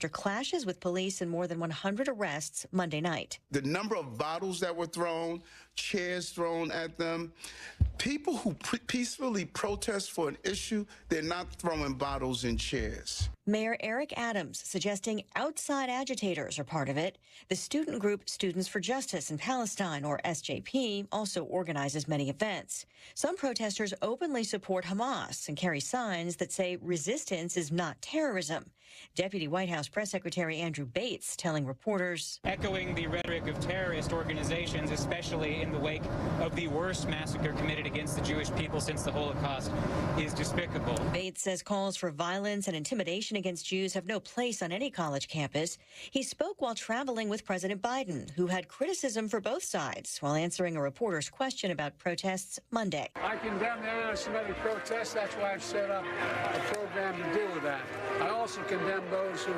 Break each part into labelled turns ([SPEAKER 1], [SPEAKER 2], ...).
[SPEAKER 1] after clashes with police and more than 100 arrests Monday night.
[SPEAKER 2] The number of bottles that were thrown, chairs thrown at them, people who peacefully protest for an issue, they're not throwing bottles and chairs.
[SPEAKER 1] Mayor Eric Adams suggesting outside agitators are part of it. The student group Students for Justice in Palestine, or SJP, also organizes many events. Some protesters openly support Hamas and carry signs that say resistance is not terrorism. Deputy White House Press Secretary Andrew Bates telling reporters,
[SPEAKER 3] echoing the rhetoric of terrorist organizations, especially in the wake of the worst massacre committed against the Jewish people since the Holocaust, is despicable.
[SPEAKER 1] Bates says calls for violence and intimidation against Jews have no place on any college campus. He spoke while traveling with President Biden, who had criticism for both sides while answering a reporter's question about protests Monday.
[SPEAKER 4] I condemn the anti-Semitic protests. That's why I've set up a program to deal with that. I also condemn those who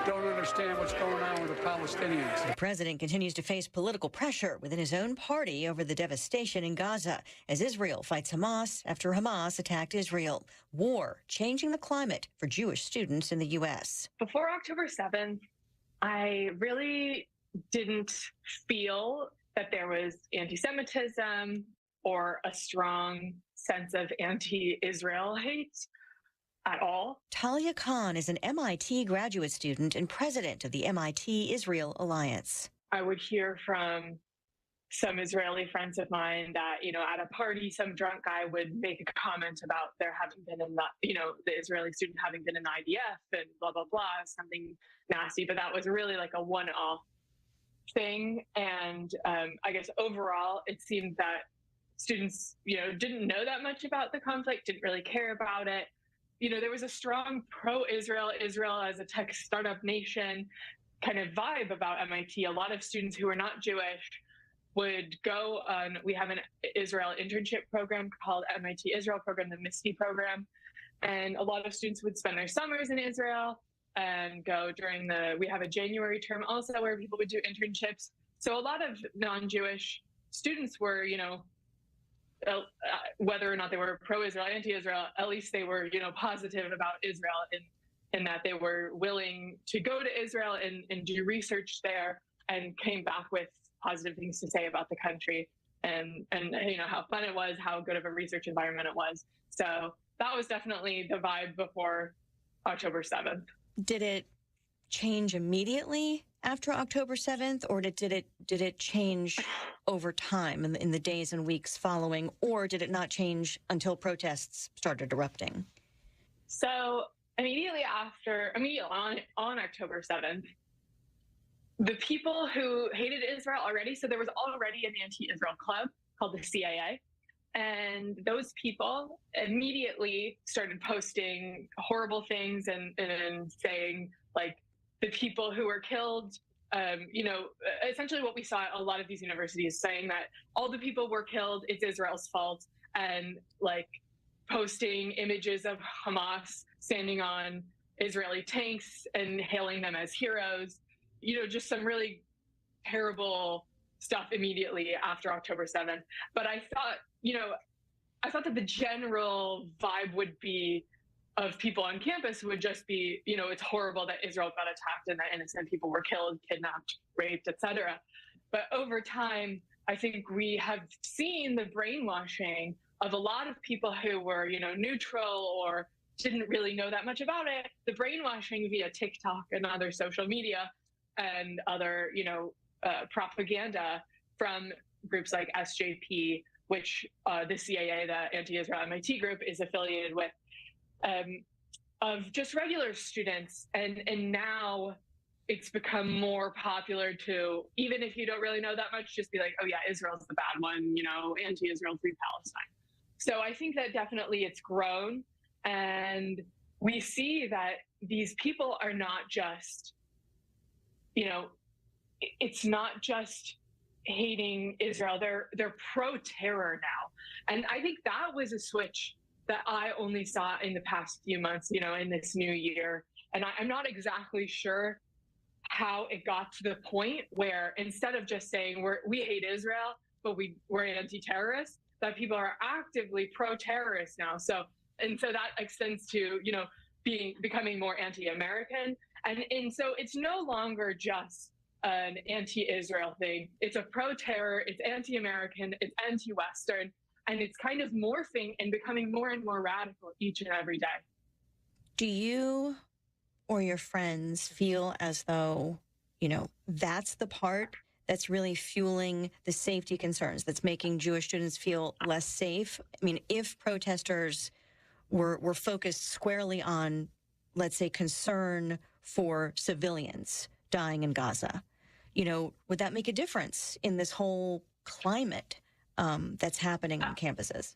[SPEAKER 4] don't understand what's going on with the Palestinians.
[SPEAKER 1] The president continues to face political pressure within his own party over the devastation in Gaza as Israel fights Hamas after Hamas attacked Israel. War changing the climate for Jewish students in the U.S.
[SPEAKER 5] Before October 7th, I really didn't feel that there was anti-Semitism or a strong sense of anti-Israel hate at all.
[SPEAKER 1] Talia Khan is an MIT graduate student and president of the MIT-Israel Alliance.
[SPEAKER 5] I would hear from some Israeli friends of mine that, at a party, some drunk guy would make a comment about there having been the Israeli student having been in IDF and blah, blah, blah, something nasty. But that was really like a one-off thing. And I guess overall, it seemed that students, didn't know that much about the conflict, didn't really care about it. There was a strong pro-Israel, Israel as a tech startup nation kind of vibe about MIT. A lot of students who are not Jewish would go on, we have an Israel internship program called MIT Israel program, the MISTI program. And a lot of students would spend their summers in Israel and go during we have a January term also where people would do internships. So a lot of non-Jewish students were, whether or not they were pro-Israel, anti-Israel, at least they were, positive about Israel in that they were willing to go to Israel and do research there and came back with positive things to say about the country and how fun it was, how good of a research environment it was. So that was definitely the vibe before October 7th.
[SPEAKER 1] Did it change immediately after October 7th, or did it change over time in the days and weeks following, or did it not change until protests started erupting?
[SPEAKER 5] So immediately on October 7th, the people who hated Israel already, so there was already an anti-Israel club called the CAA, and those people immediately started posting horrible things and saying, like, the people who were killed, essentially what we saw at a lot of these universities saying that all the people were killed, it's Israel's fault, and like posting images of Hamas standing on Israeli tanks and hailing them as heroes, just some really terrible stuff immediately after October 7th. But I thought that the general vibe would be of people on campus would just be, it's horrible that Israel got attacked and that innocent people were killed, kidnapped, raped, etc. But over time, I think we have seen the brainwashing of a lot of people who were, neutral or didn't really know that much about it, the brainwashing via TikTok and other social media and other, propaganda from groups like SJP, which the CAA, the anti-Israel MIT group, is affiliated with, of just regular students. And now it's become more popular to, even if you don't really know that much, just be like, oh yeah, Israel's the bad one, anti-Israel, free Palestine. So I think that definitely it's grown. And we see that these people are not just, it's not just hating Israel, they're pro-terror now. And I think that was a switch that I only saw in the past few months, in this new year. And I'm not exactly sure how it got to the point where instead of just saying we hate Israel, but we're anti-terrorist, that people are actively pro-terrorist now. So that extends to, becoming more anti-American And so it's no longer just an anti-Israel thing. It's a pro-terror, it's anti-American, it's anti-Western, and it's kind of morphing and becoming more and more radical each and every day.
[SPEAKER 1] Do you or your friends feel as though, that's the part that's really fueling the safety concerns, that's making Jewish students feel less safe? I mean, if protesters were focused squarely on, let's say, concern for civilians dying in Gaza, would that make a difference in this whole climate that's happening on campuses?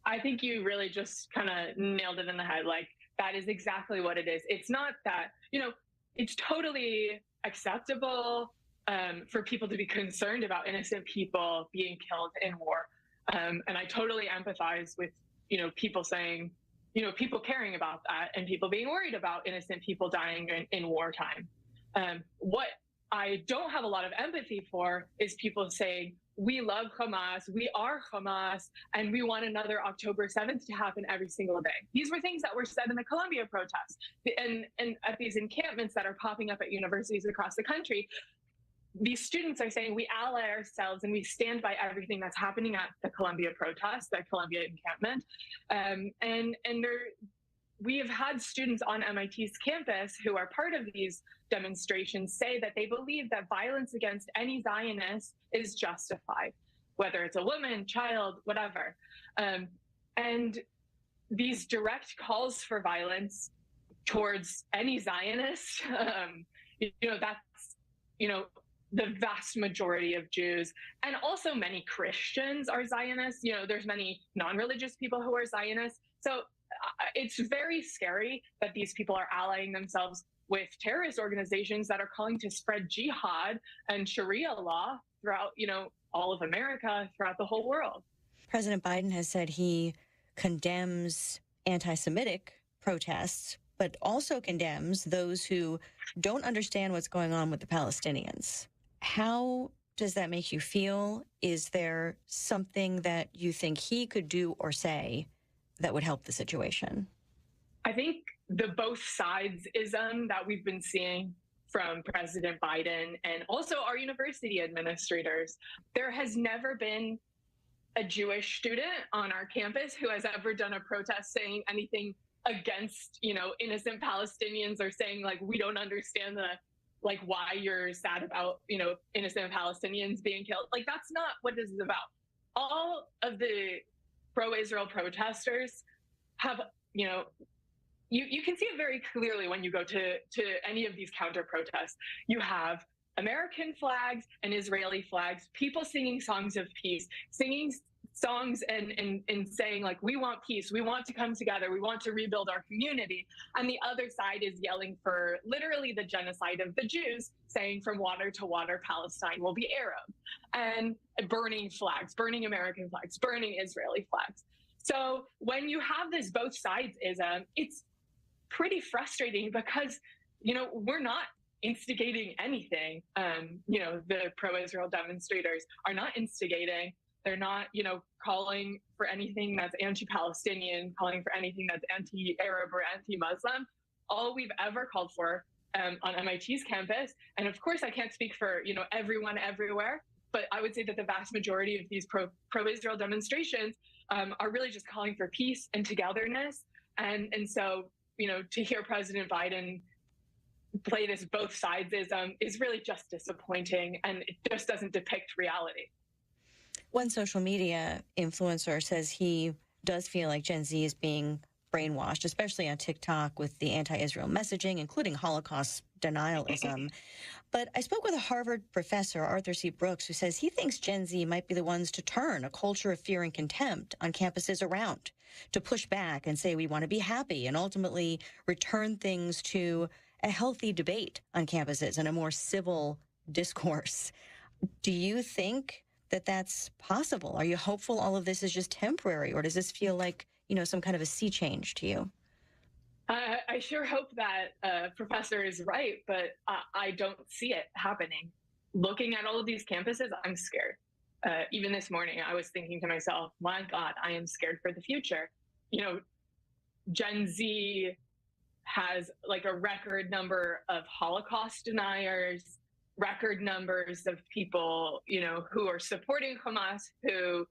[SPEAKER 5] I think you really just kind of nailed it in the head. Like, that is exactly what it is. It's not that, it's totally acceptable for people to be concerned about innocent people being killed in war. And I totally empathize with, people saying, people caring about that and people being worried about innocent people dying in wartime. What I don't have a lot of empathy for is people saying, we love Hamas, we are Hamas, and we want another October 7th to happen every single day. These were things that were said in the Columbia protests and at these encampments that are popping up at universities across the country. These students are saying we ally ourselves and we stand by everything that's happening at the Columbia protest, that Columbia encampment. We have had students on MIT's campus who are part of these demonstrations say that they believe that violence against any Zionist is justified, whether it's a woman, child, whatever. And these direct calls for violence towards any Zionist, that's, the vast majority of Jews, and also many Christians are Zionists. There's many non-religious people who are Zionists. So it's very scary that these people are allying themselves with terrorist organizations that are calling to spread jihad and Sharia law throughout, all of America, throughout the whole world.
[SPEAKER 1] President Biden has said he condemns anti-Semitic protests, but also condemns those who don't understand what's going on with the Palestinians. How does that make you feel? Is there something that you think he could do or say that would help the situation?
[SPEAKER 5] I think the both sides-ism that we've been seeing from President Biden and also our university administrators. There has never been a Jewish student on our campus who has ever done a protest saying anything against, innocent Palestinians, or saying like, we don't understand why you're sad about, innocent Palestinians being killed. Like, that's not what this is about. All of the pro-Israel protesters have, you can see it very clearly when you go to any of these counter protests. You have American flags and Israeli flags, people singing songs of peace, singing songs and saying like, we want peace, we want to come together, we want to rebuild our community. And the other side is yelling for literally the genocide of the Jews, saying from water to water, Palestine will be Arab, and burning flags, burning American flags, burning Israeli flags. So when you have this both sides-ism, it's pretty frustrating because, we're not instigating anything. The pro-Israel demonstrators are not instigating. They're not, calling for anything that's anti-Palestinian, calling for anything that's anti-Arab or anti-Muslim. All we've ever called for on MIT's campus, and of course I can't speak for, everyone everywhere, but I would say that the vast majority of these pro-Israel demonstrations are really just calling for peace and togetherness. And so, to hear President Biden play this both sides-ism is really just disappointing, and it just doesn't depict reality.
[SPEAKER 1] One social media influencer says he does feel like Gen Z is being brainwashed, especially on TikTok with the anti-Israel messaging, including Holocaust denialism. But I spoke with a Harvard professor, Arthur C. Brooks, who says he thinks Gen Z might be the ones to turn a culture of fear and contempt on campuses around, to push back and say we want to be happy and ultimately return things to a healthy debate on campuses and a more civil discourse. Do you think that that's possible? Are you hopeful all of this is just temporary, or does this feel like, some kind of a sea change to you?
[SPEAKER 5] I sure hope that professor is right, but I don't see it happening. Looking at all of these campuses, I'm scared. Even this morning, I was thinking to myself, my God, I am scared for the future. Gen Z has like a record number of Holocaust deniers, record numbers of people, who are supporting Hamas, who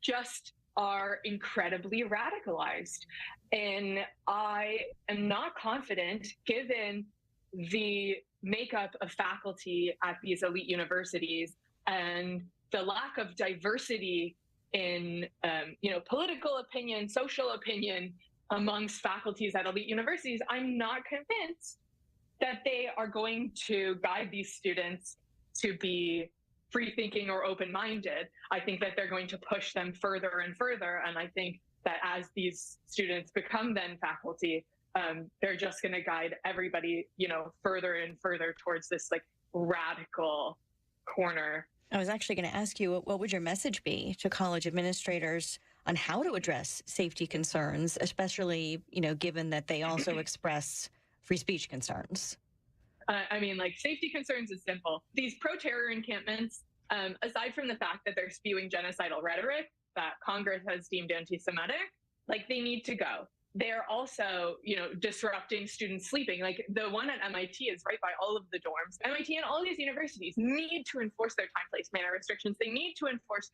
[SPEAKER 5] just are incredibly radicalized. And I am not confident, given the makeup of faculty at these elite universities and the lack of diversity in, political opinion, social opinion amongst faculties at elite universities. I'm not convinced that they are going to guide these students to be free-thinking or open-minded. I think that they're going to push them further and further. And I think that as these students become then faculty, they're just going to guide everybody, further and further towards this like radical corner.
[SPEAKER 1] I was actually going to ask you, what would your message be to college administrators on how to address safety concerns, especially, given that they also express free speech concerns?
[SPEAKER 5] Safety concerns is simple. These pro-terror encampments, aside from the fact that they're spewing genocidal rhetoric that Congress has deemed anti-Semitic, they need to go. They're also, disrupting students sleeping. Like the one at MIT is right by all of the dorms. MIT and all these universities need to enforce their time, place, manner restrictions. They need to enforce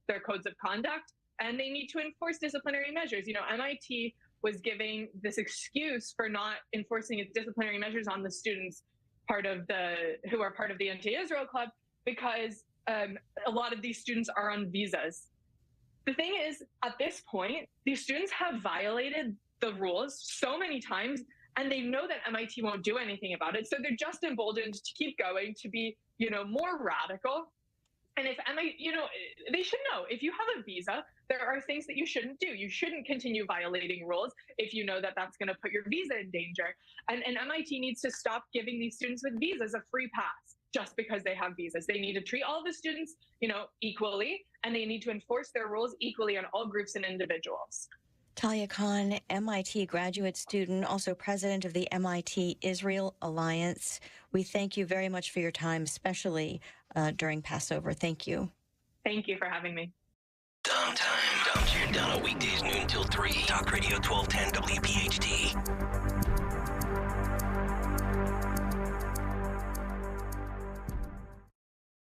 [SPEAKER 5] their codes of conduct, and they need to enforce disciplinary measures. MIT was giving this excuse for not enforcing its disciplinary measures on the students who are part of the anti-Israel club because a lot of these students are on visas. The thing is, at this point, these students have violated the rules so many times, and they know that MIT won't do anything about it. So they're just emboldened to keep going, to be, more radical. And if MIT, they should know, if you have a visa, there are things that you shouldn't do. You shouldn't continue violating rules if you know that that's going to put your visa in danger. And MIT needs to stop giving these students with visas a free pass just because they have visas. They need to treat all the students, equally, and they need to enforce their rules equally on all groups and individuals.
[SPEAKER 1] Talia Khan, MIT graduate student, also president of the MIT Israel Alliance. We thank you very much for your time, especially during Passover. Thank you.
[SPEAKER 5] Thank you for having me.
[SPEAKER 6] Dom time. Dom tuned down on weekdays noon till 3. Talk Radio 1210 WPHT.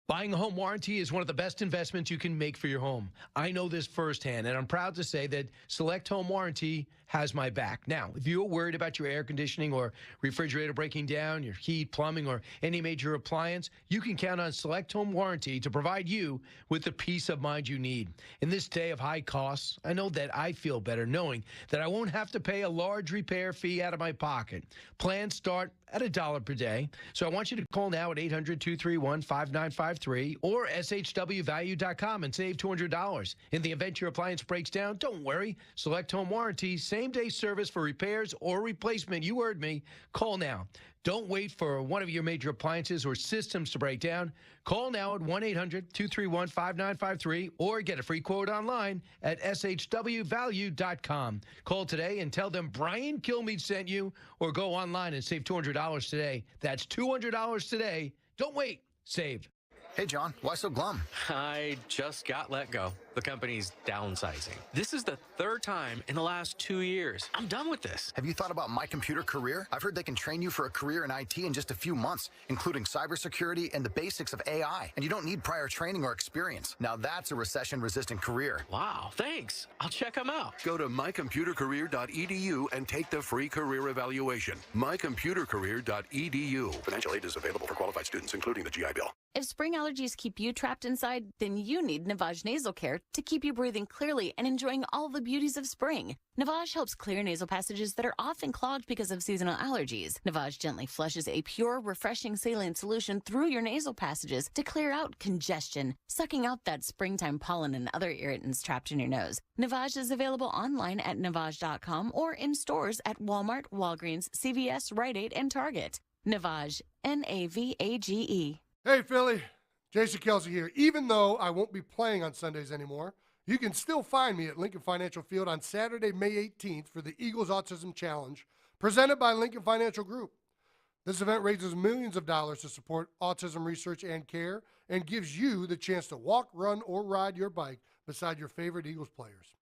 [SPEAKER 7] Buying a home warranty is one of the best investments you can make for your home. I know this firsthand, and I'm proud to say that Select Home Warranty has my back. Now, if you're worried about your air conditioning or refrigerator breaking down, your heat, plumbing, or any major appliance, you can count on Select Home Warranty to provide you with the peace of mind you need. In this day of high costs, I know that I feel better knowing that I won't have to pay a large repair fee out of my pocket. Plans start at $1 per day. So I want you to call now at 800-231-5953 or shwvalue.com and save $200. In the event your appliance breaks down, don't worry. Select Home Warranty, same-day service for repairs or replacement. You heard me. Call now. Don't wait for one of your major appliances or systems to break down. Call now at 1-800-231-5953 or get a free quote online at shwvalue.com. Call today and tell them Brian Kilmeade sent you, or go online and save $200 today. That's $200 today. Don't wait. Save.
[SPEAKER 8] Hey, John, why so glum?
[SPEAKER 9] I just got let go. The company's downsizing. This is the third time in the last 2 years. I'm done with this.
[SPEAKER 8] Have you thought about My Computer Career? I've heard they can train you for a career in IT in just a few months, including cybersecurity and the basics of AI. And you don't need prior training or experience. Now that's a recession-resistant career.
[SPEAKER 9] Wow, thanks. I'll check them out.
[SPEAKER 10] Go to mycomputercareer.edu and take the free career evaluation. mycomputercareer.edu. Financial aid is available for qualified students, including the GI Bill.
[SPEAKER 11] If spring allergies keep you trapped inside, then you need Navage Nasal Care to keep you breathing clearly and enjoying all the beauties of spring. Navage helps clear nasal passages that are often clogged because of seasonal allergies. Navage gently flushes a pure, refreshing saline solution through your nasal passages to clear out congestion, sucking out that springtime pollen and other irritants trapped in your nose. Navage is available online at Navage.com or in stores at Walmart, Walgreens, CVS, Rite Aid, and Target. Navage, Navage.
[SPEAKER 12] Hey, Philly. Jason Kelsey here. Even though I won't be playing on Sundays anymore, you can still find me at Lincoln Financial Field on Saturday, May 18th for the Eagles Autism Challenge, presented by Lincoln Financial Group. This event raises millions of dollars to support autism research and care and gives you the chance to walk, run, or ride your bike beside your favorite Eagles players.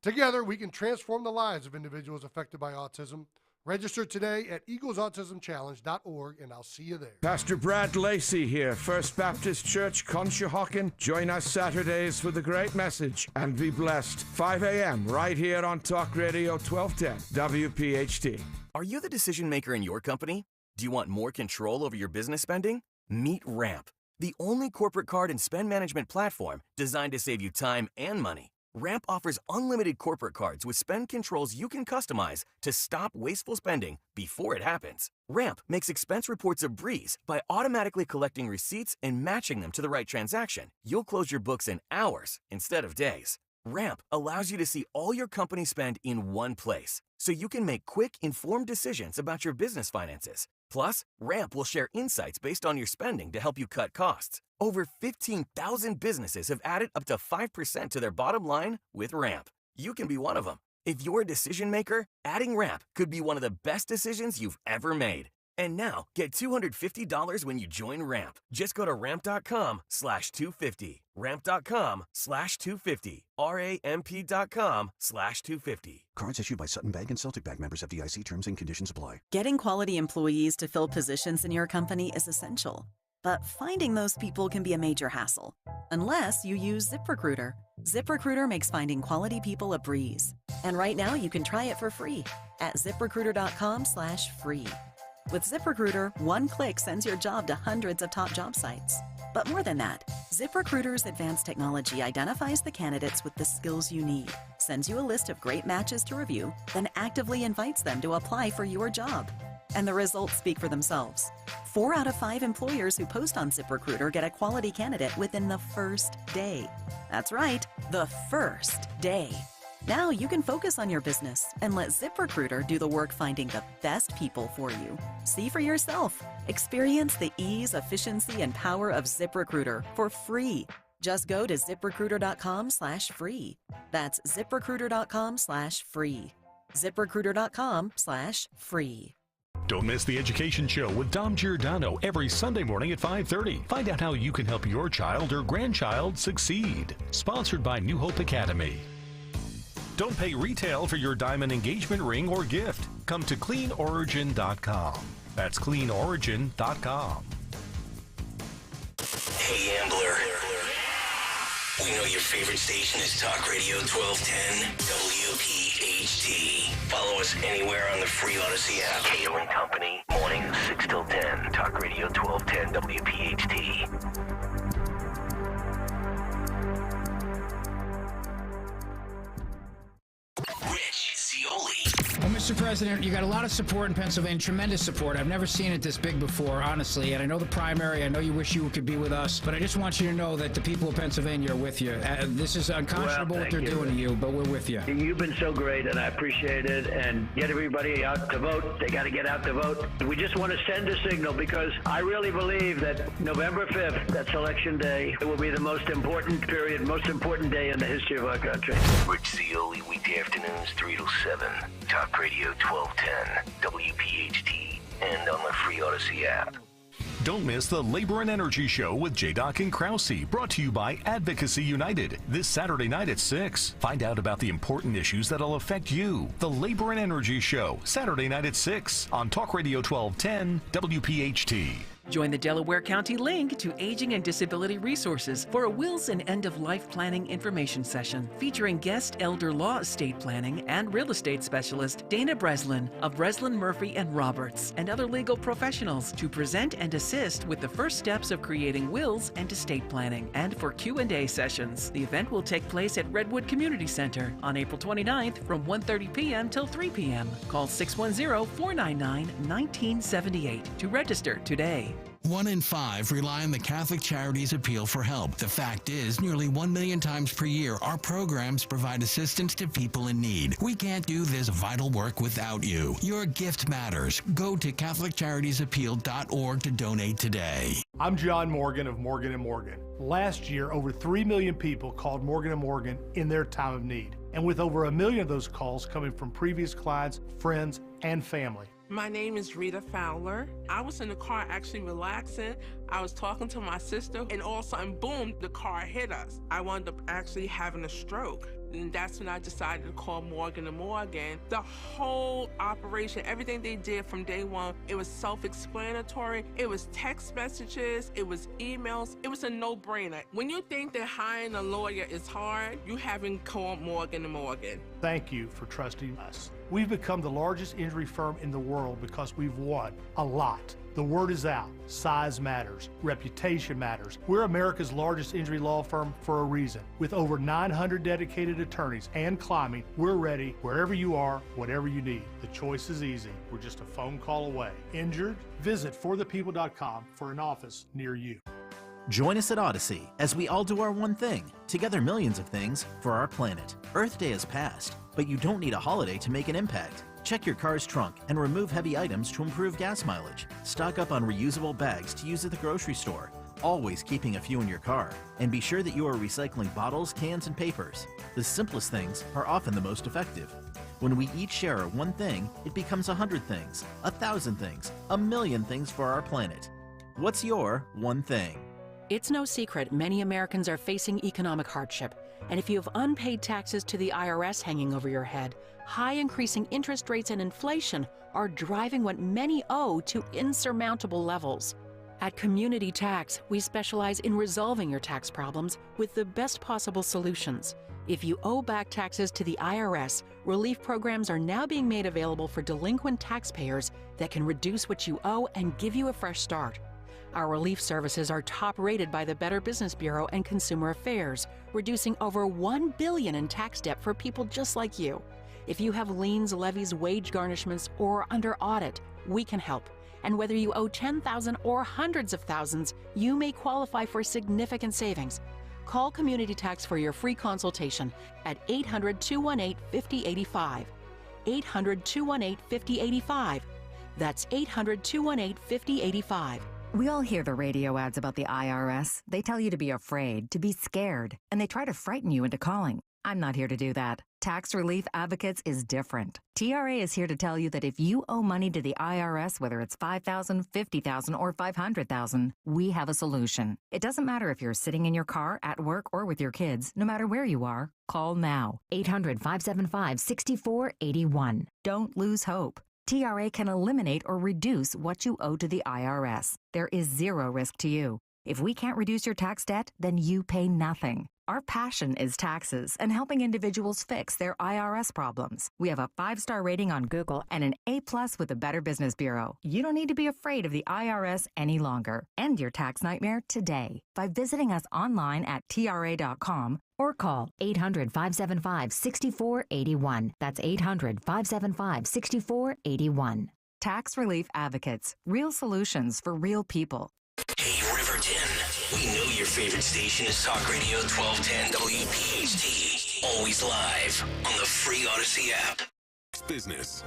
[SPEAKER 12] Together, we can transform the lives of individuals affected by autism Register today at eaglesautismchallenge.org, and I'll see you there.
[SPEAKER 13] Pastor Brad Lacey here, First Baptist Church, Conshohocken. Join us Saturdays for the great message and be blessed. 5 a.m. right here on Talk Radio 1210 WPHT.
[SPEAKER 14] Are you the decision maker in your company? Do you want more control over your business spending? Meet Ramp, the only corporate card and spend management platform designed to save you time and money. Ramp offers unlimited corporate cards with spend controls you can customize to stop wasteful spending before it happens. Ramp makes expense reports a breeze by automatically collecting receipts and matching them to the right transaction. You'll close your books in hours instead of days. Ramp allows you to see all your company spend in one place, so you can make quick, informed decisions about your business finances. Plus, Ramp will share insights based on your spending to help you cut costs. Over 15,000 businesses have added up to 5% to their bottom line with Ramp. You can be one of them. If you're a decision maker, adding Ramp could be one of the best decisions you've ever made. And now, get $250 when you join Ramp. Just go to ramp.com/250. Ramp.com/250. RAMP.com/250.
[SPEAKER 15] Cards issued by Sutton Bank and Celtic Bank, members, FDIC. Terms and conditions apply.
[SPEAKER 16] Getting quality employees to fill positions in your company is essential. But finding those people can be a major hassle, unless you use ZipRecruiter. ZipRecruiter makes finding quality people a breeze. And right now you can try it for free at ZipRecruiter.com/free. With ZipRecruiter, one click sends your job to hundreds of top job sites. But more than that, ZipRecruiter's advanced technology identifies the candidates with the skills you need, sends you a list of great matches to review, then actively invites them to apply for your job. And the results speak for themselves. 4 out of 5 employers who post on ZipRecruiter get a quality candidate within the first day. That's right, the first day. Now you can focus on your business and let ZipRecruiter do the work finding the best people for you. See for yourself. Experience the ease, efficiency, and power of ZipRecruiter for free. Just go to ZipRecruiter.com/free. That's ZipRecruiter.com/free. ZipRecruiter.com/free.
[SPEAKER 17] Don't miss The Education Show with Dom Giordano every Sunday morning at 5:30. Find out how you can help your child or grandchild succeed. Sponsored by New Hope Academy. Don't pay retail for your diamond engagement ring or gift. Come to cleanorigin.com. That's cleanorigin.com.
[SPEAKER 6] Hey, Ambler. We know your favorite station is Talk Radio 1210 WPHT. Follow us anywhere on the free Odyssey app. Kayal and Company, mornings 6 till 10. Talk Radio 1210 WPHT.
[SPEAKER 18] Well, Mr. President, you got a lot of support in Pennsylvania, tremendous support. I've never seen it this big before, honestly. And I know the primary, I know you wish you could be with us, but I just want you to know that the people of Pennsylvania are with you. This is unconscionable what they're doing to you, but we're with you.
[SPEAKER 19] You've been so great, and I appreciate it. And get everybody out to vote. They got to get out to vote. We just want to send a signal because I really believe that November 5th, that's Election Day, it will be the most important period, most important day in the history of our country.
[SPEAKER 6] Rich Cioli, weekday afternoons 3 till 7. Talk Radio 1210 WPHT and on the free Odyssey app.
[SPEAKER 17] Don't miss the Labor and Energy Show with J-Doc and Krause, brought to you by Advocacy United, this Saturday night at 6. Find out about the important issues that'll affect you. The Labor and Energy Show, Saturday night at 6 on Talk Radio 1210 WPHT.
[SPEAKER 20] Join the Delaware County Link to Aging and Disability Resources for a Wills and End-of-Life Planning information session featuring guest elder law estate planning and real estate specialist Dana Breslin of Breslin, Murphy & Roberts and other legal professionals to present and assist with the first steps of creating wills and estate planning and for Q&A sessions. The event will take place at Redwood Community Center on April 29th from 1:30 p.m. till 3 p.m. Call 610-499-1978 to register today.
[SPEAKER 21] 1 in 5 rely on the Catholic Charities Appeal for help. The fact is, nearly 1 million times per year, our programs provide assistance to people in need. We can't do this vital work without you. Your gift matters. Go to CatholicCharitiesAppeal.org to donate today.
[SPEAKER 22] I'm John Morgan of Morgan & Morgan. Last year, over 3 million people called Morgan & Morgan in their time of need. And with over 1 million of those calls coming from previous clients, friends, and family.
[SPEAKER 23] My name is Rita Fowler. I was in the car actually relaxing. I was talking to my sister and all of a sudden, boom, the car hit us. I wound up actually having a stroke. And that's when I decided to call Morgan & Morgan. The whole operation, everything they did from day one, it was self-explanatory. It was text messages, it was emails. It was a no-brainer. When you think that hiring a lawyer is hard, you haven't called Morgan & Morgan.
[SPEAKER 22] Thank you for trusting us. We've become the largest injury firm in the world because we've won a lot. The word is out. Size matters. Reputation matters. We're America's largest injury law firm for a reason. With over 900 dedicated attorneys and climbing, we're ready wherever you are, whatever you need. The choice is easy. We're just a phone call away. Injured? Visit forthepeople.com for an office near you.
[SPEAKER 2] Join us at Odyssey as we all do our one thing, together millions of things for our planet. Earth Day has passed, but you don't need a holiday to make an impact. Check your car's trunk and remove heavy items to improve gas mileage. Stock up on reusable bags to use at the grocery store, always keeping a few in your car. And be sure that you are recycling bottles, cans, and papers. The simplest things are often the most effective. When we each share our one thing, it becomes 100 things, 1,000 things, 1,000,000 things for our planet. What's your one thing?
[SPEAKER 20] It's no secret many Americans are facing economic hardship. And if you have unpaid taxes to the IRS hanging over your head, high increasing interest rates and inflation are driving what many owe to insurmountable levels. At Community Tax, we specialize in resolving your tax problems with the best possible solutions. If you owe back taxes to the IRS, relief programs are now being made available for delinquent taxpayers that can reduce what you owe and give you a fresh start. Our relief services are top-rated by the Better Business Bureau and Consumer Affairs, reducing over $1 billion in tax debt for people just like you. If you have liens, levies, wage garnishments, or under audit, we can help. And whether you owe $10,000 or hundreds of thousands, you may qualify for significant savings. Call Community Tax for your free consultation at 800-218-5085. 800-218-5085. That's 800-218-5085.
[SPEAKER 3] We all hear the radio ads about the IRS. They tell you to be afraid, to be scared, and they try to frighten you into calling. I'm not here to do that. Tax Relief Advocates is different. TRA is here to tell you that if you owe money to the IRS, whether it's $5,000, $50,000, or $500,000, we have a solution. It doesn't matter if you're sitting in your car, at work, or with your kids. No matter where you are, call now. 800-575-6481. Don't lose hope. TRA can eliminate or reduce what you owe to the IRS. There is zero risk to you. If we can't reduce your tax debt, then you pay nothing. Our passion is taxes and helping individuals fix their IRS problems. We have a 5-star rating on Google and an A+ with the Better Business Bureau. You don't need to be afraid of the IRS any longer. End your tax nightmare today by visiting us online at TRA.com or call 800-575-6481. That's 800-575-6481. Tax Relief Advocates. Real solutions for real people.
[SPEAKER 6] Hey, Riverton. We know your favorite station is Talk Radio 1210 WPHT. Always live on the free Odyssey app.
[SPEAKER 10] Business.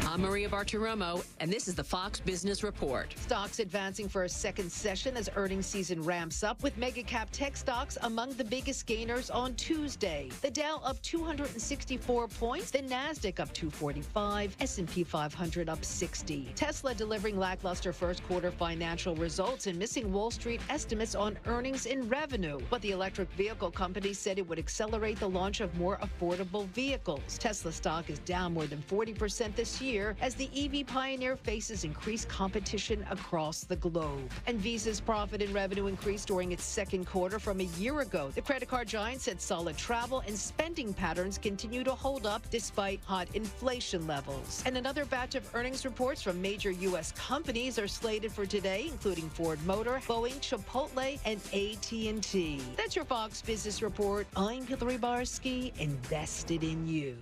[SPEAKER 4] I'm Maria Bartiromo, and this is the Fox Business Report.
[SPEAKER 24] Stocks advancing for a second session as earnings season ramps up, with mega-cap tech stocks among the biggest gainers on Tuesday. The Dow up 264 points, the Nasdaq up 245, S&P 500 up 60. Tesla delivering lackluster first-quarter financial results and missing Wall Street estimates on earnings and revenue. But the electric vehicle company said it would accelerate the launch of more affordable vehicles. Tesla stock is down more than 40% this year as the EV pioneer faces increased competition across the globe. And Visa's profit and revenue increased during its second quarter from a year ago. The credit card giant said solid travel and spending patterns continue to hold up despite hot inflation levels. And another batch of earnings reports from major U.S. companies are slated for today, including Ford Motor, Boeing, Chipotle, and AT&T. That's your Fox Business Report. I'm Hillary Barsky, invested in you.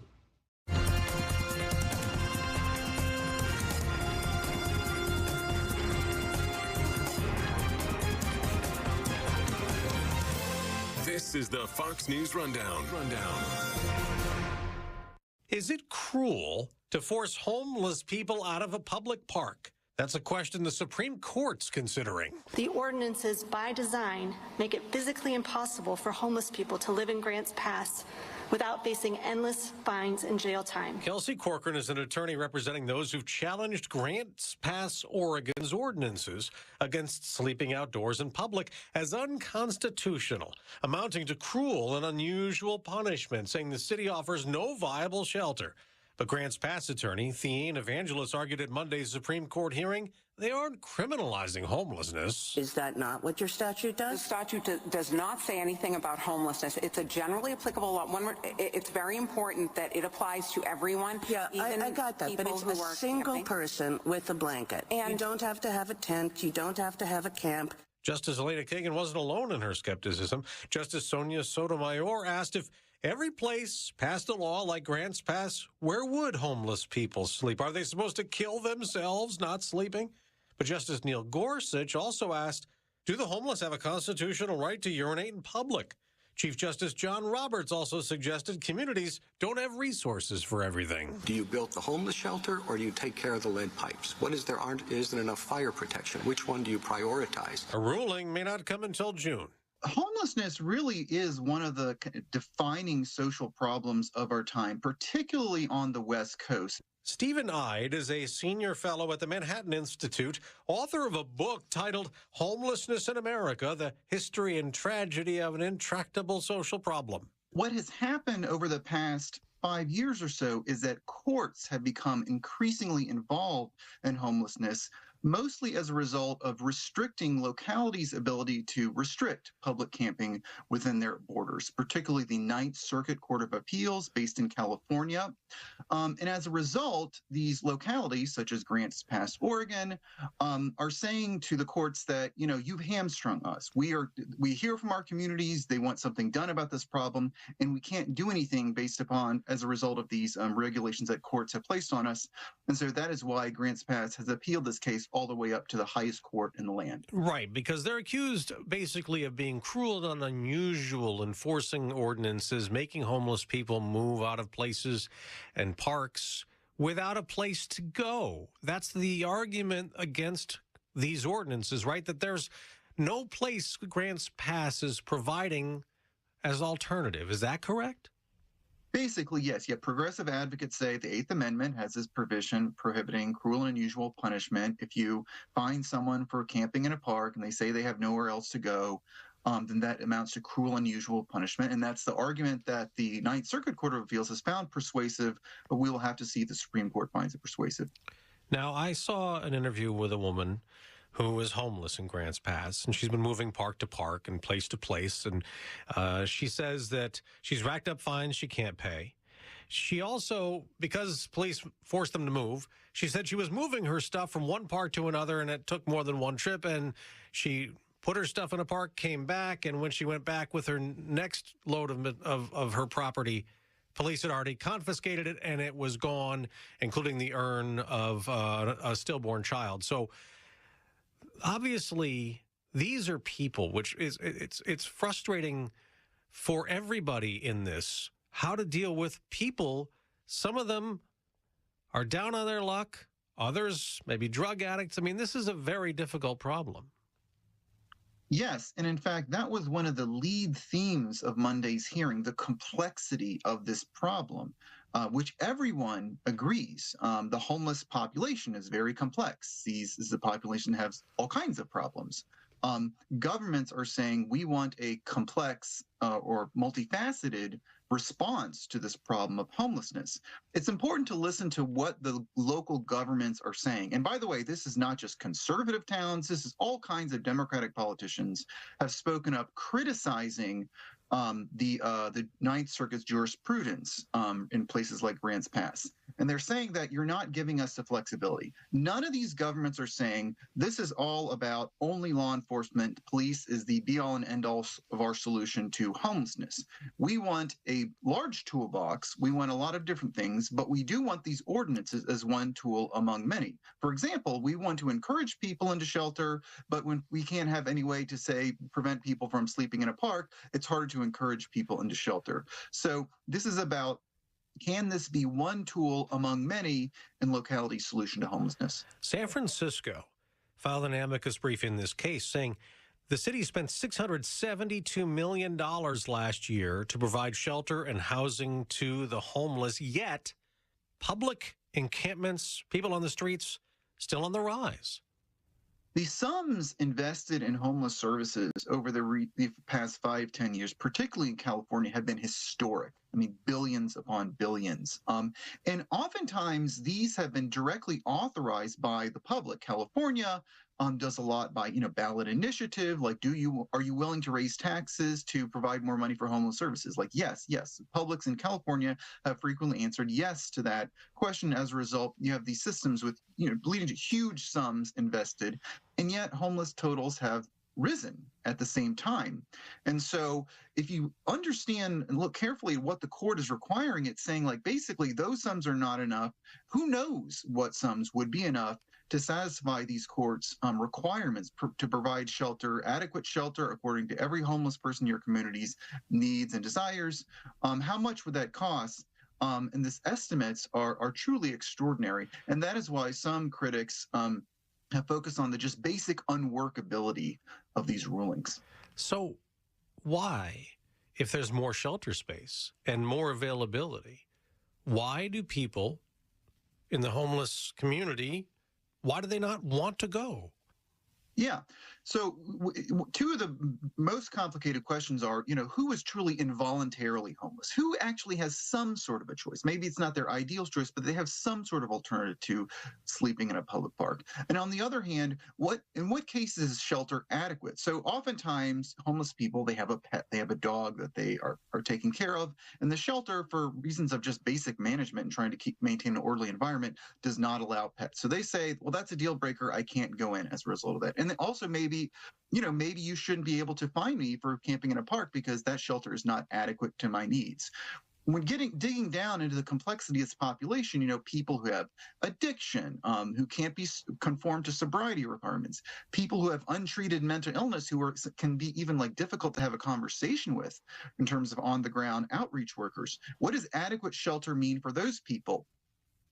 [SPEAKER 10] This is the Fox News Rundown.
[SPEAKER 25] Is it cruel to force homeless people out of a public park? That's a question the Supreme Court's considering.
[SPEAKER 26] The ordinances, by design, make it physically impossible for homeless people to live in Grants Pass
[SPEAKER 1] without facing endless fines and jail time.
[SPEAKER 25] Kelsey Corcoran is an attorney representing those who've challenged Grants Pass, Oregon's ordinances against sleeping outdoors in public as unconstitutional, amounting to cruel and unusual punishment, saying the city offers no viable shelter. But Grants Pass attorney Theane Evangelos argued at Monday's Supreme Court hearing they aren't criminalizing homelessness.
[SPEAKER 5] Is that not what your statute does?
[SPEAKER 7] The statute does not say anything about homelessness. It's a generally applicable law. It's very important that it applies to everyone.
[SPEAKER 5] Yeah, I got that, but it's a single person with a blanket. And you don't have to have a tent. You don't have to have a camp.
[SPEAKER 25] Justice Elena Kagan wasn't alone in her skepticism. Justice Sonia Sotomayor asked if every place passed a law like Grants Pass, where would homeless people sleep? Are they supposed to kill themselves not sleeping? But Justice Neil Gorsuch also asked, do the homeless have a constitutional right to urinate in public? Chief Justice John Roberts also suggested communities don't have resources for everything.
[SPEAKER 8] Do you build the homeless shelter or do you take care of the lead pipes? What is there isn't enough fire protection? Which one do you prioritize?
[SPEAKER 25] A ruling may not come until June.
[SPEAKER 9] Homelessness really is one of the defining social problems of our time, particularly on the West Coast.
[SPEAKER 25] Stephen Ide is a senior fellow at the Manhattan Institute, author of a book titled Homelessness in America, The History and Tragedy of an Intractable Social Problem.
[SPEAKER 9] What has happened over the past 5 years or so is that courts have become increasingly involved in homelessness, mostly as a result of restricting localities' ability to restrict public camping within their borders, particularly the Ninth Circuit Court of Appeals based in California. And as a result, these localities, such as Grants Pass, Oregon, are saying to the courts that, you know, you've hamstrung us. We hear from our communities, they want something done about this problem, and we can't do anything based upon as a result of these regulations that courts have placed on us. And so that is why Grants Pass has appealed this case all the way up to the highest court in the land.
[SPEAKER 25] Right, because they're accused basically of being cruel and unusual, enforcing ordinances, making homeless people move out of places and parks without a place to go. That's the argument against these ordinances, right? That there's no place Grants Pass is providing as alternative. Is that correct?
[SPEAKER 9] Basically, yes. Yet progressive advocates say the Eighth Amendment has this provision prohibiting cruel and unusual punishment. If you find someone for camping in a park and they say they have nowhere else to go, then that amounts to cruel and unusual punishment. And that's the argument that the Ninth Circuit Court of Appeals has found persuasive, but we will have to see if the Supreme Court finds it persuasive.
[SPEAKER 25] Now, I saw an interview with a woman who is homeless in Grants Pass, and she's been moving park to park and place to place, and she says that she's racked up fines she can't pay. She also, because police forced them to move, she said she was moving her stuff from one park to another, and it took more than one trip, and she put her stuff in a park, came back, and when she went back with her next load of her property, police had already confiscated it, and it was gone, including the urn of a stillborn child. So obviously, these are people, which is it's frustrating for everybody in this, how to deal with people. Some of them are down on their luck. Others maybe drug addicts. I mean, this is a very difficult problem.
[SPEAKER 9] Yes, and in fact, that was one of the lead themes of Monday's hearing, the complexity of this problem, which everyone agrees. The homeless population is very complex. This is a population that has all kinds of problems. Governments are saying we want a complex or multifaceted response to this problem of homelessness. It's important to listen to what the local governments are saying. And by the way, this is not just conservative towns. This is all kinds of Democratic politicians have spoken up criticizing the Ninth Circuit's jurisprudence in places like Grants Pass. And they're saying that you're not giving us the flexibility. None of these governments are saying this is all about only law enforcement. Police is the be-all and end-all of our solution to homelessness. We want a large toolbox. We want a lot of different things, but we do want these ordinances as one tool among many. For example, we want to encourage people into shelter, but when we can't have any way to, say, prevent people from sleeping in a park, it's harder to encourage people into shelter. So this is about, can this be one tool among many in locality solution to homelessness?
[SPEAKER 25] San Francisco filed an amicus brief in this case saying The city spent $672 million last year to provide shelter and housing to the homeless, yet public encampments, people on the streets, still on the rise.
[SPEAKER 9] The sums invested in homeless services over the past 5-10 years, particularly in California, have been historic. I mean, billions upon billions. And oftentimes these have been directly authorized by the public. California does a lot by, ballot initiative. Like, are you willing to raise taxes to provide more money for homeless services? Like, yes. Publics in California have frequently answered yes to that question. As a result, you have these systems with, leading to huge sums invested, and yet homeless totals have risen at the same time. And so if you understand and look carefully at what the court is requiring, it's saying, like, basically those sums are not enough. Who knows what sums would be enough to satisfy these courts' requirements to provide shelter, adequate shelter according to every homeless person in your community's needs and desires. How much would that cost? And these estimates are truly extraordinary. And that is why some critics have focused on the just basic unworkability of these rulings.
[SPEAKER 25] So why, if there's more shelter space and more availability, why do people in the homeless community, why do they not want to go?
[SPEAKER 9] Yeah. So two of the most complicated questions are, who is truly involuntarily homeless? Who actually has some sort of a choice? Maybe it's not their ideal choice, but they have some sort of alternative to sleeping in a public park. And on the other hand, in what cases is shelter adequate? So oftentimes homeless people, they have a pet, they have a dog that they are taking care of, and the shelter, for reasons of just basic management and trying to maintain an orderly environment, does not allow pets. So they say, well, that's a deal breaker. I can't go in as a result of that. And then also maybe you shouldn't be able to find me for camping in a park because that shelter is not adequate to my needs. When digging down into the complexity of this population, people who have addiction, who can't be conform to sobriety requirements, people who have untreated mental illness, can be even difficult to have a conversation with in terms of on-the-ground outreach workers. What does adequate shelter mean for those people?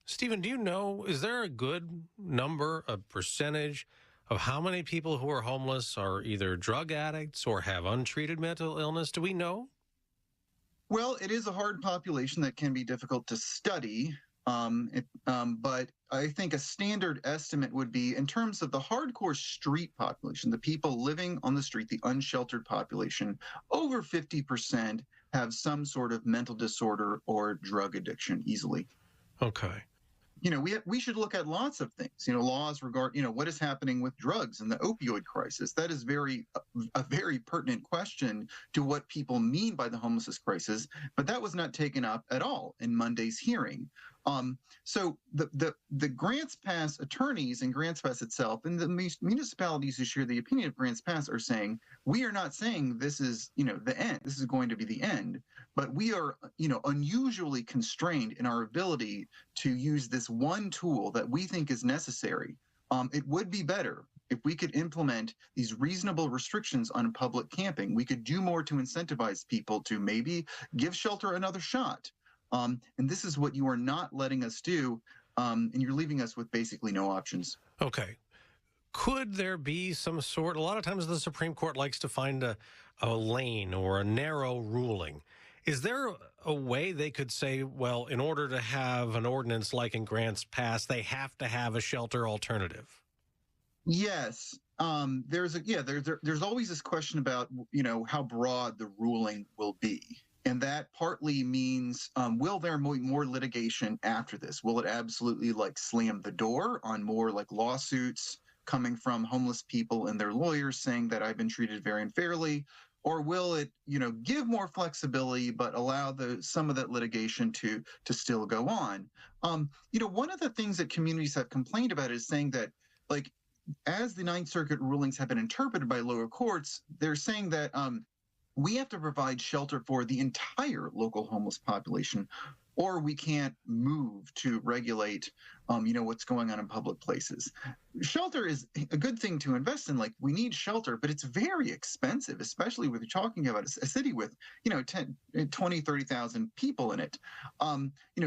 [SPEAKER 25] Stephen, do you know, is there a good number, a percentage of how many people who are homeless are either drug addicts or have untreated mental illness? Do we know?
[SPEAKER 9] Well, it is a hard population that can be difficult to study, but I think a standard estimate would be, in terms of the hardcore street population, the people living on the street, the unsheltered population, over 50% have some sort of mental disorder or drug addiction easily.
[SPEAKER 25] Okay.
[SPEAKER 9] We should look at lots of things, laws regard, what is happening with drugs and the opioid crisis. That is a very pertinent question to what people mean by the homelessness crisis, but that was not taken up at all in Monday's hearing. So the Grants Pass attorneys and Grants Pass itself and the municipalities who share the opinion of Grants Pass are saying, we are not saying this is, the end. This is going to be the end, but we are, unusually constrained in our ability to use this one tool that we think is necessary. It would be better if we could implement these reasonable restrictions on public camping. We could do more to incentivize people to maybe give shelter another shot. And this is what you are not letting us do, and you're leaving us with basically no options.
[SPEAKER 25] Okay. Could there be some sort, a lot of times the Supreme Court likes to find a lane or a narrow ruling. Is there a way they could say, well, in order to have an ordinance like in Grants Pass, they have to have a shelter alternative?
[SPEAKER 9] Yes. There's always this question about, how broad the ruling will be. And that partly means, will there be more litigation after this? Will it absolutely slam the door on more lawsuits coming from homeless people and their lawyers saying that I've been treated very unfairly? Or will it, give more flexibility, but allow some of that litigation to still go on? One of the things that communities have complained about is saying that, as the Ninth Circuit rulings have been interpreted by lower courts, they're saying that we have to provide shelter for the entire local homeless population, or we can't move to regulate, what's going on in public places. Shelter is a good thing to invest in. We need shelter, but it's very expensive, especially when you're talking about a city with, 20, 30,000 people in it.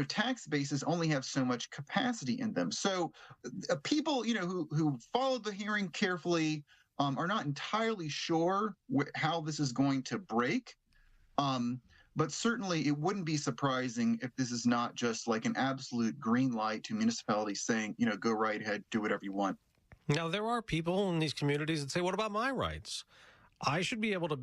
[SPEAKER 9] Tax bases only have so much capacity in them. So people, who followed the hearing carefully, are not entirely sure how this is going to break. But certainly it wouldn't be surprising if this is not just like an absolute green light to municipalities saying, go right ahead, do whatever you want.
[SPEAKER 25] Now, there are people in these communities that say, what about my rights? I should be able to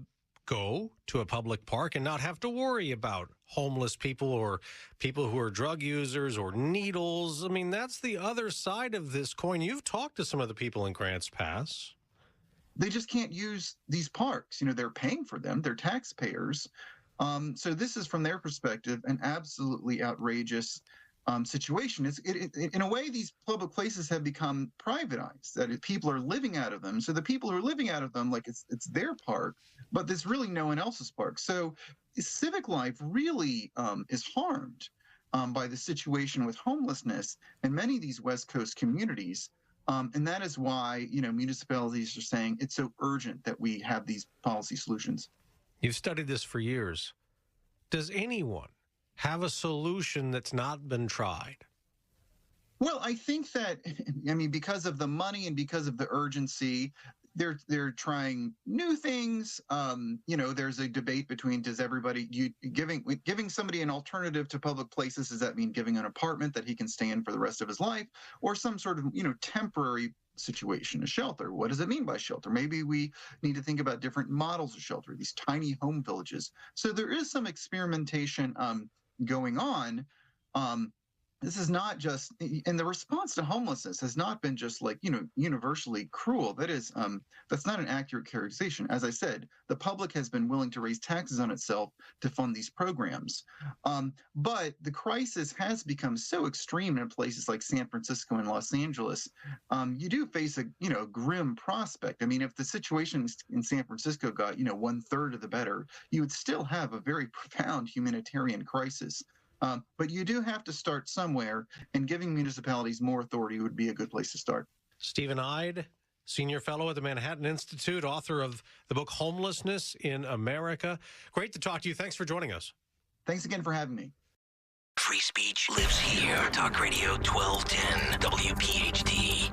[SPEAKER 25] go to a public park and not have to worry about homeless people or people who are drug users or needles. I mean, that's the other side of this coin. You've talked to some of the people in Grants Pass.
[SPEAKER 9] They just can't use these parks. They're paying for them. They're taxpayers. So this is, from their perspective, an absolutely outrageous situation. In a way, these public places have become privatized, that people are living out of them. So the people who are living out of them, like it's their park, but there's really no one else's park. So civic life really is harmed by the situation with homelessness in many of these West Coast communities. And that is why, municipalities are saying it's so urgent that we have these policy solutions.
[SPEAKER 25] You've studied this for years. Does anyone have a solution that's not been tried?
[SPEAKER 9] Well, I think that, because of the money and because of the urgency, they're trying new things. There's a debate between, does everybody, giving somebody an alternative to public places, does that mean giving an apartment that he can stay in for the rest of his life, or some sort of, temporary situation, a shelter? What does it mean by shelter? Maybe we need to think about different models of shelter, these tiny home villages. So there is some experimentation going on. This is not just, and the response to homelessness has not been just like, universally cruel. That's not an accurate characterization. As I said, the public has been willing to raise taxes on itself to fund these programs. But the crisis has become so extreme in places like San Francisco and Los Angeles. You do face a, grim prospect. If the situation in San Francisco got, 1/3 of the better, you would still have a very profound humanitarian crisis. But you do have to start somewhere, and giving municipalities more authority would be a good place to start.
[SPEAKER 25] Stephen Ide, Senior Fellow at the Manhattan Institute, author of the book Homelessness in America. Great to talk to you. Thanks for joining us.
[SPEAKER 9] Thanks again for having me.
[SPEAKER 6] Free speech lives here. Talk Radio 1210 WPHT.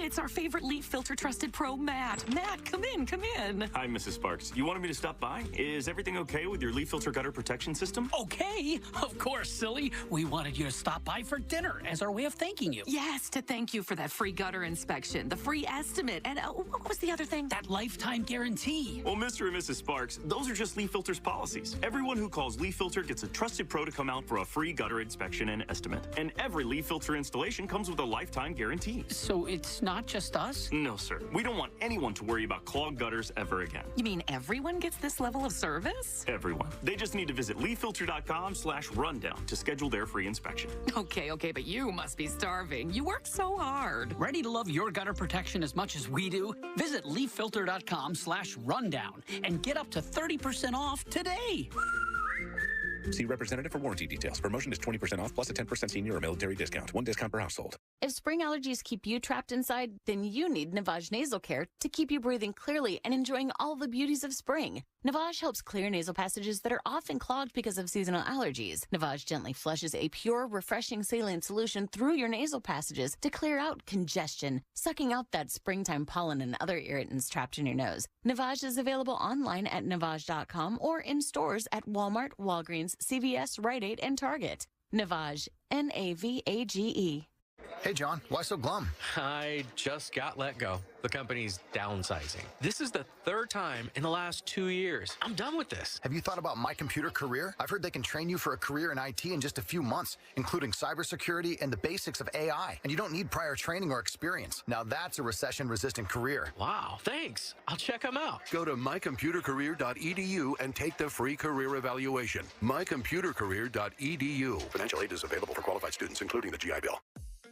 [SPEAKER 11] It's our favorite leaf filter trusted pro, Matt. Matt, come in, come in.
[SPEAKER 12] Hi, Mrs. Sparks. You wanted me to stop by? Is everything okay with your leaf filter gutter protection system?
[SPEAKER 13] Okay, of course, silly. We wanted you to stop by for dinner as our way of thanking you.
[SPEAKER 11] Yes, to thank you for that free gutter inspection, the free estimate, and what was the other thing?
[SPEAKER 13] That lifetime guarantee.
[SPEAKER 12] Well, Mr. and Mrs. Sparks, those are just Leaf Filter's policies. Everyone who calls Leaf Filter gets a trusted pro to come out for a free gutter inspection and estimate. And every Leaf Filter installation comes with a lifetime guarantee.
[SPEAKER 13] So it's not just us?
[SPEAKER 12] No, sir. We don't want anyone to worry about clogged gutters ever again.
[SPEAKER 11] You mean everyone gets this level of service?
[SPEAKER 12] Everyone. They just need to visit leaffilter.com/rundown to schedule their free inspection.
[SPEAKER 11] Okay, but you must be starving. You work so hard.
[SPEAKER 13] Ready to love your gutter protection as much as we do? Visit leaffilter.com/rundown and get up to 30% off today.
[SPEAKER 14] See representative for warranty details. Promotion is 20% off plus a 10% senior or military discount. One discount per household.
[SPEAKER 15] If spring allergies keep you trapped inside, then you need Navage Nasal Care to keep you breathing clearly and enjoying all the beauties of spring. Navage helps clear nasal passages that are often clogged because of seasonal allergies. Navage gently flushes a pure, refreshing saline solution through your nasal passages to clear out congestion, sucking out that springtime pollen and other irritants trapped in your nose. Navage is available online at Navage.com or in stores at Walmart, Walgreens, CVS, Rite Aid, and Target. Navage, Navage.
[SPEAKER 26] Hey, John, why so glum?
[SPEAKER 27] I just got let go. The company's downsizing. This is the third time in the last 2 years. I'm done with this.
[SPEAKER 26] Have you thought about My Computer Career? I've heard they can train you for a career in IT in just a few months, including cybersecurity and the basics of AI. And you don't need prior training or experience. Now that's a recession-resistant career.
[SPEAKER 27] Wow, thanks. I'll check them out.
[SPEAKER 10] Go to mycomputercareer.edu and take the free career evaluation. mycomputercareer.edu. Financial aid is available for qualified students, including the GI Bill.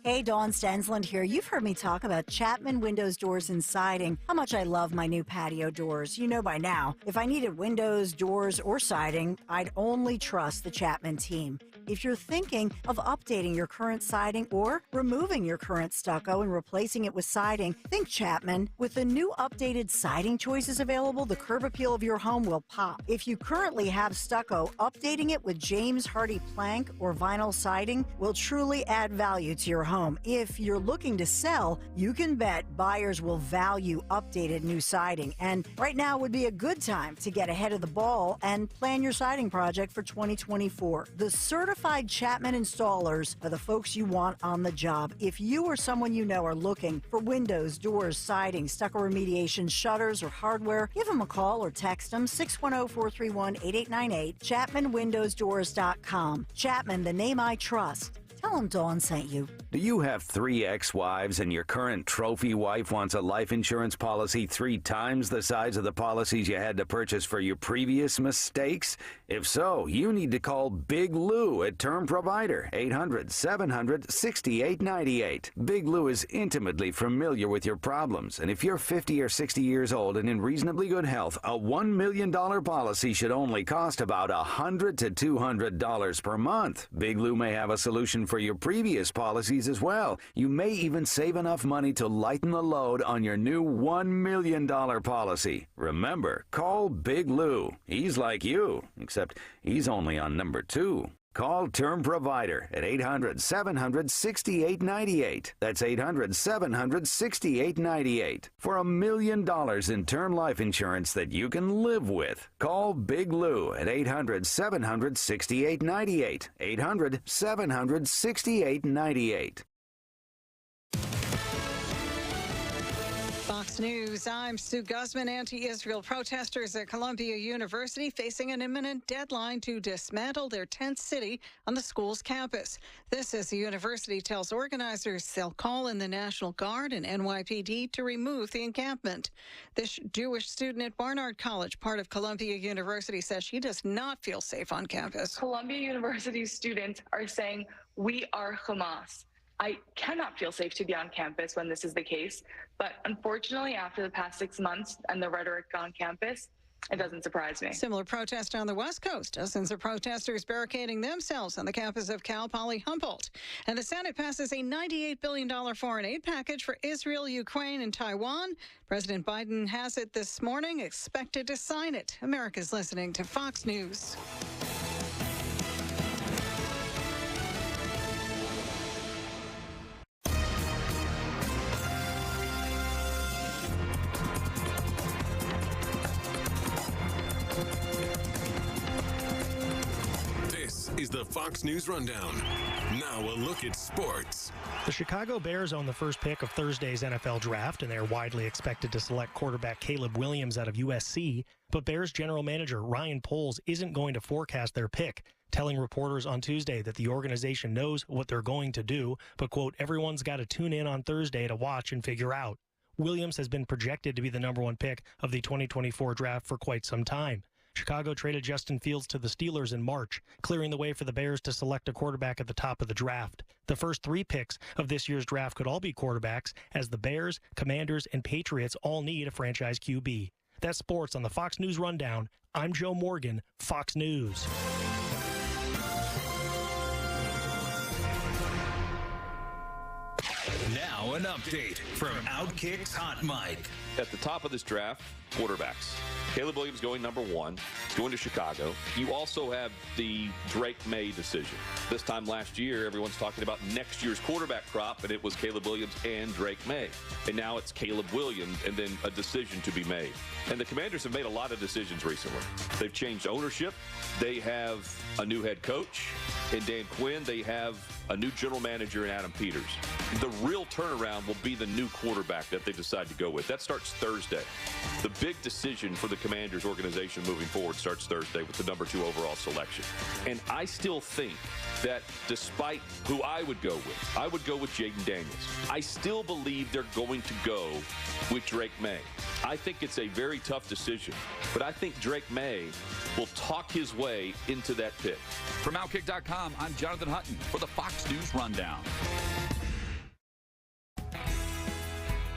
[SPEAKER 16] Hey, Dawn Stensland here. You've heard me talk about Chapman Windows, Doors, and Siding, how much I love my new patio doors. You know by now, if I needed windows, doors, or siding, I'd only trust the Chapman team. If you're thinking of updating your current siding or removing your current stucco and replacing it with siding, think Chapman. With the new updated siding choices available, the curb appeal of your home will pop. If you currently have stucco, updating it with James Hardy plank or vinyl siding will truly add value to your home. If you're looking to sell, you can bet buyers will value updated new siding. And right now would be a good time to get ahead of the ball and plan your siding project for 2024. The certified Chapman installers are the folks you want on the job. If you or someone you know are looking for windows, doors, siding, stucco remediation, shutters, or hardware, give them a call or text them 610-431-8898, ChapmanWindowsDoors.com. Chapman, the name I trust. Tell them Dawn sent you.
[SPEAKER 17] Do you have 3 ex-wives and your current trophy wife wants a life insurance policy 3 times the size of the policies you had to purchase for your previous mistakes? If so, you need to call Big Lou at Term Provider, 800-700-6898. Big Lou is intimately familiar with your problems, and if you're 50 or 60 years old and in reasonably good health, a $1 million policy should only cost about $100 to $200 per month. Big Lou may have a solution for your previous policies as well. You may even save enough money to lighten the load on your new $1 million policy. Remember, call Big Lou. He's like you, except he's only on number 2. Call Term Provider at 800-700-6898. That's 800-700-6898 for $1 million in term life insurance that you can live with. Call Big Lou at 800-700-6898. 800-700-6898.
[SPEAKER 18] Fox News, I'm Sue Guzman. Anti-Israel protesters at Columbia University facing an imminent deadline to dismantle their tent city on the school's campus. This as the university tells organizers they'll call in the National Guard and NYPD to remove the encampment. This Jewish student at Barnard College, part of Columbia University, says she does not feel safe on campus.
[SPEAKER 19] Columbia University students are saying, "We are Hamas." I cannot feel safe to be on campus when this is the case, but unfortunately, after the past 6 months and the rhetoric on campus, it doesn't surprise me.
[SPEAKER 18] Similar protest on the West Coast. Dozens of protesters barricading themselves on the campus of Cal Poly Humboldt. And the Senate passes a $98 billion foreign aid package for Israel, Ukraine, and Taiwan. President Biden has it this morning, expected to sign it. America's listening to Fox News.
[SPEAKER 10] Is the Fox News Rundown. Now a look at sports.
[SPEAKER 21] The Chicago Bears own the first pick of Thursday's NFL draft, and they're widely expected to select quarterback Caleb Williams out of USC. But Bears general manager Ryan Poles isn't going to forecast their pick, telling reporters on Tuesday that the organization knows what they're going to do, but, quote, everyone's got to tune in on Thursday to watch and figure out. Williams has been projected to be the number 1 pick of the 2024 draft for quite some time. Chicago traded Justin Fields to the Steelers in March, clearing the way for the Bears to select a quarterback at the top of the draft. The first 3 picks of this year's draft could all be quarterbacks, as the Bears, Commanders, and Patriots all need a franchise QB. That's sports on the Fox News Rundown. I'm Joe Morgan, Fox News.
[SPEAKER 22] Now an update from Outkick's Hot Mic.
[SPEAKER 23] At the top of this draft, quarterbacks. Caleb Williams going number 1. He's going to Chicago. You also have the Drake May decision. This time last year, everyone's talking about next year's quarterback crop, and it was Caleb Williams and Drake May. And now it's Caleb Williams and then a decision to be made. And the Commanders have made a lot of decisions recently. They've changed ownership. They have a new head coach in Dan Quinn. They have a new general manager in Adam Peters. The real turnaround will be the new quarterback that they decide to go with. That starts Thursday. The big decision for the Commanders organization moving forward starts Thursday with the number 2 overall selection. And I still think that despite who I would go with Jaden Daniels. I still believe they're going to go with Drake May. I think it's a very tough decision, but I think Drake May will talk his way into that pick.
[SPEAKER 28] From Outkick.com, I'm Jonathan Hutton for the Fox News Rundown.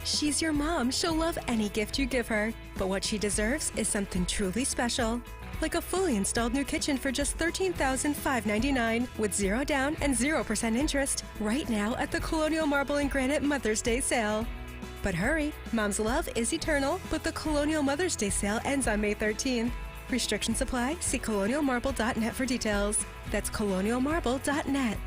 [SPEAKER 1] She's your mom. She'll love any gift you give her. But what she deserves is something truly special. Like a fully installed new kitchen for just $13,599 with 0 down and 0% interest right now at the Colonial Marble and Granite Mother's Day sale. But hurry, Mom's love is eternal, but the Colonial Mother's Day sale ends on May 13th. Restrictions apply. See colonialmarble.net for details. That's colonialmarble.net.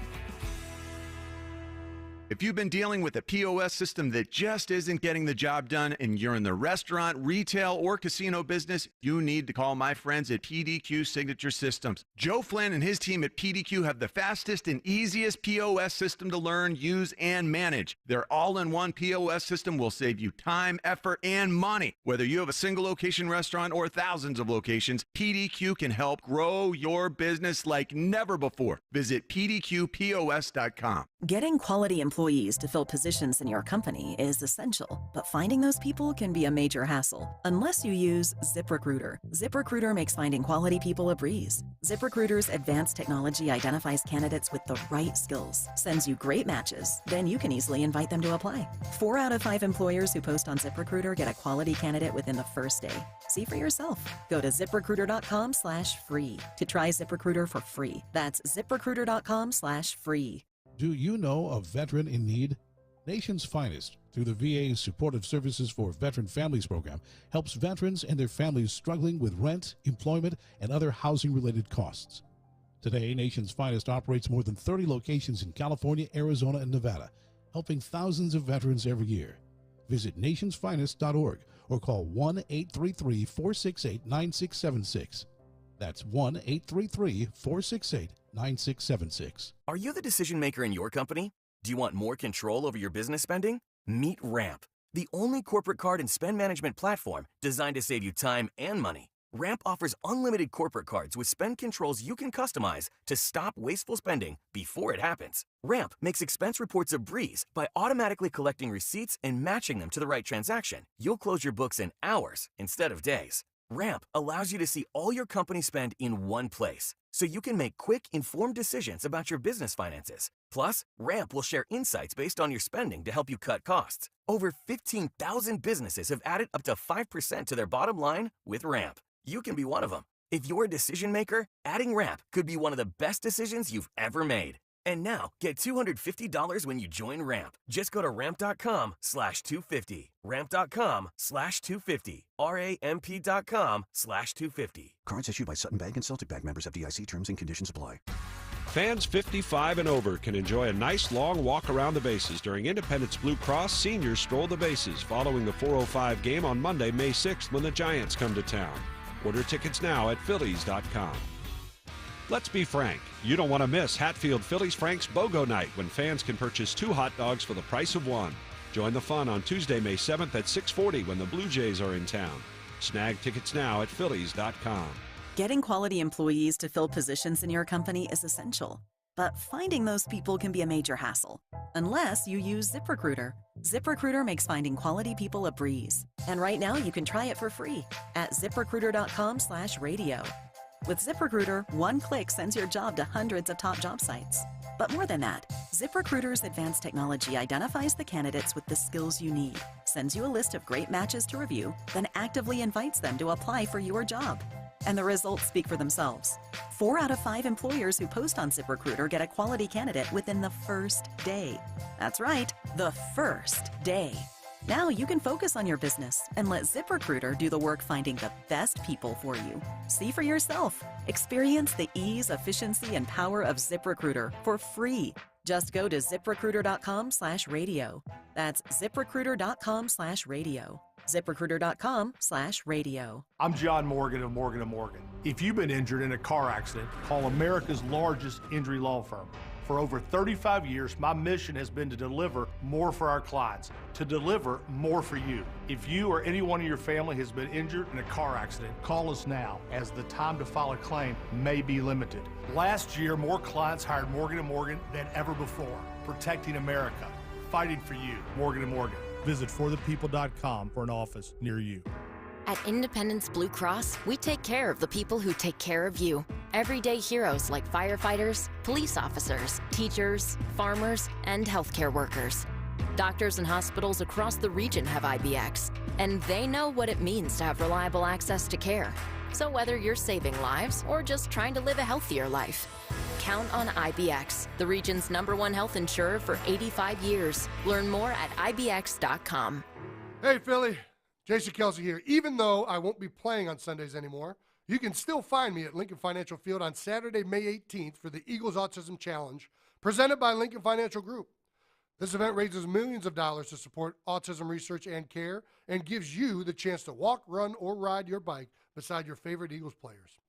[SPEAKER 2] If you've been dealing with a POS system that just isn't getting the job done and you're in the restaurant, retail, or casino business, you need to call my friends at PDQ Signature Systems. Joe Flynn and his team at PDQ have the fastest and easiest POS system to learn, use, and manage. Their all-in-one POS system will save you time, effort, and money. Whether you have a single location restaurant or thousands of locations, PDQ can help grow your business like never before. Visit pdqpos.com.
[SPEAKER 3] Getting quality employees to fill positions in your company is essential, but finding those people can be a major hassle unless you use ZipRecruiter. ZipRecruiter makes finding quality people a breeze. ZipRecruiter's advanced technology identifies candidates with the right skills, sends you great matches, then you can easily invite them to apply. 4 out of 5 employers who post on ZipRecruiter get a quality candidate within the first day. See for yourself. Go to ZipRecruiter.com/free to try ZipRecruiter for free. That's ZipRecruiter.com/free.
[SPEAKER 4] Do you know a veteran in need? Nation's Finest, through the VA's Supportive Services for Veteran Families program, helps veterans and their families struggling with rent, employment, and other housing-related costs. Today, Nation's Finest operates more than 30 locations in California, Arizona, and Nevada, helping thousands of veterans every year. Visit nationsfinest.org or call 1-833-468-9676. That's 1-833-468-9676.
[SPEAKER 7] Are you the decision maker in your company? Do you want more control over your business spending? Meet Ramp, the only corporate card and spend management platform designed to save you time and money. Ramp offers unlimited corporate cards with spend controls you can customize to stop wasteful spending before it happens. Ramp makes expense reports a breeze by automatically collecting receipts and matching them to the right transaction. You'll close your books in hours instead of days. Ramp allows you to see all your company spend in one place, so you can make quick, informed decisions about your business finances. Plus, Ramp will share insights based on your spending to help you cut costs. Over 15,000 businesses have added up to 5% to their bottom line with Ramp. You can be one of them. If you're a decision maker, adding Ramp could be one of the best decisions you've ever made. And now, get $250 when you join Ramp. Just go to ramp.com/250. Ramp.com/250. RAMP.com/250.
[SPEAKER 20] Cards issued by Sutton Bank and Celtic Bank, members of FDIC. Terms and conditions apply.
[SPEAKER 24] Fans 55 and over can enjoy a nice long walk around the bases during Independence Blue Cross Seniors Stroll the Bases following the 4:05 game on Monday, May 6th when the Giants come to town. Order tickets now at Phillies.com. Let's be frank, you don't want to miss Hatfield Phillies Frank's BOGO Night when fans can purchase 2 hot dogs for the price of 1. Join the fun on Tuesday, May 7th at 6:40 when the Blue Jays are in town. Snag tickets now at Phillies.com.
[SPEAKER 3] Getting quality employees to fill positions in your company is essential, but finding those people can be a major hassle unless you use ZipRecruiter. ZipRecruiter makes finding quality people a breeze. And right now you can try it for free at ZipRecruiter.com/radio. With ZipRecruiter, one click sends your job to hundreds of top job sites. But more than that, ZipRecruiter's advanced technology identifies the candidates with the skills you need, sends you a list of great matches to review, then actively invites them to apply for your job. And the results speak for themselves. 4 out of 5 employers who post on ZipRecruiter get a quality candidate within the first day. That's right, the first day. Now you can focus on your business and let ZipRecruiter do the work finding the best people for you. See for yourself. Experience the ease, efficiency, and power of ZipRecruiter for free. Just go to ZipRecruiter.com/radio. That's ZipRecruiter.com/radio. ZipRecruiter.com/radio.
[SPEAKER 28] I'm John Morgan of Morgan & Morgan. If you've been injured in a car accident, call America's largest injury law firm. For over 35 years, my mission has been to deliver more for our clients, to deliver more for you. If you or anyone in your family has been injured in a car accident, call us now, as the time to file a claim may be limited. Last year, more clients hired Morgan & Morgan than ever before, protecting America, fighting for you. Morgan & Morgan. Visit forthepeople.com for an office near you.
[SPEAKER 29] At Independence Blue Cross, we take care of the people who take care of you. Everyday heroes like firefighters, police officers, teachers, farmers, and healthcare workers. Doctors and hospitals across the region have IBX, and they know what it means to have reliable access to care. So whether you're saving lives or just trying to live a healthier life, count on IBX, the region's #1 health insurer for 85 years. Learn more at IBX.com.
[SPEAKER 5] Hey, Philly. Jason Kelsey here. Even though I won't be playing on Sundays anymore, you can still find me at Lincoln Financial Field on Saturday, May 18th for the Eagles Autism Challenge, presented by Lincoln Financial Group. This event raises millions of dollars to support autism research and care and gives you the chance to walk, run, or ride your bike beside your favorite Eagles players.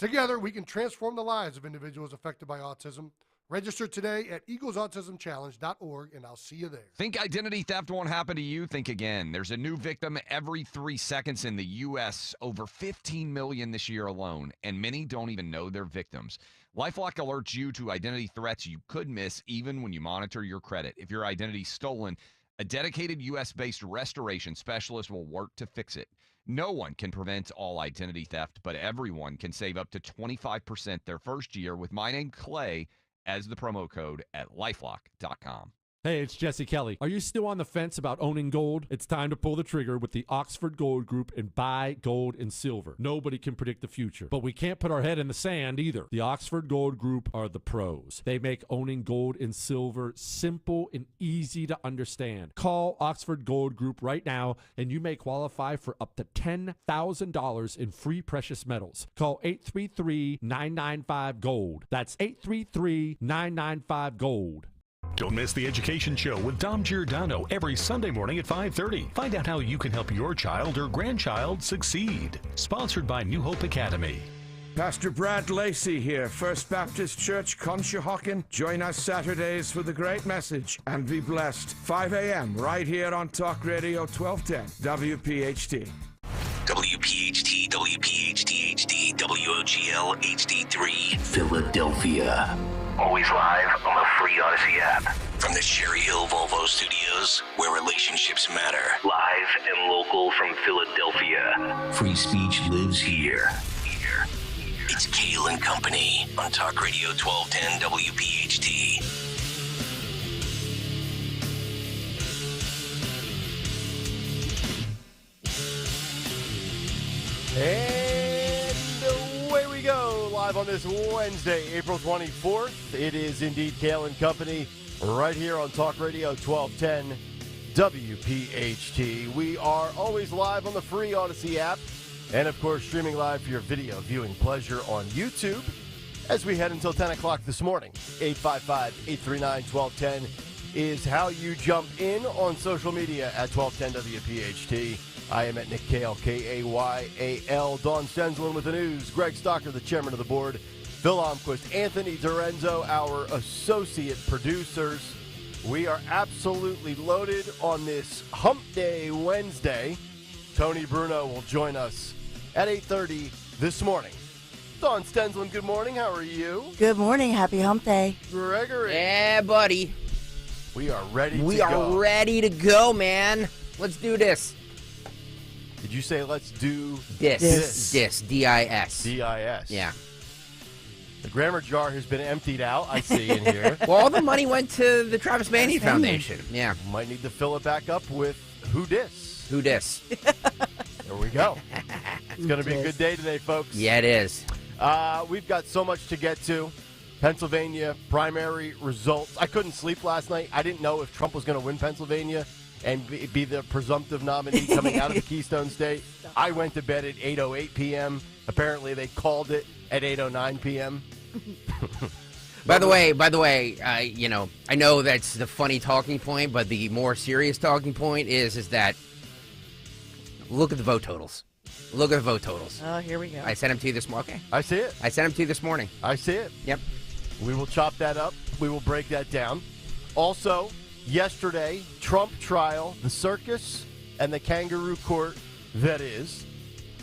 [SPEAKER 5] Together, we can transform the lives of individuals affected by autism. Register today at eaglesautismchallenge.org, and I'll see you there.
[SPEAKER 6] Think identity theft won't happen to you? Think again. There's a new victim every 3 seconds in the U.S., over 15 million this year alone, and many don't even know they're victims. LifeLock alerts you to identity threats you could miss even when you monitor your credit. If your identity's stolen, a dedicated U.S.-based restoration specialist will work to fix it. No one can prevent all identity theft, but everyone can save up to 25% their first year with my name, Clay, as the promo code at lifelock.com.
[SPEAKER 8] Hey, it's Jesse Kelly. Are you still on the fence about owning gold? It's time to pull the trigger with the Oxford Gold Group and buy gold and silver. Nobody can predict the future, but we can't put our head in the sand either. The Oxford Gold Group are the pros. They make owning gold and silver simple and easy to understand. Call Oxford Gold Group right now, and you may qualify for up to $10,000 in free precious metals. Call 833-995-GOLD. That's 833-995-GOLD.
[SPEAKER 9] Don't miss the Education Show with Dom Giordano every Sunday morning at 5:30. Find out how you can help your child or grandchild succeed. Sponsored by New Hope Academy.
[SPEAKER 11] Pastor Brad Lacey here, First Baptist Church, Conshohocken. Join us Saturdays for the great message and be blessed. 5 a.m. right here on Talk Radio 1210, WPHT.
[SPEAKER 12] WPHT, WPHT HD, WOGL HD3, Philadelphia. Always live on the free Odyssey app. From the Cherry Hill Volvo Studios, where relationships matter. Live and local from Philadelphia. Free speech lives here. It's Kayal and Company on Talk Radio 1210 WPHT.
[SPEAKER 13] And away we go, live on this Wednesday, April 24th. It is indeed Kayal and Company, right here on Talk Radio 1210 WPHT. We are always live on the free Odyssey app, and of course, streaming live for your video viewing pleasure on YouTube as we head until 10 o'clock this morning. 855-839-1210 is how you jump in on social media at 1210 WPHT. I am at Nick Kayal, Kayal. Dawn Stensland with the news. Greg Stocker, the chairman of the board. Phil Almquist, Anthony Dorenzo, our associate producers. We are absolutely loaded on this Hump Day Wednesday. Tony Bruno will join us at 8:30 this morning. Dawn Stensland, good morning. How are you?
[SPEAKER 16] Good morning. Happy Hump Day.
[SPEAKER 13] Gregory.
[SPEAKER 14] Yeah, buddy.
[SPEAKER 13] We are ready to go.
[SPEAKER 14] We are ready to go, man. Let's do this.
[SPEAKER 13] Did you say let's do
[SPEAKER 14] this? Dis. D-I-S.
[SPEAKER 13] D-I-S.
[SPEAKER 14] Yeah.
[SPEAKER 13] The grammar jar has been emptied out, I see in here.
[SPEAKER 14] Well, all the money went to the Travis Manning Foundation. Yeah.
[SPEAKER 13] Might need to fill it back up with who dis.
[SPEAKER 14] Who dis.
[SPEAKER 13] There we go. It's going to be a good day today, folks.
[SPEAKER 14] Yeah, it is.
[SPEAKER 13] We've got so much to get to. Pennsylvania primary results. I couldn't sleep last night. I didn't know if Trump was going to win Pennsylvania and be the presumptive nominee coming out of the Keystone State. I went to bed at 8:08 p.m. Apparently, they called it at 8:09 p.m.
[SPEAKER 14] By the way, I know that's the funny talking point, but the more serious talking point is that look at the vote totals. Look at the vote totals.
[SPEAKER 16] Oh, here we go.
[SPEAKER 14] I sent them to you this morning. Okay.
[SPEAKER 13] I see it.
[SPEAKER 14] I sent them to you this morning.
[SPEAKER 13] I see it.
[SPEAKER 14] Yep.
[SPEAKER 13] We will chop that up. We will break that down. Also, yesterday, Trump trial, the circus, and the kangaroo court that is.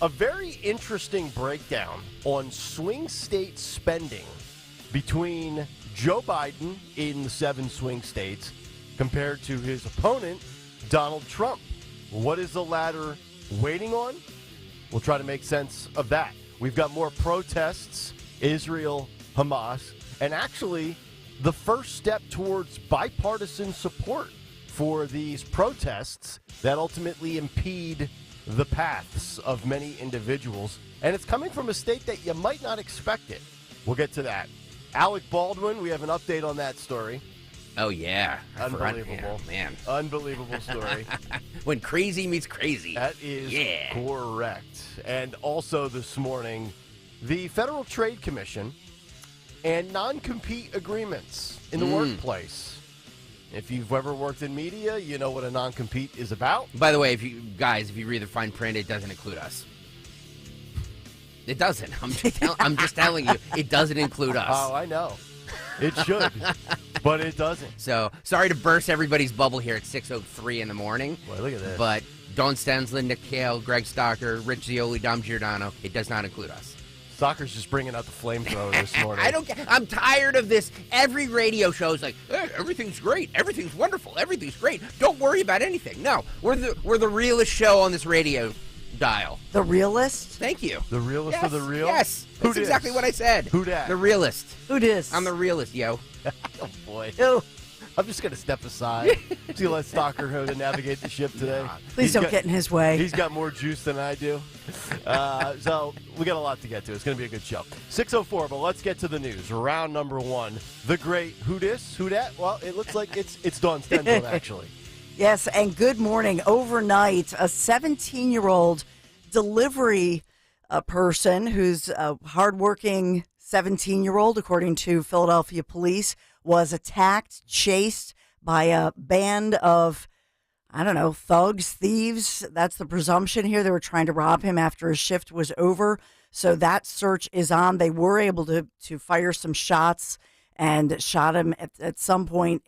[SPEAKER 13] A very interesting breakdown on swing state spending between Joe Biden in the 7 swing states compared to his opponent, Donald Trump. What is the latter waiting on? We'll try to make sense of that. We've got more protests, Israel, Hamas, and actually the first step towards bipartisan support for these protests that ultimately impede the paths of many individuals. And it's coming from a state that you might not expect it. We'll get to that. Alec Baldwin, we have an update on that story.
[SPEAKER 14] Oh, yeah.
[SPEAKER 13] Unbelievable.
[SPEAKER 14] Man.
[SPEAKER 13] Unbelievable story.
[SPEAKER 14] When crazy meets crazy.
[SPEAKER 13] That is correct. And also this morning, the Federal Trade Commission and non-compete agreements in the workplace. If you've ever worked in media, you know what a non-compete is about.
[SPEAKER 14] By the way, if you read the fine print, it doesn't include us. It doesn't. I'm just telling you, it doesn't include us.
[SPEAKER 13] Oh, I know. It should, but it doesn't.
[SPEAKER 14] So, sorry to burst everybody's bubble here at 6:03 in the morning.
[SPEAKER 13] Boy, look at this.
[SPEAKER 14] But Don Stensland, Nick Kayal, Greg Stocker, Rich Zioli, Dom Giordano, it does not include us.
[SPEAKER 13] Stocker's just bringing out the flamethrower this morning.
[SPEAKER 14] I don't get. I'm tired of this. Every radio show is like, hey, everything's great, everything's wonderful, everything's great. Don't worry about anything. No, we're the realest show on this radio dial.
[SPEAKER 16] The realist?
[SPEAKER 14] Thank you.
[SPEAKER 13] The realist of the real?
[SPEAKER 14] Yes, that's exactly what I said.
[SPEAKER 13] Who dat?
[SPEAKER 14] The realist.
[SPEAKER 16] Who dis?
[SPEAKER 14] I'm the realist, yo.
[SPEAKER 13] Oh, boy. I'm just going to step aside. See, let Stocker know to navigate the ship today.
[SPEAKER 16] Please don't get in his way.
[SPEAKER 13] He's got more juice than I do. So we got a lot to get to. It's going to be a good show. 6:04, but let's get to the news. Round number one. The great who dis? Who dat? Well, it looks like it's Dawn Stensland, actually.
[SPEAKER 16] Yes, and good morning. Overnight, a 17-year-old delivery person who's a hardworking 17-year-old, according to Philadelphia police, was attacked, chased by a band of, I don't know, thugs, thieves. That's the presumption here. They were trying to rob him after his shift was over. So that search is on. They were able to fire some shots and shot him at some point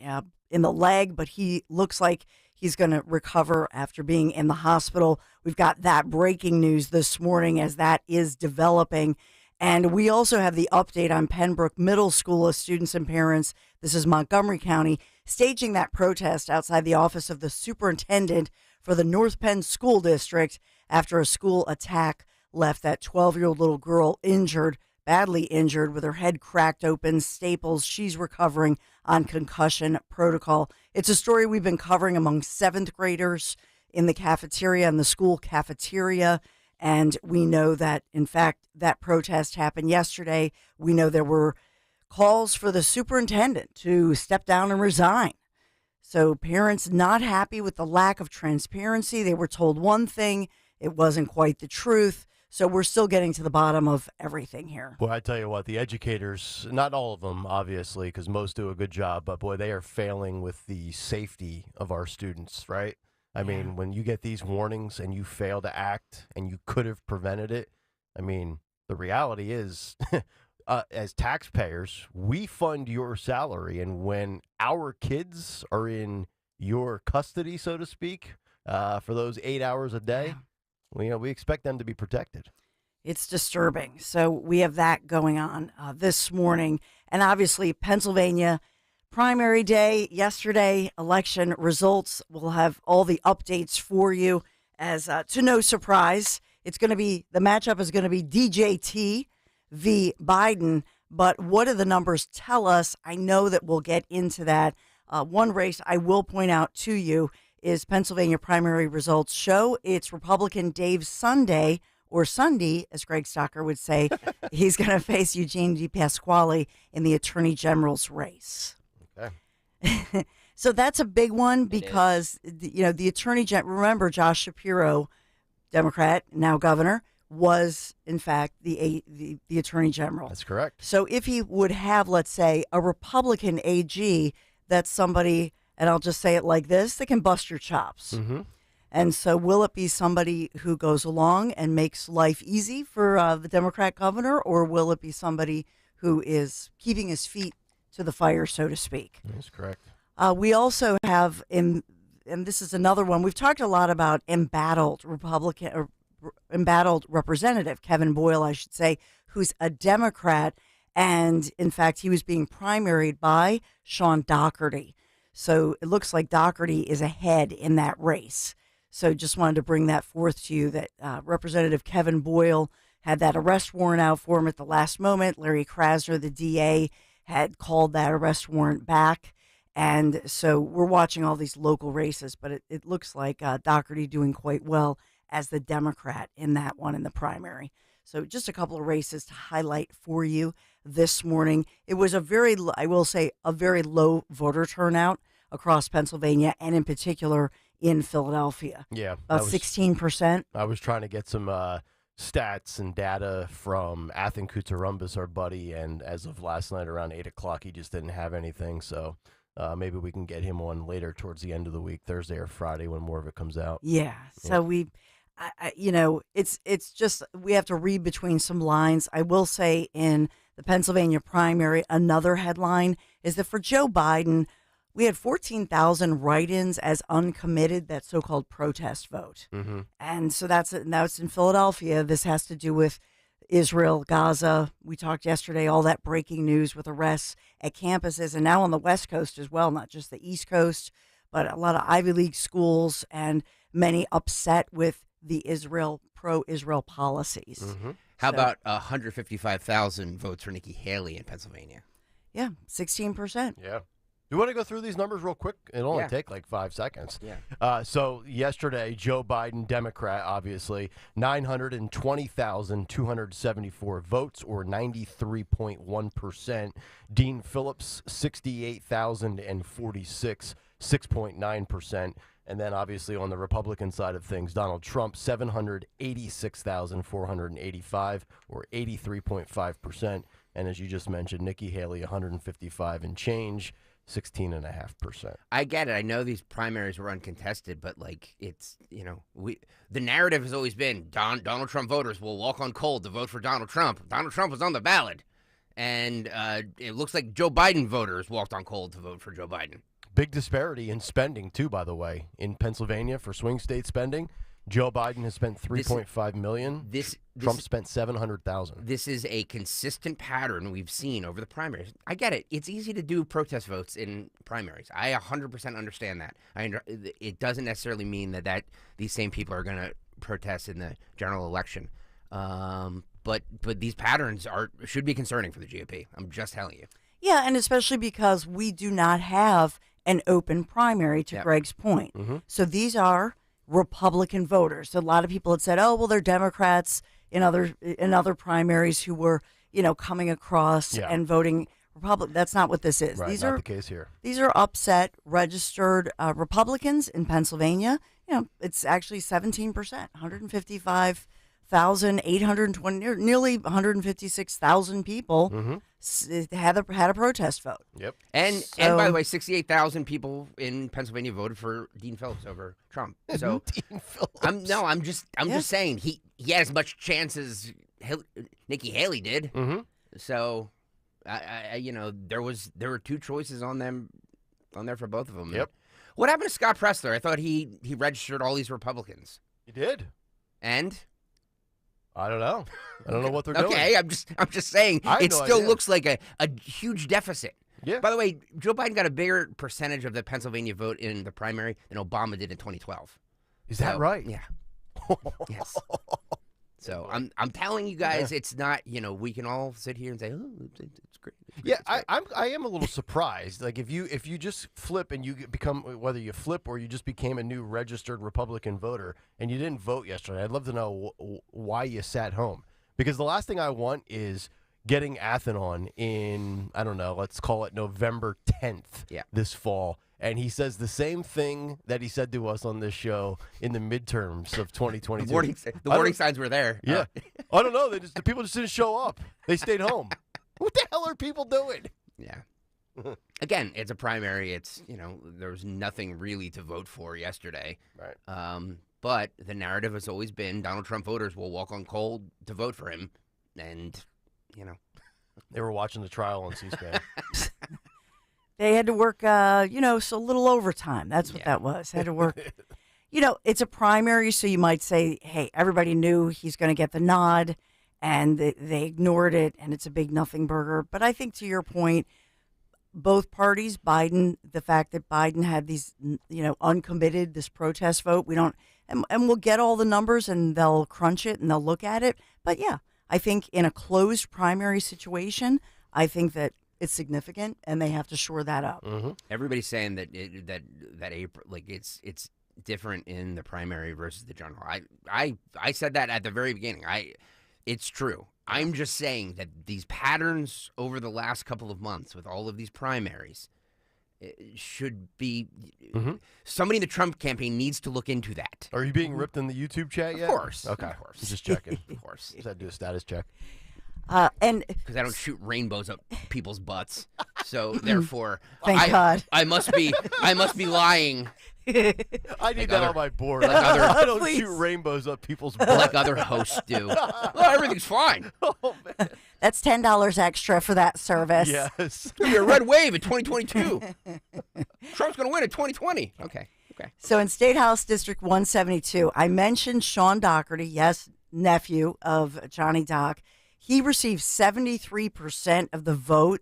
[SPEAKER 16] in the leg, but he looks like he's going to recover after being in the hospital. We've got that breaking news this morning as that is developing. And we also have the update on Pembroke Middle School as students and parents, this is Montgomery County, staging that protest outside the office of the superintendent for the North Penn School District after a school attack left that 12-year-old little girl injured, badly injured, with her head cracked open, staples. She's recovering on concussion protocol. It's a story we've been covering among 7th graders in the cafeteria, in the school cafeteria. And we know that, in fact, that protest happened yesterday. We know there were calls for the superintendent to step down and resign. So parents not happy with the lack of transparency. They were told one thing. It wasn't quite the truth. So we're still getting to the bottom of everything here.
[SPEAKER 13] Boy, I tell you what, the educators, not all of them, obviously, because most do a good job, but boy, they are failing with the safety of our students, right? I mean, when you get these warnings and you fail to act and you could have prevented it, I mean, the reality is, as taxpayers, we fund your salary. And when our kids are in your custody, so to speak, for those 8 hours a day, we expect them to be protected.
[SPEAKER 16] It's disturbing. So we have that going on this morning. And obviously, Pennsylvania primary day yesterday, election results. We'll have all the updates for you. As to no surprise, it's going to be the matchup is going to be DJT v. Biden. But what do the numbers tell us? I know that we'll get into that. One race I will point out to you is Pennsylvania primary results show it's Republican Dave Sunday, or Sunday, as Greg Stocker would say. He's going to face Eugene DePasquale in the Attorney General's race. Okay. So that's a big one because, the Attorney General, remember Josh Shapiro, Democrat, now governor, was, in fact, the Attorney General.
[SPEAKER 13] That's correct.
[SPEAKER 16] So if he would have, let's say, a Republican AG, that's somebody, and I'll just say it like this, that can bust your chops.
[SPEAKER 13] Mm-hmm.
[SPEAKER 16] And so will it be somebody who goes along and makes life easy for the Democrat governor, or will it be somebody who is keeping his feet to the fire, so to speak?
[SPEAKER 13] That's correct.
[SPEAKER 16] We also have, and this is another one, we've talked a lot about embattled representative, Kevin Boyle, I should say, who's a Democrat. And in fact, he was being primaried by Sean Doherty. So it looks like Doherty is ahead in that race. So just wanted to bring that forth to you that Representative Kevin Boyle had that arrest warrant out for him at the last moment. Larry Krasner, the DA, had called that arrest warrant back. And so we're watching all these local races, but it looks like Doherty doing quite well as the Democrat in that one in the primary. So just a couple of races to highlight for you this morning. It was I will say, a very low voter turnout across Pennsylvania and in particular in Philadelphia.
[SPEAKER 13] Yeah.
[SPEAKER 16] About 16%.
[SPEAKER 13] I was trying to get some stats and data from Athen Kutsarumbas, our buddy, and as of last night around 8 o'clock, he just didn't have anything. So maybe we can get him on later towards the end of the week, Thursday or Friday, when more of it comes out.
[SPEAKER 16] Yeah. So it's just we have to read between some lines. I will say in the Pennsylvania primary, another headline is that for Joe Biden, we had 14,000 write-ins as uncommitted, that so-called protest vote.
[SPEAKER 13] Mm-hmm.
[SPEAKER 16] And so that's in Philadelphia. This has to do with Israel, Gaza. We talked yesterday, all that breaking news with arrests at campuses, and now on the West Coast as well, not just the East Coast, but a lot of Ivy League schools and many upset with the pro-Israel policies.
[SPEAKER 13] Mm-hmm.
[SPEAKER 14] How about 155,000 votes for Nikki Haley in Pennsylvania?
[SPEAKER 16] Yeah, 16%.
[SPEAKER 13] Yeah. You want to go through these numbers real quick? It'll only take like 5 seconds. Yeah. So yesterday, Joe Biden, Democrat, obviously, 920,274 votes, or 93.1%. Dean Phillips, 68,046, 6.9%. And then obviously on the Republican side of things, Donald Trump, 786,485, or 83.5%. And as you just mentioned, Nikki Haley, 155 and change, 16.5%.
[SPEAKER 14] I get it. I know these primaries were uncontested, but it's, the narrative has always been Donald Trump voters will walk on cold to vote for Donald Trump. Donald Trump was on the ballot. And it looks like Joe Biden voters walked on cold to vote for Joe Biden.
[SPEAKER 13] Big disparity in spending, too, by the way. In Pennsylvania, for swing state spending, Joe Biden has spent $3.5 million. Trump spent $700,000.
[SPEAKER 14] This is a consistent pattern we've seen over the primaries. I get it. It's easy to do protest votes in primaries. I 100% understand that. It doesn't necessarily mean that these same people are going to protest in the general election. But these patterns should be concerning for the GOP. I'm just telling you.
[SPEAKER 16] Yeah, and especially because we do not have an open primary, to Greg's point.
[SPEAKER 13] Mm-hmm.
[SPEAKER 16] So these are Republican voters. A lot of people had said, "Oh, well, they're Democrats in other primaries who were, coming across and voting Republican." That's not what this is.
[SPEAKER 13] Right,
[SPEAKER 16] These
[SPEAKER 13] not
[SPEAKER 16] are
[SPEAKER 13] the case here.
[SPEAKER 16] These are upset, registered Republicans in Pennsylvania. It's actually 17%, 155,820, nearly 156,000 people had a protest vote.
[SPEAKER 13] Yep.
[SPEAKER 14] And by the way, 68,000 people in Pennsylvania voted for Dean Phillips over Trump. So
[SPEAKER 13] Dean Phillips.
[SPEAKER 14] I'm just saying he had as much chance as Nikki Haley did.
[SPEAKER 13] Mm-hmm.
[SPEAKER 14] So there were two choices on there for both of them.
[SPEAKER 13] Yep.
[SPEAKER 14] What happened to Scott Pressler? I thought he registered all these Republicans.
[SPEAKER 13] He did.
[SPEAKER 14] And
[SPEAKER 13] I don't know. I don't know what they're doing.
[SPEAKER 14] Okay, I'm just saying it still looks like a huge deficit.
[SPEAKER 13] Yeah.
[SPEAKER 14] By the way, Joe Biden got a bigger percentage of the Pennsylvania vote in the primary than Obama did in 2012.
[SPEAKER 13] Is that right?
[SPEAKER 14] Yeah. Yes. So I'm telling you guys, it's not. We can all sit here and say, "Oh, it's great."
[SPEAKER 13] Yeah, I am a little surprised. Like if you just flip and you become, whether you flip or you just became a new registered Republican voter and you didn't vote yesterday, I'd love to know why you sat home. Because the last thing I want is getting Athen on in, I don't know, let's call it November 10th this fall. And he says the same thing that he said to us on this show in the midterms of 2022.
[SPEAKER 14] The warning signs were there.
[SPEAKER 13] Yeah. I don't know. The people just didn't show up. They stayed home. What the hell are people doing?
[SPEAKER 14] Yeah. Again, it's a primary. It's, there was nothing really to vote for yesterday.
[SPEAKER 13] Right.
[SPEAKER 14] But the narrative has always been Donald Trump voters will walk on cold to vote for him. And,
[SPEAKER 13] They were watching the trial on C-SPAN.
[SPEAKER 16] They had to work, so a little overtime. That's what that was. Had to work. It's a primary, so you might say, hey, everybody knew he's going to get the nod, and they ignored it, and it's a big nothing burger. But I think to your point, both parties, the fact that Biden had these, uncommitted, this protest vote, we don't, and we'll get all the numbers, and they'll crunch it, and they'll look at it. But, yeah, I think in a closed primary situation, I think that it's significant, and they have to shore that up.
[SPEAKER 14] Everybody's saying that that April, like it's different in the primary versus the general. I said that at the very beginning. It's true. I'm just saying that these patterns over the last couple of months with all of these primaries should be somebody in the Trump campaign needs to look into that.
[SPEAKER 13] Are you being ripped in the YouTube chat yet?
[SPEAKER 14] Of course.
[SPEAKER 13] Okay.
[SPEAKER 14] Of course.
[SPEAKER 13] Just checking.
[SPEAKER 14] Of course.
[SPEAKER 13] Just had to do a status check.
[SPEAKER 16] And
[SPEAKER 14] because I don't shoot rainbows up people's butts, so therefore,
[SPEAKER 16] Thank God.
[SPEAKER 14] I must be lying.
[SPEAKER 13] I need that on my board.
[SPEAKER 14] Like other,
[SPEAKER 13] I don't shoot rainbows up people's butts
[SPEAKER 14] like other hosts do. Well, everything's fine.
[SPEAKER 13] Oh, man.
[SPEAKER 16] That's $10 extra for that service.
[SPEAKER 13] Yes.
[SPEAKER 14] It's going to be a red wave in 2022. Trump's going to win in 2020. Okay.
[SPEAKER 16] So in State House District 172, I mentioned Sean Doherty, yes, nephew of Johnny Doc. He received 73% of the vote,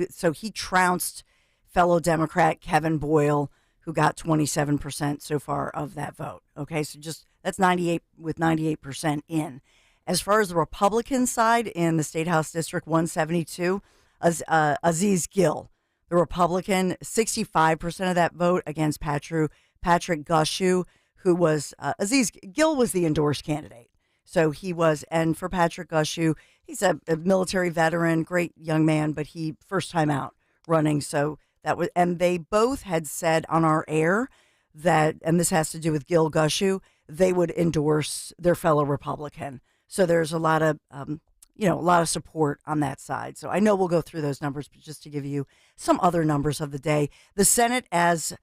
[SPEAKER 16] so he trounced fellow Democrat Kevin Boyle, who got 27% so far of that vote. Okay, so that's 98% in. As far as the Republican side in the State House District 172, Aziz Gill, the Republican, 65% of that vote against Patrick Gushu, who was Aziz Gill was the endorsed candidate. So he was, and for Patrick Gushu, he's a military veteran, great young man, but he first time out running. So that was, and they both had said on our air that, and this has to do with Gil Gushu, they would endorse their fellow Republican. So there's a lot of, a lot of support on that side. So I know we'll go through those numbers, but just to give you some other numbers of the day, the Senate, as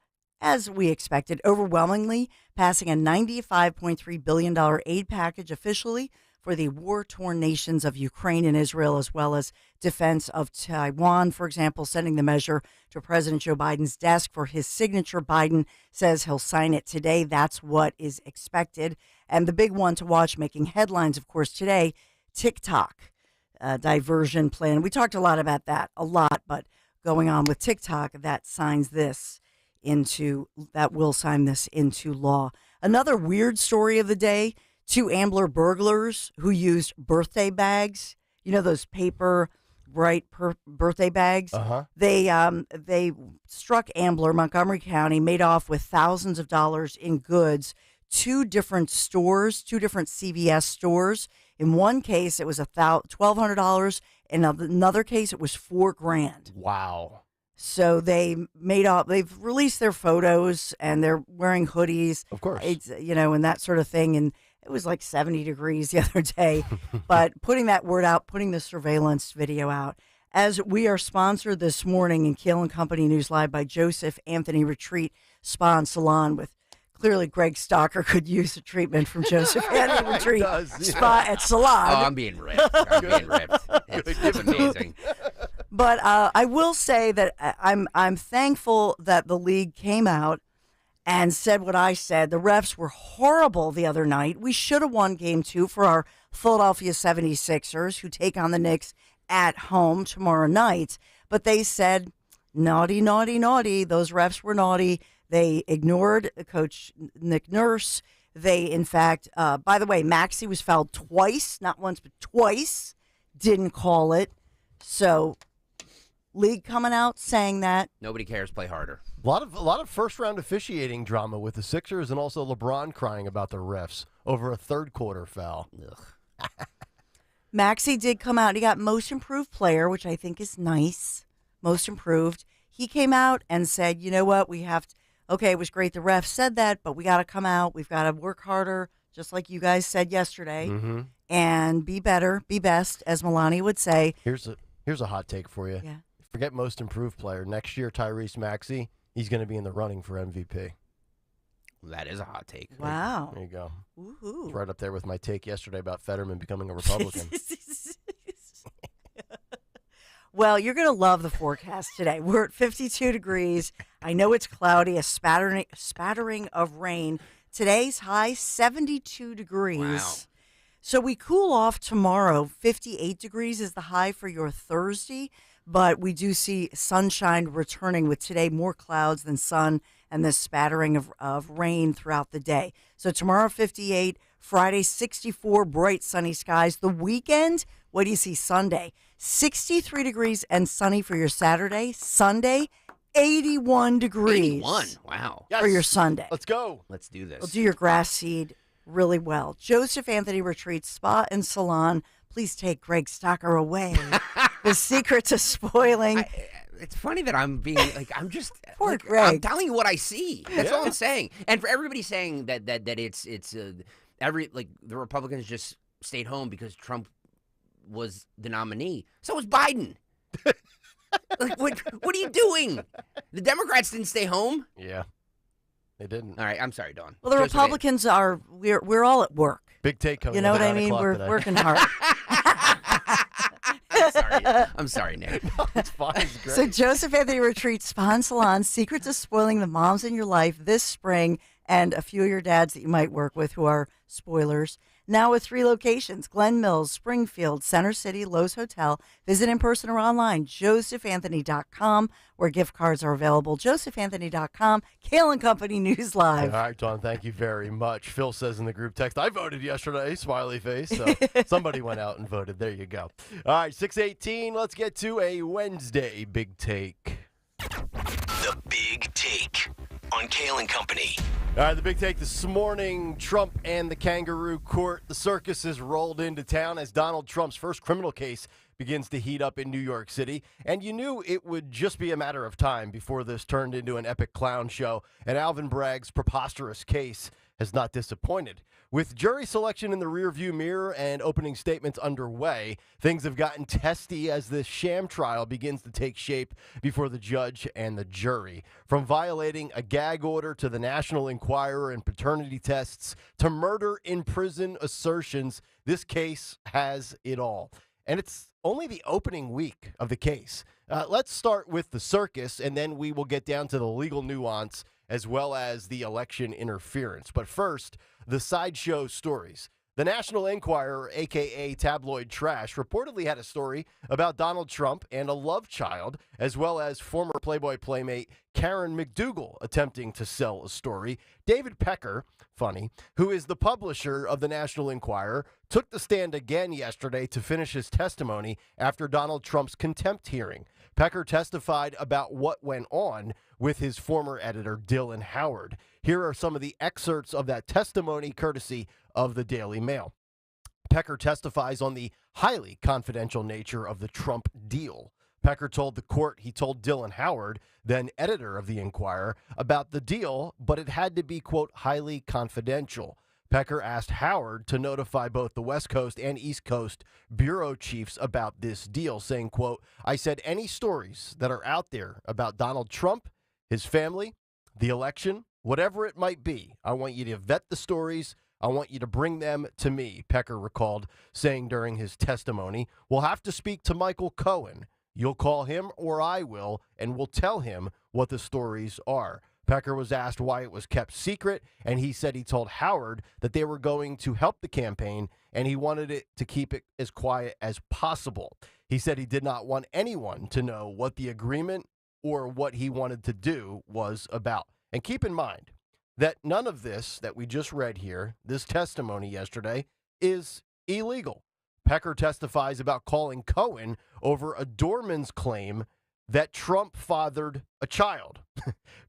[SPEAKER 16] we expected, overwhelmingly passing a $95.3 billion aid package officially for the war-torn nations of Ukraine and Israel, as well as defense of Taiwan, for example, sending the measure to President Joe Biden's desk for his signature. Biden says he'll sign it today. That's what is expected. And the big one to watch, making headlines, of course, today, TikTok diversion plan. We talked a lot about that, but going on with TikTok, that will sign this into law. Another weird story of the day, 2 Ambler burglars who used birthday bags, those paper bright birthday bags. They struck Ambler, Montgomery County, made off with thousands of dollars in goods, 2 different CVS stores. In one case, it was $1,200. In another case, it was $4,000.
[SPEAKER 13] Wow.
[SPEAKER 16] So they've released their photos, and they're wearing hoodies.
[SPEAKER 13] Of course.
[SPEAKER 16] And that sort of thing. And it was like 70 degrees the other day. But putting that word out, putting the surveillance video out. As we are sponsored this morning in Kayal and Company News Live by Joseph Anthony Retreat Spa and Salon, with clearly Greg Stalker could use a treatment from Joseph Anthony Retreat Spa and Salon.
[SPEAKER 14] Oh, I'm being ripped. It's amazing.
[SPEAKER 16] But I will say that I'm thankful that the league came out and said what I said. The refs were horrible the other night. We should have won Game 2 for our Philadelphia 76ers, who take on the Knicks at home tomorrow night. But they said, naughty, naughty, naughty. Those refs were naughty. They ignored Coach Nick Nurse. They, in fact, by the way, Maxey was fouled twice, not once, but twice. Didn't call it. So, league coming out saying that.
[SPEAKER 14] Nobody cares. Play harder.
[SPEAKER 13] A lot of first-round officiating drama with the Sixers, and also LeBron crying about the refs over a third-quarter foul.
[SPEAKER 16] Maxey did come out. He got most improved player, which I think is nice. Most improved. He came out and said, you know what, we have to, okay, it was great the refs said that, but we got to come out. We've got to work harder, just like you guys said yesterday, and be better, be best, as Melania would say.
[SPEAKER 13] Here's a hot take for you.
[SPEAKER 16] Yeah.
[SPEAKER 13] Forget most improved player. Next year, Tyrese Maxey, he's going to be in the running for MVP.
[SPEAKER 14] That is a hot take.
[SPEAKER 16] Wow.
[SPEAKER 13] There you go.
[SPEAKER 16] Woo-hoo.
[SPEAKER 13] It's right up there with my take yesterday about Fetterman becoming a Republican.
[SPEAKER 16] Well, you're going to love the forecast today. We're at 52 degrees. I know it's cloudy, a spattering of rain. Today's high, 72 degrees.
[SPEAKER 14] Wow.
[SPEAKER 16] So we cool off tomorrow. 58 degrees is the high for your Thursday, but we do see sunshine returning with today more clouds than sun and this spattering of rain throughout the day. So tomorrow, 58, Friday, 64, bright sunny skies. The weekend, what do you see Sunday? 63 degrees and sunny for your Saturday. Sunday, 81 degrees.
[SPEAKER 14] 81. Wow.
[SPEAKER 16] For your Sunday.
[SPEAKER 13] Let's go.
[SPEAKER 14] Let's do this.
[SPEAKER 16] We'll do your grass seed really well. Joseph Anthony Retreat Spa and Salon. Please take Greg Stocker away. The secret to spoiling.
[SPEAKER 14] It's funny that I'm being I'm just
[SPEAKER 16] Poor Greg.
[SPEAKER 14] I'm telling you what I see. That's all I'm saying. And for everybody saying that it's the Republicans just stayed home because Trump was the nominee. So was Biden. What are you doing? The Democrats didn't stay home.
[SPEAKER 13] Yeah, they didn't.
[SPEAKER 14] All right, I'm sorry, Dawn.
[SPEAKER 16] Well, the Republicans we're all at work.
[SPEAKER 13] Big take coming.
[SPEAKER 16] You know
[SPEAKER 13] up
[SPEAKER 16] what
[SPEAKER 13] at
[SPEAKER 16] I mean?
[SPEAKER 13] 9 o'clock
[SPEAKER 16] We're
[SPEAKER 13] today.
[SPEAKER 16] working hard.
[SPEAKER 14] I'm sorry, Nick.
[SPEAKER 13] No, it's fine. It's great.
[SPEAKER 16] So Joseph Anthony Retreat Spa and Salon, secret to spoiling the moms in your life this spring, and a few of your dads that you might work with who are spoilers. Now with 3 locations, Glen Mills, Springfield, Center City, Lowe's Hotel. Visit in person or online, josephanthony.com, where gift cards are available. josephanthony.com, Kayal and Company News Live.
[SPEAKER 13] All right, Dawn, thank you very much. Phil says in the group text, I voted yesterday, smiley face. So somebody went out and voted. There you go. All right, 6:18. Let's get to a Wednesday Big Take.
[SPEAKER 12] The Big Take on Kayal and Company.
[SPEAKER 13] All right, the big take this morning, Trump and the kangaroo court. The circus has rolled into town as Donald Trump's first criminal case begins to heat up in New York City. And you knew it would just be a matter of time before this turned into an epic clown show. And Alvin Bragg's preposterous case has not disappointed. With jury selection in the rearview mirror and opening statements underway, things have gotten testy as this sham trial begins to take shape before the judge and the jury. From violating a gag order to the National Enquirer and paternity tests to murder in prison assertions, this case has it all. And it's only the opening week of the case. Let's start with the circus, and then we will get down to the legal nuance as well as the election interference. But first, the sideshow stories. The National Enquirer, a.k.a. tabloid trash, reportedly had a story about Donald Trump and a love child, as well as former Playboy playmate Karen McDougal attempting to sell a story. David Pecker, funny, who is the publisher of the National Enquirer, took the stand again yesterday to finish his testimony after Donald Trump's contempt hearing. Pecker testified about what went on with his former editor, Dylan Howard. Here are some of the excerpts of that testimony, courtesy of the Daily Mail. Pecker testifies on the highly confidential nature of the Trump deal. Pecker told the court he told Dylan Howard, then editor of the Enquirer, about the deal, but it had to be, quote, highly confidential. Pecker asked Howard to notify both the West Coast and East Coast bureau chiefs about this deal, saying, quote, I said any stories that are out there about Donald Trump, his family, the election, whatever it might be, I want you to vet the stories. I want you to bring them to me, Pecker recalled, saying during his testimony, we'll have to speak to Michael Cohen. You'll call him or I will, and we'll tell him what the stories are. Pecker was asked why it was kept secret, and he said he told Howard that they were going to help the campaign, and he wanted it to keep it as quiet as possible. He said he did not want anyone to know what the agreement or what he wanted to do was about. And keep in mind that none of this that we just read here, this testimony yesterday, is illegal. Pecker testifies about calling Cohen over a doorman's claim that Trump fathered a child.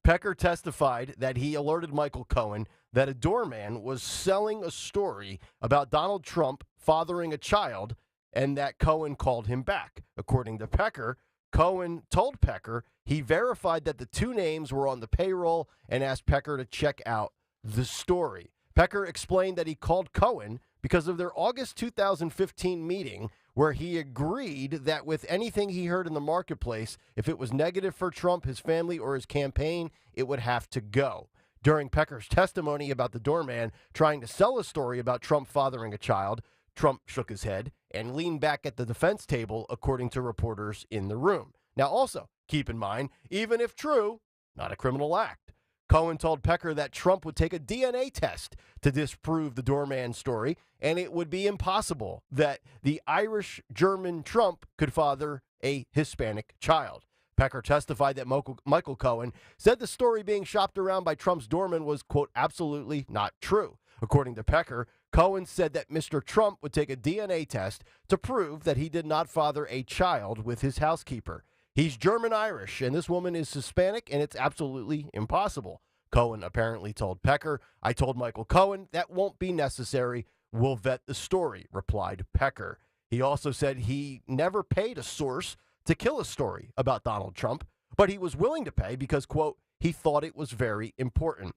[SPEAKER 13] Pecker testified that he alerted Michael Cohen that a doorman was selling a story about Donald Trump fathering a child and that Cohen called him back. According to Pecker, Cohen told Pecker he verified that the two names were on the payroll and asked Pecker to check out the story. Pecker explained that he called Cohen because of their August 2015 meeting where he agreed that with anything he heard in the marketplace, if it was negative for Trump, his family, or his campaign, it would have to go. During Pecker's testimony about the doorman trying to sell a story about Trump fathering a child, Trump shook his head and leaned back at the defense table, according to reporters in the room. Now, also, keep in mind, even if true, not a criminal act. Cohen told Pecker that Trump would take a DNA test to disprove the doorman story, and it would be impossible that the Irish-German Trump could father a Hispanic child. Pecker testified that Michael Cohen said the story being shopped around by Trump's doorman was, quote, absolutely not true. According to Pecker, Cohen said that Mr. Trump would take a DNA test to prove that he did not father a child with his housekeeper. He's German-Irish, and this woman is Hispanic, and it's absolutely impossible. Cohen apparently told Pecker, I told Michael Cohen that won't be necessary. We'll vet the story, replied Pecker. He also said he never paid a source to kill a story about Donald Trump, but he was willing to pay because, quote, he thought it was very important.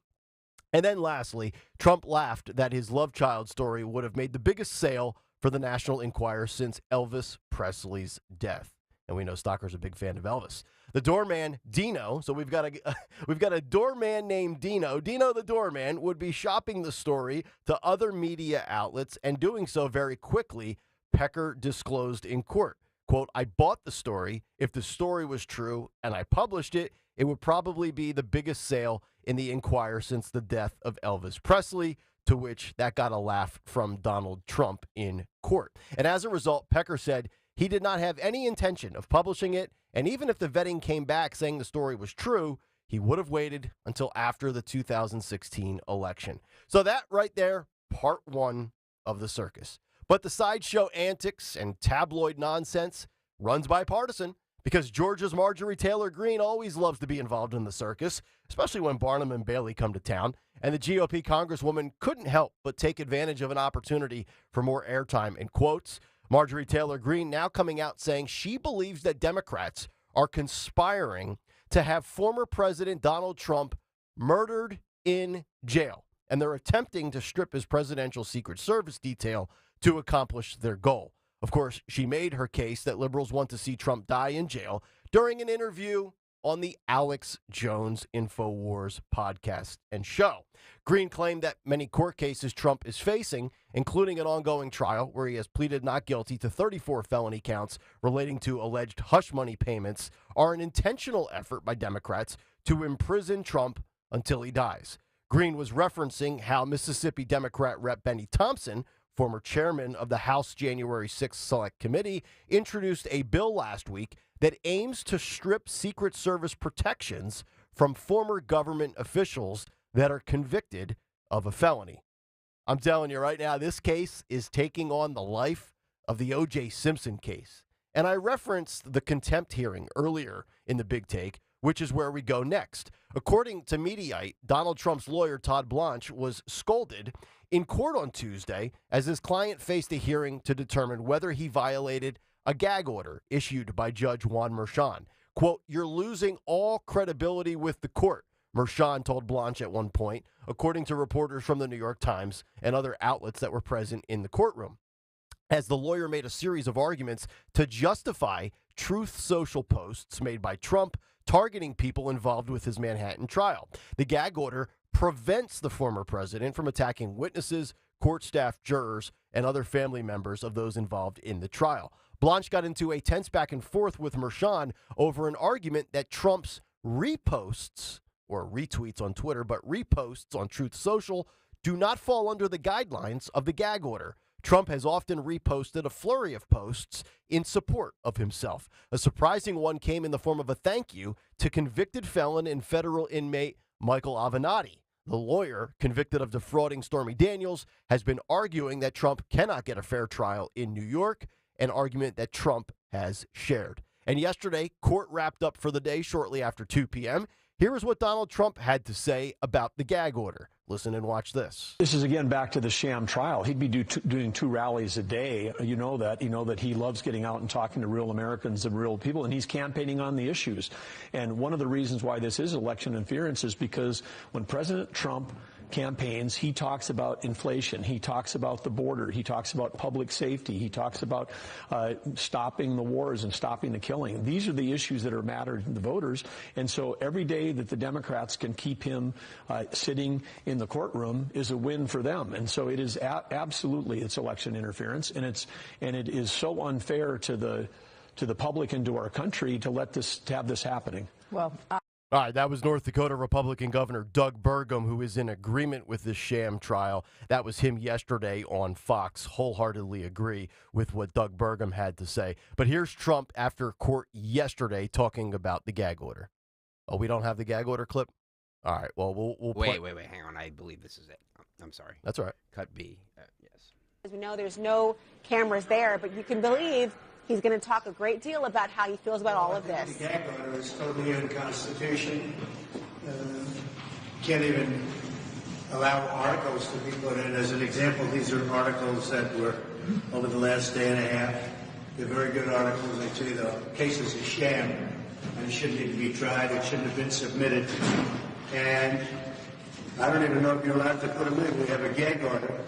[SPEAKER 13] And then lastly, Trump laughed that his love child story would have made the biggest sale for the National Enquirer since Elvis Presley's death. And we know Stocker's a big fan of Elvis. The doorman, Dino, so we've got a doorman named Dino. Dino the doorman would be shopping the story to other media outlets and doing so very quickly, Pecker disclosed in court. Quote, I bought the story. If the story was true and I published it, it would probably be the biggest sale in the Enquirer since the death of Elvis Presley, to which that got a laugh from Donald Trump in court. And as a result, Pecker said he did not have any intention of publishing it, and even if the vetting came back saying the story was true, he would have waited until after the 2016 election. So that right there, part one of the circus. But the sideshow antics and tabloid nonsense runs bipartisan because Georgia's Marjorie Taylor Greene always loves to be involved in the circus, especially when Barnum and Bailey come to town. And the GOP congresswoman couldn't help but take advantage of an opportunity for more airtime in quotes. Marjorie Taylor Greene now coming out saying she believes that Democrats are conspiring to have former President Donald Trump murdered in jail. And they're attempting to strip his presidential Secret Service detail to accomplish their goal. Of course, she made her case that liberals want to see Trump die in jail during an interview on the Alex Jones InfoWars podcast and show. Greene claimed that many court cases Trump is facing, including an ongoing trial where he has pleaded not guilty to 34 felony counts relating to alleged hush money payments, are an intentional effort by Democrats to imprison Trump until he dies. Greene was referencing how Mississippi Democrat Rep. Benny Thompson, former chairman of the House January 6th Select Committee, introduced a bill last week that aims to strip Secret Service protections from former government officials that are convicted of a felony. I'm telling you right now, this case is taking on the life of the O.J. Simpson case. And I referenced the contempt hearing earlier in the Big Take, which is where we go next. According to Mediaite, Donald Trump's lawyer, Todd Blanche, was scolded in court on Tuesday as his client faced a hearing to determine whether he violated a gag order issued by Judge Juan Merchan. Quote, you're losing all credibility with the court, Merchan told Blanche at one point, according to reporters from the New York Times and other outlets that were present in the courtroom. As the lawyer made a series of arguments to justify Truth Social posts made by Trump targeting people involved with his Manhattan trial. The gag order prevents the former president from attacking witnesses, court staff, jurors, and other family members of those involved in the trial. Blanche got into a tense back and forth with Merchan over an argument that Trump's reposts, or retweets on Twitter, but reposts on Truth Social do not fall under the guidelines of the gag order. Trump has often reposted a flurry of posts in support of himself. A surprising one came in the form of a thank you to convicted felon and federal inmate Michael Avenatti. The lawyer, convicted of defrauding Stormy Daniels, has been arguing that Trump cannot get a fair trial in New York, an argument that Trump has shared. And yesterday, court wrapped up for the day shortly after 2 p.m. Here is what Donald Trump had to say about the gag order. Listen and watch this.
[SPEAKER 10] This is, again, back to the sham trial. He'd be doing 2 rallies a day. You know that he loves getting out and talking to real Americans and real people, and he's campaigning on the issues. And one of the reasons why this is election interference is because when President Trump campaigns, he talks about inflation, he talks about the border, he talks about public safety, he talks about stopping the wars and stopping the killing. These are the issues that are matter to the voters. And so every day that the Democrats can keep him sitting in the courtroom is a win for them. And so it is absolutely, it's election interference, and it is so unfair to the public and to our country to have this happening.
[SPEAKER 16] Well,
[SPEAKER 13] all right, that was North Dakota Republican Governor Doug Burgum, who is in agreement with this sham trial. That was him yesterday on Fox. Wholeheartedly agree with what Doug Burgum had to say. But here's Trump after court yesterday talking about the gag order. Oh, we don't have the gag order clip? All right, well, we'll
[SPEAKER 14] Wait, hang on. I believe this is it. I'm sorry.
[SPEAKER 13] That's all right.
[SPEAKER 14] Cut B. Yes.
[SPEAKER 15] As we know, there's no cameras there, but you can believe he's going to talk a great deal about how he feels about all of this.
[SPEAKER 17] The gag order is totally unconstitutional. Can't even allow articles to be put in. As an example, these are articles that were over the last day and a half. They're very good articles. They say the case is a sham and it shouldn't even be tried. It shouldn't have been submitted. And I don't even know if you're allowed to put them in. We have a gag order,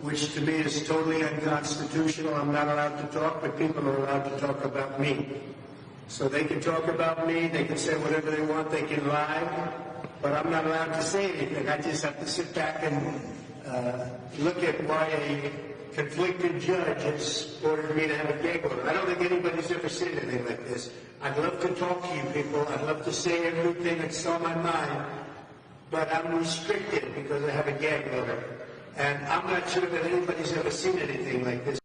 [SPEAKER 17] which to me is totally unconstitutional. I'm not allowed to talk, but people are allowed to talk about me. So they can talk about me. They can say whatever they want. They can lie. But I'm not allowed to say anything. I just have to sit back and look at why a conflicted judge has ordered me to have a gag order. I don't think anybody's ever seen anything like this. I'd love to talk to you people. I'd love to say everything that's on my mind. But I'm restricted because I have a gag order. And I'm not sure that anybody's ever seen anything like this.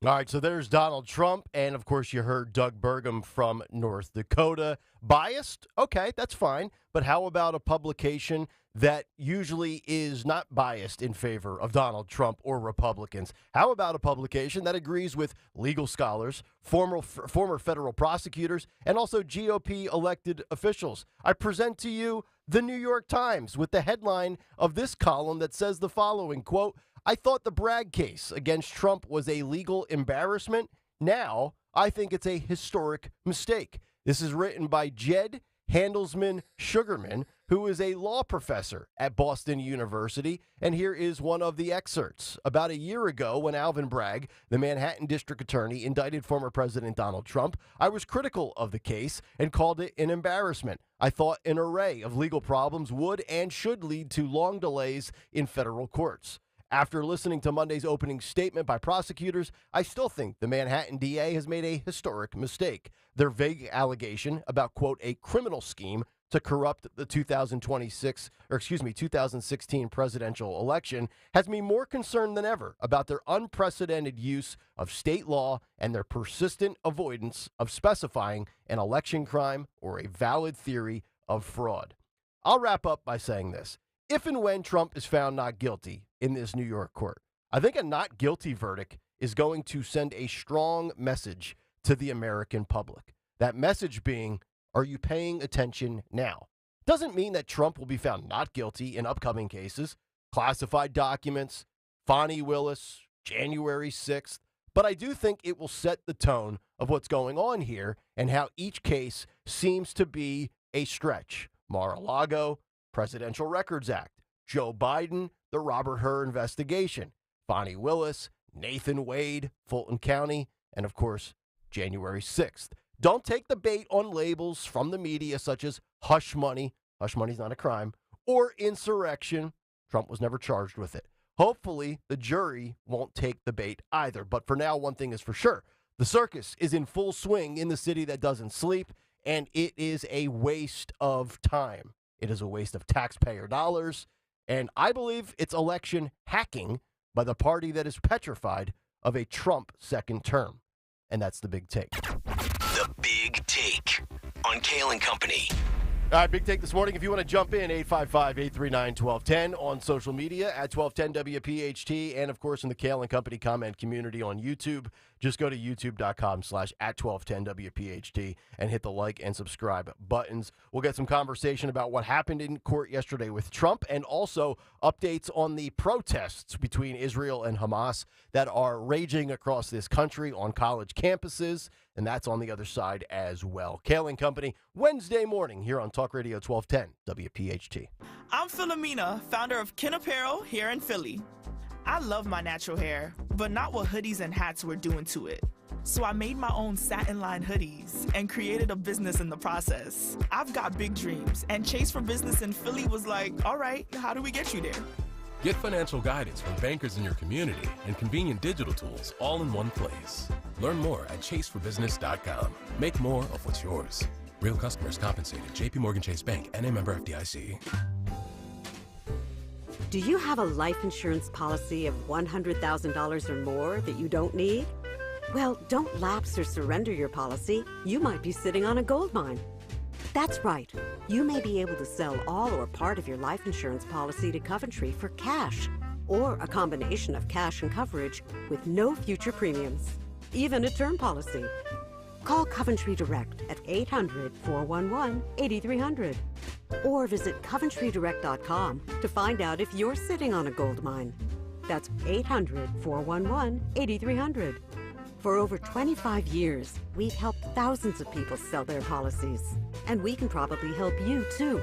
[SPEAKER 13] All right, so there's Donald Trump, and of course you heard Doug Burgum from North Dakota. Biased? Okay, that's fine. But how about a publication that usually is not biased in favor of Donald Trump or Republicans? How about a publication that agrees with legal scholars, former federal prosecutors, and also GOP elected officials? I present to you the New York Times with the headline of this column that says the following, quote, I thought the Bragg case against Trump was a legal embarrassment. Now, I think it's a historic mistake. This is written by Jed Handelsman Sugarman, who is a law professor at Boston University. And here is one of the excerpts. About a year ago, when Alvin Bragg, the Manhattan District Attorney, indicted former President Donald Trump, I was critical of the case and called it an embarrassment. I thought an array of legal problems would and should lead to long delays in federal courts. After listening to Monday's opening statement by prosecutors, I still think the Manhattan DA has made a historic mistake. Their vague allegation about, quote, a criminal scheme to corrupt the 2016 presidential election has me more concerned than ever about their unprecedented use of state law and their persistent avoidance of specifying an election crime or a valid theory of fraud. I'll wrap up by saying this. If and when Trump is found not guilty in this New York court, I think a not guilty verdict is going to send a strong message to the American public. That message being, are you paying attention now? Doesn't mean that Trump will be found not guilty in upcoming cases, classified documents, Fonnie Willis, January 6th, but I do think it will set the tone of what's going on here and how each case seems to be a stretch. Mar-a-Lago, Presidential Records Act, Joe Biden, the Robert Hur investigation, Fonnie Willis, Nathan Wade, Fulton County, and of course, January 6th. Don't take the bait on labels from the media such as hush money's not a crime, or insurrection. Trump was never charged with it. Hopefully, the jury won't take the bait either. But for now, one thing is for sure. The circus is in full swing in the city that doesn't sleep, and it is a waste of time. It is a waste of taxpayer dollars, and I believe it's election hacking by the party that is petrified of a Trump second term. And that's the big take.
[SPEAKER 12] The Big Take on Kayal and Company.
[SPEAKER 13] All right, big take this morning. If you want to jump in, 855-839-1210 on social media at 1210 WPHT, and of course in the Kayal and Company comment community on YouTube. Just go to youtube.com/@1210 WPHT and hit the like and subscribe buttons. We'll get some conversation about what happened in court yesterday with Trump, and also updates on the protests between Israel and Hamas that are raging across this country on college campuses. And that's on the other side as well. Kayal and Company, Wednesday morning here on Talk Radio 1210 WPHT.
[SPEAKER 18] I'm Philomena, founder of Kin Apparel here in Philly. I love my natural hair, but not what hoodies and hats were doing to it. So I made my own satin-lined hoodies and created a business in the process. I've got big dreams, and Chase for Business in Philly was like, all right, how do we get you there?
[SPEAKER 19] Get financial guidance from bankers in your community and convenient digital tools all in one place. Learn more at chaseforbusiness.com. Make more of what's yours. Real customers compensated. JP Morgan Chase Bank, NA member FDIC.
[SPEAKER 21] Do you have a life insurance policy of $100,000 or more that you don't need? Well, don't lapse or surrender your policy. You might be sitting on a gold mine. That's right. You may be able to sell all or part of your life insurance policy to Coventry for cash. or a combination of cash and coverage with no future premiums, even a term policy. Call Coventry Direct at 800-411-8300 or visit coventrydirect.com to find out if you're sitting on a gold mine. That's 800-411-8300. For over 25 years, we've helped thousands of people sell their policies, and we can probably help you too.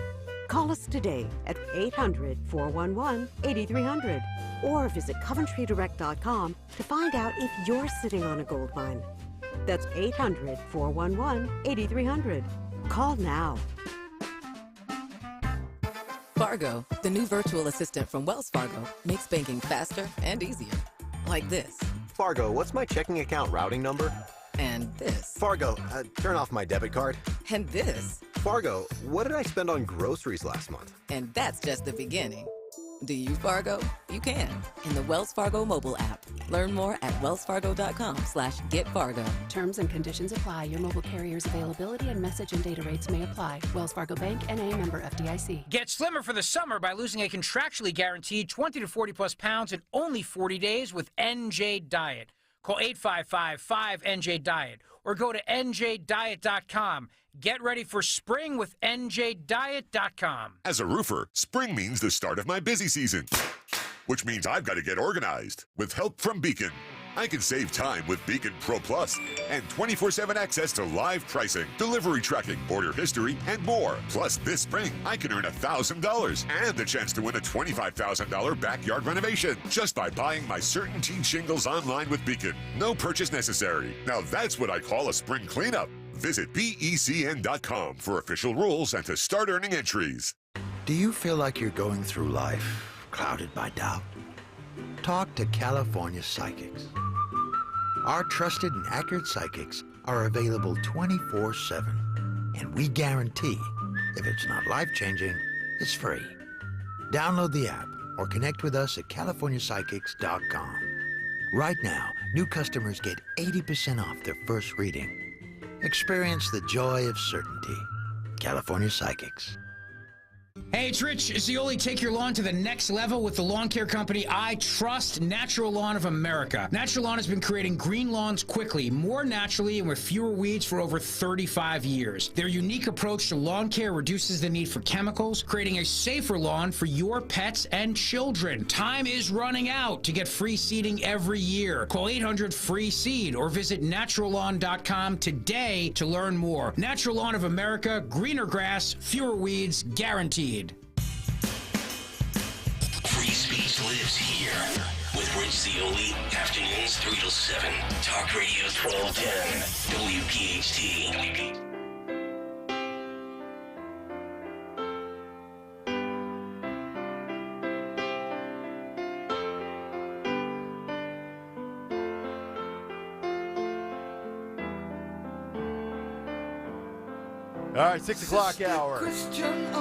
[SPEAKER 21] Call us today at 800-411-8300 or visit coventrydirect.com to find out if you're sitting on a gold mine. That's 800-411-8300. Call now.
[SPEAKER 1] Fargo, the new virtual assistant from Wells Fargo, makes banking faster and easier. Like this.
[SPEAKER 2] Fargo, what's my checking account routing number?
[SPEAKER 1] And this.
[SPEAKER 2] Fargo, turn off my debit card.
[SPEAKER 1] And this.
[SPEAKER 2] Fargo, what did I spend on groceries last month?
[SPEAKER 1] And that's just the beginning. Do you Fargo? You can in the Wells Fargo mobile app. Learn more at wellsfargo.com/getfargo.
[SPEAKER 4] Terms and conditions apply. Your mobile carrier's availability and message and data rates may apply. Wells Fargo Bank, N.A., member FDIC.
[SPEAKER 7] Get slimmer for the summer by losing a contractually guaranteed 20 to 40 plus pounds in only 40 days with NJ Diet. Call 855-5NJ-DIET or go to njdiet.com. Get ready for spring with njdiet.com.
[SPEAKER 22] As a roofer, spring means the start of my busy season, which means I've got to get organized with help from Beacon. I can save time with Beacon Pro Plus and 24/7 access to live pricing, delivery tracking, order history, and more. Plus, this spring, I can earn $1,000 and the chance to win a $25,000 backyard renovation just by buying my CertainTeed shingles online with Beacon. No purchase necessary. Now that's what I call a spring cleanup. Visit BECN.com for official rules and to start earning entries.
[SPEAKER 23] Do you feel like you're going through life clouded by doubt? Talk to California Psychics. Our trusted and accurate psychics are available 24/7, and we guarantee if it's not life-changing, it's free. Download the app or connect with us at californiapsychics.com. Right now, new customers get 80% off their first reading. Experience the joy of certainty. California Psychics.
[SPEAKER 7] Hey, it's Rich Zioli. Take your lawn to the next level with the lawn care company I trust, Natural Lawn of America. Natural Lawn has been creating green lawns quickly, more naturally, and with fewer weeds for over 35 years. Their unique approach to lawn care reduces the need for chemicals, creating a safer lawn for your pets and children. Time is running out to get free seeding every year. Call 800-FREE-SEED or visit naturallawn.com today to learn more. Natural Lawn of America, greener grass, fewer weeds, guaranteed.
[SPEAKER 12] Free speech lives here with Rich Zioli, afternoons 3 till 7. Talk Radio 1210, WPHT.
[SPEAKER 13] All right, 6 o'clock hour.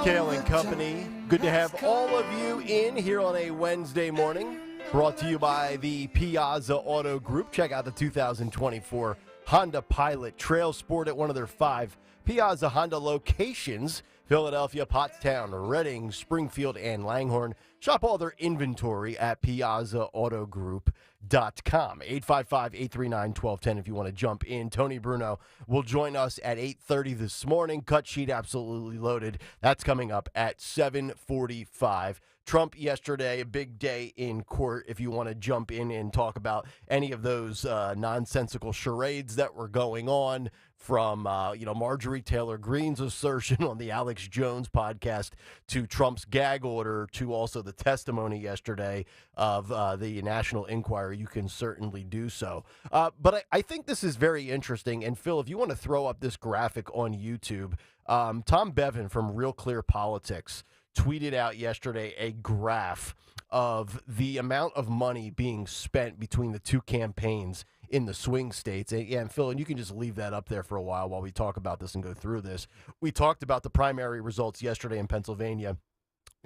[SPEAKER 13] Kayal and Company. Good to have all of you in here on a Wednesday morning. Brought to you by the Piazza Auto Group. Check out the 2024 Honda Pilot Trail Sport at one of their 5 Piazza Honda locations: Philadelphia, Pottstown, Reading, Springfield, and Langhorne. Shop all their inventory at piazzaautogroup.com. 855-839-1210 if you want to jump in. Tony Bruno will join us at 8:30 this morning. Cut sheet absolutely loaded. That's coming up at 7:45. Trump yesterday, a big day in court. If you want to jump in and talk about any of those nonsensical charades that were going on, from Marjorie Taylor Greene's assertion on the Alex Jones podcast to Trump's gag order to also the testimony yesterday of the National Enquirer, you can certainly do so. But I think this is very interesting. And Phil, if you want to throw up this graphic on YouTube, Tom Bevan from Real Clear Politics tweeted out yesterday a graph of the amount of money being spent between the two campaigns in the swing states. And Phil, and you can just leave that up there for a while we talk about this and go through this. We talked about the primary results yesterday in Pennsylvania.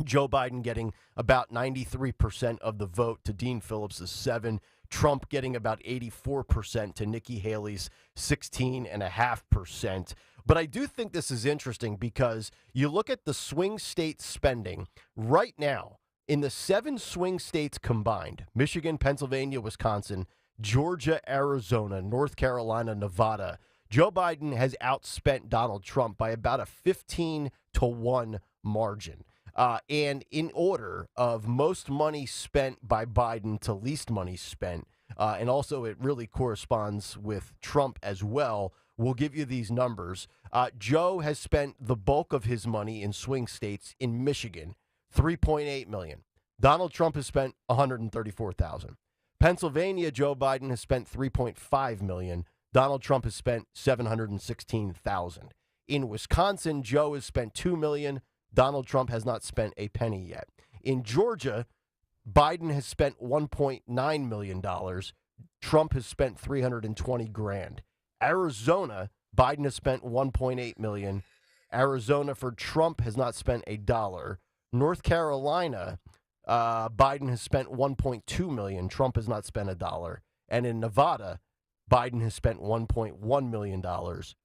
[SPEAKER 13] Joe Biden getting about 93% of the vote to Dean Phillips' 7%. Trump getting about 84% to Nikki Haley's 16.5%. But I do think this is interesting because you look at the swing state spending right now. In the 7 swing states combined, Michigan, Pennsylvania, Wisconsin, Georgia, Arizona, North Carolina, Nevada, Joe Biden has outspent Donald Trump by about a 15-1 margin. And in order of most money spent by Biden to least money spent, and also it really corresponds with Trump as well, we'll give you these numbers. Joe has spent the bulk of his money in swing states in Michigan, $3.8 million. Donald Trump has spent $134,000. Pennsylvania, Joe Biden has spent $3.5 million. Donald Trump has spent $716,000. In Wisconsin, Joe has spent $2 million. Donald Trump has not spent a penny yet. In Georgia, Biden has spent $1.9 million. Trump has spent $320,000. Arizona, Biden has spent $1.8 million. Arizona for Trump has not spent a dollar. North Carolina, Biden has spent $1.2 million. Trump has not spent a dollar. And in Nevada, Biden has spent $1.1 million.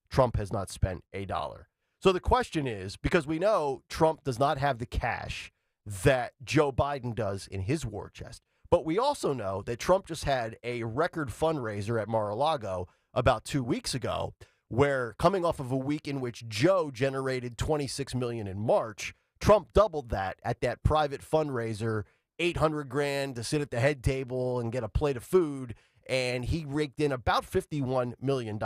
[SPEAKER 13] Trump has not spent a dollar. So the question is, because we know Trump does not have the cash that Joe Biden does in his war chest, but we also know that Trump just had a record fundraiser at Mar-a-Lago about 2 weeks ago, where coming off of a week in which Joe generated $26 million in March, Trump doubled that at that private fundraiser, $800,000 to sit at the head table and get a plate of food, and he raked in about $51 million.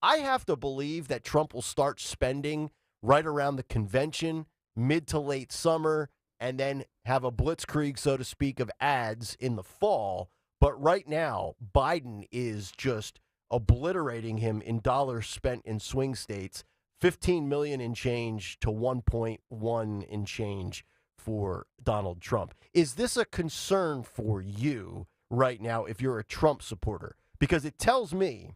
[SPEAKER 13] I have to believe that Trump will start spending right around the convention, mid to late summer, and then have a blitzkrieg, so to speak, of ads in the fall. But right now, Biden is just obliterating him in dollars spent in swing states, $15 million in change to $1.1 in change for Donald Trump. Is this a concern for you right now if you're a Trump supporter? Because it tells me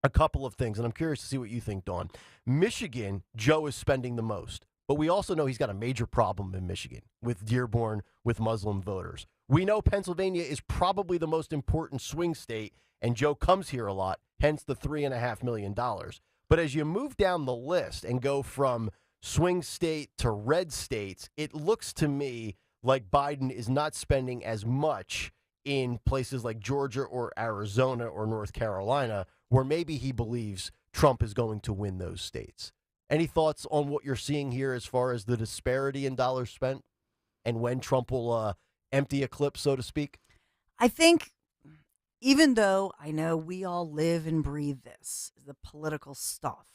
[SPEAKER 13] a couple of things, and I'm curious to see what you think, Dawn. Michigan, Joe is spending the most, but we also know he's got a major problem in Michigan with Dearborn, with Muslim voters. We know Pennsylvania is probably the most important swing state, and Joe comes here a lot, hence the $3.5 million. But as you move down the list and go from swing state to red states, it looks to me like Biden is not spending as much in places like Georgia or Arizona or North Carolina, where maybe he believes Trump is going to win those states. Any thoughts on what you're seeing here as far as the disparity in dollars spent and when Trump will empty a clip, so to speak?
[SPEAKER 16] I think even though I know we all live and breathe this, the political stuff,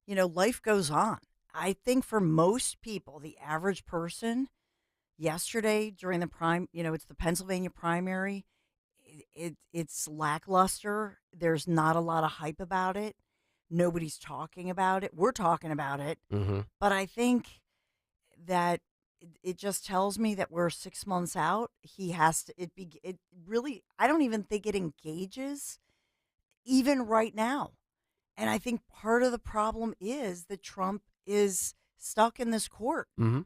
[SPEAKER 16] you know, life goes on. I think for most people, the average person, yesterday during the it's the Pennsylvania primary, it's lackluster. There's not a lot of hype about it. Nobody's talking about it. We're talking about it.
[SPEAKER 13] Mm-hmm.
[SPEAKER 16] But I think that it just tells me that we're 6 months out. He has to, it really, I don't even think it engages even right now. And I think part of the problem is that Trump is stuck in this court.
[SPEAKER 13] Mm-hmm.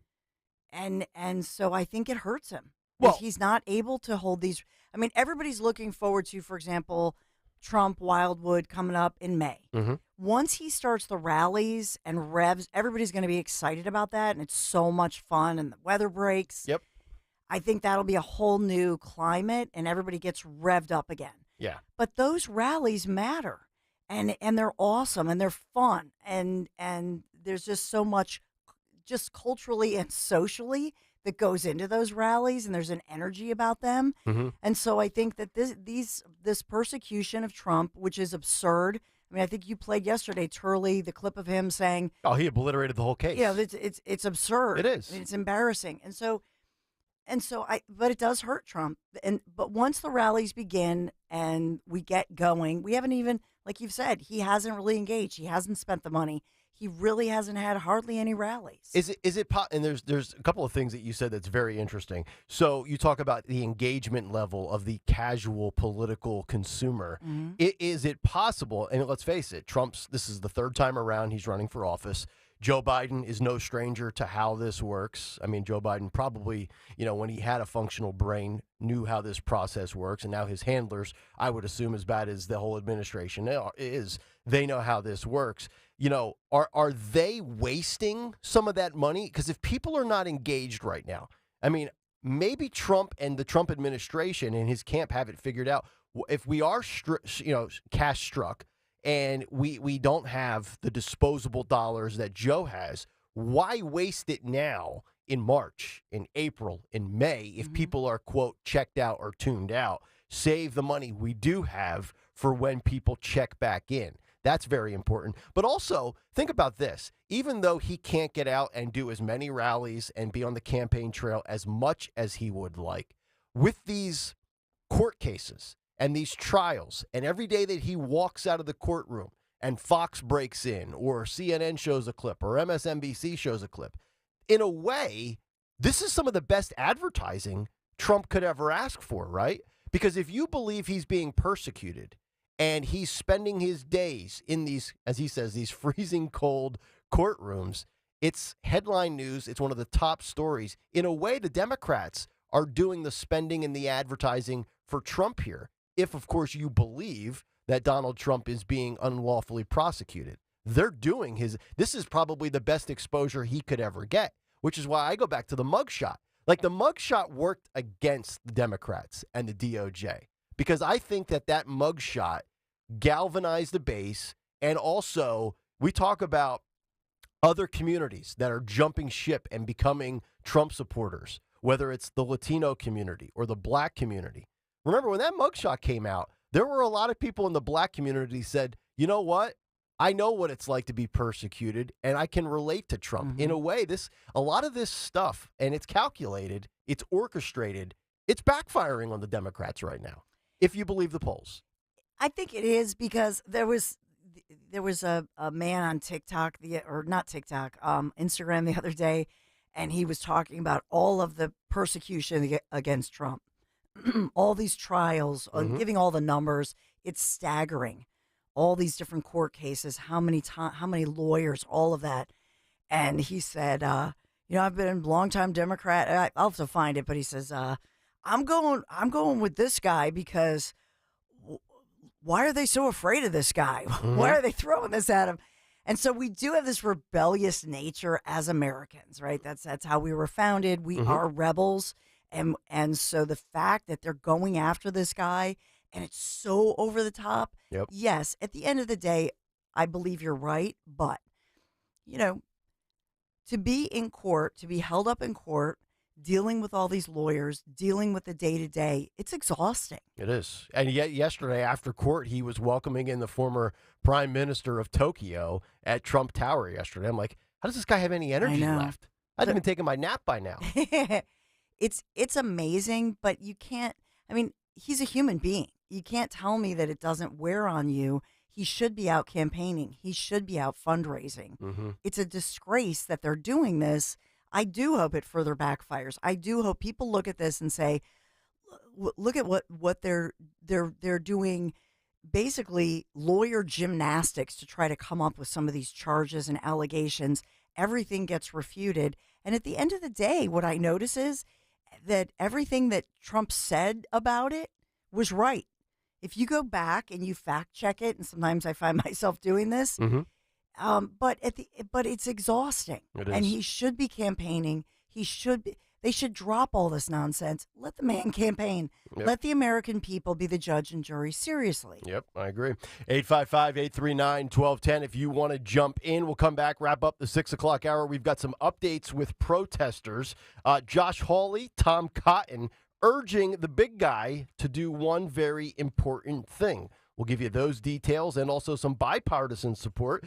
[SPEAKER 16] And so I think it hurts him.
[SPEAKER 13] Well,
[SPEAKER 16] he's not able to hold these. I mean, everybody's looking forward to, for example, Trump Wildwood coming up in May.
[SPEAKER 13] Mm-hmm.
[SPEAKER 16] Once he starts the rallies and revs, everybody's going to be excited about that, and it's so much fun, and the weather breaks.
[SPEAKER 13] Yep.
[SPEAKER 16] I think that'll be a whole new climate, and everybody gets revved up again.
[SPEAKER 13] Yeah.
[SPEAKER 16] But those rallies matter, and they're awesome, and they're fun, and there's just so much, just culturally and socially, that goes into those rallies, and there's an energy about them.
[SPEAKER 13] Mm-hmm.
[SPEAKER 16] And so I think that this persecution of Trump, which is absurd. I mean, I think you played yesterday, Turley, the clip of him saying,
[SPEAKER 13] "Oh, he obliterated the whole case."
[SPEAKER 16] Yeah, it's absurd.
[SPEAKER 13] It is.
[SPEAKER 16] I mean, it's embarrassing. But it does hurt Trump. But once the rallies begin and we get going, we haven't even, like you've said, he hasn't really engaged. He hasn't spent the money. He really hasn't had hardly any rallies.
[SPEAKER 13] And there's a couple of things that you said that's very interesting. So you talk about the engagement level of the casual political consumer.
[SPEAKER 16] Mm-hmm.
[SPEAKER 13] Is it possible, and let's face it, this is the third time around he's running for office. Joe Biden is no stranger to how this works. I mean, Joe Biden probably, when he had a functional brain, knew how this process works. And now his handlers, I would assume as bad as the whole administration is, they know how this works. Are they wasting some of that money? Because if people are not engaged right now, I mean, maybe Trump and the Trump administration and his camp have it figured out. If we are, cash struck and we don't have the disposable dollars that Joe has, why waste it now in March, in April, in May, if people are, quote, checked out or tuned out? Save the money we do have for when people check back in. That's very important. But also, think about this. Even though he can't get out and do as many rallies and be on the campaign trail as much as he would like, with these court cases and these trials, and every day that he walks out of the courtroom and Fox breaks in, or CNN shows a clip, or MSNBC shows a clip, in a way, this is some of the best advertising Trump could ever ask for, right? Because if you believe he's being persecuted and he's spending his days in these, as he says, these freezing cold courtrooms, it's headline news. It's one of the top stories. In a way, the Democrats are doing the spending and the advertising for Trump here, if, of course, you believe that Donald Trump is being unlawfully prosecuted. They're doing this is probably the best exposure he could ever get, which is why I go back to the mugshot. Like, the mugshot worked against the Democrats and the DOJ, because I think that mugshot galvanized the base. And also, we talk about other communities that are jumping ship and becoming Trump supporters, whether it's the Latino community or the black community. Remember, when that mugshot came out, there were a lot of people in the black community said, you know what? I know what it's like to be persecuted, and I can relate to Trump. In a way, a lot of this stuff, and it's calculated, it's orchestrated, it's backfiring on the Democrats right now, if you believe the polls.
[SPEAKER 16] I think it is, because there was a man on TikTok, Instagram the other day, and he was talking about all of the persecution against Trump, all these trials, giving all the numbers. It's staggering. All these different court cases, how many lawyers, all of that. And he said, I've been a longtime Democrat. I'll have to find it, but he says, I'm going with this guy because why are they so afraid of this guy? Why are they throwing this at him? And so we do have this rebellious nature as Americans, right? That's how we were founded. We are rebels. And so the fact that they're going after this guy, and it's so over the top. Yep. Yes, at the end of the day, I believe you're right. But, to be in court, to be held up in court, dealing with all these lawyers, dealing with the day-to-day, it's exhausting. It is. And yet yesterday after court, he was welcoming in the former prime minister of Tokyo at Trump Tower yesterday. I'm like, how does this guy have any energy left? I'd have been taking my nap by now. It's amazing, but you can't, he's a human being. You can't tell me that it doesn't wear on you. He should be out campaigning. He should be out fundraising. It's a disgrace that they're doing this. I do hope it further backfires. I do hope people look at this and say, look at what they're doing, basically lawyer gymnastics to try to come up with some of these charges and allegations. Everything gets refuted. And at the end of the day, what I notice is that everything that Trump said about it was right. If you go back and you fact check it, and sometimes I find myself doing this, but it's exhausting. It is. And he should be campaigning. They should drop all this nonsense. Let the man campaign. Yep. Let the American people be the judge and jury. Seriously. Yep, I agree. 855-839-1210. If you want to jump in, we'll come back, wrap up the 6 o'clock hour. We've got some updates with protesters. Josh Hawley, Tom Cotton, urging the big guy to do one very important thing. We'll give you those details and also some bipartisan support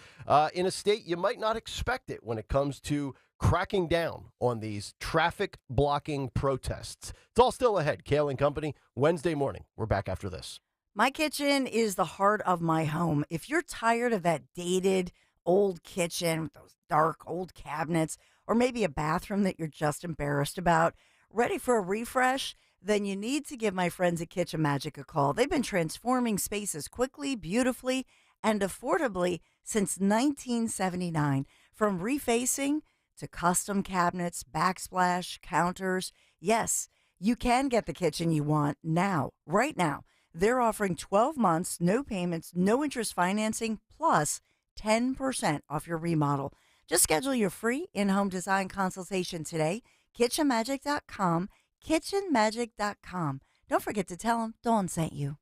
[SPEAKER 16] in a state you might not expect it when it comes to cracking down on these traffic blocking protests. It's all still ahead. Kayal and Company, Wednesday morning. We're back after this. My kitchen is the heart of my home. If you're tired of that dated old kitchen with those dark old cabinets, or maybe a bathroom that you're just embarrassed about, ready for a refresh? Then you need to give my friends at Kitchen Magic a call. They've been transforming spaces quickly, beautifully, and affordably since 1979. From refacing to custom cabinets, backsplash, counters. Yes, you can get the kitchen you want now, right now. They're offering 12 months, no payments, no interest financing, plus 10% off your remodel. Just schedule your free in-home design consultation today. KitchenMagic.com. kitchenmagic.com. Don't forget to tell them Dawn sent you.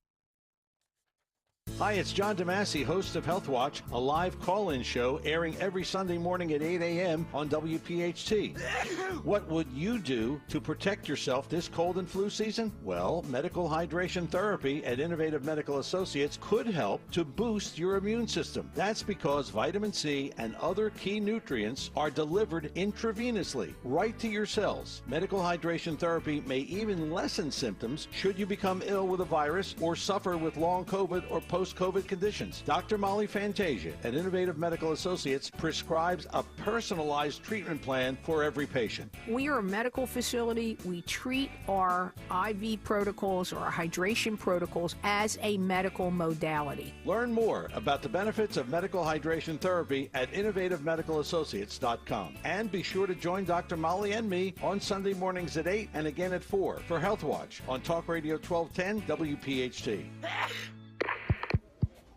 [SPEAKER 3] Hi, it's John DeMasi, host of Health Watch, a live call-in show airing every Sunday morning at 8 a.m. on WPHT. What would you do to protect yourself this cold and flu season? Well, medical hydration therapy at Innovative Medical Associates could help to boost your immune system. That's because vitamin C and other key nutrients are delivered intravenously, right to your cells. Medical hydration therapy may even lessen symptoms should you become ill with a virus or suffer with long COVID or post-COVID conditions. Dr. Molly Fantasia at Innovative Medical Associates prescribes a personalized treatment plan for every patient.
[SPEAKER 5] We are a medical facility. We treat our IV protocols or our hydration protocols as a medical modality.
[SPEAKER 3] Learn more about the benefits of medical hydration therapy at innovativemedicalassociates.com. And be sure to join Dr. Molly and me on Sunday mornings at 8 and again at 4 for Health Watch on Talk Radio 1210 WPHT.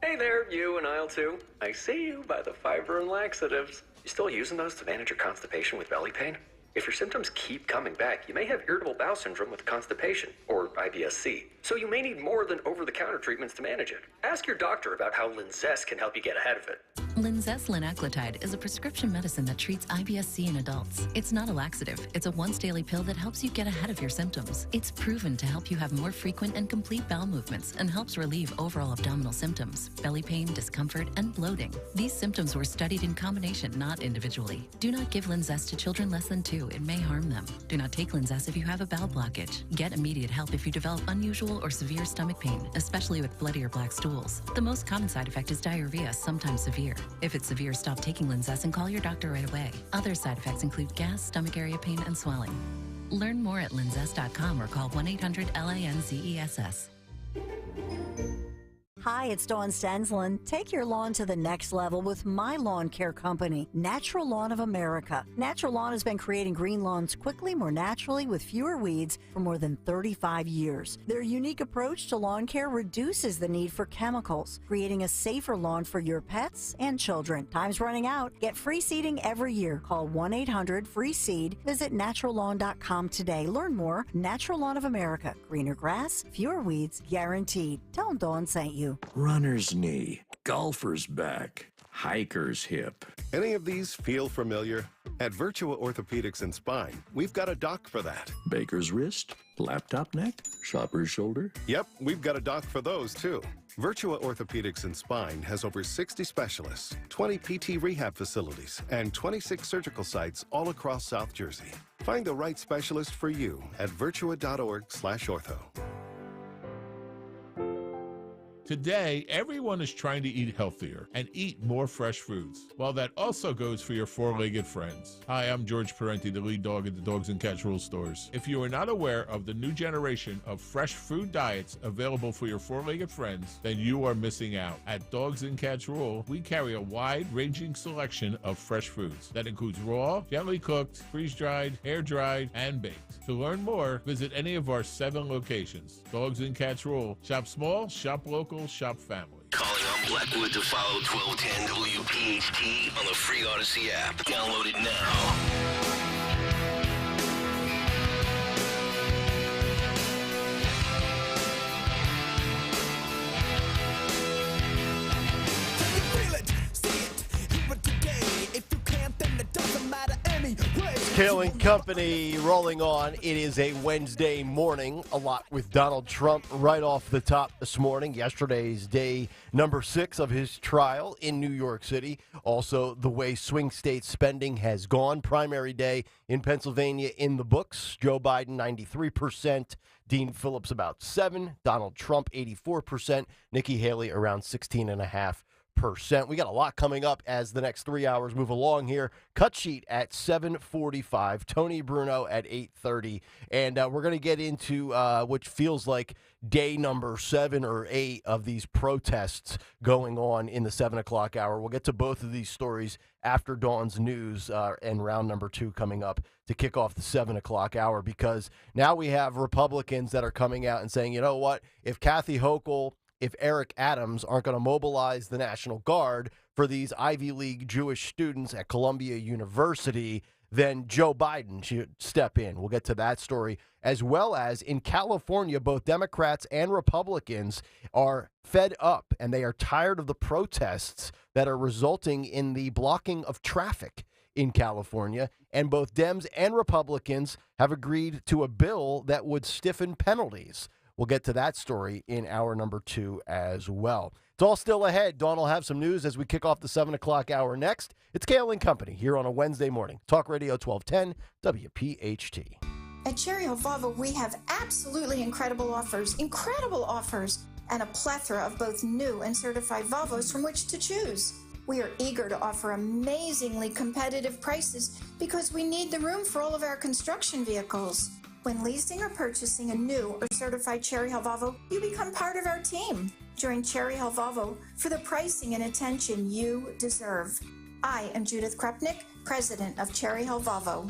[SPEAKER 20] Hey there, you and aisle 2. I see you by the fiber and laxatives. You still using those to manage your constipation with belly pain? If your symptoms keep coming back, you may have irritable bowel syndrome with constipation, or IBS-C. So you may need more than over-the-counter treatments to manage it. Ask your doctor about how Linzess can help you get ahead of it.
[SPEAKER 24] Linzess linaclotide is a prescription medicine that treats IBS-C in adults. It's not a laxative. It's a once-daily pill that helps you get ahead of your symptoms. It's proven to help you have more frequent and complete bowel movements and helps relieve overall abdominal symptoms, belly pain, discomfort, and bloating. These symptoms were studied in combination, not individually. Do not give Linzess to children less than 2. It may harm them. Do not take Linzess if you have a bowel blockage. Get immediate help if you develop unusual or severe stomach pain, especially with bloody or black stools. The most common side effect is diarrhea, sometimes severe. If it's severe, stop taking Linzess and call your doctor right away. Other side effects include gas, stomach area pain, and swelling. Learn more at linzess.com or call 1-800-LANZESS.
[SPEAKER 16] Hi, it's Dawn Stensland. Take your lawn to the next level with my lawn care company, Natural Lawn of America. Natural Lawn has been creating green lawns quickly, more naturally, with fewer weeds for more than 35 years. Their unique approach to lawn care reduces the need for chemicals, creating a safer lawn for your pets and children. Time's running out. Get free seeding every year. Call 1-800-FREE-SEED. Visit naturallawn.com today. Learn more. Natural Lawn of America. Greener grass, fewer weeds, guaranteed. Tell them Dawn sent you.
[SPEAKER 25] Runner's knee, golfer's back, hiker's hip.
[SPEAKER 26] Any of these feel familiar? At Virtua Orthopedics and Spine, we've got a doc for that.
[SPEAKER 25] Baker's wrist, laptop neck, shopper's shoulder.
[SPEAKER 26] Yep, we've got a doc for those too. Virtua Orthopedics and Spine has over 60 specialists, 20 PT rehab facilities, and 26 surgical sites all across South Jersey. Find the right specialist for you at virtua.org/ortho.
[SPEAKER 27] Today, everyone is trying to eat healthier and eat more fresh foods. Well, that also goes for your four-legged friends. Hi, I'm George Parenti, the lead dog at the Dogs and Cats Rule stores. If you are not aware of the new generation of fresh food diets available for your four-legged friends, then you are missing out. At Dogs and Cats Rule, we carry a wide-ranging selection of fresh foods that includes raw, gently cooked, freeze-dried, air-dried, and baked. To learn more, visit any of our 7 locations. Dogs and Cats Rule. Shop small, shop local, shop family.
[SPEAKER 12] Calling on Blackwood to follow 1210 WPHT on the free Odyssey app. Download it now.
[SPEAKER 13] Kayal and Company rolling on. It is a Wednesday morning. A lot with Donald Trump right off the top this morning. Yesterday's day number 6 of his trial in New York City. Also, the way swing state spending has gone. Primary day in Pennsylvania in the books. Joe Biden, 93%. Dean Phillips, about 7%. Donald Trump, 84%. Nikki Haley, around 16.5%. We got a lot coming up as the next 3 hours move along here. Cut sheet at 7:45. Tony Bruno at 8:30. And we're going to get into which feels like day number 7 or 8 of these protests going on in the 7 o'clock hour. We'll get to both of these stories after Dawn's news and round number 2 coming up to kick off the 7 o'clock hour, because now we have Republicans that are coming out and saying, you know what, if Kathy Hochul, if Eric Adams aren't going to mobilize the National Guard for these Ivy League Jewish students at Columbia University, then Joe Biden should step in. We'll get to that story, as well as in California, both Democrats and Republicans are fed up, and they are tired of the protests that are resulting in the blocking of traffic in California. And both Dems and Republicans have agreed to a bill that would stiffen penalties. We'll get to that story in hour number 2 as well. It's all still ahead. Dawn will have some news as we kick off the 7 o'clock hour next. It's Kayal and Company here on a Wednesday morning. Talk Radio 1210 WPHT.
[SPEAKER 6] At Cherry Hill Volvo, we have absolutely incredible offers, and a plethora of both new and certified Volvos from which to choose. We are eager to offer amazingly competitive prices because we need the room for all of our construction vehicles. When leasing or purchasing a new or certified Cherry Hill Volvo, you become part of our team. Join Cherry Hill Volvo for the pricing and attention you deserve. I am Judith Krupnick, president of Cherry Hill Volvo.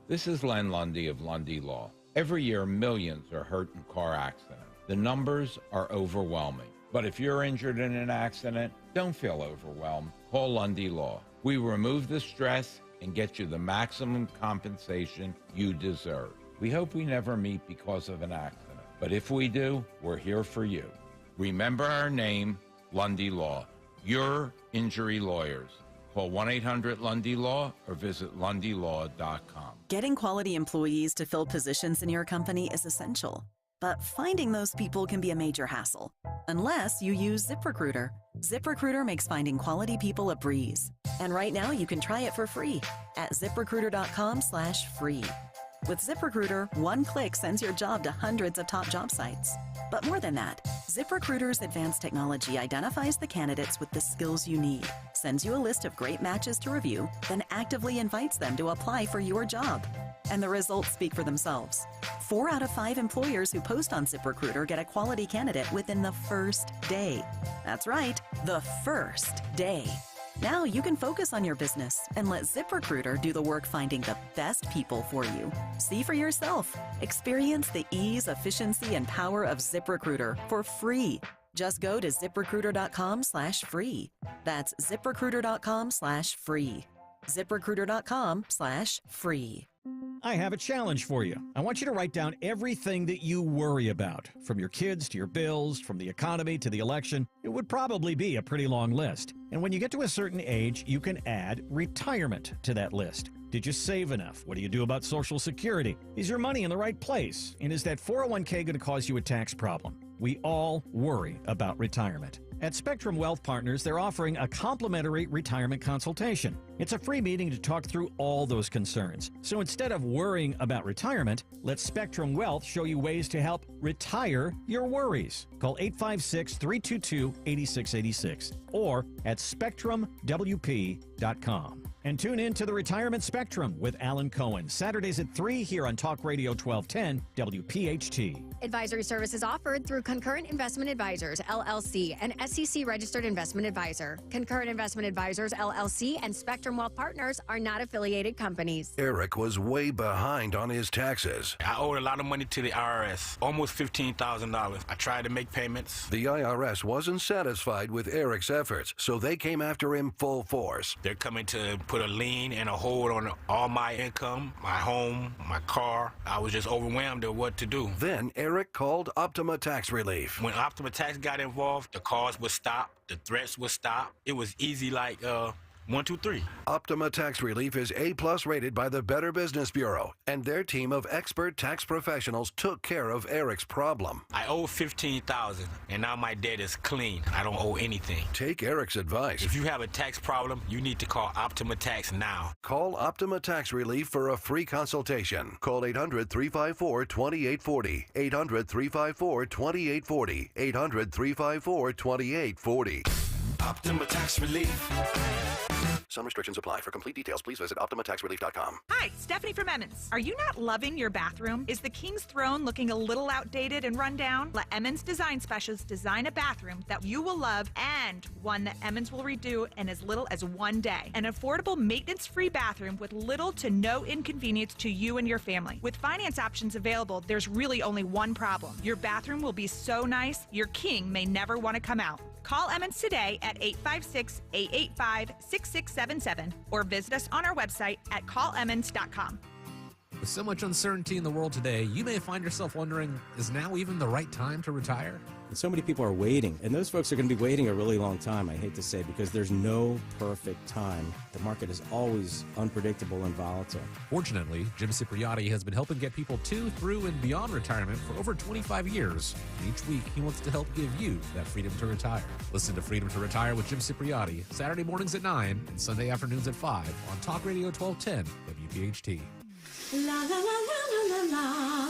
[SPEAKER 8] This is Len Lundy of Lundy Law. Every year, millions are hurt in car accidents. The numbers are overwhelming. But if you're injured in an accident, don't feel overwhelmed. Call Lundy Law. We remove the stress and get you the maximum compensation you deserve. We hope we never meet because of an accident. But if we do, we're here for you. Remember our name, Lundy Law. Your injury lawyers. Call 1-800-LUNDY-LAW or visit LundyLaw.com.
[SPEAKER 9] Getting quality employees to fill positions in your company is essential. But finding those people can be a major hassle, unless you use ZipRecruiter. ZipRecruiter makes finding quality people a breeze. And right now you can try it for free at ZipRecruiter.com/free. With ZipRecruiter, one click sends your job to hundreds of top job sites. But more than that, ZipRecruiter's advanced technology identifies the candidates with the skills you need, sends you a list of great matches to review, then actively invites them to apply for your job. And the results speak for themselves. 4 out of 5 employers who post on ZipRecruiter get a quality candidate within the first day. That's right, the first day. Now you can focus on your business and let ZipRecruiter do the work finding the best people for you. See for yourself. Experience the ease, efficiency, and power of ZipRecruiter for free. Just go to ZipRecruiter.com/free. That's ZipRecruiter.com/free. ZipRecruiter.com/free.
[SPEAKER 10] I have a challenge for you. I want you to write down everything that you worry about, from your kids to your bills, from the economy to the election. It would probably be a pretty long list. And when you get to a certain age, you can add retirement to that list. Did you save enough? What do you do about Social Security? Is your money in the right place? And is that 401k going to cause you a tax problem? We all worry about retirement. At Spectrum Wealth Partners, they're offering a complimentary retirement consultation. It's a free meeting to talk through all those concerns. So instead of worrying about retirement, let Spectrum Wealth show you ways to help retire your worries. Call 856-322-8686 or at SpectrumWP.com. And tune in to the Retirement Spectrum with Alan Cohen, Saturdays at 3 here on Talk Radio 1210 WPHT.
[SPEAKER 11] Advisory services offered through Concurrent Investment Advisors, LLC, an SEC-registered investment advisor. Concurrent Investment Advisors, LLC, and Spectrum Wealth Partners are not affiliated companies.
[SPEAKER 14] Eric was way behind on his taxes.
[SPEAKER 15] I owed a lot of money to the IRS, almost $15,000. I tried to make payments.
[SPEAKER 14] The IRS wasn't satisfied with Eric's efforts, so they came after him full force.
[SPEAKER 15] They're coming to put a lien and a hold on all my income, my home, my car. I was just overwhelmed at what to do.
[SPEAKER 14] Then Eric called Optima Tax Relief.
[SPEAKER 15] When Optima Tax got involved, the calls would stop, the threats would stop. It was easy like 1, 2, 3.
[SPEAKER 14] Optima Tax Relief is A+ rated by the Better Business Bureau, and their team of expert tax professionals took care of Eric's problem.
[SPEAKER 15] I owe $15,000, and now my debt is clean. I don't owe anything.
[SPEAKER 14] Take Eric's advice.
[SPEAKER 15] If you have a tax problem, you need to call Optima Tax now.
[SPEAKER 14] Call Optima Tax Relief for a free consultation. Call 800-354-2840. 800-354-2840. 800-354-2840.
[SPEAKER 12] Optima Tax Relief.
[SPEAKER 14] Some restrictions apply. For complete details, please visit OptimaTaxRelief.com.
[SPEAKER 28] Hi, Stephanie from Emmons. Are you not loving your bathroom? Is the King's Throne looking a little outdated and run down? Let Emmons Design Specialists design a bathroom that you will love and one that Emmons will redo in as little as 1 day. An affordable, maintenance-free bathroom with little to no inconvenience to you and your family. With finance options available, there's really only one problem. Your bathroom will be so nice, your king may never want to come out. Call Emmons today at 856-885-6677 or visit us on our website at callemmons.com.
[SPEAKER 1] With so much uncertainty in the world today, you may find yourself wondering, is now even the right time to retire?
[SPEAKER 2] And so many people are waiting, and those folks are going to be waiting a really long time, I hate to say, because there's no perfect time. The market is always unpredictable and volatile.
[SPEAKER 1] Fortunately, Jim Cipriotti has been helping get people to, through, and beyond retirement for over 25 years. And each week, he wants to help give you that freedom to retire. Listen to Freedom to Retire with Jim Cipriotti, Saturday mornings at 9 and Sunday afternoons at 5 on Talk Radio 1210 WPHT.
[SPEAKER 4] La la la la la la la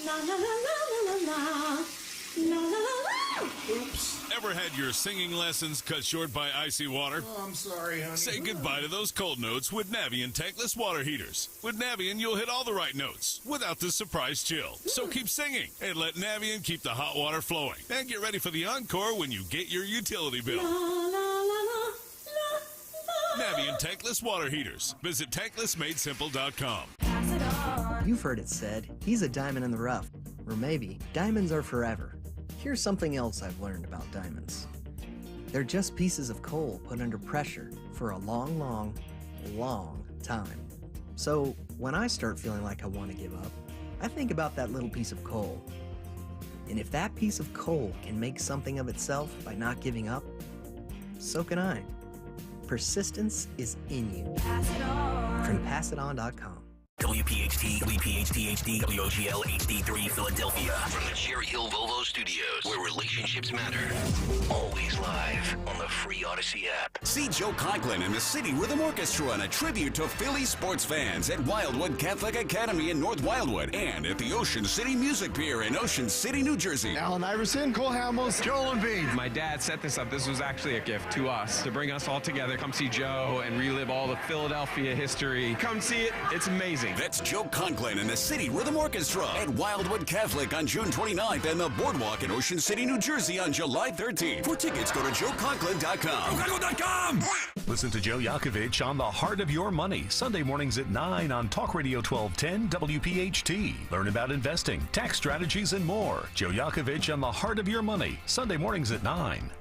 [SPEAKER 4] la la la la la la la. Oops.
[SPEAKER 17] Ever had your singing lessons cut short by icy water?
[SPEAKER 4] Oh, I'm sorry, honey.
[SPEAKER 17] Say goodbye to those cold notes with Navien tankless water heaters. With Navien, you'll hit all the right notes without the surprise chill. So keep singing and let Navien keep the hot water flowing. And get ready for the encore when you get your utility bill.
[SPEAKER 4] La, la, la, la, la,
[SPEAKER 17] Navien tankless water heaters. Visit tanklessmadesimple.com.
[SPEAKER 18] You've heard it said, he's a diamond in the rough. Or maybe, diamonds are forever. Here's something else I've learned about diamonds. They're just pieces of coal put under pressure for a long, long, long time. So when I start feeling like I want to give up, I think about that little piece of coal. And if that piece of coal can make something of itself by not giving up, so can I. Persistence is in you. From PassItOn.com.
[SPEAKER 12] WPHT, WPHT HD, WOGL HD3 Philadelphia. From the Cherry Hill Volvo Studios, where relationships matter. Always live on the free Odyssey app.
[SPEAKER 19] See Joe Conklin and the City Rhythm Orchestra in a tribute to Philly sports fans at Wildwood Catholic Academy in North Wildwood and at the Ocean City Music Pier in Ocean City, New Jersey.
[SPEAKER 21] Allen Iverson, Cole Hamels, Joel Embiid.
[SPEAKER 22] My dad set this up. This was actually a gift to us to bring us all together. Come see Joe and relive all the Philadelphia history. Come see it. It's amazing.
[SPEAKER 19] That's Joe Conklin and the City Rhythm Orchestra at Wildwood Catholic on June 29th and the Boardwalk in Ocean City, New Jersey on July 13th. For tickets, go to joeconklin.com. JoeConklin.com!
[SPEAKER 29] Listen to Joe Yakovich on The Heart of Your Money, Sunday mornings at 9 on Talk Radio 1210 WPHT. Learn about investing, tax strategies, and more. Joe Yakovich on The Heart of Your Money, Sunday mornings at 9.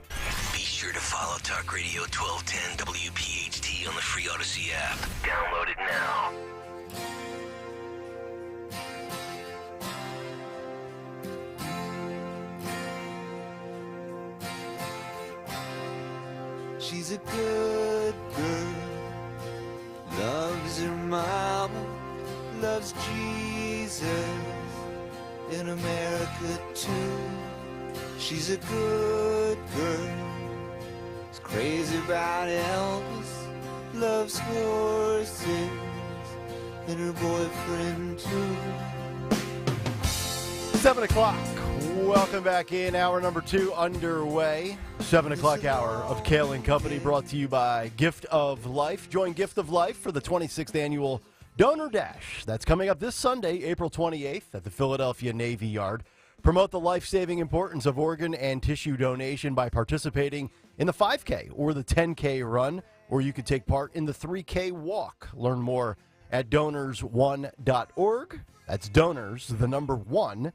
[SPEAKER 12] Be sure to follow Talk Radio 1210 WPHT on the free Odyssey app. Download it now.
[SPEAKER 30] She's a good girl, loves her mama, loves Jesus, in America too. She's a good girl, is crazy about Elvis, loves horses, and her boyfriend too.
[SPEAKER 13] 7 o'clock. Welcome back in. Hour number 2 underway. 7 o'clock hour of Kayal and Company brought to you by Gift of Life. Join Gift of Life for the 26th annual Donor Dash. That's coming up this Sunday, April 28th at the Philadelphia Navy Yard. Promote the life-saving importance of organ and tissue donation by participating in the 5K or the 10K run, or you could take part in the 3K walk. Learn more at donors1.org. That's donors, the number 1.org.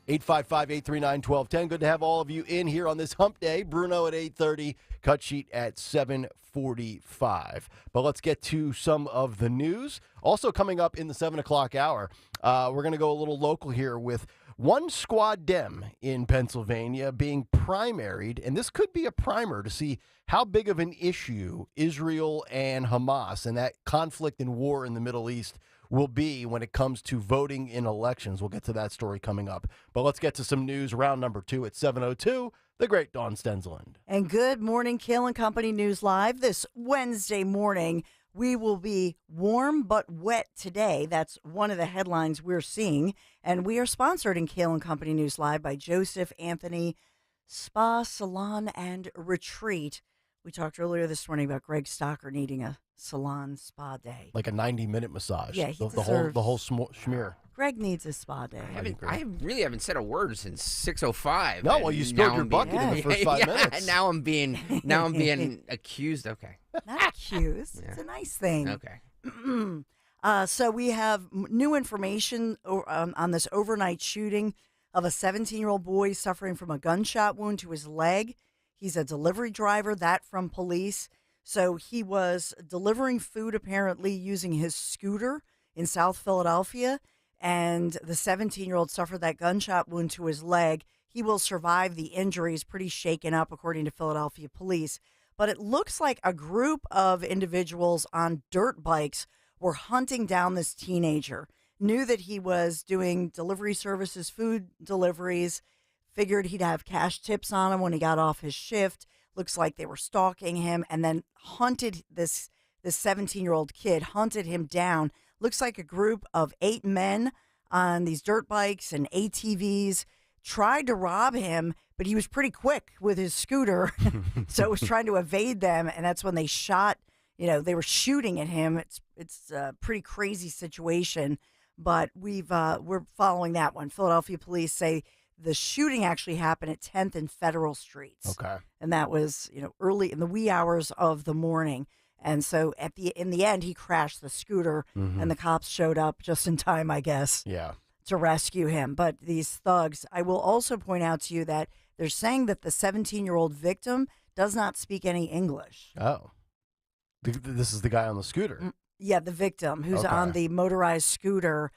[SPEAKER 13] 855-839-1210. Good to have all of you in here on this hump day. Bruno at 8:30, cut sheet at 7:45. But let's get to some of the news. Also coming up in the 7 o'clock hour, we're going to go a little local here with one squad Dem in Pennsylvania being primaried, and this could be a primer to see how big of an issue Israel and Hamas and that conflict and war in the Middle East will be when it comes to voting in elections. We'll get to that story coming up. But let's get to some news. Round number 2 at 7:02. The great Dawn Stensland.
[SPEAKER 16] And good morning, Kayal and Company News Live. This Wednesday morning, we will be warm but wet today. That's one of the headlines we're seeing. And we are sponsored in Kayal and Company News Live by Joseph Anthony Spa, Salon, and Retreat. We talked earlier this morning about Greg Stocker needing a salon spa day.
[SPEAKER 13] Like a 90-minute massage.
[SPEAKER 16] Yeah,
[SPEAKER 13] the whole schmear.
[SPEAKER 16] Greg needs a spa day.
[SPEAKER 31] I really haven't said a wod since 6:05.
[SPEAKER 13] No, well, you spilled your bucket in the first 5 minutes.
[SPEAKER 31] Now I'm being accused. Okay.
[SPEAKER 16] Not accused.
[SPEAKER 31] Yeah.
[SPEAKER 16] It's a nice thing.
[SPEAKER 31] Okay.
[SPEAKER 16] So we have new information on this overnight shooting of a 17-year-old boy suffering from a gunshot wound to his leg. He's a delivery driver, that from police. So he was delivering food apparently using his scooter in South Philadelphia, and the 17-year-old suffered that gunshot wound to his leg. He will survive the injuries, pretty shaken up, according to Philadelphia police. But it looks like a group of individuals on dirt bikes were hunting down this teenager, knew that he was doing delivery services, food deliveries, figured he'd have cash tips on him when he got off his shift. Looks like they were stalking him, and then hunted this 17-year-old kid, hunted him down. Looks like a group of 8 men on these dirt bikes and ATVs tried to rob him, but he was pretty quick with his scooter, so it was trying to evade them, and that's when they shot. They were shooting at him. It's a pretty crazy situation, but we're following that one. Philadelphia police say the shooting actually happened at 10th and Federal Streets.
[SPEAKER 13] Okay.
[SPEAKER 16] And that was, early in the wee hours of the morning. And so in the end, he crashed the scooter, and the cops showed up just in time, I guess.
[SPEAKER 13] Yeah.
[SPEAKER 16] To rescue him. But these thugs, I will also point out to you that they're saying that the 17-year-old victim does not speak any English.
[SPEAKER 13] Oh. This is the guy on the scooter.
[SPEAKER 16] Yeah, the victim who's on the motorized scooter,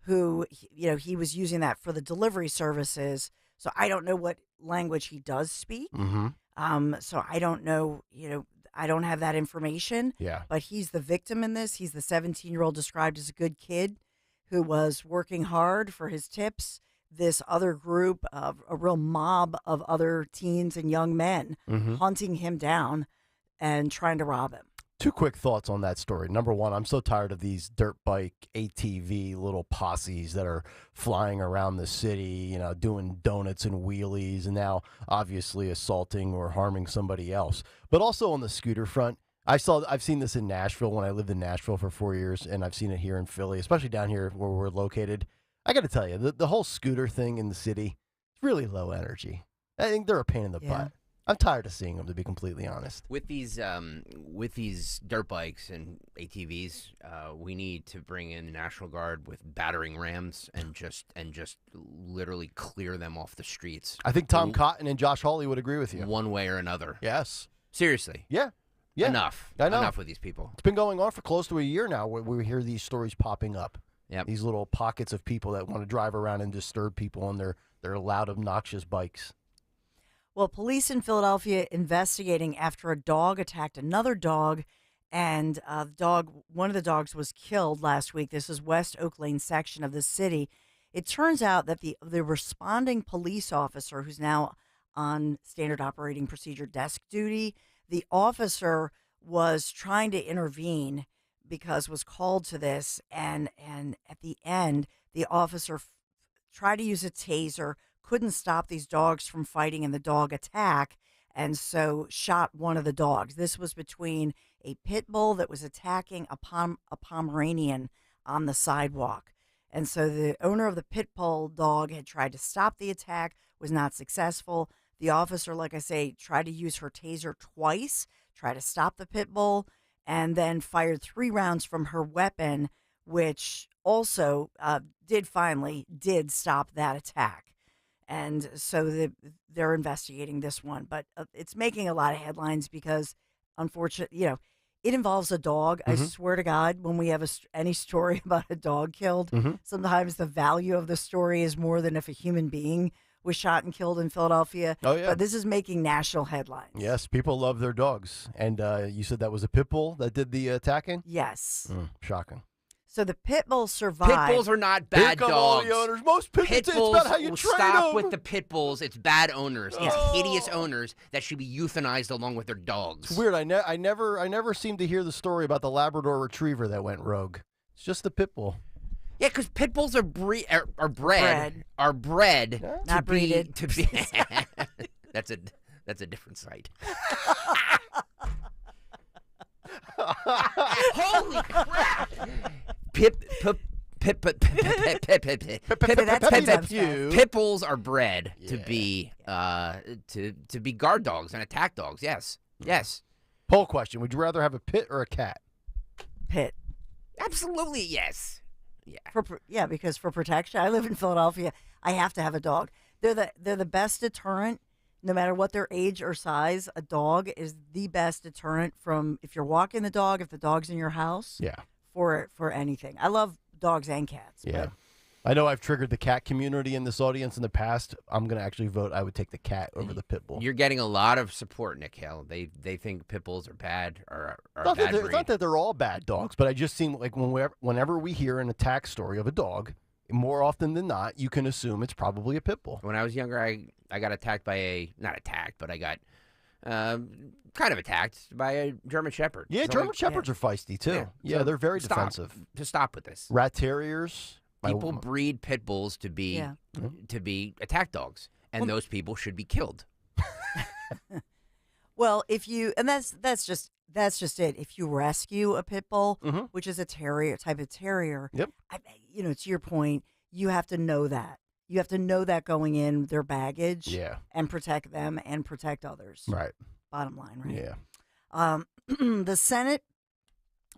[SPEAKER 16] who, he was using that for the delivery services. So I don't know what language he does speak. So I don't know, I don't have that information.
[SPEAKER 13] Yeah.
[SPEAKER 16] But he's the victim in this. He's the 17-year-old described as a good kid who was working hard for his tips. This other group of a real mob of other teens and young men hunting him down and trying to rob him.
[SPEAKER 13] 2 quick thoughts on that story. Number one, I'm so tired of these dirt bike ATV little posses that are flying around the city, doing donuts and wheelies, and now obviously assaulting or harming somebody else. But also on the scooter front, I've seen this in Nashville when I lived in Nashville for 4 years, and I've seen it here in Philly, especially down here where we're located. I got to tell you, the whole scooter thing in the city is really low energy. I think they're a pain in the butt. I'm tired of seeing them, to be completely honest.
[SPEAKER 31] With these dirt bikes and ATVs, we need to bring in the National Guard with battering rams and just literally clear them off the streets.
[SPEAKER 13] I think Tom Cotton and Josh Hawley would agree with you.
[SPEAKER 31] One way or another.
[SPEAKER 13] Yes.
[SPEAKER 31] Seriously.
[SPEAKER 13] Yeah. Yeah.
[SPEAKER 31] Enough.
[SPEAKER 13] I know.
[SPEAKER 31] Enough with these people.
[SPEAKER 13] It's been going on for close to a year now where we hear these stories popping up.
[SPEAKER 31] Yep.
[SPEAKER 13] These little pockets of people that want to drive around and disturb people on their loud, obnoxious bikes.
[SPEAKER 16] Well, police in Philadelphia investigating after a dog attacked another dog, and one of the dogs was killed last week. This is West Oak Lane section of the city. It turns out that the responding police officer, who's now on standard operating procedure desk duty, the officer was trying to intervene because was called to this, and at the end, the officer tried to use a taser, couldn't stop these dogs from fighting in the dog attack, and so shot one of the dogs. This was between a pit bull that was attacking a Pomeranian on the sidewalk. And so the owner of the pit bull dog had tried to stop the attack, was not successful. The officer, like I say, tried to use her taser twice, tried to stop the pit bull, and then fired 3 rounds from her weapon, which also did stop that attack. And so they're investigating this one, but it's making a lot of headlines because, unfortunately, it involves a dog. I swear to God, when we have any story about a dog killed, sometimes the value of the story is more than if a human being was shot and killed in Philadelphia.
[SPEAKER 13] Oh, yeah.
[SPEAKER 16] But this is making national headlines.
[SPEAKER 13] Yes, people love their dogs. And you said that was a pit bull that did the attacking?
[SPEAKER 16] Yes.
[SPEAKER 13] Shocking.
[SPEAKER 16] So the pit bull survived.
[SPEAKER 31] Pit bulls are not bad
[SPEAKER 13] Here come all
[SPEAKER 31] dogs.
[SPEAKER 13] the owners. Most pit
[SPEAKER 31] Pit
[SPEAKER 13] bulls,
[SPEAKER 31] bulls
[SPEAKER 13] it's about how you
[SPEAKER 31] will
[SPEAKER 13] train
[SPEAKER 31] stop
[SPEAKER 13] them.
[SPEAKER 31] with the pit bulls. It's bad owners. It's hideous owners that should be euthanized along with their dogs.
[SPEAKER 13] It's weird. I never seem to hear the story about the Labrador Retriever that went rogue. It's just the pit bull.
[SPEAKER 31] Yeah, because pit bulls are bred
[SPEAKER 16] Not breeded.
[SPEAKER 31] to be. That's a different site. Holy crap! Pit bulls are bred to be to be guard dogs and attack dogs. Yes.
[SPEAKER 13] Poll question: would you rather have a pit or a cat?
[SPEAKER 16] Pit.
[SPEAKER 31] Absolutely yes. Yeah.
[SPEAKER 16] Because for protection, I live in Philadelphia. I have to have a dog. They're the best deterrent. No matter what their age or size, a dog is the best deterrent from if you're walking the dog, if the dog's in your house.
[SPEAKER 13] Yeah.
[SPEAKER 16] For anything. I love dogs and cats.
[SPEAKER 13] Yeah. I know I've triggered the cat community in this audience in the past. I'm going to actually vote I would take the cat over the pit bull.
[SPEAKER 31] Mm-hmm. You're getting a lot of support, Nick Hale. They think pit bulls are bad or
[SPEAKER 13] Not
[SPEAKER 31] bad
[SPEAKER 13] that
[SPEAKER 31] breed.
[SPEAKER 13] not that they're all bad dogs, but I just seem like whenever we hear an attack story of a dog, more often than not, you can assume it's probably a pit bull.
[SPEAKER 31] When I was younger, I got attacked by not attacked, but I got kind of attacked by a German Shepherd.
[SPEAKER 13] Yeah,
[SPEAKER 31] So
[SPEAKER 13] German Shepherds are feisty too. Yeah, they're very defensive.
[SPEAKER 31] Stop with this.
[SPEAKER 13] Rat terriers.
[SPEAKER 31] People breed pit bulls to be attack dogs, and those people should be killed.
[SPEAKER 16] Well, that's just it. If you rescue a pit bull, which is a type of terrier,
[SPEAKER 13] yep.
[SPEAKER 16] To your point, you have to know that. You have to know that going in their baggage, and protect them and protect others.
[SPEAKER 13] Right.
[SPEAKER 16] Bottom line, right?
[SPEAKER 13] Yeah.
[SPEAKER 16] The Senate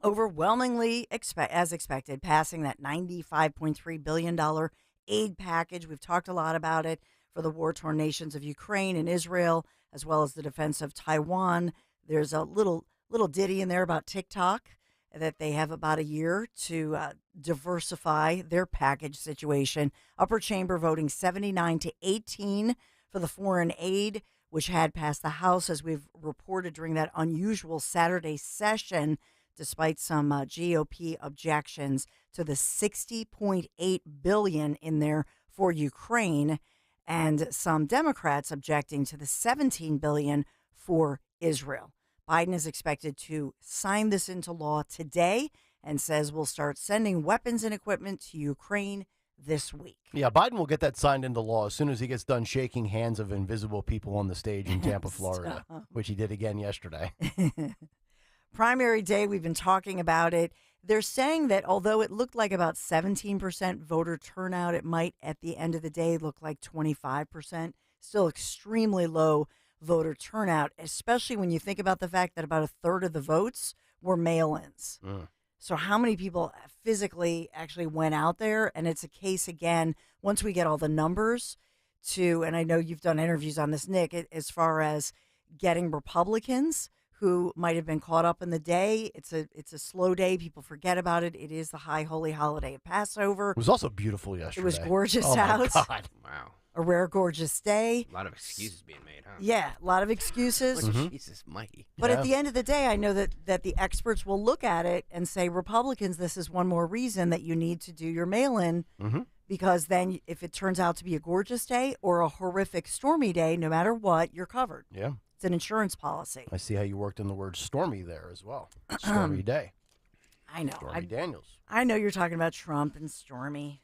[SPEAKER 16] overwhelmingly, as expected, passing that $95.3 billion aid package. We've talked a lot about it for the war-torn nations of Ukraine and Israel, as well as the defense of Taiwan. There's a little ditty in there about TikTok that they have about a year to diversify their package situation. Upper chamber voting 79-18 for the foreign aid, which had passed the House, as we've reported during that unusual Saturday session, despite some GOP objections to the $60.8 billion in there for Ukraine, and some Democrats objecting to the $17 billion for Israel. Biden is expected to sign this into law today and says we'll start sending weapons and equipment to Ukraine this week.
[SPEAKER 13] Yeah, Biden will get that signed into law as soon as he gets done shaking hands of invisible people on the stage in Tampa, Florida, which he did again yesterday.
[SPEAKER 16] Primary day, we've been talking about it. They're saying that although it looked like about 17% voter turnout, it might at the end of the day look like 25%. Still extremely low voter turnout, especially when you think about the fact that about a third of the votes were mail-ins. So how many people physically actually went out there? And it's a case, again, once we get all the numbers and I know you've done interviews on this, Nick, as far as getting Republicans who might have been caught up in the day. It's a slow day. People forget about it. It is the high holy holiday of Passover.
[SPEAKER 13] It was also beautiful yesterday.
[SPEAKER 16] It was gorgeous
[SPEAKER 13] Oh,
[SPEAKER 16] out.
[SPEAKER 13] my God.
[SPEAKER 31] Wow.
[SPEAKER 16] A rare, gorgeous day.
[SPEAKER 31] A lot of excuses being made, huh?
[SPEAKER 16] Yeah, a lot of excuses.
[SPEAKER 31] Jesus mighty.
[SPEAKER 16] But at the end of the day, I know that the experts will look at it and say, Republicans, this is one more reason that you need to do your mail-in, because then if it turns out to be a gorgeous day or a horrific stormy day, no matter what, you're covered.
[SPEAKER 13] Yeah.
[SPEAKER 16] It's an insurance policy.
[SPEAKER 13] I see how you worked in the word stormy there as well. Stormy day.
[SPEAKER 16] I know.
[SPEAKER 13] Stormy Daniels.
[SPEAKER 16] I know you're talking about Trump and Stormy.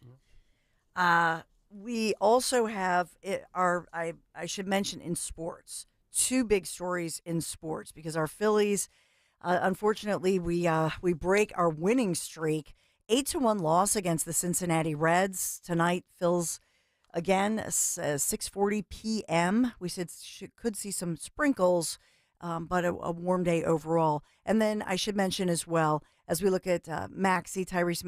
[SPEAKER 16] We also have I should mention in sports, two big stories in sports, because our Phillies, unfortunately, we break our winning streak. 8-1 loss against the Cincinnati Reds tonight. Phil's again 6:40 p.m. We said could see some sprinkles, but a warm day overall. And then I should mention as well, as we look at Tyrese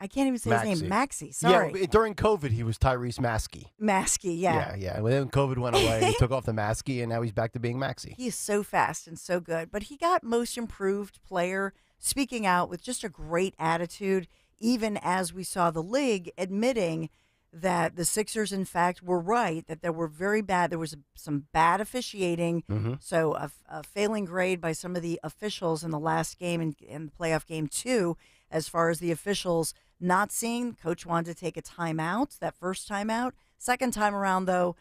[SPEAKER 16] I can't even say his name. Maxey. Sorry.
[SPEAKER 13] Yeah, during COVID, he was Tyrese Maskey.
[SPEAKER 16] Maskey, yeah.
[SPEAKER 13] Yeah. When then COVID went away, he took off the Maskey, and now he's back to being Maxey.
[SPEAKER 16] He is so fast and so good. But he got most improved player, speaking out with just a great attitude, even as we saw the league admitting that the Sixers, in fact, were right, that there were very bad. There was some bad officiating. So a failing grade by some of the officials in the last game and in the playoff game, too, as far as the officials not seeing. Coach wanted to take a timeout, that first timeout. Second time around, though,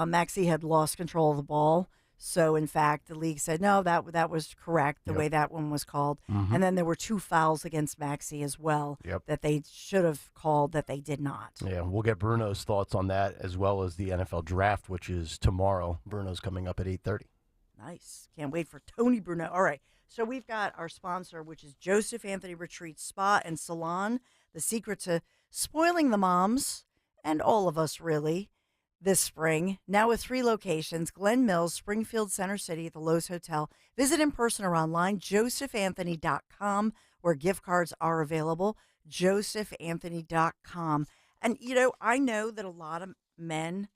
[SPEAKER 16] Maxey had lost control of the ball. So, in fact, the league said, no, that was correct, the way that one was called. And then there were 2 fouls against Maxey as well that they should have called that they did not.
[SPEAKER 13] Yeah, we'll get Bruno's thoughts on that, as well as the NFL draft, which is tomorrow. Bruno's coming up at 8:30.
[SPEAKER 16] Nice. Can't wait for Tony Bruno. All right. So we've got our sponsor, which is Joseph Anthony Retreat Spa and Salon, the secret to spoiling the moms and all of us, really, this spring. Now with 3 locations, Glen Mills, Springfield, Center City at the Lowe's Hotel. Visit in person or online, josephanthony.com, where gift cards are available, josephanthony.com. And, I know that a lot of men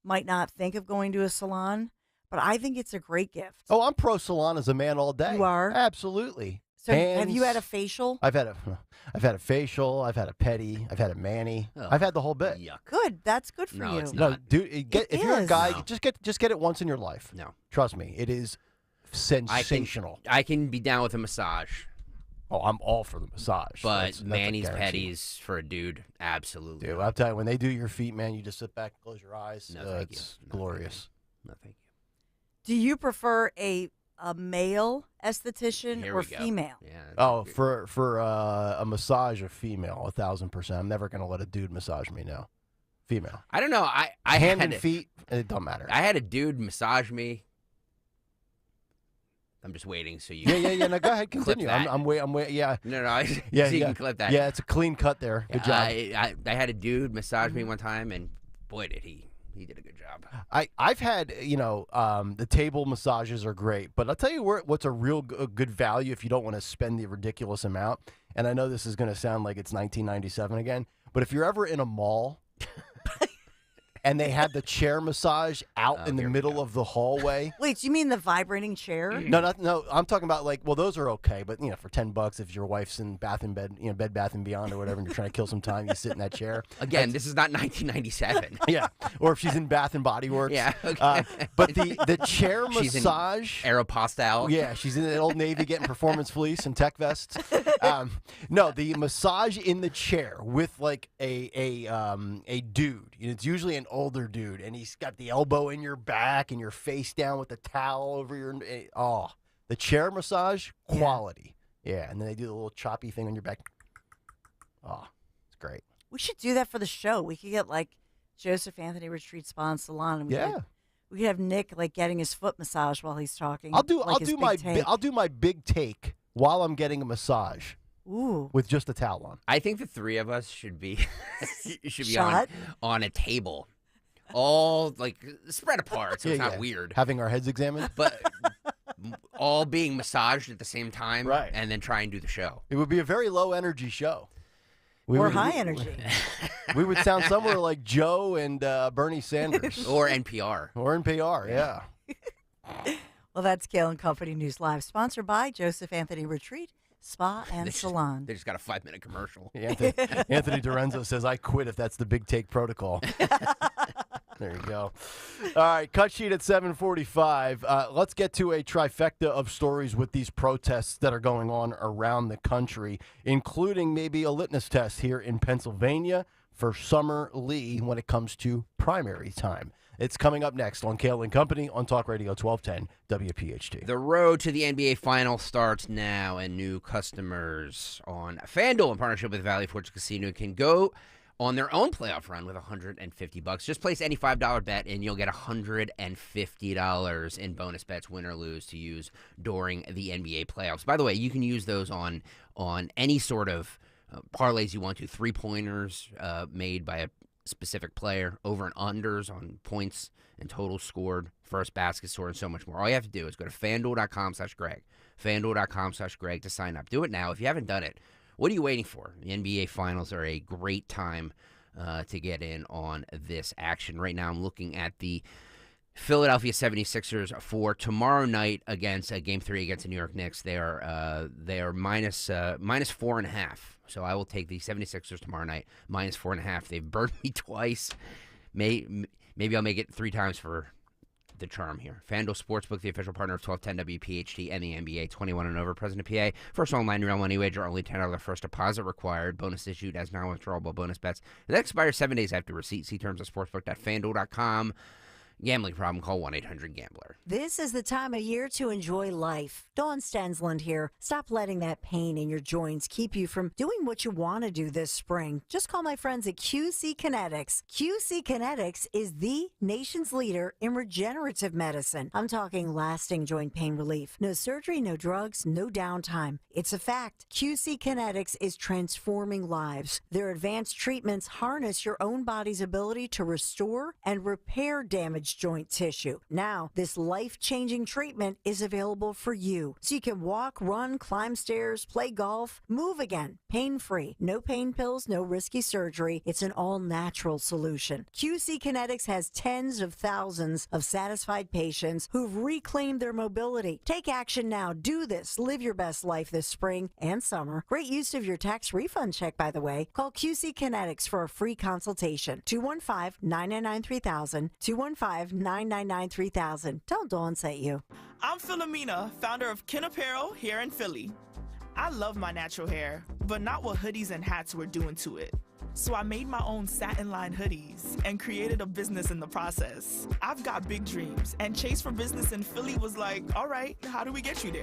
[SPEAKER 16] might not think of going to a salon, but I think it's a great gift.
[SPEAKER 13] Oh, I'm pro salon as a man all day.
[SPEAKER 16] You are?
[SPEAKER 13] Absolutely.
[SPEAKER 16] So have you had a facial?
[SPEAKER 13] I've had a facial. I've had a pedi. I've had a mani. I've had the whole bit.
[SPEAKER 31] Yuck.
[SPEAKER 16] Good. That's good for you.
[SPEAKER 31] It's
[SPEAKER 13] No,
[SPEAKER 31] not.
[SPEAKER 13] dude, if you're a guy,
[SPEAKER 31] No.
[SPEAKER 13] just get it once in your life.
[SPEAKER 31] No.
[SPEAKER 13] Trust me, it is sensational.
[SPEAKER 31] I can be down with a massage.
[SPEAKER 13] Oh, I'm all for the massage.
[SPEAKER 31] But
[SPEAKER 13] That's a
[SPEAKER 31] manis,
[SPEAKER 13] guarantee.
[SPEAKER 31] pedis for a dude, absolutely.
[SPEAKER 13] Dude, I'll tell you, when they do your feet, man, you just sit back and close your eyes.
[SPEAKER 31] No, thank
[SPEAKER 13] It's
[SPEAKER 31] you.
[SPEAKER 13] glorious.
[SPEAKER 31] No, thank you.
[SPEAKER 16] Do you prefer a male esthetician
[SPEAKER 31] Here
[SPEAKER 16] or
[SPEAKER 31] we go.
[SPEAKER 16] female?
[SPEAKER 31] Yeah.
[SPEAKER 13] Oh, for a massage, a female, 1,000%. I'm never gonna let a dude massage me. No, female.
[SPEAKER 31] I don't know. I
[SPEAKER 13] Hand
[SPEAKER 31] had
[SPEAKER 13] and feet, it don't matter.
[SPEAKER 31] I had a dude massage me. I'm just waiting so you.
[SPEAKER 13] Yeah. No, go ahead,
[SPEAKER 31] clip
[SPEAKER 13] continue.
[SPEAKER 31] that.
[SPEAKER 13] I'm waiting. Yeah.
[SPEAKER 31] No.
[SPEAKER 13] Yeah,
[SPEAKER 31] so you
[SPEAKER 13] yeah.
[SPEAKER 31] can clip that.
[SPEAKER 13] Yeah, it's a clean cut there. Good job.
[SPEAKER 31] I had a dude massage me one time, and boy, did he did a good job.
[SPEAKER 13] I've had, the table massages are great, but I'll tell you what's a real good value if you don't want to spend the ridiculous amount. And I know this is going to sound like it's 1997 again, but if you're ever in a mall and they have the chair massage out in the middle of the hallway.
[SPEAKER 16] Wait, do you mean the vibrating chair?
[SPEAKER 13] No. I'm talking about those are okay, but for $10, if your wife's in Bed Bath and Beyond or whatever, and you're trying to kill some time, you sit in that chair.
[SPEAKER 31] Again, this is not 1997.
[SPEAKER 13] Yeah, or if she's in Bath and Body Works.
[SPEAKER 31] Yeah, okay.
[SPEAKER 13] But the chair
[SPEAKER 31] She's in
[SPEAKER 13] massage.
[SPEAKER 31] Aeropostale.
[SPEAKER 13] Yeah, she's in the Old Navy getting performance fleece and tech vests. No, the massage in the chair with like a dude. It's usually an older dude, and he's got the elbow in your back and your face down with the towel over your. The chair massage quality. Yeah, and then they do the little choppy thing on your back. Oh, it's great.
[SPEAKER 16] We should do that for the show. We could get like Joseph Anthony Retreat Spa and Salon. And we could have Nick like getting his foot massage while he's talking.
[SPEAKER 13] I'll do my big take while I'm getting a massage.
[SPEAKER 16] Ooh.
[SPEAKER 13] With just a towel on.
[SPEAKER 31] I think the three of us should be
[SPEAKER 16] Shot?
[SPEAKER 31] on a table, all like spread apart, so it's not weird.
[SPEAKER 13] Having our heads examined,
[SPEAKER 31] but all being massaged at the same time,
[SPEAKER 13] right?
[SPEAKER 31] And then try and do the show.
[SPEAKER 13] It would be a very low energy show.
[SPEAKER 16] Or high energy.
[SPEAKER 13] We would sound somewhere like Joe and Bernie Sanders,
[SPEAKER 31] or NPR,
[SPEAKER 13] Yeah.
[SPEAKER 16] Well, that's Kayal and Company News Live, sponsored by Joseph Anthony Retreat Spa and Salon.
[SPEAKER 31] They just got a 5-minute commercial.
[SPEAKER 13] Anthony Dorenzo says, "I quit if that's the big take protocol." There you go. All right, cut sheet at 7:45. Let's get to a trifecta of stories with these protests that are going on around the country, including maybe a litmus test here in Pennsylvania for Summer Lee when it comes to primary time. It's coming up next on Kayal and Company on Talk Radio 1210 WPHT.
[SPEAKER 31] The road to the NBA Finals starts now, and new customers on FanDuel in partnership with Valley Forge Casino can go on their own playoff run with $150. Just place any $5 bet, and you'll get $150 in bonus bets, win or lose, to use during the NBA playoffs. By the way, you can use those on any sort of parlays you want to. 3-pointers made by a specific player, over and unders on points and totals scored, first basket scored, and so much more. All you have to do is go to FanDuel.com/Greg, FanDuel.com/Greg to sign up. Do it now. If you haven't done it, what are you waiting for? The NBA Finals are a great time to get in on this action. Right now I'm looking at the Philadelphia 76ers for tomorrow night against Game 3 against the New York Knicks. They are minus 4.5. So I will take the 76ers tomorrow night, minus 4.5. They've burned me twice. Maybe I'll make it 3 times for the charm here. FanDuel Sportsbook, the official partner of 1210 WPHT and the NBA, 21 and over, present in PA. First online real money wager, only $10 first deposit required. Bonus issued as non-withdrawable bonus bets. That expires 7 days after receipt. See terms at sportsbook.fanduel.com. Gambling problem, call 1-800-GAMBLER.
[SPEAKER 16] This is the time of year to enjoy life. Dawn Stensland here. Stop letting that pain in your joints keep you from doing what you want to do this spring. Just call my friends at QC Kinetics. QC Kinetics is the nation's leader in regenerative medicine. I'm talking lasting joint pain relief. No surgery, no drugs, no downtime. It's a fact. QC Kinetics is transforming lives. Their advanced treatments harness your own body's ability to restore and repair damaged damaged joint tissue. Now, this life-changing treatment is available for you, so you can walk, run, climb stairs, play golf, move again, pain-free. No pain pills, no risky surgery. It's an all-natural solution. QC Kinetics has tens of thousands of satisfied patients who've reclaimed their mobility. Take action now. Do this. Live your best life this spring and summer. Great use of your tax refund check, by the way. Call QC Kinetics for a free consultation. 215-999-3000. 215-999-3000. Tell Dawn sent you.
[SPEAKER 3] I'm Philomena, founder of Kin Apparel here in Philly. I love my natural hair, but not what hoodies and hats were doing to it. So I made my own satin-lined hoodies and created a business in the process. I've got big dreams, and Chase for Business in Philly was like, all right, how do we get you there?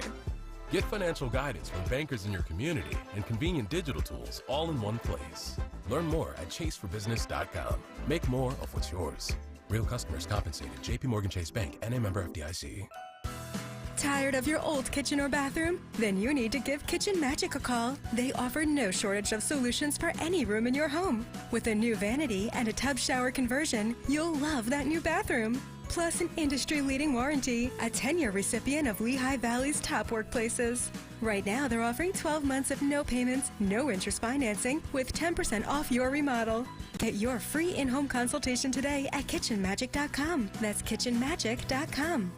[SPEAKER 5] Get financial guidance from bankers in your community and convenient digital tools all in one place. Learn more at chaseforbusiness.com. Make more of what's yours. Real customers compensated. JP Morgan Chase Bank, and a member FDIC.
[SPEAKER 6] Tired of your old kitchen or bathroom? Then you need to give Kitchen Magic a call. They offer no shortage of solutions for any room in your home. With a new vanity and a tub shower conversion, you'll love that new bathroom. Plus an industry-leading warranty, a 10-year recipient of Lehigh Valley's top workplaces. Right now, they're offering 12 months of no payments, no interest financing, with 10% off your remodel. Get your free in-home consultation today at kitchenmagic.com. That's kitchenmagic.com.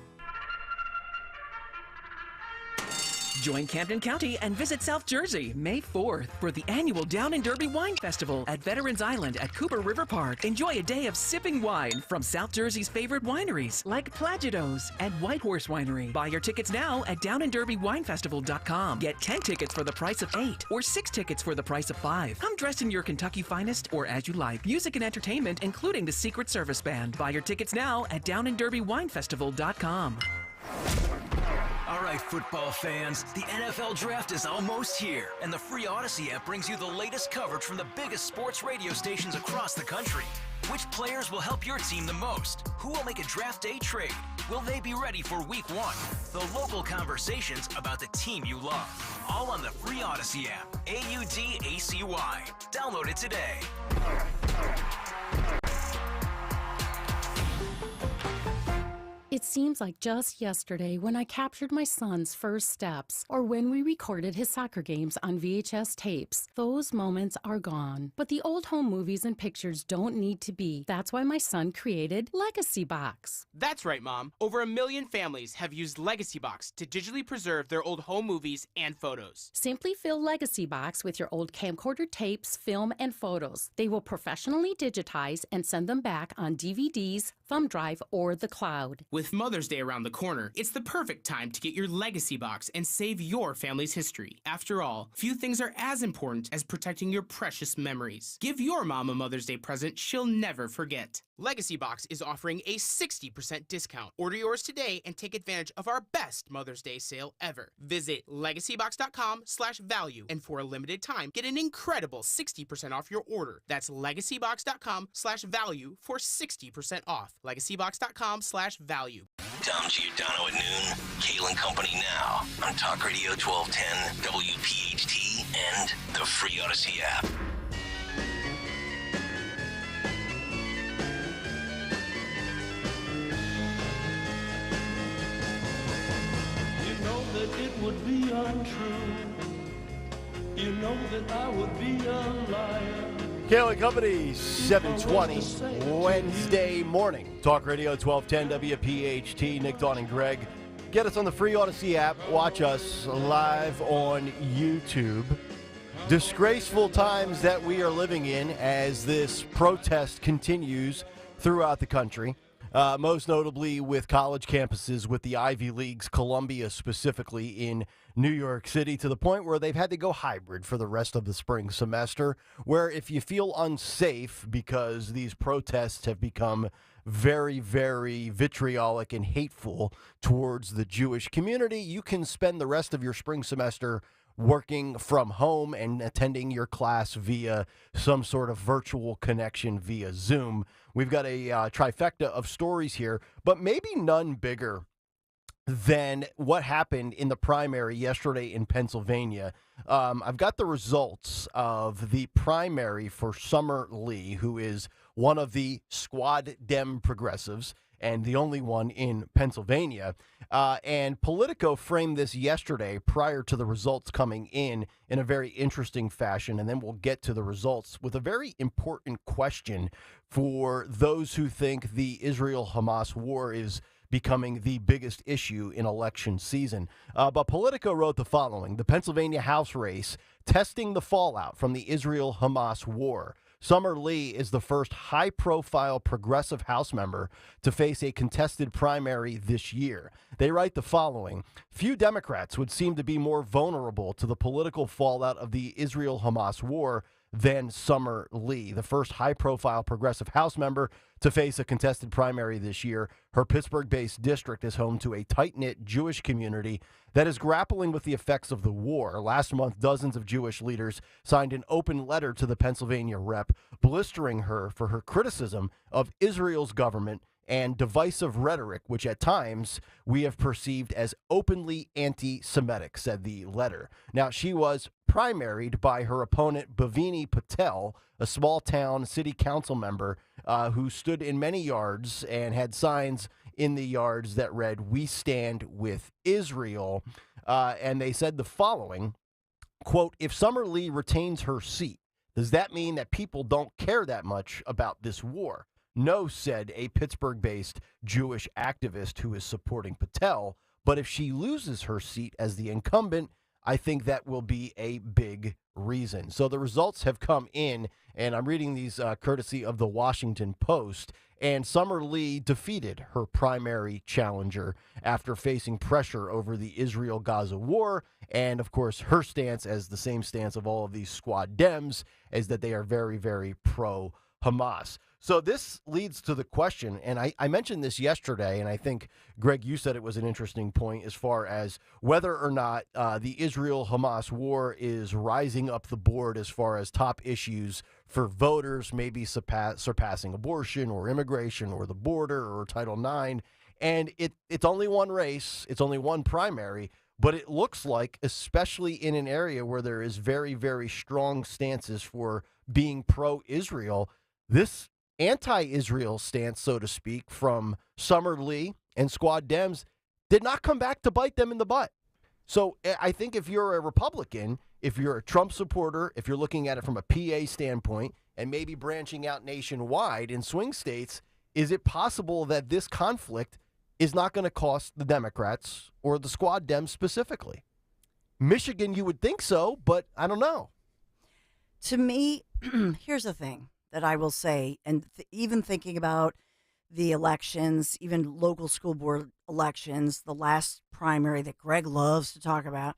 [SPEAKER 7] Join Camden County and visit South Jersey May 4th for the annual Down and Derby Wine Festival at Veterans Island at Cooper River Park. Enjoy a day of sipping wine from South Jersey's favorite wineries like Plagidos and White Horse Winery. Buy your tickets now at downandderbywinefestival.com. Get 10 tickets for the price of 8 or 6 tickets for the price of 5. Come dressed in your Kentucky finest or as you like. Music and entertainment, including the Secret Service Band. Buy your tickets now at downandderbywinefestival.com.
[SPEAKER 8] All right, football fans, the NFL Draft is almost here, and the free Odyssey app brings you the latest coverage from the biggest sports radio stations across the country. Which players will help your team the most? Who will make a draft day trade? Will they be ready for week 1? The local conversations about the team you love. All on the free Odyssey app. AUDACY. Download it today.
[SPEAKER 20] It seems like just yesterday when I captured my son's first steps or when we recorded his soccer games on VHS tapes. Those moments are gone. But the old home movies and pictures don't need to be. That's why my son created Legacy Box.
[SPEAKER 23] That's right, Mom. Over 1 million families have used Legacy Box to digitally preserve their old home movies and photos.
[SPEAKER 20] Simply fill Legacy Box with your old camcorder tapes, film, and photos. They will professionally digitize and send them back on DVDs, thumb drive, or the cloud.
[SPEAKER 23] With Mother's Day around the corner, it's the perfect time to get your Legacy Box and save your family's history. After all, few things are as important as protecting your precious memories. Give your mom a Mother's Day present she'll never forget. Legacy Box is offering a 60% discount. Order yours today and take advantage of our best Mother's Day sale ever. Visit legacybox.com/value, and for a limited time, get an incredible 60% off your order. That's legacybox.com/value for 60% off. legacybox.com/value.
[SPEAKER 12] Tom Giordano at noon. Kayal and Company now on Talk Radio 1210, WPHT, and the free Odyssey app.
[SPEAKER 24] You know that it would be untrue. You know that I would be a liar.
[SPEAKER 13] Kayal and Company, 7:20, Wednesday morning. Talk Radio 1210 WPHT, Nick, Dawn, and Greg. Get us on the free Odyssey app. Watch us live on YouTube. Disgraceful times that we are living in as this protest continues throughout the country. Most notably with college campuses, with the Ivy Leagues, Columbia specifically in New York City, to the point where they've had to go hybrid for the rest of the spring semester, where if you feel unsafe because these protests have become very, very vitriolic and hateful towards the Jewish community, you can spend the rest of your spring semester working from home and attending your class via some sort of virtual connection via Zoom. We've got a trifecta of stories here, but maybe none bigger than what happened in the primary yesterday in Pennsylvania. I've got the results of the primary for Summer Lee, who is one of the Squad Dem progressives, and the only one in Pennsylvania. And Politico framed this yesterday prior to the results coming in a very interesting fashion, and then we'll get to the results with a very important question for those who think the Israel-Hamas war is becoming the biggest issue in election season. But Politico wrote the following: the Pennsylvania House race testing the fallout from the Israel-Hamas war. Summer Lee is the first high-profile progressive House member to face a contested primary this year. They write the following: few Democrats would seem to be more vulnerable to the political fallout of the Israel-Hamas war than Summer Lee, the first high-profile progressive House member to face a contested primary this year. Her Pittsburgh-based district is home to a tight-knit Jewish community that is grappling with the effects of the war. Last month, dozens of Jewish leaders signed an open letter to the Pennsylvania rep, blistering her for her criticism of Israel's government and divisive rhetoric, which at times we have perceived as openly anti-Semitic, said the letter. Now, she was primaried by her opponent, Bhavini Patel, a small-town city council member who stood in many yards and had signs in the yards that read, "We stand with Israel." And they said the following, quote, "If Summer Lee retains her seat, does that mean that people don't care that much about this war?" No, said a Pittsburgh-based Jewish activist who is supporting Patel. But if she loses her seat as the incumbent, I think that will be a big reason. So the results have come in, and I'm reading these courtesy of the Washington Post. And Summer Lee defeated her primary challenger after facing pressure over the Israel-Gaza war. And, of course, her stance, as the same stance of all of these squad Dems, is that they are very, very pro-Hamas. So this leads to the question, and I mentioned this yesterday, and I think, Greg, you said it was an interesting point as far as whether or not the Israel-Hamas war is rising up the board as far as top issues for voters, maybe surpassing abortion or immigration or the border or Title IX. And it's only one race, it's only one primary, but it looks like, especially in an area where there is very, very strong stances for being pro-Israel, this anti-Israel stance, so to speak, from Summer Lee and Squad Dems did not come back to bite them in the butt. So I think if you're a Republican, if you're a Trump supporter, if you're looking at it from a PA standpoint and maybe branching out nationwide in swing states, is it possible that this conflict is not going to cost the Democrats or the Squad Dems specifically? Michigan, you would think so, but I don't know.
[SPEAKER 16] To me, here's the thing that I will say, and even thinking about the elections, even local school board elections, the last primary that Greg loves to talk about,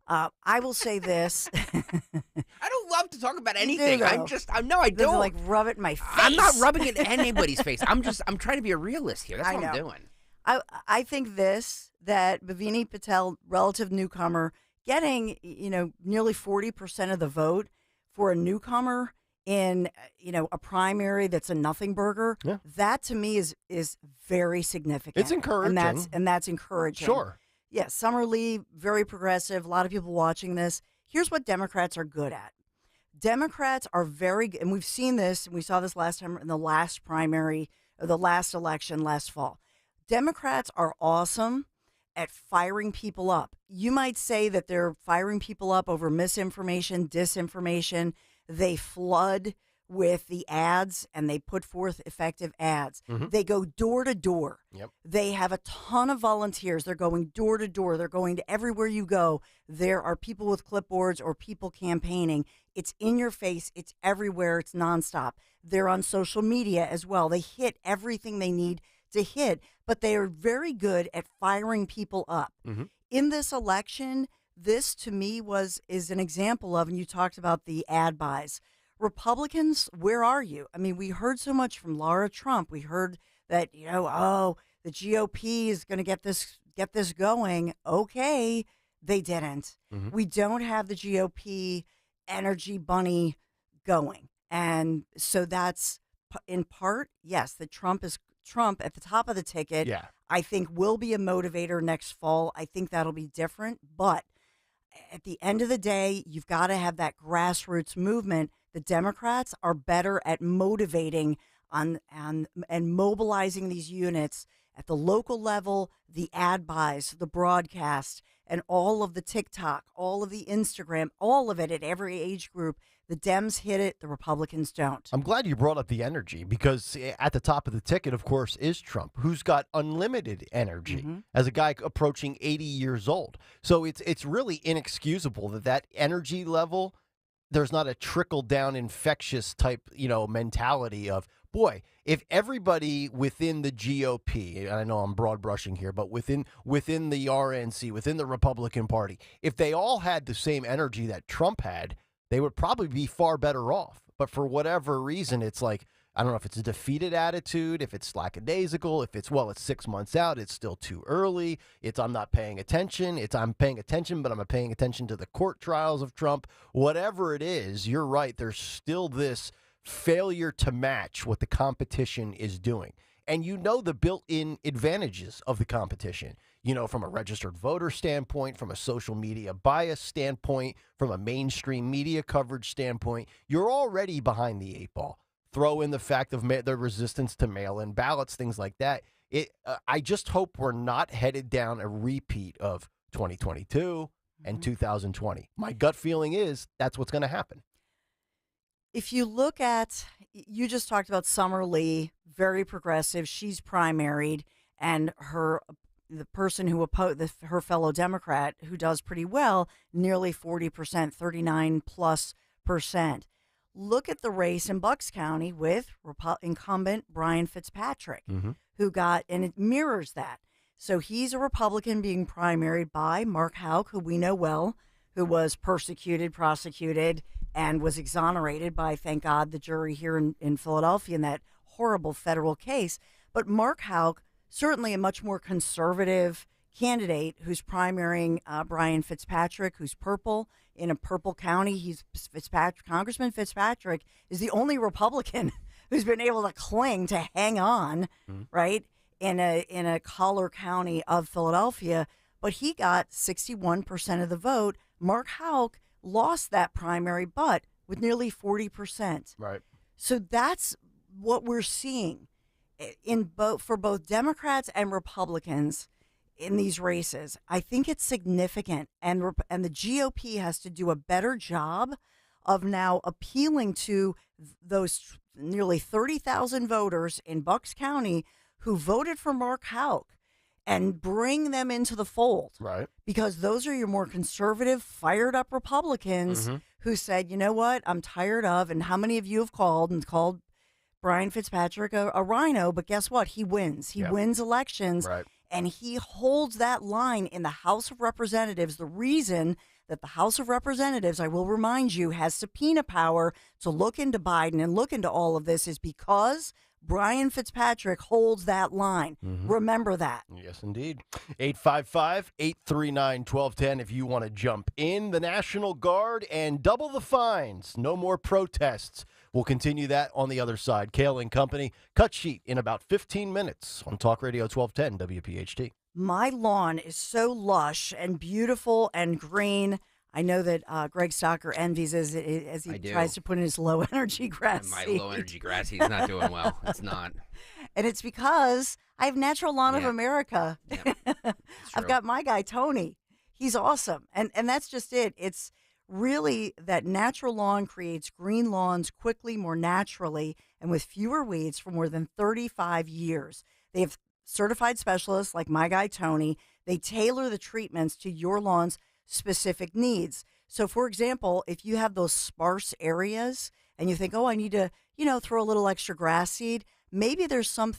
[SPEAKER 16] I will say this.
[SPEAKER 31] I don't love to talk about anything. I don't.
[SPEAKER 16] Like rub it in my face.
[SPEAKER 31] I'm not rubbing it in anybody's face. I'm trying to be a realist here. That's what I'm doing.
[SPEAKER 16] I think that Bhavini Patel, relative newcomer, getting, nearly 40% of the vote for a newcomer in, a primary that's a nothing burger, that to me is very significant.
[SPEAKER 13] It's encouraging.
[SPEAKER 16] And that's encouraging.
[SPEAKER 13] Sure.
[SPEAKER 16] Yeah, Summer Lee, very progressive, a lot of people watching this. Here's what Democrats are good at. Democrats are very good, and we've seen this, and we saw this last time in the last primary, or the last election last fall. Democrats are awesome at firing people up. You might say that they're firing people up over misinformation, disinformation. They flood with the ads, and they put forth effective ads.
[SPEAKER 13] Mm-hmm.
[SPEAKER 16] They go door to door.
[SPEAKER 13] Yep.
[SPEAKER 16] They have a ton of volunteers. They're going door to door. They're going to everywhere you go. There are people with clipboards or people campaigning. It's in your face. It's everywhere. It's nonstop. They're on social media as well. They hit everything they need to hit, but they are very good at firing people up.
[SPEAKER 13] Mm-hmm.
[SPEAKER 16] In this election, this to me is an example of, and you talked about the ad buys. Republicans, where are you? I mean, we heard so much from Laura Trump. We heard that, the GOP is going to get this going. Okay, they didn't.
[SPEAKER 13] Mm-hmm.
[SPEAKER 16] We don't have the GOP energy bunny going. And so that's in part, yes, that Trump at the top of the ticket.
[SPEAKER 13] Yeah.
[SPEAKER 16] I think will be a motivator next fall. I think that'll be different. But at the end of the day, you've got to have that grassroots movement. The Democrats are better at motivating and mobilizing these units at the local level, the ad buys, the broadcast, and all of the TikTok, all of the Instagram, all of it at every age group. The Dems hit it, the Republicans don't.
[SPEAKER 13] I'm glad you brought up the energy, because at the top of the ticket, of course, is Trump, who's got unlimited energy as a guy approaching 80 years old. So it's really inexcusable that energy level, there's not a trickle-down infectious type, mentality of, boy, if everybody within the GOP, and I know I'm broad brushing here, but within the RNC, within the Republican Party, if they all had the same energy that Trump had, they would probably be far better off. But for whatever reason, it's like, I don't know if it's a defeated attitude, if it's lackadaisical, if it's 6 months out, it's still too early, it's I'm not paying attention, it's I'm paying attention, but I'm not paying attention to the court trials of Trump. Whatever it is, you're right, there's still this failure to match what the competition is doing. And the built-in advantages of the competition, from a registered voter standpoint, from a social media bias standpoint, from a mainstream media coverage standpoint, you're already behind the 8 ball. Throw in the fact of the resistance to mail-in ballots, things like that. I just hope we're not headed down a repeat of 2022 and 2020. My gut feeling is that's what's going to happen.
[SPEAKER 16] If you look at, you just talked about Summer Lee, very progressive. She's primaried, and the person who opposed her fellow Democrat, who does pretty well, nearly 40%, 39+%. Look at the race in Bucks County with incumbent Brian Fitzpatrick, who got, and it mirrors that. So he's a Republican being primaried by Mark Houck, who we know well, who was persecuted, prosecuted, and was exonerated by, thank God, the jury here in Philadelphia in that horrible federal case. But Mark Houck, certainly a much more conservative candidate who's primarying Brian Fitzpatrick, who's purple in a purple county. Congressman Fitzpatrick is the only Republican who's been able to cling to hang on, right, in a collar county of Philadelphia. But he got 61% of the vote. Mark Houck lost that primary, but with nearly 40%.
[SPEAKER 13] Right.
[SPEAKER 16] So that's what we're seeing for both Democrats and Republicans in these races. I think it's significant, and the GOP has to do a better job of now appealing to those nearly 30,000 voters in Bucks County who voted for Mark Houck, and bring them into the fold.
[SPEAKER 13] Right. Because
[SPEAKER 16] those are your more conservative, fired up Republicans who said, you know what, I'm tired of, and how many of you have called Brian Fitzpatrick a rhino, but guess what? He wins. He wins elections,
[SPEAKER 13] right,
[SPEAKER 16] and he holds that line in the House of Representatives. The reason that the House of Representatives, I will remind you, has subpoena power to look into Biden and look into all of this is because Brian Fitzpatrick holds that line. Remember that.
[SPEAKER 13] Yes, indeed. 855-839-1210 if you want to jump in. The National Guard and double the fines. No more protests. We'll continue that on the other side. Kayal and Company. Cut sheet in about 15 minutes on Talk Radio 1210 WPHT.
[SPEAKER 16] My lawn is so lush and beautiful and green. I know that Greg Stocker envies as he tries to put in his low-energy grass seed.
[SPEAKER 31] My low-energy grass seed is not doing well. It's not.
[SPEAKER 16] And it's because I have Natural Lawn of America. I've got my guy, Tony. He's awesome. And that's just it. It's really that Natural Lawn creates green lawns quickly, more naturally, and with fewer weeds for more than 35 years. They have certified specialists like my guy, Tony. They tailor the treatments to your lawn's specific needs. So, for example, if you have those sparse areas and you think, oh, I need to, throw a little extra grass seed, maybe there's some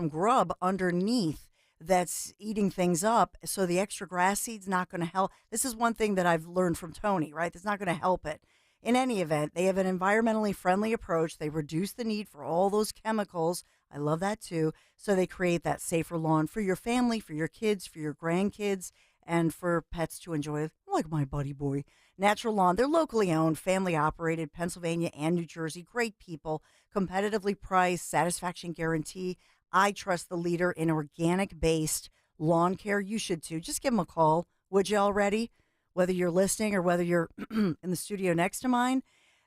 [SPEAKER 16] grub underneath that's eating things up. So the extra grass seed's not going to help. This is one thing that I've learned from Tony, right? That's not going to help it. In any event, they have an environmentally friendly approach. They reduce the need for all those chemicals. I love that too. So they create that safer lawn for your family, for your kids, for your grandkids, and for pets to enjoy, like my buddy boy. Natural Lawn, they're locally owned, family operated, Pennsylvania and New Jersey. Great people, competitively priced, satisfaction guarantee. I trust the leader in organic-based lawn care. You should too. Just give them a call, would you already? Whether you're listening or whether you're in the studio next to mine.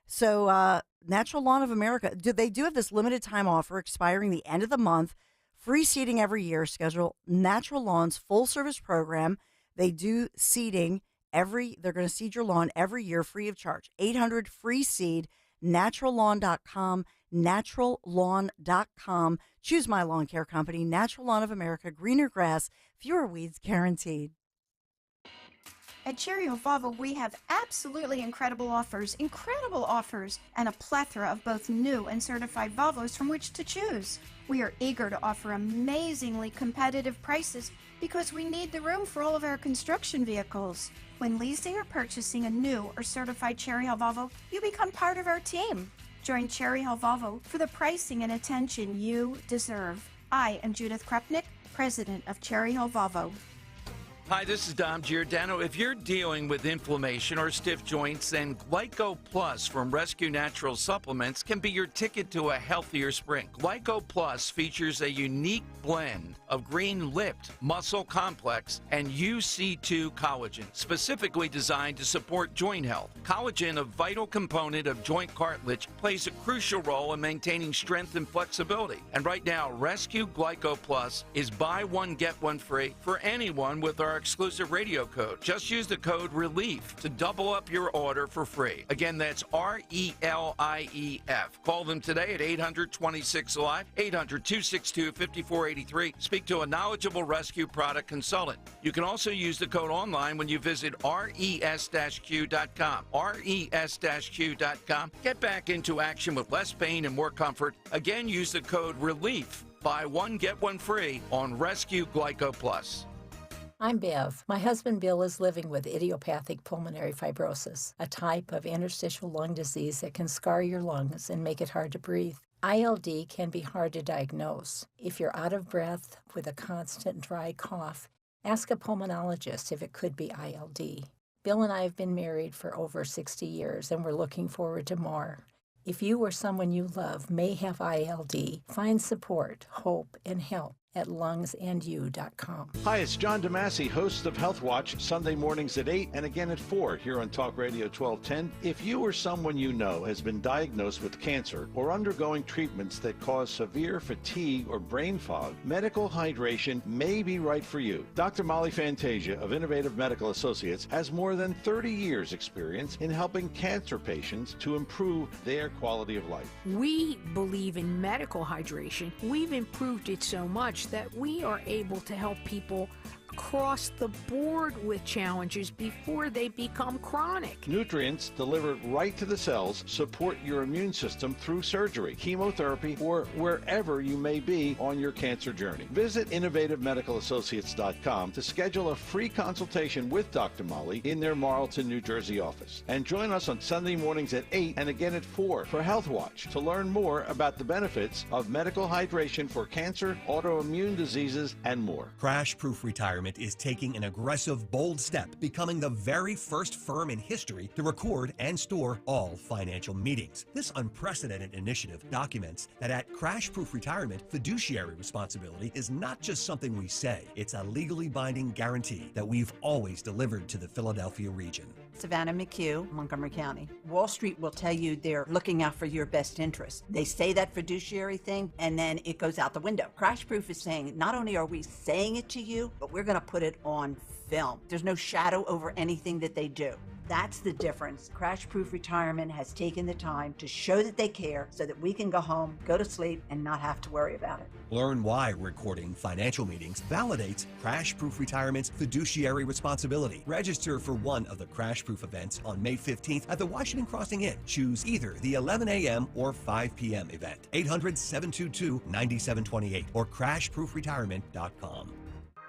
[SPEAKER 16] So Natural Lawn of America, they do have this limited time offer expiring the end of the month. Free seating every year. Schedule Natural Lawn's full service program. They do seeding they're going to seed your lawn every year free of charge. 800 free seed, naturallawn.com, naturallawn.com. Choose my lawn care company, Natural Lawn of America, greener grass, fewer weeds guaranteed.
[SPEAKER 1] At Cherry Hill Volvo, we have absolutely incredible offers, and a plethora of both new and certified Volvos from which to choose. We are eager to offer amazingly competitive prices because we need the room for all of our construction vehicles. When leasing or purchasing a new or certified Cherry Hill Volvo, you become part of our team. Join Cherry Hill Volvo for the pricing and attention you deserve. I am Judith Krupnick, president of Cherry Hill Volvo.
[SPEAKER 2] Hi, this is Dom Giordano. If you're dealing with inflammation or stiff joints, then Glyco Plus from Rescue Natural Supplements can be your ticket to a healthier spring. Glyco Plus features a unique blend of green-lipped muscle complex and UC2 collagen, specifically designed to support joint health. Collagen, a vital component of joint cartilage, plays a crucial role in maintaining strength and flexibility. And right now, Rescue Glyco Plus is buy one, get one free for anyone with our exclusive radio code. Just use the code RELIEF to double up your order for free. Again, that's RELIEF. Call them today at 800-26-LIVE, 800-262-5483. Speak to a knowledgeable rescue product consultant. You can also use the code online when you visit res-q.com. res-q.com. Get back into action with less pain and more comfort. Again, use the code RELIEF. Buy one, get one free on Rescue Glyco Plus.
[SPEAKER 9] I'm Bev. My husband Bill is living with idiopathic pulmonary fibrosis, a type of interstitial lung disease that can scar your lungs and make it hard to breathe. ILD can be hard to diagnose. If you're out of breath with a constant dry cough, ask a pulmonologist if it could be ILD. Bill and I have been married for over 60 years, and we're looking forward to more. If you or someone you love may have ILD, find support, hope, and help at lungsandyou.com.
[SPEAKER 10] Hi, it's John DeMasi, host of Health Watch, Sunday mornings at 8 and again at 4 here on Talk Radio 1210. If you or someone you know has been diagnosed with cancer or undergoing treatments that cause severe fatigue or brain fog, medical hydration may be right for you. Dr. Molly Fantasia of Innovative Medical Associates has more than 30 years experience in helping cancer patients to improve their quality of life.
[SPEAKER 11] We believe in medical hydration. We've improved it so much that we are able to help people across the board with challenges before they become chronic.
[SPEAKER 10] Nutrients delivered right to the cells support your immune system through surgery, chemotherapy, or wherever you may be on your cancer journey. Visit innovativemedicalassociates.com to schedule a free consultation with Dr. Molly in their Marlton, New Jersey office. And join us on Sunday mornings at 8 and again at 4 for Health Watch to learn more about the benefits of medical hydration for cancer, autoimmune diseases, and more.
[SPEAKER 14] Crash Proof Retirement is taking an aggressive, bold step, becoming the very first firm in history to record and store all financial meetings. This unprecedented initiative documents that at Crash Proof Retirement, fiduciary responsibility is not just something we say, it's a legally binding guarantee that we've always delivered to the Philadelphia region.
[SPEAKER 15] Savannah McHugh, Montgomery County. Wall Street will tell you they're looking out for your best interest. They say that fiduciary thing, and then it goes out the window. Crash Proof is saying, not only are we saying it to you, but we're going to put it on film. There's no shadow over anything that they do. That's the difference. Crash Proof Retirement has taken the time to show that they care so that we can go home, go to sleep, and not have to worry about it.
[SPEAKER 14] Learn why recording financial meetings validates Crash Proof Retirement's fiduciary responsibility. Register for one of the Crash Proof events on May 15th at the Washington Crossing Inn. Choose either the 11 a.m. or 5 p.m. event. 800-722-9728 or crashproofretirement.com.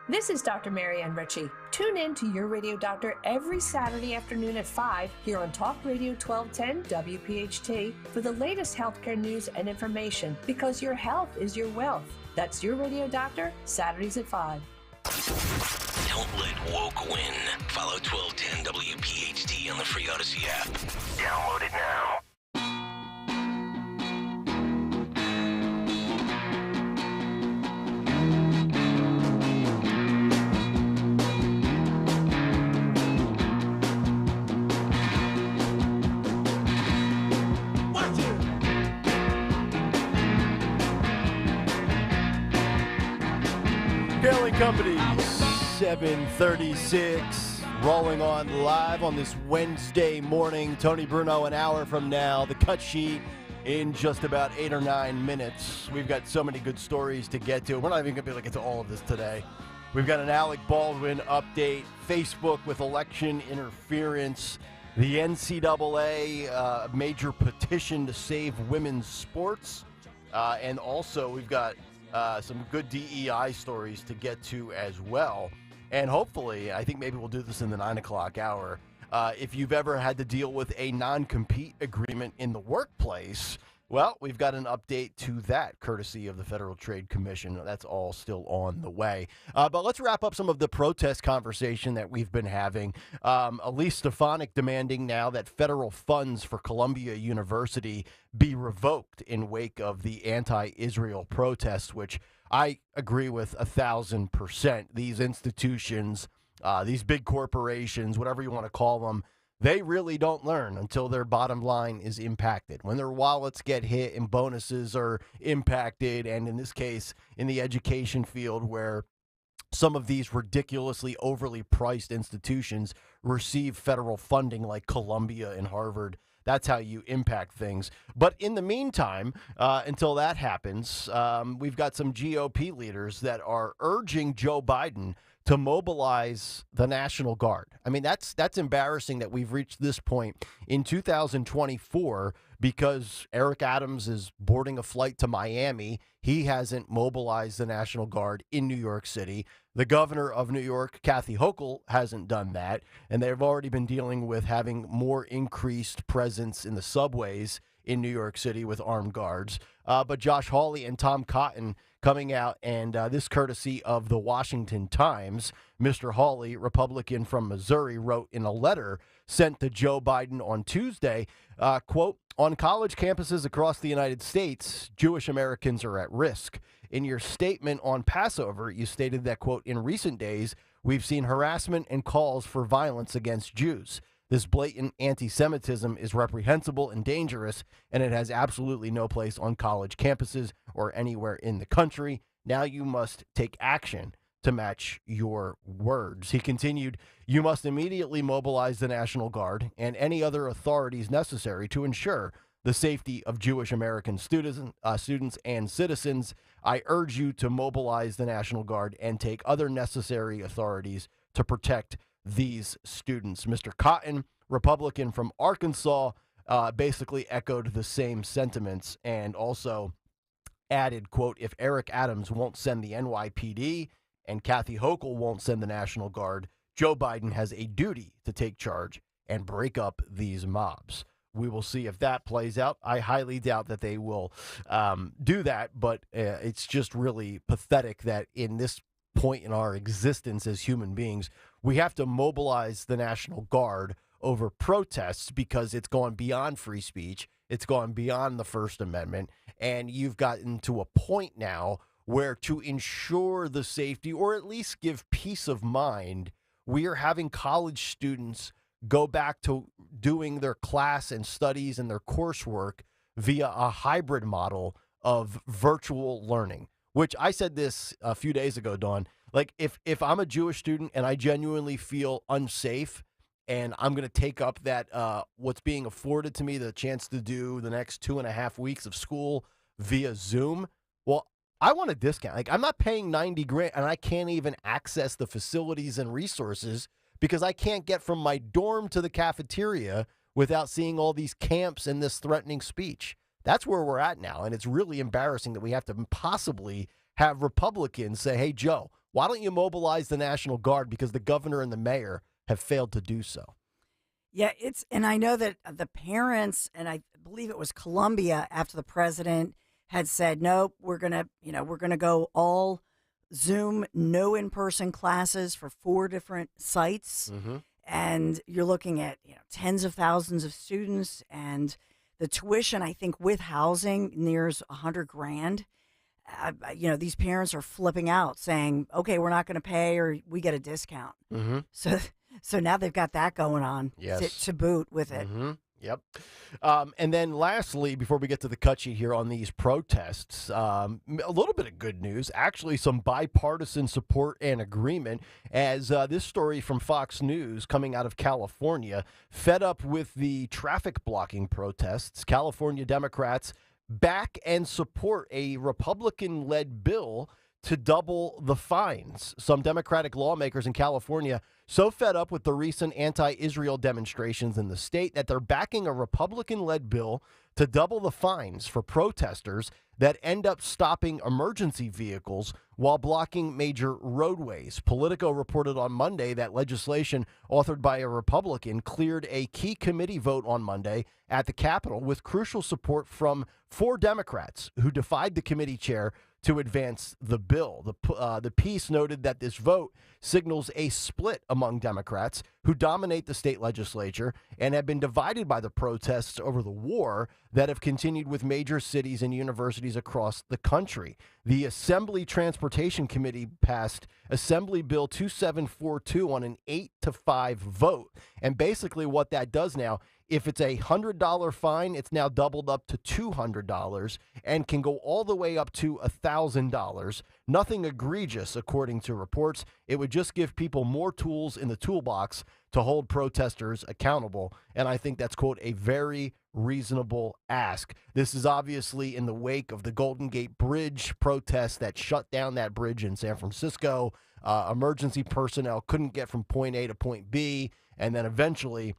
[SPEAKER 25] This is Dr. Marianne Ritchie. Tune in to Your Radio Doctor every Saturday afternoon at 5 here on Talk Radio 1210 WPHT for the latest healthcare news and information, because your health is your wealth. That's Your Radio Doctor, Saturdays at 5.
[SPEAKER 12] Don't let woke win. Follow 1210 WPHT on the free Odyssey app. Download it now.
[SPEAKER 13] Company, 7:36, rolling on live on this Wednesday morning. Tony Bruno, an hour from now. The cut sheet in just about 8 or 9 minutes. We've got so many good stories to get to. We're not even going to be able to get to all of this today. We've got an Alec Baldwin update, Facebook with election interference, the NCAA major petition to save women's sports, and also we've got some good DEI stories to get to as well. And hopefully, I think maybe we'll do this in the 9 o'clock hour. If you've ever had to deal with a non-compete agreement in the workplace, well, we've got an update to that, courtesy of the Federal Trade Commission. That's all still on the way. But let's wrap up some of the protest conversation that we've been having. Elise Stefanik demanding now that federal funds for Columbia University be revoked in wake of the anti-Israel protests, which I agree with 1,000%. These institutions, these big corporations, whatever you want to call them, they really don't learn until their bottom line is impacted. When their wallets get hit and bonuses are impacted, and in this case, in the education field where some of these ridiculously overly priced institutions receive federal funding like Columbia and Harvard, that's how you impact things. But in the meantime, until that happens, we've got some GOP leaders that are urging Joe Biden to mobilize the National Guard. I mean, that's embarrassing that we've reached this point in 2024 because Eric Adams is boarding a flight to Miami. He hasn't mobilized the National Guard in New York City. The governor of New York, Kathy Hochul, hasn't done that, and they've already been dealing with having more increased presence in the subways in New York City with armed guards. But Josh Hawley and Tom Cotton coming out, and this courtesy of the Washington Times. Mr. Hawley, Republican from Missouri, wrote in a letter sent to Joe Biden on Tuesday, quote, "On college campuses across the United States, Jewish Americans are at risk. In your statement on Passover, you stated that, quote, in recent days, we've seen harassment and calls for violence against Jews. This blatant anti-Semitism is reprehensible and dangerous, and it has absolutely no place on college campuses or anywhere in the country. Now you must take action to match your words." He continued, "You must immediately mobilize the National Guard and any other authorities necessary to ensure the safety of Jewish American students and citizens. I urge you to mobilize the National Guard and take other necessary authorities to protect these students." Mr. Cotton, Republican from Arkansas, basically echoed the same sentiments and also added, quote, "If Eric Adams won't send the NYPD and Kathy Hochul won't send the National Guard, Joe Biden has a duty to take charge and break up these mobs." We will see if that plays out. I highly doubt that they will do that, but it's just really pathetic that in this point in our existence as human beings, we have to mobilize the National Guard over protests because it's gone beyond free speech. It's gone beyond the First Amendment. And you've gotten to a point now where to ensure the safety or at least give peace of mind, we are having college students go back to doing their class and studies and their coursework via a hybrid model of virtual learning, which I said this a few days ago, Dawn. Like, if I'm a Jewish student and I genuinely feel unsafe and I'm going to take up that what's being afforded to me, the chance to do the next 2.5 weeks of school via Zoom, well, I want a discount. Like, I'm not paying $90,000 and I can't even access the facilities and resources because I can't get from my dorm to the cafeteria without seeing all these camps and this threatening speech. That's where we're at now, and it's really embarrassing that we have to possibly have Republicans say, hey, Joe, why don't you mobilize the National Guard because the governor and the mayor have failed to do so.
[SPEAKER 16] Yeah, and I know that the parents, and I believe it was Columbia, after the president had said, nope, we're going to go all Zoom, no in-person classes for 4 different sites. Mm-hmm. And you're looking at, tens of thousands of students, and the tuition, I think, with housing nears $100,000. These parents are flipping out saying, okay, we're not going to pay, or we get a discount. Mm-hmm. So now they've got that going on to boot with it.
[SPEAKER 13] Mm-hmm. Yep. And then lastly, before we get to the cut sheet here on these protests, a little bit of good news, actually some bipartisan support and agreement as this story from Fox News coming out of California, fed up with the traffic blocking protests, California Democrats back and support a Republican-led bill to double the fines. Some Democratic lawmakers in California so fed up with the recent anti-Israel demonstrations in the state that they're backing a Republican-led bill to double the fines for protesters that end up stopping emergency vehicles while blocking major roadways. Politico reported on Monday that legislation authored by a Republican cleared a key committee vote on Monday at the Capitol with crucial support from 4 Democrats who defied the committee chair to advance the bill. The piece noted that this vote signals a split among Democrats who dominate the state legislature and have been divided by the protests over the war that have continued with major cities and universities across the country. The Assembly Transportation Committee passed Assembly Bill 2742 on an 8-5 vote. And basically what that does now, if it's a $100 fine, it's now doubled up to $200 and can go all the way up to $1,000. Nothing egregious, according to reports. It would just give people more tools in the toolbox to hold protesters accountable. And I think that's, quote, a very reasonable ask. This is obviously in the wake of the Golden Gate Bridge protests that shut down that bridge in San Francisco. Emergency personnel couldn't get from point A to point B. And then eventually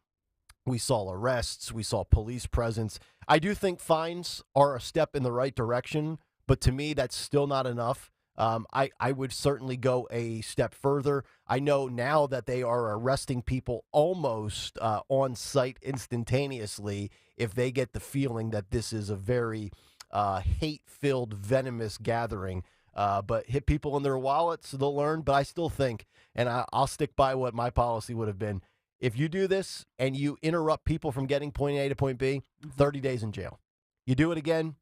[SPEAKER 13] we saw arrests, we saw police presence. I do think fines are a step in the right direction, but to me, that's still not enough. I would certainly go a step further. I know now that they are arresting people almost on site instantaneously if they get the feeling that this is a very hate-filled, venomous gathering. But hit people in their wallets, they'll learn. But I still think, and I'll stick by what my policy would have been, if you do this and you interrupt people from getting point A to point B, 30 days in jail. You do it again,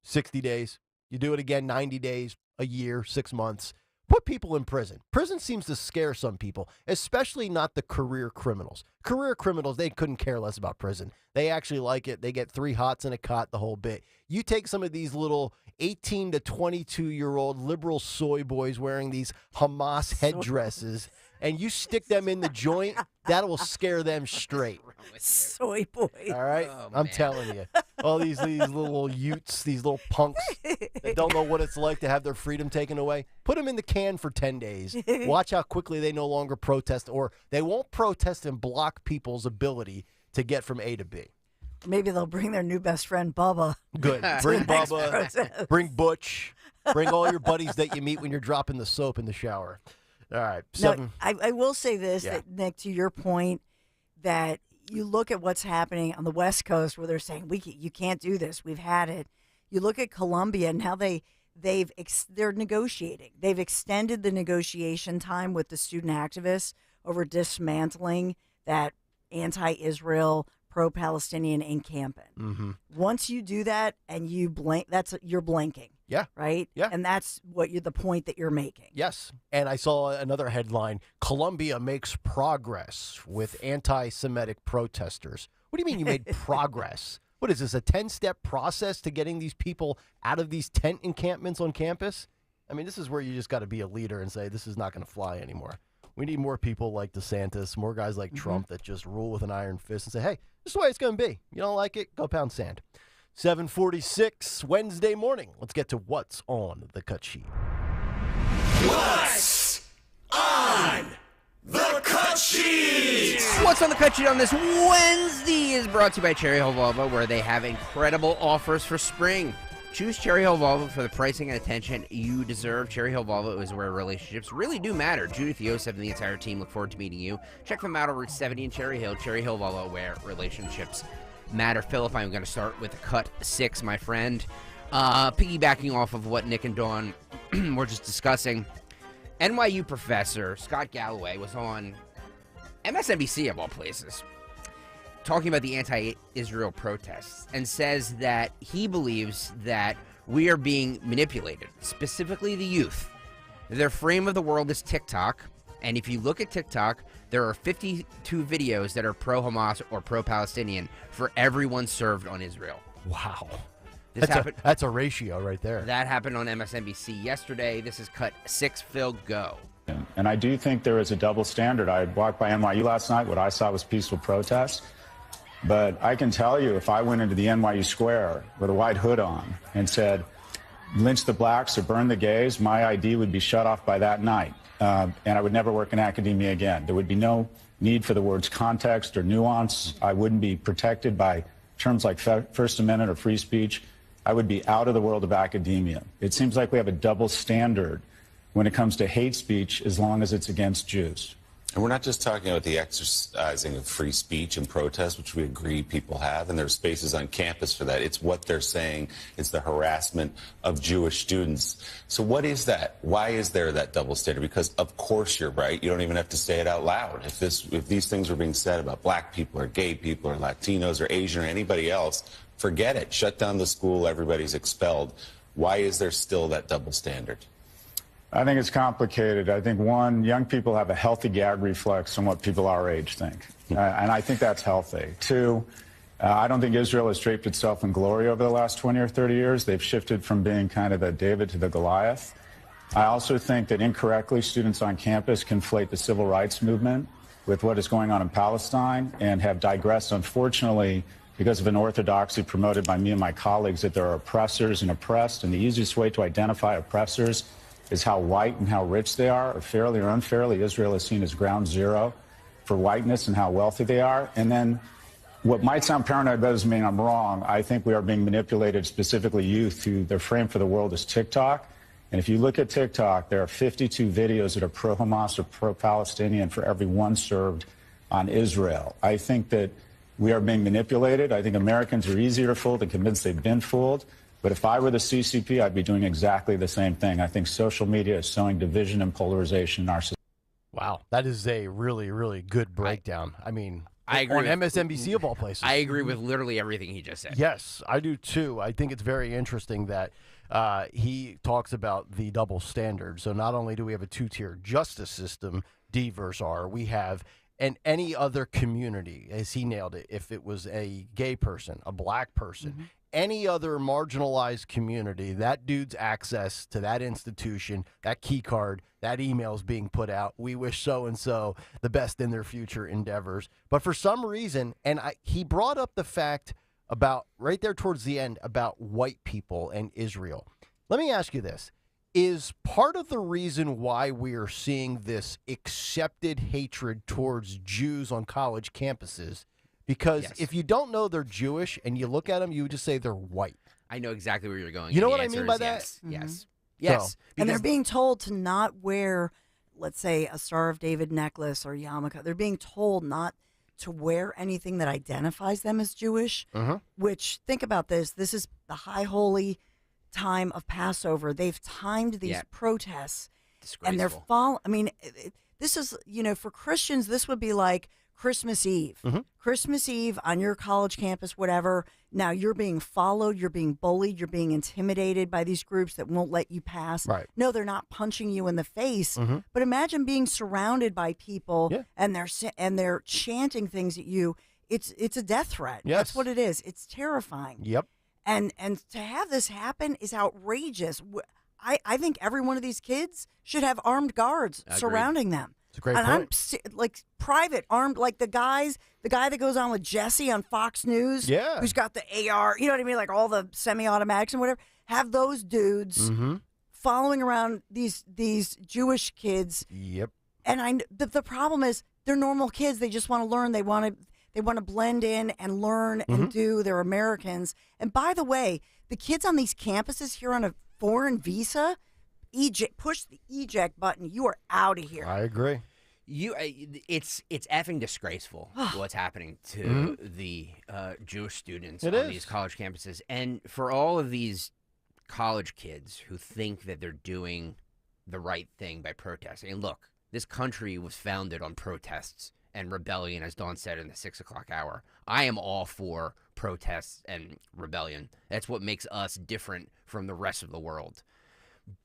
[SPEAKER 13] 60 days. You do it again, 90 days, a year, 6 months. Put people in prison. Prison seems to scare some people, especially not the career criminals. Career criminals, they couldn't care less about prison. They actually like it. They get 3 hots and a cot, the whole bit. You take some of these little 18 to 22-year-old liberal soy boys wearing these Hamas headdresses, and you stick them in the joint, that will scare them straight.
[SPEAKER 16] Soy boy.
[SPEAKER 13] All right? I'm telling you. All these little utes, these little punks that don't know what it's like to have their freedom taken away. Put them in the can for 10 days. Watch how quickly they no longer protest, or they won't protest and block people's ability to get from A to B.
[SPEAKER 16] Maybe they'll bring their new best friend, Bubba.
[SPEAKER 13] Good. Bring Bubba. Bring Butch. Bring all your buddies that you meet when you're dropping the soap in the shower. All right.
[SPEAKER 16] No, I will say this, that, Nick, to your point, that you look at what's happening on the West Coast where they're saying, you can't do this. We've had it. You look at Colombia and how they're negotiating. They've extended the negotiation time with the student activists over dismantling that anti-Israel, pro-Palestinian encampment.
[SPEAKER 13] Mm-hmm.
[SPEAKER 16] Once you do that and you blink, you're blinking.
[SPEAKER 13] Yeah.
[SPEAKER 16] Right?
[SPEAKER 13] Yeah.
[SPEAKER 16] And that's the point that you're making.
[SPEAKER 13] Yes. And I saw another headline, Colombia makes progress with anti-Semitic protesters. What do you mean you made progress? What is this, a 10-step process to getting these people out of these tent encampments on campus? I mean, this is where you just got to be a leader and say, this is not going to fly anymore. We need more people like DeSantis, more guys like Trump that just rule with an iron fist and say, hey, this is the way it's going to be. You don't like it? Go pound sand. 7:46 Wednesday morning. Let's get to what's on the cut sheet.
[SPEAKER 12] What's on the cut sheet?
[SPEAKER 31] What's on the cut sheet on this Wednesday is brought to you by Cherry Hill Volvo, where they have incredible offers for spring. Choose Cherry Hill Volvo for the pricing and attention you deserve. Cherry Hill Volvo is where relationships really do matter. Judith Yosef and the entire team look forward to meeting you. Check them out over Route 70 in Cherry Hill Volvo, where relationships matter. Philip, I'm going to start with cut 6, my friend. Piggybacking off of what Nick and Dawn were just discussing, NYU professor Scott Galloway was on MSNBC, of all places, talking about the anti-Israel protests, and says that he believes that we are being manipulated, specifically the youth. Their frame of the world is TikTok, And if you look at TikTok, there are 52 videos that are pro-Hamas or pro-Palestinian for everyone served on Israel.
[SPEAKER 13] Wow.
[SPEAKER 31] That's
[SPEAKER 13] a ratio right there.
[SPEAKER 31] That happened on MSNBC yesterday. This is cut 6. Phil, go.
[SPEAKER 4] And I do think there is a double standard. I walked by NYU last night. What I saw was peaceful protests. But I can tell you, if I went into the NYU square with a white hood on and said, lynch the blacks or burn the gays, my ID would be shut off by that night. And I would never work in academia again. There would be no need for the words context or nuance. I wouldn't be protected by terms like First Amendment or free speech. I would be out of the world of academia. It seems like we have a double standard when it comes to hate speech as long as it's against Jews.
[SPEAKER 17] And we're not just talking about the exercising of free speech and protest, which we agree people have, and there are spaces on campus for that. It's what they're saying. It's the harassment of Jewish students. So what is that? Why is there that double standard? Because, of course, you're right. You don't even have to say it out loud. If these things were being said about black people or gay people or Latinos or Asian or anybody else, forget it. Shut down the school. Everybody's expelled. Why is there still that double standard?
[SPEAKER 4] I think it's complicated. I think, one, young people have a healthy gag reflex on what people our age think. And I think that's healthy. Two, I don't think Israel has draped itself in glory over the last 20 or 30 years. They've shifted from being kind of the David to the Goliath. I also think that incorrectly students on campus conflate the civil rights movement with what is going on in Palestine and have digressed, unfortunately, because of an orthodoxy promoted by me and my colleagues that there are oppressors and oppressed. And the easiest way to identify oppressors is how white and how rich they are, or fairly or unfairly. Israel is seen as ground zero for whiteness and how wealthy they are. And then what might sound paranoid doesn't mean I'm wrong. I think we are being manipulated, specifically youth, who their frame for the world is TikTok. And if you look at TikTok, there are 52 videos that are pro-Hamas or pro-Palestinian for every one served on Israel. I think that we are being manipulated. I think Americans are easier to fool than convinced they've been fooled. But if I were the CCP, I'd be doing exactly the same thing. I think social media is sowing division and polarization in our society.
[SPEAKER 13] Wow, that is a really, really good breakdown. I agree on MSNBC of all places.
[SPEAKER 31] I agree with literally everything he just said.
[SPEAKER 13] Yes, I do too. I think it's very interesting that he talks about the double standard. So not only do we have a two-tier justice system, D versus R, we have in any other community, as he nailed it, if it was a gay person, a black person, any other marginalized community, that dude's access to that institution, that key card, that email is being put out. We wish so-and-so the best in their future endeavors. But for some reason, and he brought up the fact about, right there towards the end, about white people and Israel. Let me ask you this. Is part of the reason why we are seeing this accepted hatred towards Jews on college campuses because if you don't know they're Jewish and you look at them, you would just say they're white.
[SPEAKER 31] I know exactly where you're going.
[SPEAKER 13] You know what I mean by that?
[SPEAKER 31] Yes.
[SPEAKER 13] Yes.
[SPEAKER 16] And they're being told to not wear, let's say, a Star of David necklace or yarmulke. They're being told not to wear anything that identifies them as Jewish, which, think about this. This is the high holy time of Passover. They've timed these protests. And they're this is, for Christians, this would be like Christmas Eve. Christmas Eve on your college campus, whatever. Now you're being followed, you're being bullied, you're being intimidated by these groups that won't let you pass.
[SPEAKER 13] Right.
[SPEAKER 16] No, they're not punching you in the face, but imagine being surrounded by people and they're chanting things at you. It's a death threat.
[SPEAKER 13] Yes.
[SPEAKER 16] That's what it is. It's terrifying.
[SPEAKER 13] Yep.
[SPEAKER 16] And to have this happen is outrageous. I think every one of these kids should have armed guards surrounding them.
[SPEAKER 13] It's a great
[SPEAKER 16] and
[SPEAKER 13] point.
[SPEAKER 16] I'm like private armed, like the guy that goes on with Jesse on Fox News, who's got the AR, you know what I mean, like all the semi-automatics and whatever. Have those dudes following around these Jewish kids.
[SPEAKER 13] Yep.
[SPEAKER 16] And the problem is they're normal kids. They just want to learn. They want to blend in and learn and do. They're Americans. And by the way, the kids on these campuses here on a foreign visa, push the eject button. You are out of here.
[SPEAKER 13] I agree.
[SPEAKER 31] It's effing disgraceful what's happening to the Jewish students on these college campuses, and for all of these college kids who think that they're doing the right thing by protesting. And look, this country was founded on protests and rebellion, as Dawn said in the 6 o'clock hour. I am all for protests and rebellion. That's what makes us different from the rest of the world.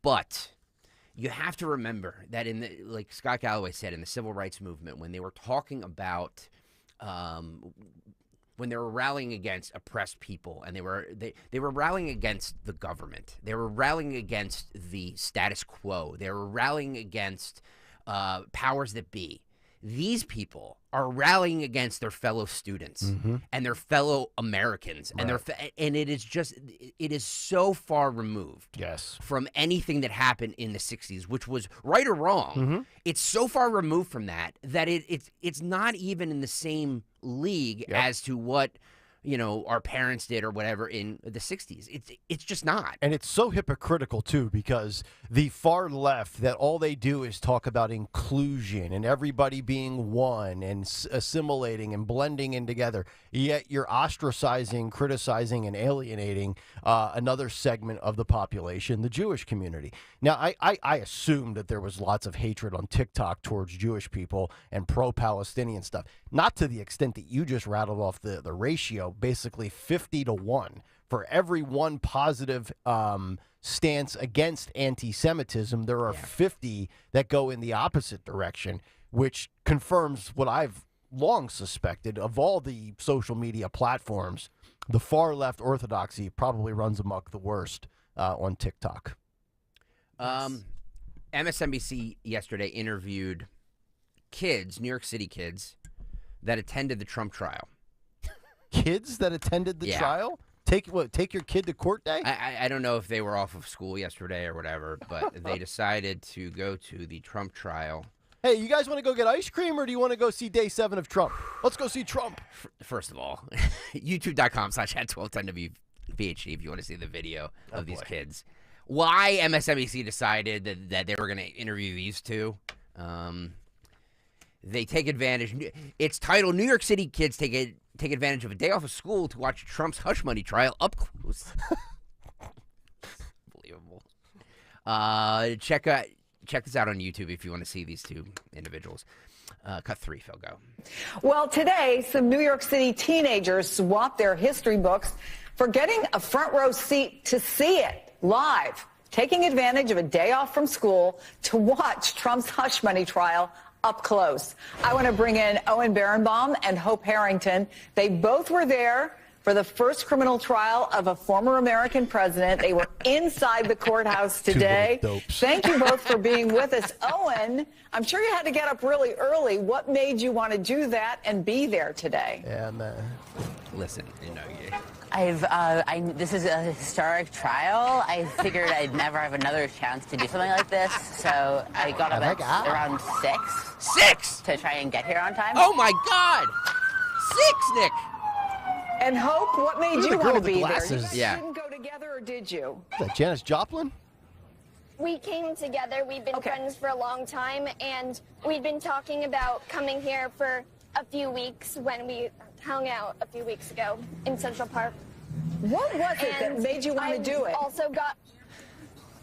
[SPEAKER 31] But you have to remember that like Scott Galloway said, in the civil rights movement, when they were talking about when they were rallying against oppressed people, and they were rallying against the government, they were rallying against the status quo, they were rallying against powers that be. These people are rallying against their fellow students and their fellow Americans, and and it is so far removed from anything that happened in the 60s, which was right or wrong. It's so far removed from that it's not even in the same league as to what our parents did or whatever in the 60s. It's just not.
[SPEAKER 13] And it's so hypocritical, too, because the far left, that all they do is talk about inclusion and everybody being one and assimilating and blending in together. Yet you're ostracizing, criticizing, and alienating another segment of the population, the Jewish community. Now, I assumed that there was lots of hatred on TikTok towards Jewish people and pro-Palestinian stuff. Not to the extent that you just rattled off the ratio, basically 50-1. For every one positive stance against anti-Semitism, there are 50 that go in the opposite direction, which confirms what I've long suspected. Of all the social media platforms, the far left orthodoxy probably runs amok the worst on TikTok.
[SPEAKER 31] MSNBC yesterday interviewed kids, New York City kids, that attended the Trump trial.
[SPEAKER 13] Kids that attended the trial? Take your kid to court day?
[SPEAKER 31] I don't know if they were off of school yesterday or whatever, but they decided to go to the Trump trial.
[SPEAKER 13] Hey, you guys want to go get ice cream, or do you want to go see day 7 of Trump? Let's go see Trump.
[SPEAKER 31] First of all, youtube.com/@1210WPHT if you want to see the video of these kids. Why MSNBC decided that they were going to interview these two? They take advantage. It's titled, New York City Kids Take Advantage of a Day Off of School to Watch Trump's Hush Money Trial Up Close. Unbelievable. Check this out on YouTube if you want to see these two individuals. Cut 3, Phil, go.
[SPEAKER 3] Well, today, some New York City teenagers swapped their history books for getting a front row seat to see it live, taking advantage of a day off from school to watch Trump's hush money trial up close. I want to bring in Owen Berenbaum and Hope Harrington. They both were there for the first criminal trial of a former American president. They were inside the courthouse today. Thank you both for being with us. Owen, I'm sure you had to get up really early. What made you want to do that and be there today?
[SPEAKER 13] Yeah, man.
[SPEAKER 31] Listen,
[SPEAKER 5] this is a historic trial. I figured I'd never have another chance to do something like this, so I got up at around 6.
[SPEAKER 31] 6?
[SPEAKER 5] To try and get here on time.
[SPEAKER 31] Oh, my God! 6, Nick!
[SPEAKER 3] And Hope, what made you want to be there? You guys
[SPEAKER 31] Yeah.
[SPEAKER 3] didn't go together, or did you?
[SPEAKER 13] Is that Janis Joplin?
[SPEAKER 18] We came together. We've been friends for a long time, and we'd been talking about coming here for a few weeks when we hung out a few weeks ago in Central Park.
[SPEAKER 3] What was it that made you want to do it?
[SPEAKER 18] Also got.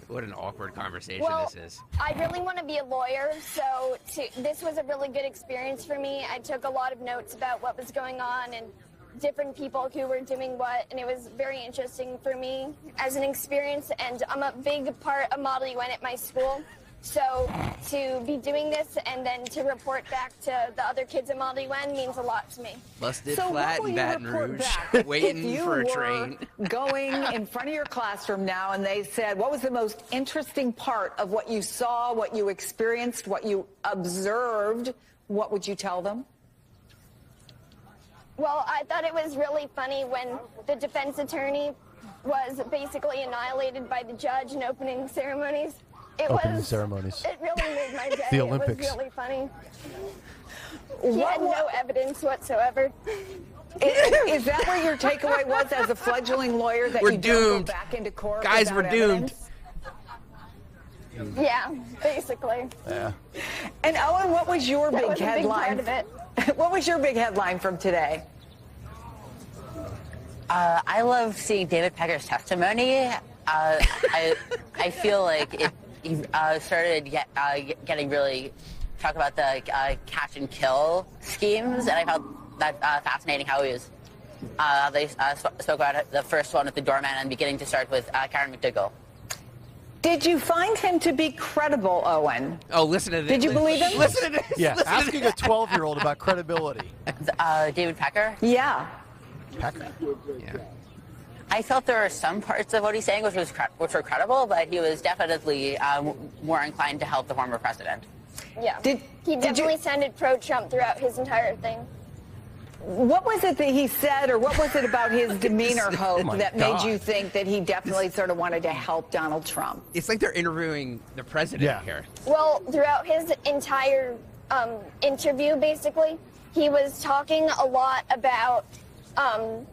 [SPEAKER 31] What an awkward conversation this is.
[SPEAKER 18] I really want to be a lawyer, so this was a really good experience for me. I took a lot of notes about what was going on and different people who were doing what, and it was very interesting for me as an experience, and I'm a big part of Model UN at my school. So to be doing this and then to report back to the other kids at Model UN means a lot to me.
[SPEAKER 31] Busted
[SPEAKER 3] So
[SPEAKER 31] flat
[SPEAKER 3] what will
[SPEAKER 31] in
[SPEAKER 3] you
[SPEAKER 31] Baton
[SPEAKER 3] report
[SPEAKER 31] Rouge,
[SPEAKER 3] back
[SPEAKER 31] waiting
[SPEAKER 3] if you
[SPEAKER 31] for a
[SPEAKER 3] were
[SPEAKER 31] train.
[SPEAKER 3] going in front of your classroom now, and they said, what was the most interesting part of what you saw, what you experienced, what you observed? What would you tell them?
[SPEAKER 18] Well, I thought it was really funny when the defense attorney was basically annihilated by the judge in opening ceremonies. It
[SPEAKER 13] ceremonies.
[SPEAKER 18] It really made my day.
[SPEAKER 13] The Olympics.
[SPEAKER 18] It was really funny. He had no evidence whatsoever.
[SPEAKER 3] Is that what your takeaway was as a fledgling lawyer, that
[SPEAKER 31] We're
[SPEAKER 3] you don't
[SPEAKER 31] doomed.
[SPEAKER 3] go back into court?
[SPEAKER 31] Guys,
[SPEAKER 3] without
[SPEAKER 31] we're doomed.
[SPEAKER 3] evidence?
[SPEAKER 18] Yeah, basically.
[SPEAKER 13] Yeah.
[SPEAKER 3] And Owen, what was your
[SPEAKER 18] That
[SPEAKER 3] big
[SPEAKER 18] was a big
[SPEAKER 3] headline?
[SPEAKER 18] part of it.
[SPEAKER 3] What was your big headline from today?
[SPEAKER 5] I love seeing David Pecker's testimony. I feel like it started getting really talk about the catch and kill schemes, and I found that fascinating how he was. They spoke about the first one with the doorman and beginning to start with Karen McDougall.
[SPEAKER 3] Did you find him to be credible, Owen?
[SPEAKER 31] Oh, listen to this.
[SPEAKER 3] Did you believe him?
[SPEAKER 31] Listen to this.
[SPEAKER 13] Yeah,
[SPEAKER 31] Listen to
[SPEAKER 13] asking a 12-year-old about credibility.
[SPEAKER 5] David Pecker?
[SPEAKER 3] Yeah.
[SPEAKER 13] Pecker.
[SPEAKER 31] Yeah.
[SPEAKER 5] I felt there were some parts of what he's saying which were credible, but he was definitely more inclined to help the former president.
[SPEAKER 18] Yeah. He definitely sounded pro-Trump throughout his entire thing.
[SPEAKER 3] What was it that he said, or what was it about his demeanor, Hope, that made you think that he definitely sort of wanted to help Donald Trump?
[SPEAKER 31] It's like they're interviewing the president here.
[SPEAKER 18] Well, throughout his entire interview, basically, he was talking a lot about, oh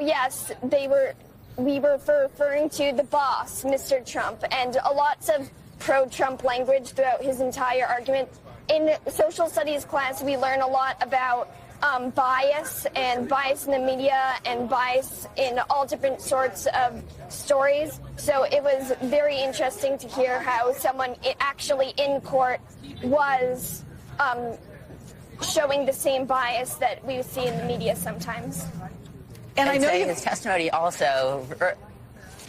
[SPEAKER 18] yes, we were referring to the boss, Mr. Trump, and lots of pro-Trump language throughout his entire argument. In social studies class, we learn a lot about bias and bias in the media and bias in all different sorts of stories. So it was very interesting to hear how someone actually in court was showing the same bias that we see in the media sometimes.
[SPEAKER 5] And I know his testimony also.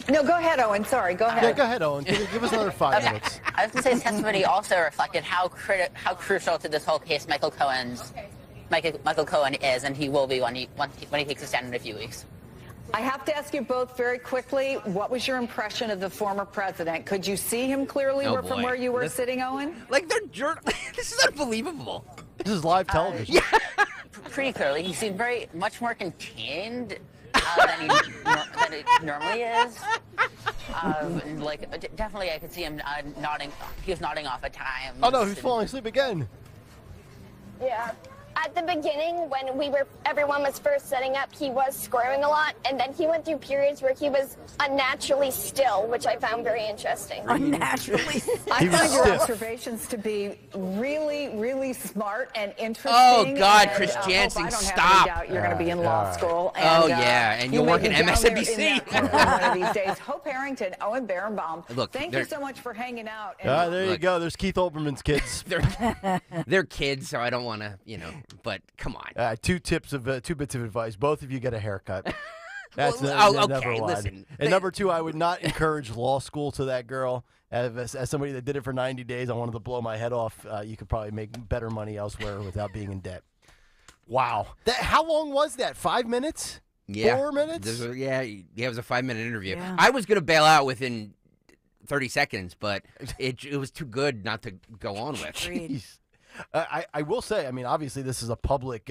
[SPEAKER 3] No, go ahead, Owen. Sorry, go ahead.
[SPEAKER 13] Yeah, go ahead, Owen. Give us another 5 minutes.
[SPEAKER 5] I was going to say his testimony also reflected how crucial to this whole case Michael Cohen is, and he will be when he takes a stand in a few weeks.
[SPEAKER 3] I have to ask you both very quickly, what was your impression of the former president? Could you see him clearly from where you were sitting, Owen?
[SPEAKER 31] Like, this is unbelievable.
[SPEAKER 13] This is live television.
[SPEAKER 5] Pretty clearly. He seemed much more contained than he normally is. Definitely I could see him nodding. He was nodding off at times.
[SPEAKER 13] Oh, no, he's falling asleep again.
[SPEAKER 18] Yeah. At the beginning, when everyone was first setting up, he was squirming a lot, and then he went through periods where he was unnaturally still, which I found very interesting.
[SPEAKER 16] Unnaturally still.
[SPEAKER 3] I find your observations to be really, really smart and interesting.
[SPEAKER 31] Oh, God,
[SPEAKER 3] and,
[SPEAKER 31] Chris Jansen,
[SPEAKER 3] I don't
[SPEAKER 31] stop.
[SPEAKER 3] have any doubt you're going to be in law school. And,
[SPEAKER 31] and you'll work at MSNBC.
[SPEAKER 3] One of these days. Hope Harrington, Owen Berenbaum,
[SPEAKER 31] Look,
[SPEAKER 3] thank you so much for hanging out.
[SPEAKER 13] There you go. There's Keith Olbermann's kids.
[SPEAKER 31] They're kids, so I don't want to, but come on.
[SPEAKER 13] 2 bits of advice. Both of you get a haircut. That's
[SPEAKER 31] okay,
[SPEAKER 13] never lied.
[SPEAKER 31] listen.
[SPEAKER 13] And number 2, I would not encourage law school to that girl. As somebody that did it for 90 days, I wanted to blow my head off. You could probably make better money elsewhere without being in debt. Wow. How long was that? 5 minutes?
[SPEAKER 31] Yeah.
[SPEAKER 13] 4 minutes?
[SPEAKER 31] It was a 5-minute interview.
[SPEAKER 3] Yeah.
[SPEAKER 31] I was going to bail out within 30 seconds, but it was too good not to go on with.
[SPEAKER 13] Jeez. I will say, I mean, obviously this is a public,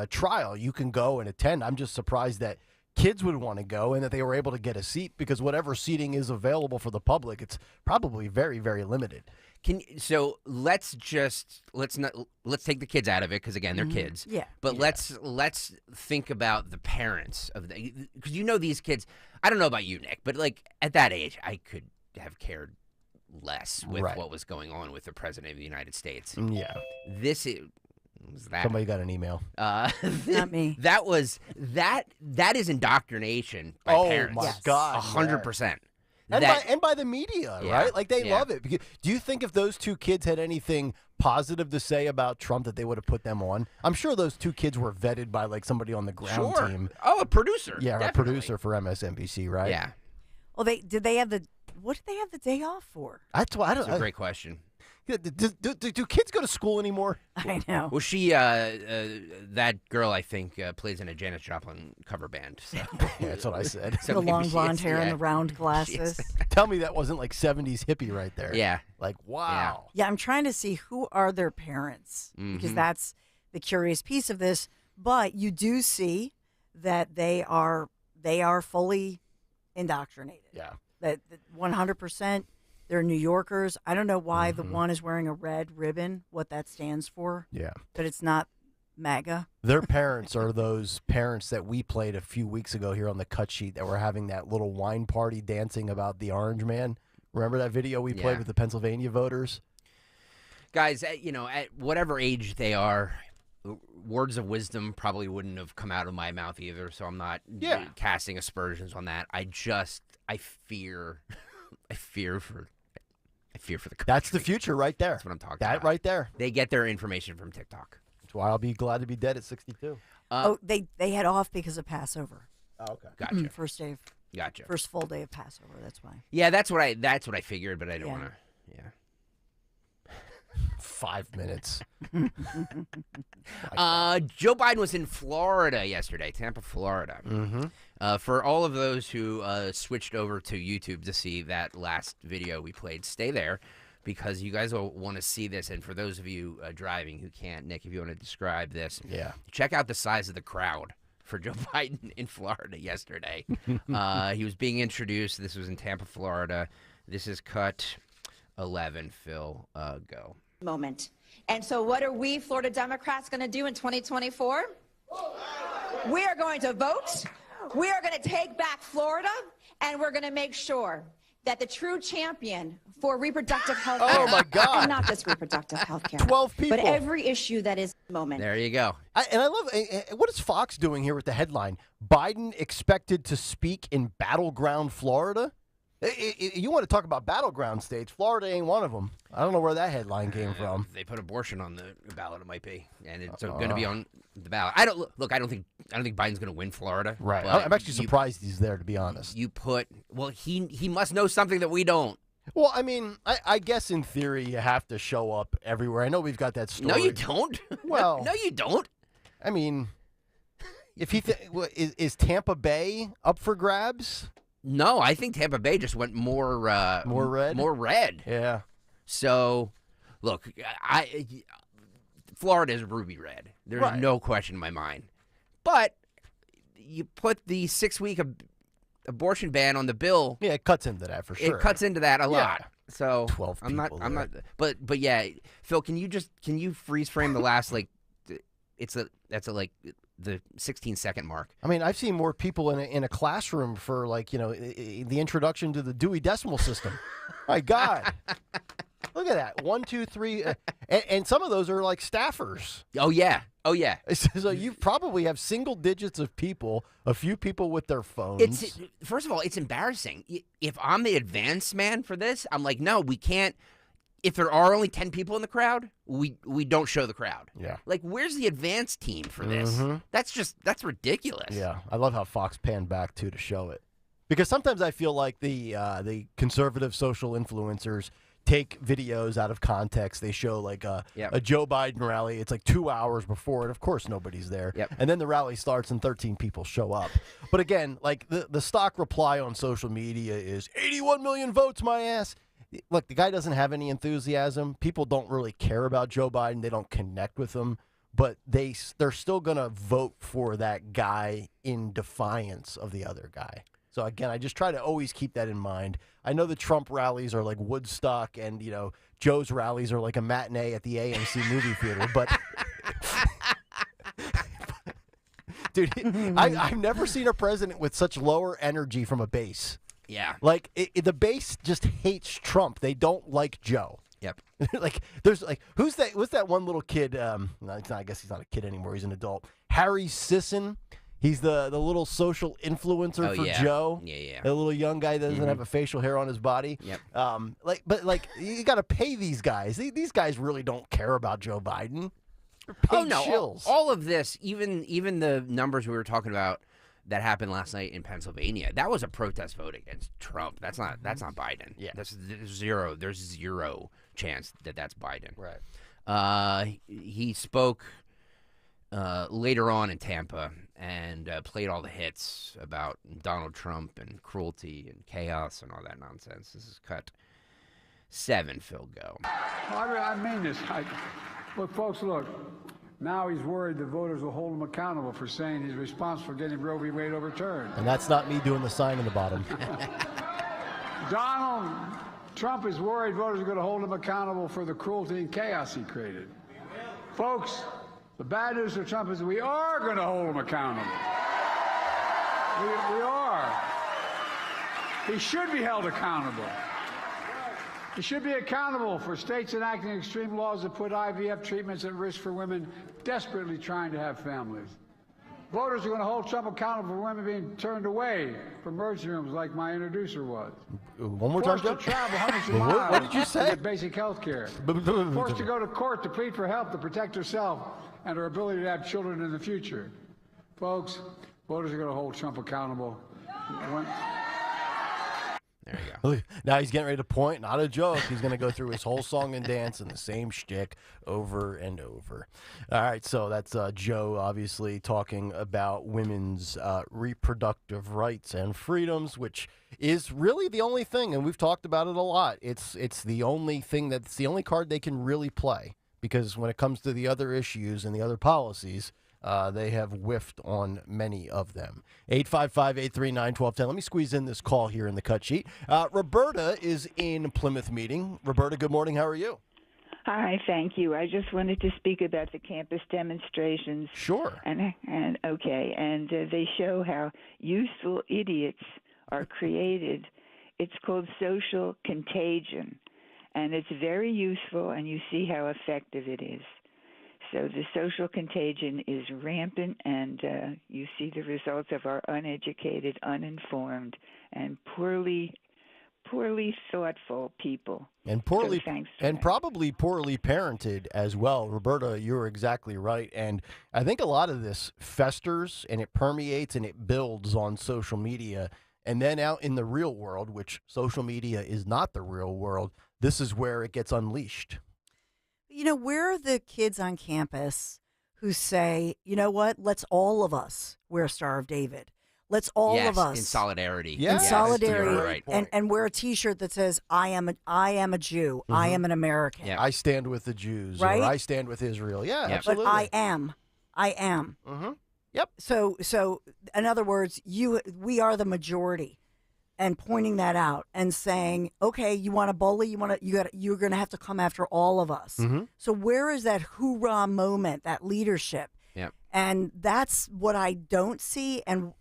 [SPEAKER 13] trial. You can go and attend. I'm just surprised that kids would want to go and that they were able to get a seat, because whatever seating is available for the public, it's probably very, very limited.
[SPEAKER 31] Let's take the kids out of it, because again, they're kids.
[SPEAKER 16] Yeah.
[SPEAKER 31] But let's think about the parents of because these kids. I don't know about you, Nick, but like at that age, I could have cared less with what was going on with the president of the United States.
[SPEAKER 13] Yeah.
[SPEAKER 31] Was that
[SPEAKER 13] Somebody got an email.
[SPEAKER 16] Not me.
[SPEAKER 31] That is indoctrination by parents.
[SPEAKER 13] Oh my God.
[SPEAKER 31] 100%.
[SPEAKER 13] And by the media, right? Like they love it. Because, do you think if those 2 kids had anything positive to say about Trump that they would have put them on? I'm sure those 2 kids were vetted by like somebody on the ground team.
[SPEAKER 31] Oh, a producer.
[SPEAKER 13] Yeah,
[SPEAKER 31] definitely.
[SPEAKER 13] a producer for MSNBC, right?
[SPEAKER 31] Yeah.
[SPEAKER 16] Well, what did they have the day off for?
[SPEAKER 13] That's why
[SPEAKER 31] That's a great question.
[SPEAKER 13] Do kids go to school anymore?
[SPEAKER 16] I know.
[SPEAKER 31] Well, that girl, I think, plays in a Janis Joplin cover band. So.
[SPEAKER 13] Yeah, that's what I said.
[SPEAKER 16] So the long blonde hair and the round glasses.
[SPEAKER 13] Tell me that wasn't like 70s hippie right there.
[SPEAKER 31] Yeah.
[SPEAKER 13] Like, wow.
[SPEAKER 16] Yeah, I'm trying to see who are their parents, because that's the curious piece of this. But you do see that they are fully indoctrinated.
[SPEAKER 13] Yeah.
[SPEAKER 16] That 100%. They're New Yorkers. I don't know why the one is wearing a red ribbon, what that stands for.
[SPEAKER 13] Yeah.
[SPEAKER 16] But it's not MAGA.
[SPEAKER 13] Their parents are those parents that we played a few weeks ago here on the cut sheet that were having that little wine party dancing about the orange man. Remember that video we played with the Pennsylvania voters?
[SPEAKER 31] Guys, at whatever age they are, words of wisdom probably wouldn't have come out of my mouth either, so I'm not casting aspersions on that. I fear for the country.
[SPEAKER 13] That's the future right there.
[SPEAKER 31] That's what I'm talking about.
[SPEAKER 13] That right there.
[SPEAKER 31] They get their information from TikTok.
[SPEAKER 13] That's why I'll be glad to be dead at 62.
[SPEAKER 16] They had off because of Passover.
[SPEAKER 13] Oh, okay.
[SPEAKER 31] Gotcha.
[SPEAKER 16] First day of
[SPEAKER 31] Gotcha.
[SPEAKER 16] First full day of Passover. That's why.
[SPEAKER 31] Yeah, that's what I figured, but I don't want to. Yeah.
[SPEAKER 13] 5 minutes.
[SPEAKER 31] Joe Biden was in Florida yesterday, Tampa, Florida. For all of those who switched over to YouTube to see that last video we played, stay there because you guys will want to see this. And for those of you driving who can't, Nick, if you want to describe this, check out the size of the crowd for Joe Biden in Florida yesterday. He was being introduced. This was in Tampa, Florida. This is cut 11. Phil, go.
[SPEAKER 6] Moment. And so what are we Florida Democrats going to do in 2024? We are going to vote. We are going to take back Florida, and we're going to make sure that the true champion for reproductive health care,
[SPEAKER 13] Oh, my God.
[SPEAKER 6] and not just reproductive health care,
[SPEAKER 13] 12 people.
[SPEAKER 6] but every issue that is moment.
[SPEAKER 31] There you go.
[SPEAKER 13] And I love, what is Fox doing here with the headline? Biden expected to speak in battleground Florida? You want to talk about battleground states? Florida ain't one of them. I don't know where that headline came from.
[SPEAKER 31] They put abortion on the ballot. It might be, and it's going to be on the ballot. I don't think Biden's going to win Florida.
[SPEAKER 13] Right. I'm actually surprised he's there, to be honest.
[SPEAKER 31] He must know something that we don't.
[SPEAKER 13] Well, I mean, I guess in theory you have to show up everywhere. I know we've got that story.
[SPEAKER 31] No, you don't.
[SPEAKER 13] Well,
[SPEAKER 31] no, you don't.
[SPEAKER 13] I mean, if he is Tampa Bay up for grabs?
[SPEAKER 31] No, I think Tampa Bay just went more
[SPEAKER 13] red.
[SPEAKER 31] More red.
[SPEAKER 13] Yeah.
[SPEAKER 31] So, look, Florida is ruby red. There's no question in my mind. But you put the 6-week abortion ban on the bill.
[SPEAKER 13] Yeah, it cuts into that for sure.
[SPEAKER 31] It cuts into that a lot. So
[SPEAKER 13] 12
[SPEAKER 31] I'm not.
[SPEAKER 13] there.
[SPEAKER 31] But yeah, Phil, can you freeze frame the last the 16-second mark?
[SPEAKER 13] I mean, I've seen more people in a classroom for the introduction to the Dewey Decimal System. My God. Look at that. 1, 2, 3. And some of those are like staffers.
[SPEAKER 31] Oh, yeah.
[SPEAKER 13] So you probably have single digits of people, a few people with their phones.
[SPEAKER 31] First of all, it's embarrassing. If I'm the advance man for this, I'm like, no, we can't. If there are only 10 people in the crowd, we don't show the crowd.
[SPEAKER 13] Yeah.
[SPEAKER 31] Like, where's the advance team for this? That's ridiculous.
[SPEAKER 13] Yeah. I love how Fox panned back, too, to show it. Because sometimes I feel like the conservative social influencers take videos out of context. They show like a Joe Biden rally. It's like 2 hours before it. Of course, nobody's there. And then the rally starts and 13 people show up. But again, like the stock reply on social media is 81 million votes, my ass. Look, the guy doesn't have any enthusiasm. People don't really care about Joe Biden. They don't connect with him. But they're still going to vote for that guy in defiance of the other guy. So, again, I just try to always keep that in mind. I know the Trump rallies are like Woodstock and, Joe's rallies are like a matinee at the AMC movie theater. But, dude, I've never seen a president with such lower energy from a base.
[SPEAKER 31] Yeah.
[SPEAKER 13] Like, the base just hates Trump. They don't like Joe.
[SPEAKER 31] Yep.
[SPEAKER 13] Like, there's like, what's that one little kid? I guess he's not a kid anymore. He's an adult. Harry Sisson. He's the little social influencer for Joe.
[SPEAKER 31] Yeah.
[SPEAKER 13] The little young guy that doesn't have a facial hair on his body.
[SPEAKER 31] Yep.
[SPEAKER 13] But you got to pay these guys. These guys really don't care about Joe Biden. They're paid shills.
[SPEAKER 31] All of this, even the numbers we were talking about that happened last night in Pennsylvania, that was a protest vote against Trump. That's not Biden.
[SPEAKER 13] Yeah.
[SPEAKER 31] There's zero chance that that's Biden.
[SPEAKER 13] Right.
[SPEAKER 31] He spoke later on in Tampa and played all the hits about Donald Trump and cruelty and chaos and all that nonsense. This is cut 7. Phil, go.
[SPEAKER 7] I mean this. Look, folks, now he's worried the voters will hold him accountable for saying he's responsible for getting Roe v. Wade overturned.
[SPEAKER 13] And that's not me doing the sign in the bottom.
[SPEAKER 7] Donald Trump is worried voters are going to hold him accountable for the cruelty and chaos he created. Folks, the bad news for Trump is we are going to hold him accountable. We are. He should be held accountable. He should be accountable for states enacting extreme laws that put IVF treatments at risk for women desperately trying to have families. Voters are going to hold Trump accountable for women being turned away from emergency rooms like my introducer was.
[SPEAKER 13] One more time,
[SPEAKER 7] Joe. Forced to travel hundreds of miles
[SPEAKER 13] what did you say?
[SPEAKER 7] to get basic health care. Forced to go to court to plead for help to protect herself and her ability to have children in the future. Folks, voters are going to hold Trump accountable.
[SPEAKER 31] There you go.
[SPEAKER 13] Now he's getting ready to point. Not a joke. He's going to go through his whole song and dance in the same shtick over and over. All right, so that's Joe, obviously, talking about women's reproductive rights and freedoms, which is really the only thing, and we've talked about it a lot. It's the only thing it's the only card they can really play, because when it comes to the other issues and the other policies, they have whiffed on many of them. 855-839-1210. Let me squeeze in this call here in the cut sheet. Roberta is in Plymouth meeting. Roberta, good morning. How are you?
[SPEAKER 8] Hi, thank you. I just wanted to speak about the campus demonstrations.
[SPEAKER 13] Sure.
[SPEAKER 8] And they show how useful idiots are created. It's called social contagion, and it's very useful, and you see how effective it is. So the social contagion is rampant, and you see the results of our uneducated, uninformed, and poorly thoughtful people.
[SPEAKER 13] And probably poorly parented as well. Roberta, you're exactly right. And I think a lot of this festers and it permeates and it builds on social media. And then out in the real world, which social media is not the real world, this is where it gets unleashed.
[SPEAKER 16] You know, where are the kids on campus who say, you know what, let's all of us wear a Star of David. Let's all of us.
[SPEAKER 31] in solidarity.
[SPEAKER 16] In solidarity.
[SPEAKER 31] Right.
[SPEAKER 16] And wear a T-shirt that says, I am a Jew.
[SPEAKER 13] Mm-hmm.
[SPEAKER 16] I am an American.
[SPEAKER 31] Yeah.
[SPEAKER 13] I stand with the Jews.
[SPEAKER 16] Right?
[SPEAKER 13] Or I stand with Israel. Yeah, absolutely.
[SPEAKER 16] But I am.
[SPEAKER 13] Mm-hmm. Yep.
[SPEAKER 16] So in other words, we are the majority. And pointing that out and saying, okay, you want to bully, you're going to have to come after all of us.
[SPEAKER 13] Mm-hmm.
[SPEAKER 16] So where is that hoorah moment, that leadership?
[SPEAKER 31] Yep.
[SPEAKER 16] And that's what I don't see, and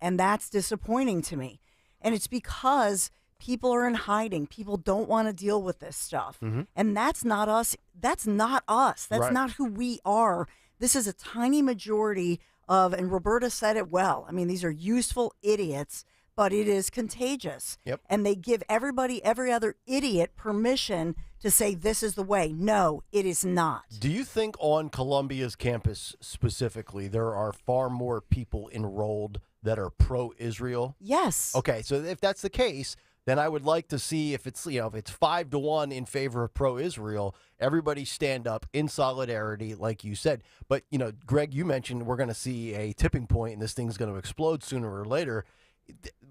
[SPEAKER 16] that's disappointing to me. And it's because people are in hiding. People don't want to deal with this stuff.
[SPEAKER 13] Mm-hmm.
[SPEAKER 16] And that's not us. That's not us. That's
[SPEAKER 13] Right.
[SPEAKER 16] not who we are. This is a tiny majority of, and Roberta said it well, I mean, these are useful idiots, but it is contagious.
[SPEAKER 13] Yep.
[SPEAKER 16] And they give every other idiot permission to say this is the way. No, it is not.
[SPEAKER 13] Do you think on Columbia's campus specifically, there are far more people enrolled that are pro-Israel?
[SPEAKER 16] Yes.
[SPEAKER 13] Okay, so if that's the case, then I would like to see if it's 5-1 in favor of pro-Israel, everybody stand up in solidarity, like you said. But Greg, you mentioned we're going to see a tipping point, and this thing's going to explode sooner or later.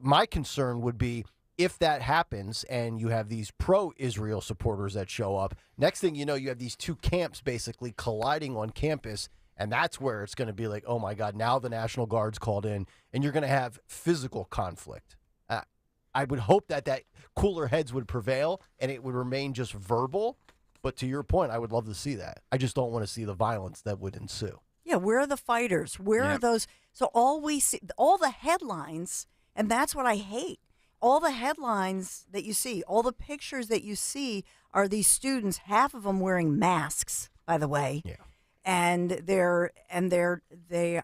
[SPEAKER 13] My concern would be if that happens and you have these pro-Israel supporters that show up, next thing you know, you have these two camps basically colliding on campus, and that's where it's going to be like, oh, my God, now the National Guard's called in, and you're going to have physical conflict. I would hope that cooler heads would prevail and it would remain just verbal, but to your point, I would love to see that. I just don't want to see the violence that would ensue.
[SPEAKER 16] Yeah, where are the fighters? Where are those? So all we see, all the headlines, and that's what I hate. All the headlines that you see, all the pictures that you see are these students, half of them wearing masks, by the way.
[SPEAKER 13] Yeah.
[SPEAKER 16] And they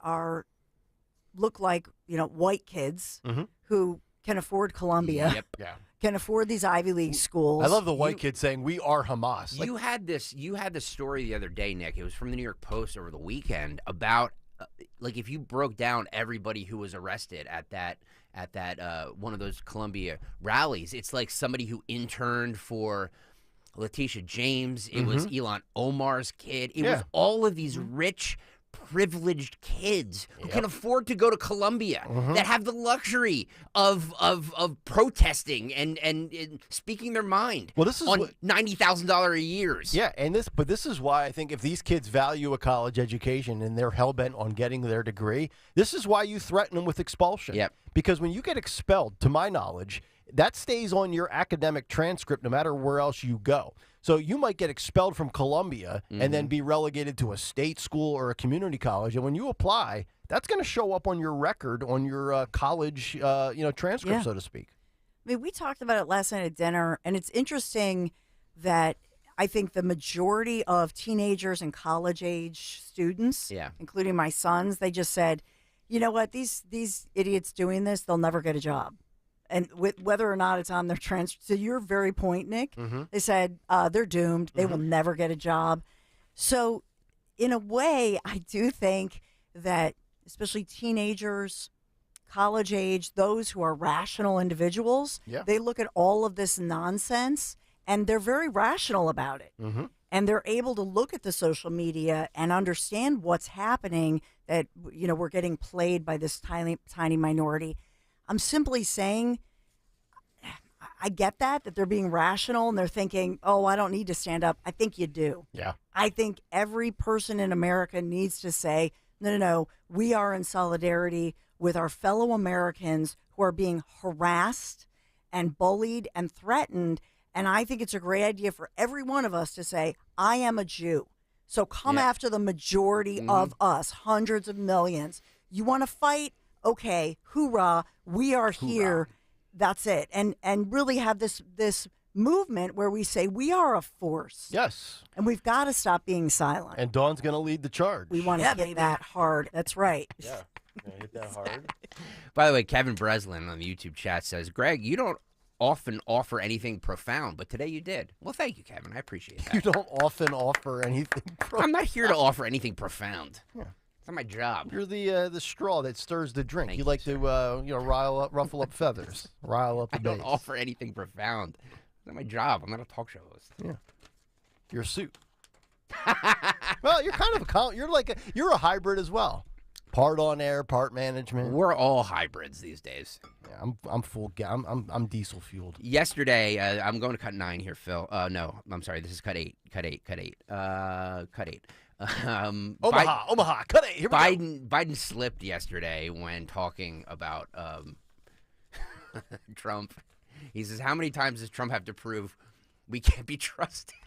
[SPEAKER 16] look like, white kids who can afford Columbia.
[SPEAKER 31] Yep.
[SPEAKER 13] Yeah.
[SPEAKER 16] Can afford these Ivy League schools.
[SPEAKER 13] I love the white kid saying, we are Hamas.
[SPEAKER 31] You had this story the other day, Nick. It was from the New York Post over the weekend about if you broke down everybody who was arrested at that one of those Columbia rallies, it's like somebody who interned for Letitia James. It was Ilhan Omar's kid. It was all of these rich, privileged kids who can afford to go to Columbia, that have the luxury of protesting and speaking their mind.
[SPEAKER 13] Well, this is
[SPEAKER 31] on $90,000 a year.
[SPEAKER 13] Yeah, but this is why I think if these kids value a college education and they're hell-bent on getting their degree, this is why you threaten them with expulsion.
[SPEAKER 31] Yep.
[SPEAKER 13] Because when you get expelled, to my knowledge, that stays on your academic transcript no matter where else you go. So you might get expelled from Columbia and then be relegated to a state school or a community college. And when you apply, that's going to show up on your record, on your college transcript, so to speak.
[SPEAKER 16] I mean, we talked about it last night at dinner, and it's interesting that I think the majority of teenagers and college-age students, including my sons, they just said, you know what, these idiots doing this, they'll never get a job. And whether or not it's on their transcript. So your very point, Nick, they said they're doomed. They will never get a job. So in a way, I do think that especially teenagers, college age, those who are rational individuals, they look at all of this nonsense and they're very rational about it.
[SPEAKER 13] Mm-hmm.
[SPEAKER 16] And they're able to look at the social media and understand what's happening, that, you know, we're getting played by this tiny minority. I'm simply saying, I get that they're being rational and they're thinking, oh, I don't need to stand up. I think you do.
[SPEAKER 13] Yeah.
[SPEAKER 16] I think every person in America needs to say, no, we are in solidarity with our fellow Americans who are being harassed and bullied and threatened. And I think it's a great idea for every one of us to say, I am a Jew. So come after the majority of us, hundreds of millions. You want to fight? Okay, hoorah, we are here. That's it. And really have this movement where we say we are a force.
[SPEAKER 13] Yes.
[SPEAKER 16] And we've got to stop being silent.
[SPEAKER 13] And Dawn's going to lead the charge.
[SPEAKER 16] We want to hit that hard. That's right.
[SPEAKER 13] Yeah. Hit that hard.
[SPEAKER 31] By the way, Kevin Breslin on the YouTube chat says, Greg, you don't often offer anything profound, but today you did. Well, thank you, Kevin. I appreciate that.
[SPEAKER 13] You don't often offer anything profound.
[SPEAKER 31] I'm not here to offer anything profound. Yeah. It's not my job.
[SPEAKER 13] You're the straw that stirs the drink. You like to ruffle up feathers, rile up the
[SPEAKER 31] I don't
[SPEAKER 13] base.
[SPEAKER 31] offer anything profound. It's not my job. I'm not a talk show host.
[SPEAKER 13] Yeah. You're a suit. Well, you're kind of you're a hybrid as well. Part on air, part management.
[SPEAKER 31] We're all hybrids these days.
[SPEAKER 13] Yeah, I'm full. I'm diesel fueled.
[SPEAKER 31] Yesterday, I'm going to cut 9 here, Phil. No, I'm sorry. This is cut 8. Cut 8.
[SPEAKER 13] Omaha, cut 8. Here we go.
[SPEAKER 31] Biden slipped yesterday when talking about Trump. He says, "How many times does Trump have to prove we can't be trusted?"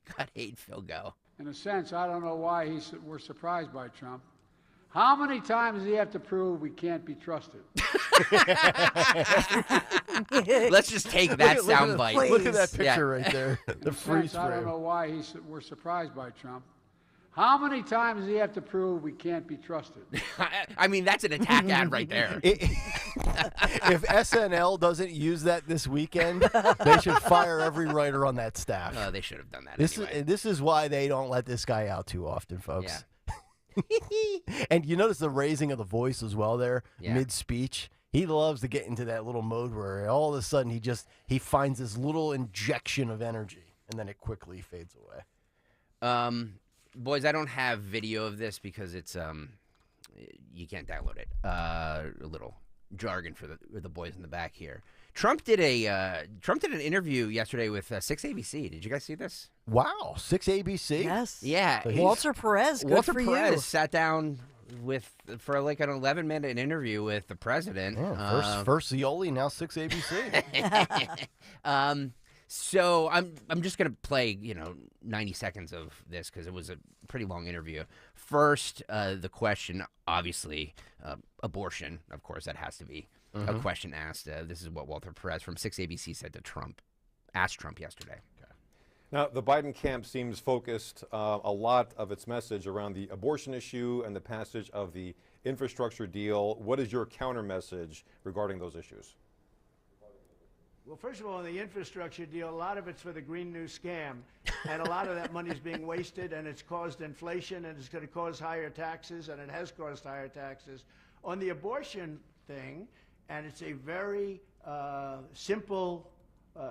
[SPEAKER 31] Cut 8, Phil, go.
[SPEAKER 7] In a sense, I don't know why we're surprised by Trump. How many times does he have to prove we can't be trusted?
[SPEAKER 31] Let's just take that soundbite.
[SPEAKER 13] Look at that picture right there. The freeze frame.
[SPEAKER 7] I don't know why we're surprised by Trump. How many times does he have to prove we can't be trusted?
[SPEAKER 31] I mean, that's an attack ad right there.
[SPEAKER 13] If SNL doesn't use that this weekend, they should fire every writer on that staff.
[SPEAKER 31] They should have done that
[SPEAKER 13] This is why they don't let this guy out too often, folks. Yeah. And you notice the raising of the voice as well there, mid-speech. He loves to get into that little mode where all of a sudden he finds this little injection of energy, and then it quickly fades away.
[SPEAKER 31] Boys, I don't have video of this because it's you can't download it. A little jargon for the boys in the back here. Trump did an interview yesterday with 6ABC. Did you guys see this?
[SPEAKER 13] Wow, 6ABC.
[SPEAKER 16] Yes.
[SPEAKER 31] Yeah.
[SPEAKER 16] So Walter Perez. Good
[SPEAKER 31] Walter
[SPEAKER 16] for
[SPEAKER 31] Perez
[SPEAKER 16] you.
[SPEAKER 31] sat down for like an 11-minute interview with the president.
[SPEAKER 13] Yeah, first Zioli, now 6ABC.
[SPEAKER 31] So I'm just gonna play 90 seconds of this because it was a pretty long interview. First, the question, obviously, abortion. Of course, that has to be a question asked. This is what Walter Perez from 6ABC said to Trump, asked Trump yesterday.
[SPEAKER 19] Okay. Now, the Biden camp seems focused a lot of its message around the abortion issue and the passage of the infrastructure deal. What is your counter message regarding those issues?
[SPEAKER 20] Well, first of all, in the infrastructure deal, a lot of it's for the Green New Scam, and a lot of that money is being wasted, and it's caused inflation, and it's going to cause higher taxes, and it has caused higher taxes. On the abortion thing, and it's a very simple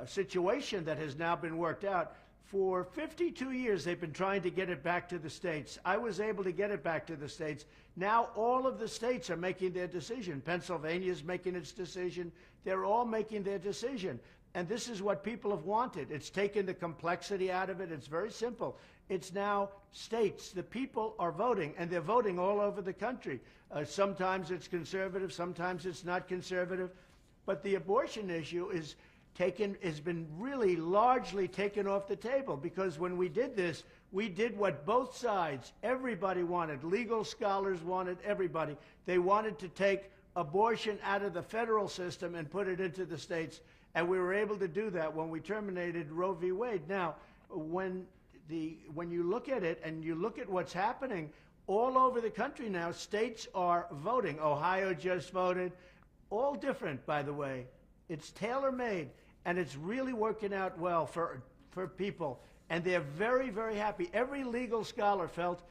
[SPEAKER 20] situation that has now been worked out. For 52 years, they've been trying to get it back to the states. I was able to get it back to the states. Now all of the states are making their decision. Pennsylvania's making its decision. They're all making their decision. And this is what people have wanted. It's taken the complexity out of it. It's very simple. It's now states. The people are voting, and they're voting all over the country. Sometimes it's conservative, sometimes it's not conservative. But the abortion issue has been really largely taken off the table, because when we did this, we did what both sides, everybody wanted. Legal scholars wanted, everybody. They wanted to take abortion out of the federal system and put it into the states, and we were able to do that when we terminated Roe v. Wade. Now, when you look at it and you look at what's happening all over the country now, states are voting. Ohio just voted. All different, by the way. It's tailor-made, and it's really working out well for people, and they're very, very happy. Every legal scholar felt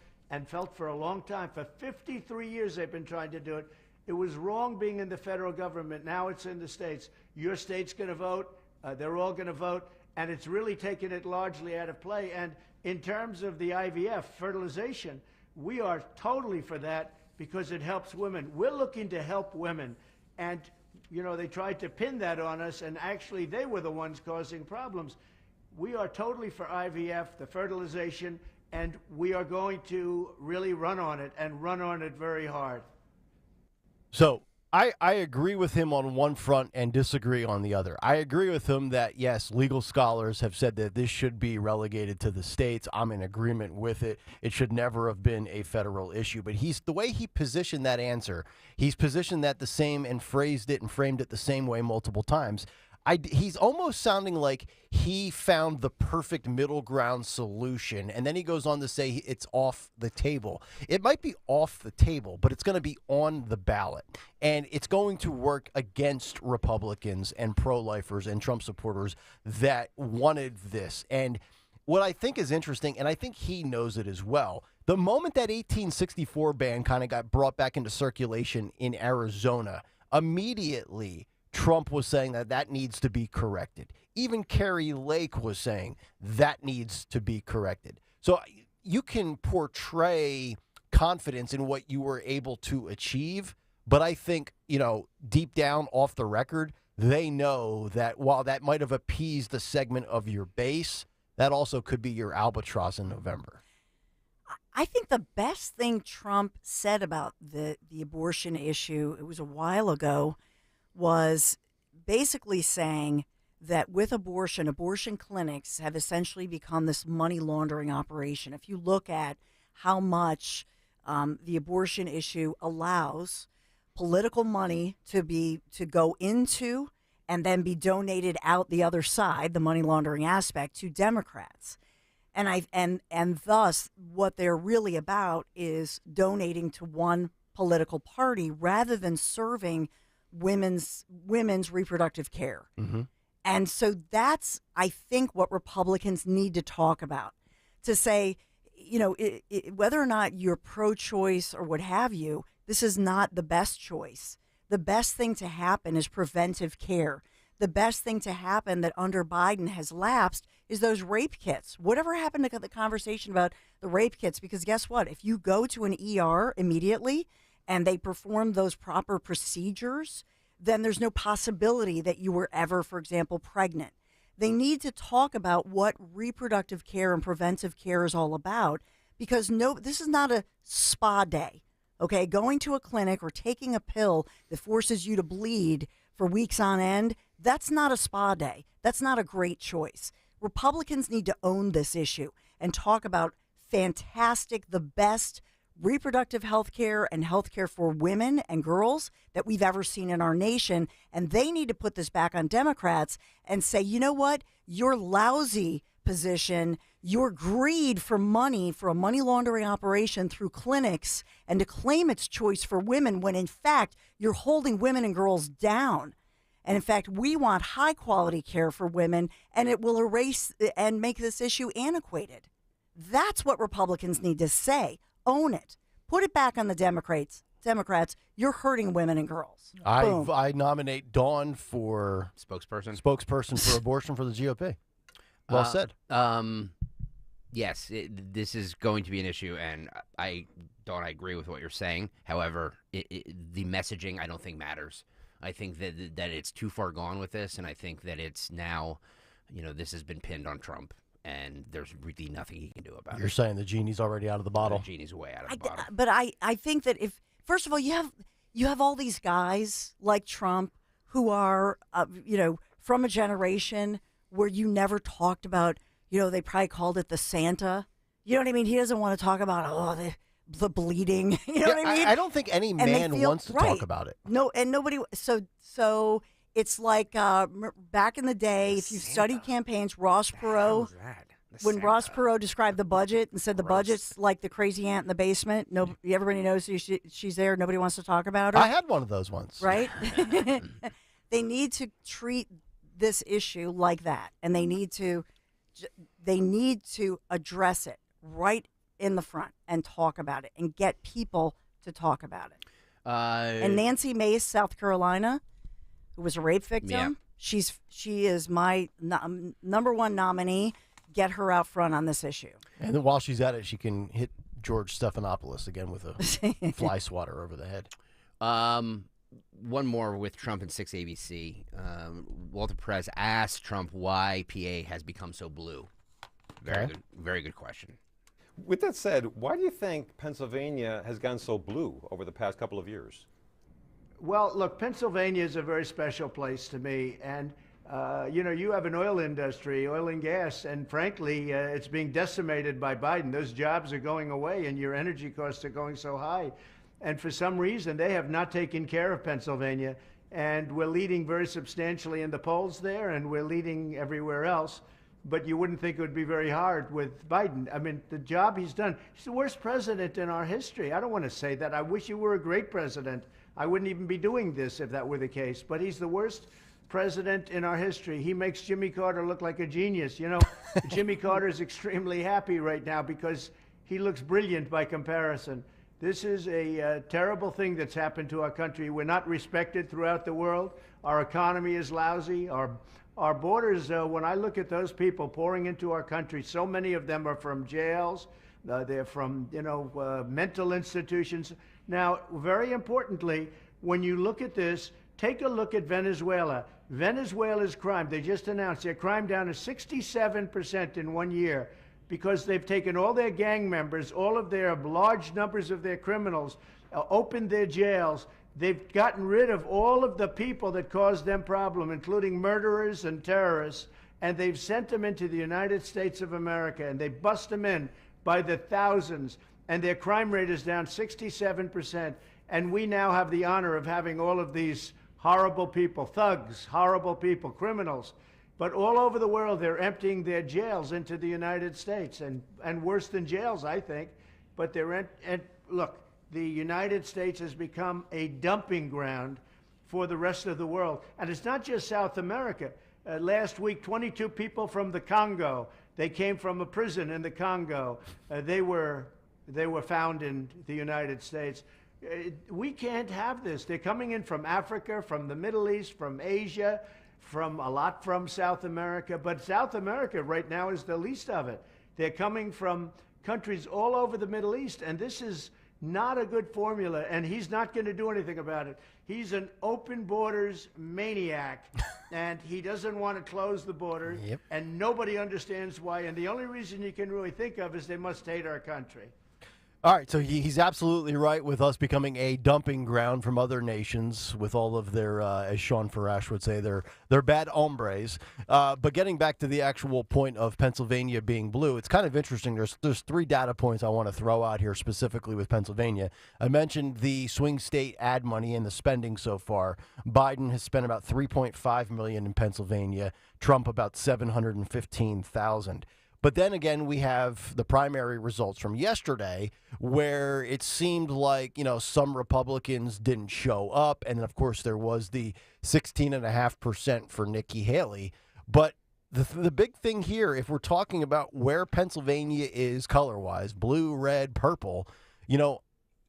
[SPEAKER 20] for a long time. For 53 years they've been trying to do it, It was wrong being in the federal government. Now it's in the states. Your state's going to vote. They're all going to vote. And it's really taken it largely out of play. And in terms of the IVF, fertilization, we are totally for that because it helps women. We're looking to help women. And, you know, they tried to pin that on us, and actually they were the ones causing problems. We are totally for IVF, the fertilization, and we are going to really run on it and run on it very hard.
[SPEAKER 13] So I agree with him on one front and disagree on the other. I agree with him that, yes, legal scholars have said that this should be relegated to the states. I'm in agreement with it. It should never have been a federal issue. But the way he positioned that answer, he's positioned that the same and phrased it and framed it the same way multiple times. He's almost sounding like he found the perfect middle ground solution, and then he goes on to say it's off the table. It might be off the table, but it's going to be on the ballot, and it's going to work against Republicans and pro-lifers and Trump supporters that wanted this. And what I think is interesting, and I think he knows it as well, the moment that 1864 ban kind of got brought back into circulation in Arizona, immediately Trump was saying that needs to be corrected. Even Kari Lake was saying that needs to be corrected. So you can portray confidence in what you were able to achieve, but I think, you know, deep down off the record, they know that while that might have appeased a segment of your base, that also could be your albatross in November.
[SPEAKER 16] I think the best thing Trump said about the abortion issue, it was a while ago, was basically saying that with abortion clinics have essentially become this money laundering operation. If you look at how much the abortion issue allows political money to go into and then be donated out the other side, the money laundering aspect, to Democrats. And thus what they're really about is donating to one political party rather than serving women's reproductive care. Mm-hmm. And so that's, I think, what Republicans need to talk about, to say, you know, whether or not you're pro-choice or what have you, this is not the best choice. The best thing to happen is preventive care. The best thing to happen that under Biden has lapsed is those rape kits. Whatever happened to the conversation about the rape kits? Because guess what? If you go to an ER immediately and they perform those proper procedures, then there's no possibility that you were ever, for example, pregnant. They need to talk about what reproductive care and preventive care is all about, because this is not a spa day, okay? Going to a clinic or taking a pill that forces you to bleed for weeks on end, that's not a spa day. That's not a great choice. Republicans need to own this issue and talk about fantastic, the best reproductive health care and health care for women and girls that we've ever seen in our nation. And they need to put this back on Democrats and say, you know what? Your lousy position, your greed for money, for a money laundering operation through clinics, and to claim it's choice for women when in fact you're holding women and girls down. And in fact, we want high quality care for women, and it will erase and make this issue antiquated. That's what Republicans need to say. Own it. Put it back on the Democrats. You're hurting women and girls.
[SPEAKER 13] I nominate Dawn for
[SPEAKER 31] spokesperson
[SPEAKER 13] for abortion for the GOP. Well said.
[SPEAKER 31] Yes, this is going to be an issue, and I agree with what you're saying. However, the messaging I don't think matters. I think that it's too far gone with this, and I think that it's now, you know, this has been pinned on Trump. And there's really nothing he can do about it.
[SPEAKER 13] You're saying the genie's already out of the bottle?
[SPEAKER 31] The genie's way out of the bottle.
[SPEAKER 16] But I think that if, first of all, you have all these guys like Trump who are, you know, from a generation where you never talked about, you know, they probably called it the Santa. You know what I mean? He doesn't want to talk about, the bleeding. You know what I mean?
[SPEAKER 13] I don't think any man wants to talk about it.
[SPEAKER 16] No, and nobody. So it's like back in the day, if you've studied campaigns, Ross Perot, when Ross Perot described the budget and said the budget's like the crazy aunt in the basement, everybody knows she's there, nobody wants to talk about her.
[SPEAKER 13] I had one of those once.
[SPEAKER 16] Right? They need to treat this issue like that, and they need to address it right in the front and talk about it and get people to talk about it. And Nancy Mace, South Carolina, who was a rape victim, she is my number one nominee. Get her out front on this issue.
[SPEAKER 13] And then while she's at it, she can hit George Stephanopoulos again with a fly swatter over the head.
[SPEAKER 31] One more with Trump and 6 ABC. Walter Perez asked Trump why PA has become so blue. Very good question.
[SPEAKER 19] With that said, why do you think Pennsylvania has gone so blue over the past couple of years?
[SPEAKER 20] Well, look, Pennsylvania is a very special place to me. And, you have an oil industry, oil and gas, and frankly, it's being decimated by Biden. Those jobs are going away and your energy costs are going so high. And for some reason, they have not taken care of Pennsylvania. And we're leading very substantially in the polls there, and we're leading everywhere else. But you wouldn't think it would be very hard with Biden. I mean, the job he's done, he's the worst president in our history. I don't want to say that. I wish you were a great president. I wouldn't even be doing this if that were the case. But he's the worst president in our history. He makes Jimmy Carter look like a genius. Jimmy Carter is extremely happy right now because he looks brilliant by comparison. This is a terrible thing that's happened to our country. We're not respected throughout the world. Our economy is lousy. Our borders, when I look at those people pouring into our country, so many of them are from jails. They're from, mental institutions. Now, very importantly, when you look at this, take a look at Venezuela. Venezuela's crime, they just announced their crime down to 67% in 1 year because they've taken all their gang members, all of their large numbers of their criminals, opened their jails. They've gotten rid of all of the people that caused them problem, including murderers and terrorists, and they've sent them into the United States of America, and they bust them in by the thousands, and their crime rate is down 67%, and we now have the honor of having all of these horrible people, thugs, horrible people, criminals, but all over the world they're emptying their jails into the United States, and worse than jails, I think, but look, the United States has become a dumping ground for the rest of the world. And it's not just South America. Last week, 22 people from the Congo, they came from a prison in the Congo. They were found in the United States. We can't have this. They're coming in from Africa, from the Middle East, from Asia, from South America. But South America right now is the least of it. They're coming from countries all over the Middle East, and this is not a good formula, and he's not going to do anything about it. He's an open borders maniac, and he doesn't want to close the borders, and nobody understands why. And the only reason you can really think of is they must hate our country.
[SPEAKER 13] All right, so he's absolutely right with us becoming a dumping ground from other nations with all of their, as Sean Farash would say, their bad hombres. But getting back to the actual point of Pennsylvania being blue, it's kind of interesting. There's three data points I want to throw out here specifically with Pennsylvania. I mentioned the swing state ad money and the spending so far. Biden has spent about $3.5 million in Pennsylvania. Trump about $715,000. But then again, we have the primary results from yesterday where it seemed like, some Republicans didn't show up. And then, of course, there was the 16.5% for Nikki Haley. But the big thing here, if we're talking about where Pennsylvania is color-wise, blue, red, purple,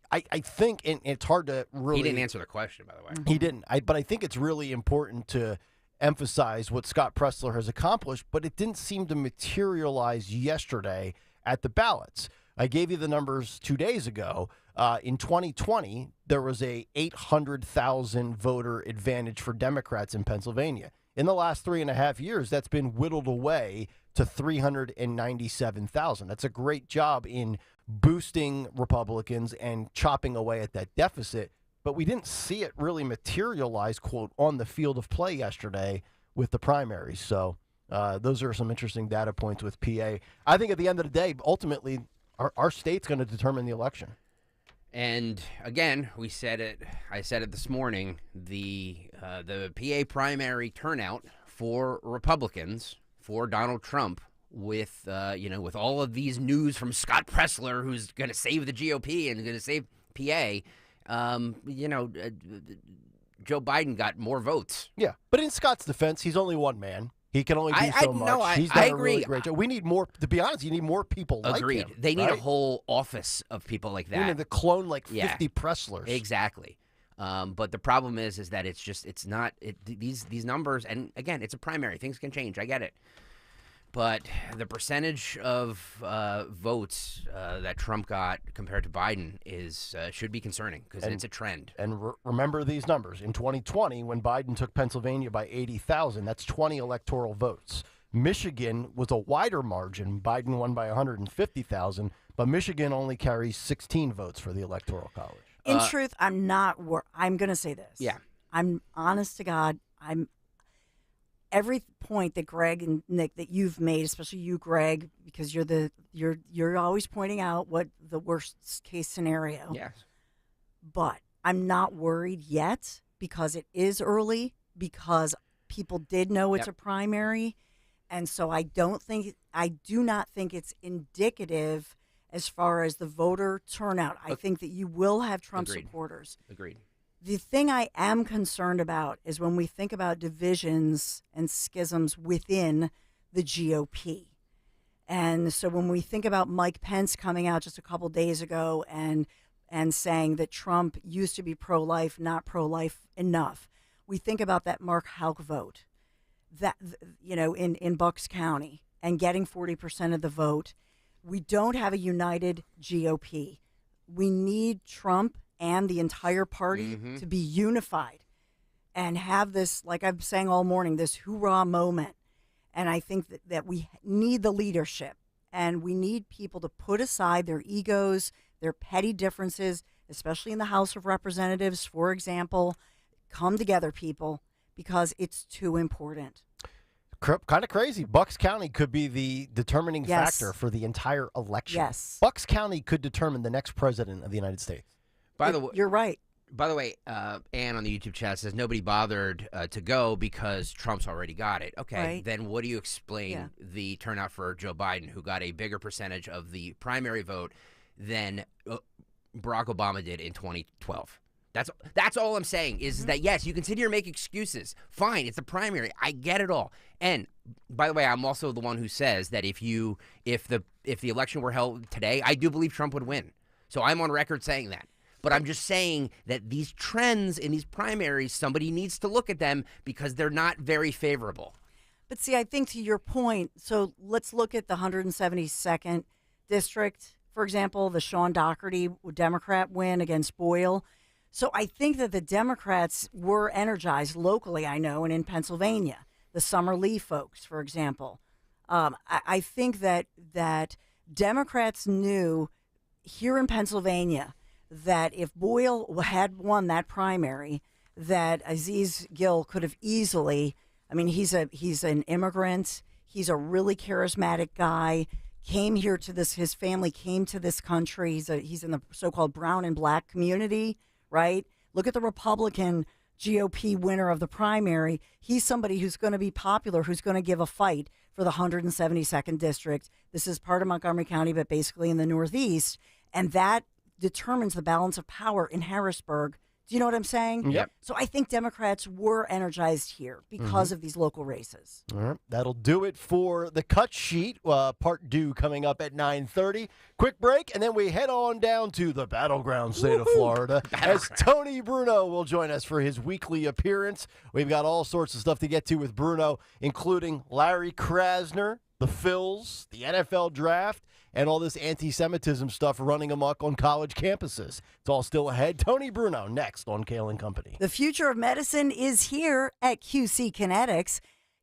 [SPEAKER 13] I think, and it's hard to really...
[SPEAKER 31] He didn't answer the question, by the way.
[SPEAKER 13] He didn't. But I think it's really important to emphasize what Scott Presler has accomplished, but it didn't seem to materialize yesterday at the ballots. I gave you the numbers 2 days ago. In 2020, there was a 800,000 voter advantage for Democrats in Pennsylvania. In the last 3.5 years, that's been whittled away to 397,000. That's a great job in boosting Republicans and chopping away at that deficit. But we didn't see it really materialize, quote, on the field of play yesterday with the primaries. So those are some interesting data points with PA. I think at the end of the day, ultimately, our state's going to determine the election.
[SPEAKER 31] And again, I said it this morning, the PA primary turnout for Republicans, for Donald Trump, with all of these news from Scott Presler, who's going to save the GOP and going to save PA. Joe Biden got more votes.
[SPEAKER 13] Yeah, but in Scott's defense, he's only one man. He can only do so much. He's done a really great job. We need more. To be honest, you need more people like him.
[SPEAKER 31] They need a whole office of people like that.
[SPEAKER 13] We need to clone 50 Preslers.
[SPEAKER 31] Exactly. But the problem is that these numbers, and again, it's a primary. Things can change. I get it. But the percentage of votes that Trump got compared to Biden should be concerning because it's a trend.
[SPEAKER 13] And remember these numbers. In 2020, when Biden took Pennsylvania by 80,000, that's 20 electoral votes. Michigan was a wider margin. Biden won by 150,000, but Michigan only carries 16 votes for the Electoral College.
[SPEAKER 16] In truth, I'm not. I'm going to say this.
[SPEAKER 31] Yeah.
[SPEAKER 16] I'm honest to God. Every point that Greg and Nick that you've made, especially you, Greg, because you're always pointing out what the worst case scenario.
[SPEAKER 31] Yes.
[SPEAKER 16] But I'm not worried yet because it is early, because people did know it's a primary, and so I do not think it's indicative as far as the voter turnout. I think that you will have Trump supporters.
[SPEAKER 31] Agreed.
[SPEAKER 16] The thing I am concerned about is when we think about divisions and schisms within the GOP. And so when we think about Mike Pence coming out just a couple days ago and saying that Trump used to be pro-life, not pro-life enough, we think about that Mark Houck vote that, in Bucks County and getting 40% of the vote. We don't have a united GOP. We need Trump and the entire party to be unified and have this, like I'm saying all morning, this hoorah moment. And I think that we need the leadership, and we need people to put aside their egos, their petty differences, especially in the House of Representatives, for example. Come together, people, because it's too important.
[SPEAKER 13] Kind of crazy. Bucks County could be the determining factor for the entire election.
[SPEAKER 16] Yes.
[SPEAKER 13] Bucks County could determine the next president of the United States.
[SPEAKER 31] By the way,
[SPEAKER 16] you're right.
[SPEAKER 31] By the way, Ann on the YouTube chat says nobody bothered to go because Trump's already got it. Okay,
[SPEAKER 16] right.
[SPEAKER 31] Then what do you explain the turnout for Joe Biden, who got a bigger percentage of the primary vote than Barack Obama did in 2012? That's all I'm saying is that, yes, you can sit here and make excuses. Fine, it's a primary. I get it all. And by the way, I'm also the one who says that if the election were held today, I do believe Trump would win. So I'm on record saying that. But I'm just saying that these trends in these primaries, somebody needs to look at them because they're not very favorable.
[SPEAKER 16] But see, I think to your point, so let's look at the 172nd district, for example, the Sean Doherty Democrat win against Boyle. So I think that the Democrats were energized locally, I know, and in Pennsylvania, the Summer Lee folks, for example. I think that Democrats knew here in Pennsylvania that if Boyle had won that primary, that Aziz Gill could have easily, I mean, he's an immigrant. He's a really charismatic guy. Came here to this, his family came to this country. He's in the so-called brown and black community, right? Look at the Republican GOP winner of the primary. He's somebody who's going to be popular, who's going to give a fight for the 172nd district. This is part of Montgomery County, but basically in the Northeast. And that determines the balance of power in Harrisburg. Do you know what I'm saying?
[SPEAKER 13] Yep.
[SPEAKER 16] So I think Democrats were energized here because of these local races.
[SPEAKER 13] All right. That'll do it for the cut sheet. Part 2 coming up at 9:30. Quick break, and then we head on down to the battleground state of Florida as Tony Bruno will join us for his weekly appearance. We've got all sorts of stuff to get to with Bruno, including Larry Krasner, the Phils, the NFL draft, and all this anti-Semitism stuff running amok on college campuses. It's all still ahead. Tony Bruno next on Kayal and Company.
[SPEAKER 16] The future of medicine is here at QC Kinetics.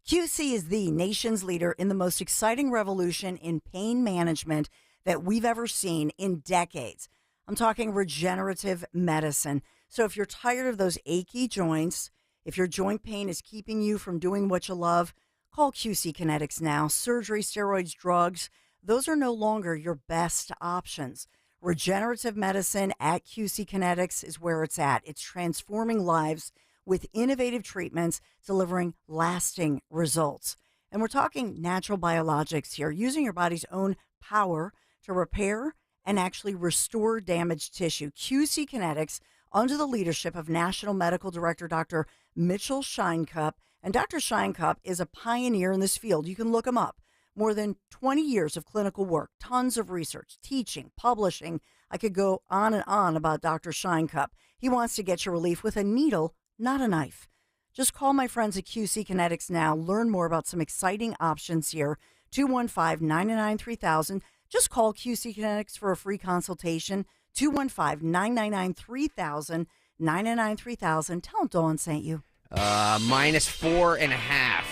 [SPEAKER 16] QC is the nation's leader in the most exciting revolution in pain management that we've ever seen in decades. I'm talking regenerative medicine. So if you're tired of those achy joints, if your joint pain is keeping you from doing what you love, call QC Kinetics now. Surgery, steroids, drugs, those are no longer your best options. Regenerative medicine at QC Kinetics is where it's at. It's transforming lives with innovative treatments, delivering lasting results. And we're talking natural biologics here, using your body's own power to repair and actually restore damaged tissue. QC Kinetics, under the leadership of National Medical Director Dr. Mitchell Scheinkupp. And Dr. Scheinkupp is a pioneer in this field. You can look him up. More than 20 years of clinical work, tons of research, teaching, publishing. I could go on and on about Dr. Scheinkupp. He wants to get you relief with a needle, not a knife. Just call my friends at QC Kinetics now. Learn more about some exciting options here. 215-999-3000. Just call QC Kinetics for a free consultation. 215-999-3000. 999-3000. Tell them Dawn sent you.
[SPEAKER 31] -4.5.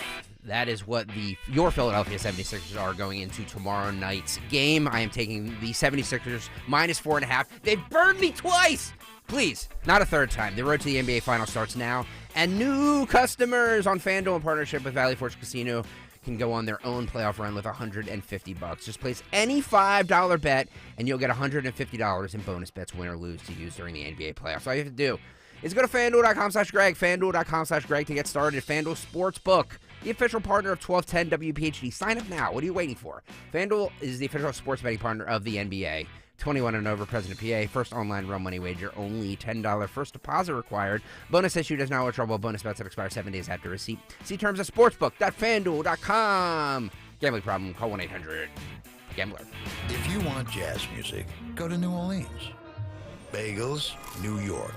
[SPEAKER 31] That is what your Philadelphia 76ers are going into tomorrow night's game. I am taking the 76ers -4.5. They've burned me twice. Please, not a third time. The road to the NBA Finals starts now. And new customers on FanDuel in partnership with Valley Forge Casino can go on their own playoff run with $150. Just place any $5 bet, and you'll get $150 in bonus bets, win or lose, to use during the NBA playoffs. All you have to do is go to FanDuel.com/Greg, FanDuel.com/Greg to get started. FanDuel Sportsbook, the official partner of 1210 WPHT. Sign up now. What are you waiting for? FanDuel is the official sports betting partner of the NBA. 21 and over, President PA. First online real money wager, only $10 first deposit required. Bonus issued as not withdrawable. Bonus bets that expire 7 days after receipt. See terms at sportsbook.fanduel.com. Gambling problem, call 1-800-GAMBLER.
[SPEAKER 1] If you want jazz music, go to New Orleans. Bagels, New York.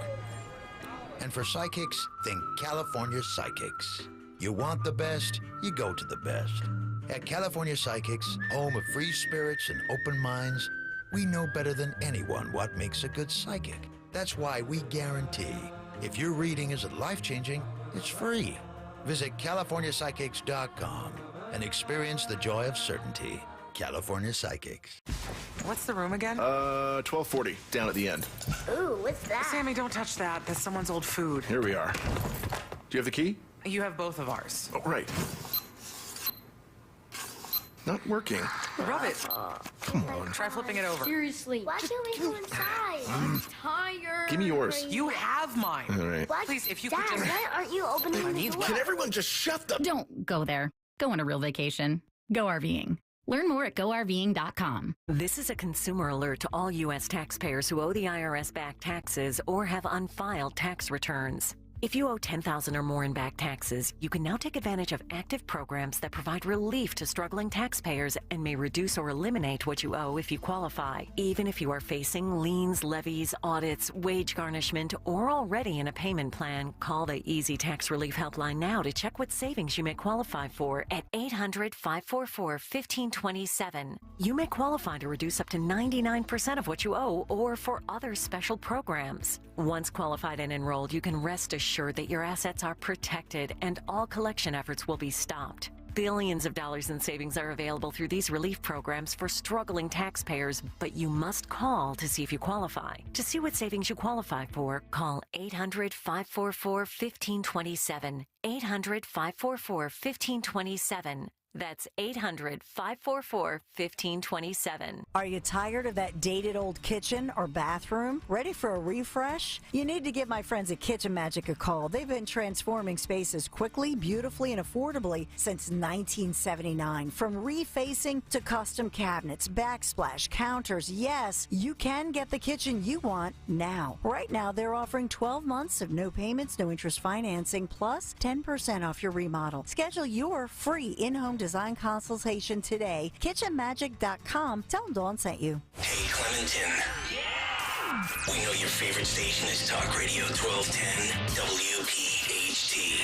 [SPEAKER 1] And for psychics, think California Psychics. You want the best, you go to the best. At California Psychics, home of free spirits and open minds, we know better than anyone what makes a good psychic. That's why we guarantee if your reading isn't life-changing, it's free. Visit CaliforniaPsychics.com and experience the joy of certainty. California Psychics.
[SPEAKER 2] What's the room again?
[SPEAKER 21] 1240, down at the end.
[SPEAKER 2] Ooh, what's that? Sammy, don't touch that. That's someone's old food.
[SPEAKER 21] Here we are. Do you have the key?
[SPEAKER 2] You have both of ours.
[SPEAKER 21] Oh, right. Not working.
[SPEAKER 2] Rub it.
[SPEAKER 21] Come on.
[SPEAKER 2] Try flipping it over.
[SPEAKER 18] Seriously. Why can't we go inside? I'm tired.
[SPEAKER 21] Give me yours.
[SPEAKER 2] You have mine.
[SPEAKER 21] All right.
[SPEAKER 18] What?
[SPEAKER 2] Please, if you
[SPEAKER 18] Dad,
[SPEAKER 2] could just...
[SPEAKER 18] why aren't you opening the door?
[SPEAKER 21] Can everyone just shut the...
[SPEAKER 22] Don't go there. Go on a real vacation. Go RVing. Learn more at GoRVing.com.
[SPEAKER 23] This is a consumer alert to all U.S. taxpayers who owe the IRS back taxes or have unfiled tax returns. If you owe $10,000 or more in back taxes, you can now take advantage of active programs that provide relief to struggling taxpayers and may reduce or eliminate what you owe if you qualify. Even if you are facing liens, levies, audits, wage garnishment, or already in a payment plan, call the Easy Tax Relief Helpline now to check what savings you may qualify for at 800-544-1527. You may qualify to reduce up to 99% of what you owe or for other special programs. Once qualified and enrolled, you can rest assured that your assets are protected and all collection efforts will be stopped. Billions of dollars in savings are available through these relief programs for struggling taxpayers, but you must call to see if you qualify. To see what savings you qualify for, call 800-544-1527. 800-544-1527. That's 800-544-1527.
[SPEAKER 16] Are you tired of that dated old kitchen or bathroom? Ready for a refresh? You need to give my friends at Kitchen Magic a call. They've been transforming spaces quickly, beautifully, and affordably since 1979. From refacing to custom cabinets, backsplash, counters. Yes, you can get the kitchen you want now. Right now, they're offering 12 months of no payments, no interest financing, plus 10% off your remodel. Schedule your free in-home design consultation today. KitchenMagic.com. Tell them Dawn sent you.
[SPEAKER 12] Hey, Clementon. Yeah. We know your favorite station is Talk Radio 1210 WPHT.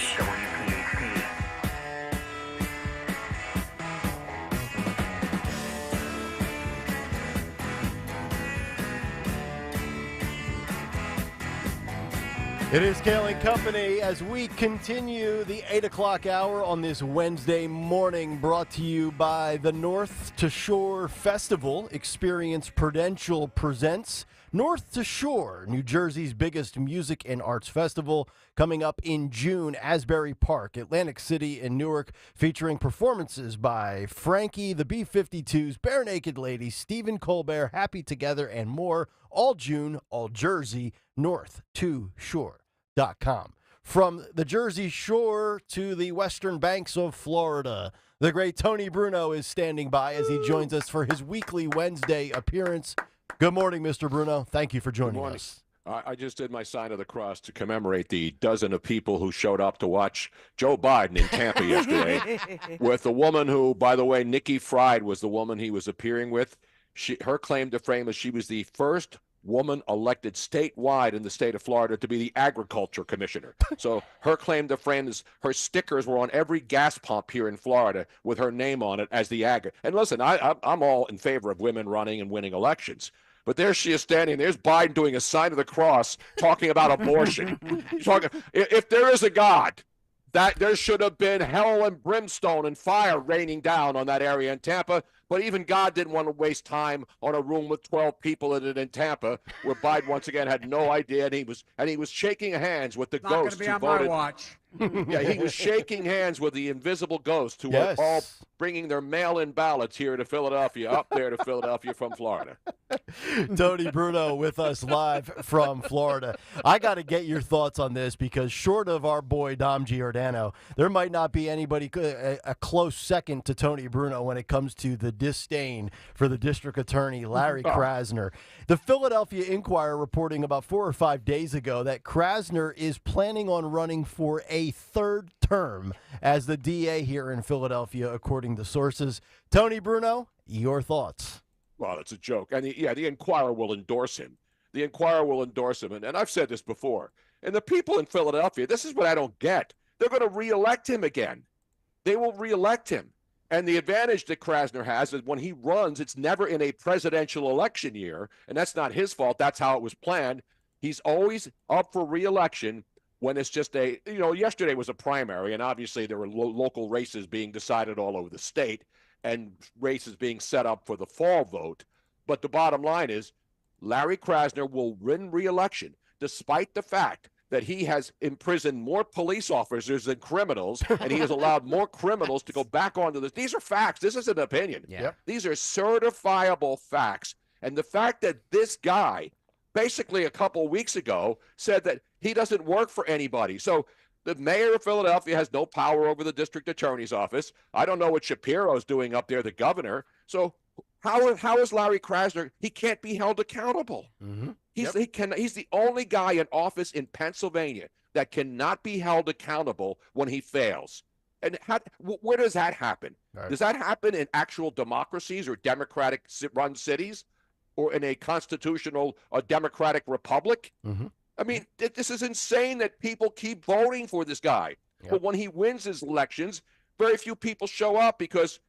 [SPEAKER 13] It is Kayal Company as we continue the 8 o'clock hour on this Wednesday morning, brought to you by the North to Shore Festival. Experience Prudential presents North to Shore, New Jersey's biggest music and arts festival, coming up in June, Asbury Park, Atlantic City, and Newark, featuring performances by Frankie, the B-52s, Bare Naked Ladies, Stephen Colbert, Happy Together, and more. All June, all Jersey, North to Shore. From the Jersey Shore to the western banks of Florida, the great Tony Bruno is standing by as he joins us for his weekly Wednesday appearance. Good morning, Mr. Bruno. Thank you for joining us.
[SPEAKER 24] I just did my sign of the cross to commemorate the dozen of people who showed up to watch Joe Biden in Tampa yesterday with a woman who, by the way, Nikki Fried was the woman he was appearing with. Her claim to fame is she was the first woman elected statewide in the state of Florida to be the agriculture commissioner. So her claim to fame is her stickers were on every gas pump here in Florida with her name on it as the ag. And listen, I'm all in favor of women running and winning elections. But there she is standing. There's Biden doing a sign of the cross, talking about abortion. If there is a God, that there should have been hell and brimstone and fire raining down on that area in Tampa. But even God didn't want to waste time on a room with 12 people in it in Tampa, where Biden once again had no idea, and he was shaking hands with the ghosts who voted. Not going to be on my watch. Yeah, he was shaking hands with the invisible ghosts who were all bringing their mail-in ballots here to Philadelphia, up there to Philadelphia from Florida.
[SPEAKER 13] Tony Bruno with us live from Florida. I got to get your thoughts on this because short of our boy Dom Giordano, there might not be anybody a close second to Tony Bruno when it comes to the disdain for the district attorney, Larry Krasner. The Philadelphia Inquirer reporting about 4 or 5 days ago that Krasner is planning on running for a third term as the DA here in Philadelphia, according to sources. Tony Bruno, your thoughts?
[SPEAKER 24] Well, it's a joke. And the Inquirer will endorse him. The Inquirer will endorse him. And I've said this before. And the people in Philadelphia, this is what I don't get. They're going to reelect him again. They will reelect him. And the advantage that Krasner has is when he runs, it's never in a presidential election year. And that's not his fault. That's how it was planned. He's always up for reelection when it's just yesterday was a primary. And obviously there were local races being decided all over the state and races being set up for the fall vote. But the bottom line is Larry Krasner will win re-election despite the fact that he has imprisoned more police officers than criminals, and he has allowed more criminals to go back onto this. These are facts. This isn't an opinion.
[SPEAKER 31] Yeah.
[SPEAKER 24] These are certifiable facts. And the fact that this guy basically a couple weeks ago said that he doesn't work for anybody. So the mayor of Philadelphia has no power over the district attorney's office. I don't know what Shapiro's doing up there, the governor. So how is Larry Krasner? He can't be held accountable.
[SPEAKER 13] Mm-hmm.
[SPEAKER 24] He's the only guy in office in Pennsylvania that cannot be held accountable when he fails. And where does that happen?
[SPEAKER 13] Right.
[SPEAKER 24] Does that happen in actual democracies or democratic-run cities or in a constitutional or democratic republic?
[SPEAKER 13] Mm-hmm.
[SPEAKER 24] I mean, this is insane that people keep voting for this guy.
[SPEAKER 13] Yep.
[SPEAKER 24] But when he wins his elections, very few people show up because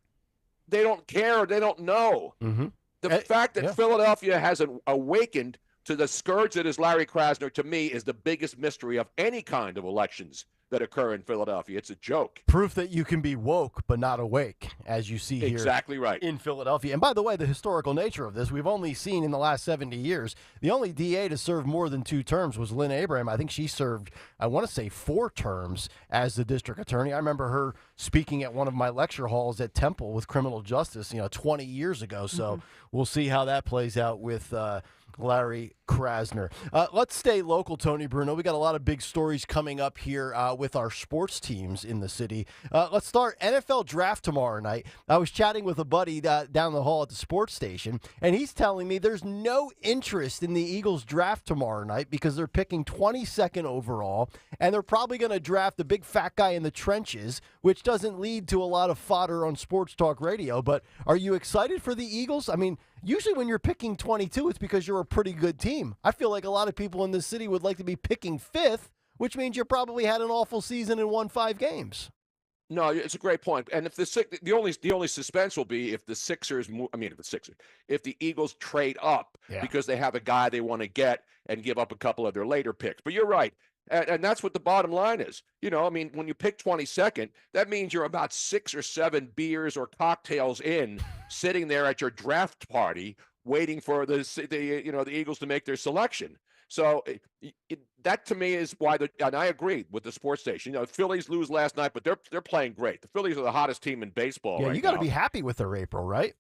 [SPEAKER 24] they don't care or they don't know.
[SPEAKER 13] Mm-hmm.
[SPEAKER 24] The fact that Philadelphia hasn't awakened to the scourge that is Larry Krasner, to me, is the biggest mystery of any kind of elections that occur in Philadelphia. It's a joke.
[SPEAKER 13] Proof that you can be woke but not awake, as you see here
[SPEAKER 24] Exactly right.
[SPEAKER 13] in Philadelphia. And by the way, the historical nature of this, we've only seen in the last 70 years, the only DA to serve more than 2 terms was Lynn Abraham. I think she served, I want to say 4 terms as the district attorney. I remember her speaking at one of my lecture halls at Temple with criminal justice, 20 years ago. So we'll see how that plays out with Larry Krasner. Let's stay local, Tony Bruno. We got a lot of big stories coming up here with our sports teams in the city. Let's start NFL draft tomorrow night. I was chatting with a buddy down the hall at the sports station, and he's telling me there's no interest in the Eagles draft tomorrow night because they're picking 22nd overall, and they're probably going to draft the big fat guy in the trenches, which doesn't lead to a lot of fodder on sports talk radio. But are you excited for the Eagles? I mean, usually when you're picking 22, it's because you're a pretty good team. I feel like a lot of people in this city would like to be picking 5th, which means you probably had an awful season and won 5 games.
[SPEAKER 24] No, it's a great point. And if the only suspense will be if the Sixers, if the Eagles trade up because they have a guy they want to get and give up a couple of their later picks. But you're right. And that's what the bottom line is. When you pick 22nd, that means you're about 6 or 7 beers or cocktails in, sitting there at your draft party, waiting for the Eagles to make their selection. So that to me is why and I agree with the sports station. Phillies lose last night, but they're playing great. The Phillies are the hottest team in baseball.
[SPEAKER 13] Yeah,
[SPEAKER 24] right
[SPEAKER 13] you got to
[SPEAKER 24] now.
[SPEAKER 13] be happy with their April, right?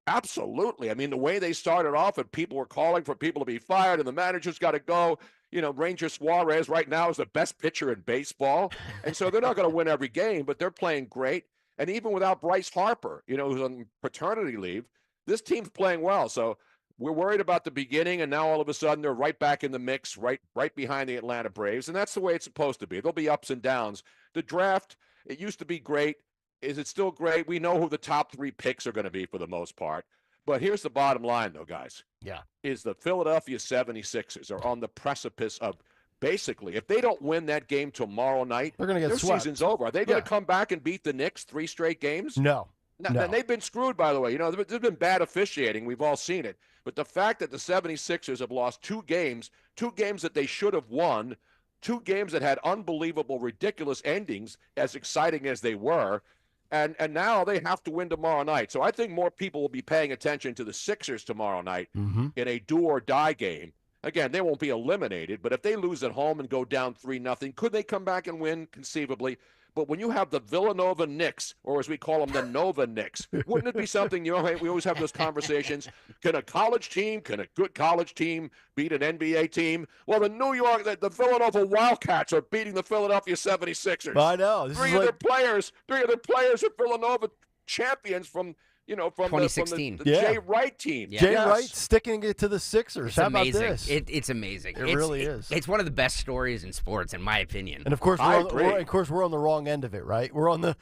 [SPEAKER 24] Absolutely. I mean, the way they started off and people were calling for people to be fired and the manager's got to go. Ranger Suarez right now is the best pitcher in baseball. And so they're not going to win every game, but they're playing great. And even without Bryce Harper, who's on paternity leave, this team's playing well. So we're worried about the beginning, and now all of a sudden they're right back in the mix, right behind the Atlanta Braves. And that's the way it's supposed to be. There'll be ups and downs. The draft, it used to be great. Is it still great? We know who the top 3 picks are going to be for the most part. But here's the bottom line, though, guys.
[SPEAKER 13] Yeah.
[SPEAKER 24] Is the Philadelphia 76ers are on the precipice of basically, if they don't win that game tomorrow night,
[SPEAKER 13] they're going to get
[SPEAKER 24] their
[SPEAKER 13] swept.
[SPEAKER 24] Season's over. Are they going to come back and beat the Knicks 3 straight games?
[SPEAKER 13] No.
[SPEAKER 24] And they've been screwed, by the way. You know, there's been bad officiating. We've all seen it. But the fact that the 76ers have lost 2 games that they should have won, 2 games that had unbelievable, ridiculous endings, as exciting as they were, and now they have to win tomorrow night. So I think more people will be paying attention to the Sixers tomorrow night in a do-or-die game. Again, they won't be eliminated, but if they lose at home and go down 3-0, could they come back and win? Conceivably. But when you have the Villanova Knicks, or as we call them, the Nova Knicks, wouldn't it be something, you know, we always have those conversations, can a good college team beat an NBA team? Well, the Villanova Wildcats are beating the Philadelphia 76ers.
[SPEAKER 13] I know.
[SPEAKER 24] Three of their players are Villanova champions from
[SPEAKER 31] 2016.
[SPEAKER 24] the Jay Wright team.
[SPEAKER 13] Yeah. Jay Wright sticking it to the Sixers.
[SPEAKER 31] It's
[SPEAKER 13] How
[SPEAKER 31] amazing.
[SPEAKER 13] about this?
[SPEAKER 31] It's amazing.
[SPEAKER 13] It really is.
[SPEAKER 31] It's one of the best stories in sports, in my opinion.
[SPEAKER 13] And of course, we're on the wrong end of it, right? We're on the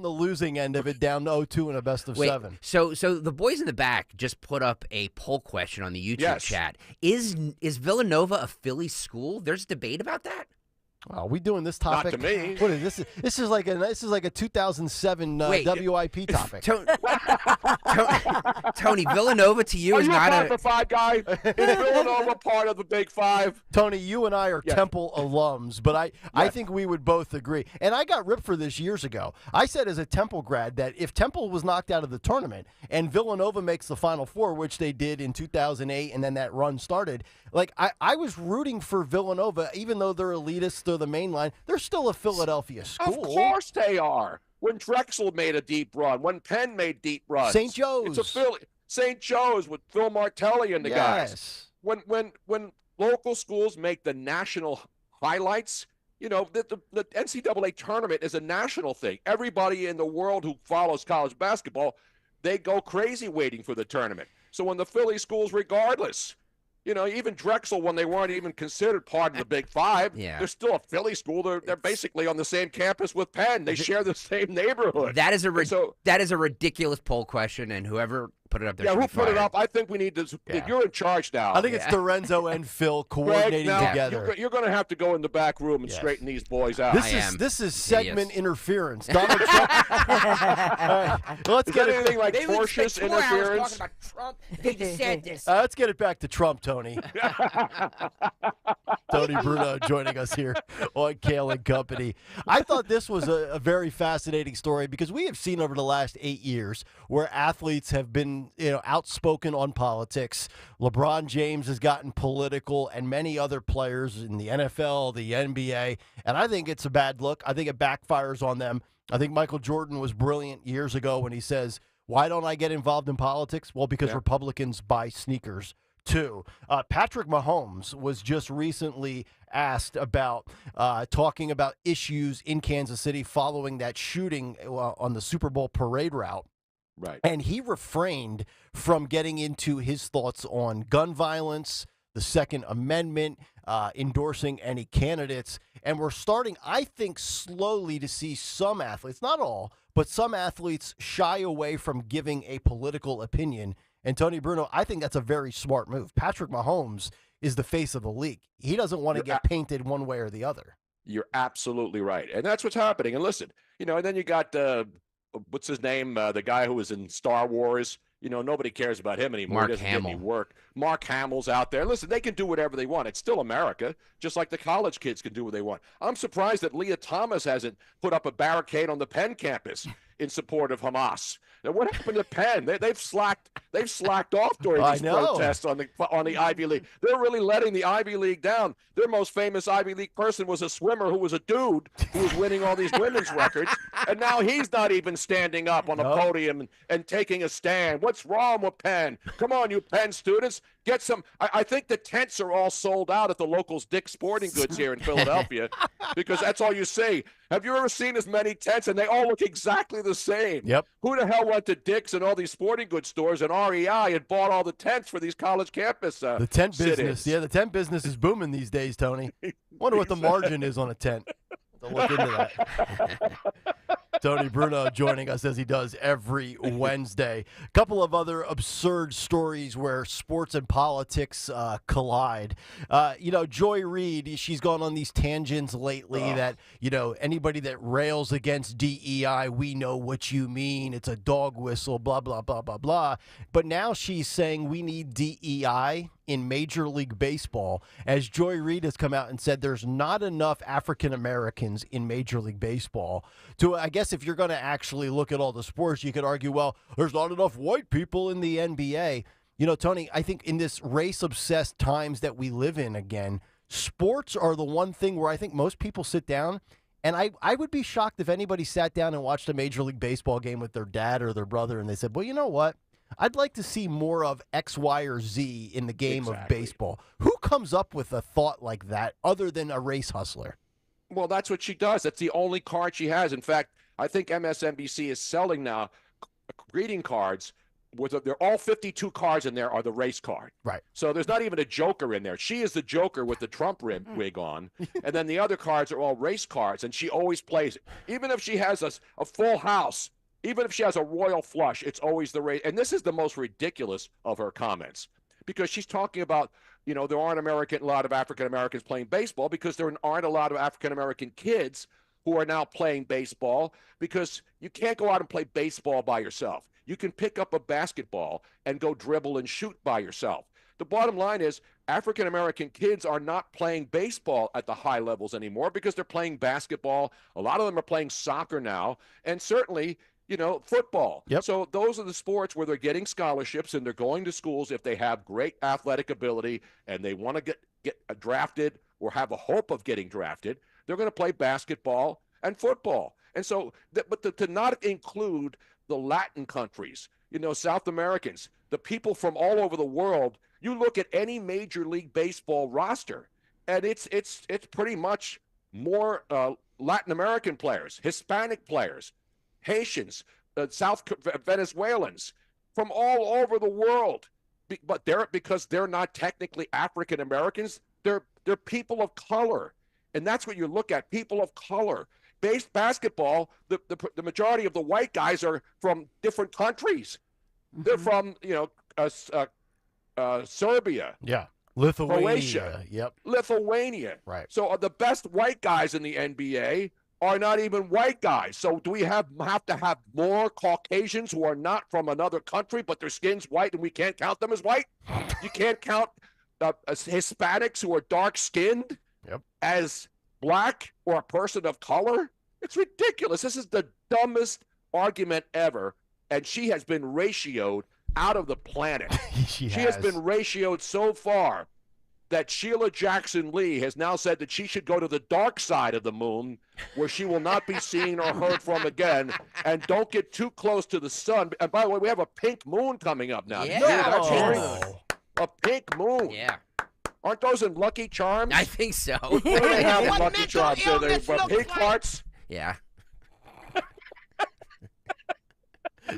[SPEAKER 13] losing end of it, down 0-2 in a best of 7.
[SPEAKER 31] So the boys in the back just put up a poll question on the YouTube chat. Is Villanova a Philly school? There's debate about that.
[SPEAKER 13] Are we doing this topic?
[SPEAKER 24] Not to me.
[SPEAKER 13] What is this? This is like a 2007 WIP topic.
[SPEAKER 31] Tony, Villanova to you is not
[SPEAKER 24] a Power 5 guy. Is Villanova part of the Big 5?
[SPEAKER 13] Tony, you and I are Temple alums, but I think we would both agree. And I got ripped for this years ago. I said as a Temple grad that if Temple was knocked out of the tournament and Villanova makes the Final Four, which they did in 2008, and then that run started, like I was rooting for Villanova, even though they're elitist, they're the main line. They're still a Philadelphia school.
[SPEAKER 24] Of course they are. When Drexel made a deep run, when Penn made deep runs.
[SPEAKER 13] St. Joe's.
[SPEAKER 24] It's a Philly. St. Joe's with Phil Martelli and the guys. When local schools make the national highlights, you know, the NCAA tournament is a national thing. Everybody in the world who follows college basketball, they go crazy waiting for the tournament. So when the Philly schools, regardless, you know, even Drexel, when they weren't even considered part of the Big 5, they're still a Philly school. They're basically on the same campus with Penn. They share the same neighborhood.
[SPEAKER 31] That is a ridiculous poll question, and whoever put it up there should
[SPEAKER 24] who
[SPEAKER 31] be
[SPEAKER 24] put it
[SPEAKER 31] fired.
[SPEAKER 24] up? I think we need to. You're in charge now.
[SPEAKER 13] I think it's Lorenzo and Phil coordinating together.
[SPEAKER 24] You're going to have to go in the back room and straighten these boys out.
[SPEAKER 13] This is segment interference. Donald Trump. Right, let's get
[SPEAKER 24] anything like Porsche's interference.
[SPEAKER 31] Talking about Trump. They said this.
[SPEAKER 13] Let's get it back to Trump, Tony. Tony Bruno joining us here on Kayal and Company. I thought this was a very fascinating story because we have seen over the last 8 years where athletes have been, outspoken on politics. LeBron James has gotten political, and many other players in the NFL, the NBA, and I think it's a bad look. I think it backfires on them. I think Michael Jordan was brilliant years ago when he says, "Why don't I get involved in politics?" Well, because Republicans buy sneakers too. Patrick Mahomes was just recently asked about talking about issues in Kansas City following that shooting on the Super Bowl parade route.
[SPEAKER 24] Right.
[SPEAKER 13] And he refrained from getting into his thoughts on gun violence, the Second Amendment, endorsing any candidates. And we're starting, I think, slowly to see some athletes, not all, but some athletes shy away from giving a political opinion. And Tony Bruno, I think that's a very smart move. Patrick Mahomes is the face of the league. He doesn't want to get painted one way or the other.
[SPEAKER 24] You're absolutely right. And that's what's happening. And listen, and then you got, what's his name? The guy who was in Star Wars. Nobody cares about him anymore.
[SPEAKER 31] Mark
[SPEAKER 24] He doesn't
[SPEAKER 31] Hamill.
[SPEAKER 24] get any work. Mark Hamill's out there. Listen, they can do whatever they want. It's still America, just like the college kids can do what they want. I'm surprised that Leah Thomas hasn't put up a barricade on the Penn campus in support of Hamas. Now, what happened to Penn? They've slacked off during these protests on the Ivy League. They're really letting the Ivy League down. Their most famous Ivy League person was a swimmer who was a dude who was winning all these women's records, and now he's not even standing up on a podium and taking a stand. What's wrong with Penn? Come on, you Penn students. Get some. I think the tents are all sold out at the locals Dick's Sporting Goods here in Philadelphia because that's all you see. Have you ever seen as many tents? And they all look exactly the same.
[SPEAKER 13] Yep.
[SPEAKER 24] Who the hell went to Dick's and all these sporting goods stores and REI and bought all the tents for these college campus
[SPEAKER 13] the tent business.
[SPEAKER 24] sit-ins?
[SPEAKER 13] Yeah, the tent business is booming these days, Tony. Wonder what the margin is on a tent. To look into that. Tony Bruno joining us as he does every Wednesday. A couple of other absurd stories where sports and politics collide. Joy Reid, she's gone on these tangents lately that, anybody that rails against DEI, we know what you mean. It's a dog whistle, blah, blah, blah, blah, blah. But now she's saying we need DEI in Major League Baseball, as Joy Reid has come out and said there's not enough African Americans in Major League Baseball. I guess if you're going to actually look at all the sports, you could argue, well, there's not enough white people in the NBA. Tony, I think in this race-obsessed times that we live in again, sports are the one thing where I think most people sit down, and I would be shocked if anybody sat down and watched a Major League Baseball game with their dad or their brother, and they said, well, you know what? I'd like to see more of X, Y, or Z in the game of baseball. Who comes up with a thought like that other than a race hustler?
[SPEAKER 24] Well, that's what she does. That's the only card she has. In fact, I think MSNBC is selling now greeting cards. They're all 52 cards in there are the race card.
[SPEAKER 13] Right.
[SPEAKER 24] So there's not even a joker in there. She is the joker with the Trump wig on. And then the other cards are all race cards, and she always plays it. Even if she has a full house, even if she has a royal flush, it's always the race. And this is the most ridiculous of her comments, because she's talking about, there aren't a lot of African Americans playing baseball because there aren't a lot of African American kids who are now playing baseball, because you can't go out and play baseball by yourself. You can pick up a basketball and go dribble and shoot by yourself. The bottom line is African American kids are not playing baseball at the high levels anymore because they're playing basketball. A lot of them are playing soccer now, and certainly football.
[SPEAKER 13] Yep.
[SPEAKER 24] So those are the sports where they're getting scholarships and they're going to schools if they have great athletic ability and they want to get drafted or have a hope of getting drafted. They're going to play basketball and football. And so, to not include the Latin countries, South Americans, the people from all over the world, you look at any Major League Baseball roster, and it's pretty much more Latin American players, Hispanic players, Haitians, South Venezuelans, from all over the world. But because they're not technically African Americans, they're people of color, and that's what you look at: people of color. Basketball, the majority of the white guys are from different countries. Mm-hmm. They're from Serbia.
[SPEAKER 13] Yeah. Lithuania.
[SPEAKER 24] Croatia.
[SPEAKER 13] Yep.
[SPEAKER 24] Lithuania.
[SPEAKER 13] Right.
[SPEAKER 24] So the best white guys in the NBA are not even white guys. So do we have to have more Caucasians who are not from another country, but their skin's white and we can't count them as white? You can't count Hispanics who are dark-skinned as black or a person of color? It's ridiculous. This is the dumbest argument ever, and she has been ratioed out of the planet. She has been ratioed so far that Sheila Jackson Lee has now said that she should go to the dark side of the moon, where she will not be seen or heard from again, and don't get too close to the sun. And by the way, we have a pink moon coming up now.
[SPEAKER 31] Yeah.
[SPEAKER 24] A pink moon.
[SPEAKER 31] Yeah.
[SPEAKER 24] Aren't those in Lucky Charms?
[SPEAKER 31] I think so.
[SPEAKER 24] What do they have in Lucky Charms? Are they pink hearts?
[SPEAKER 31] Yeah.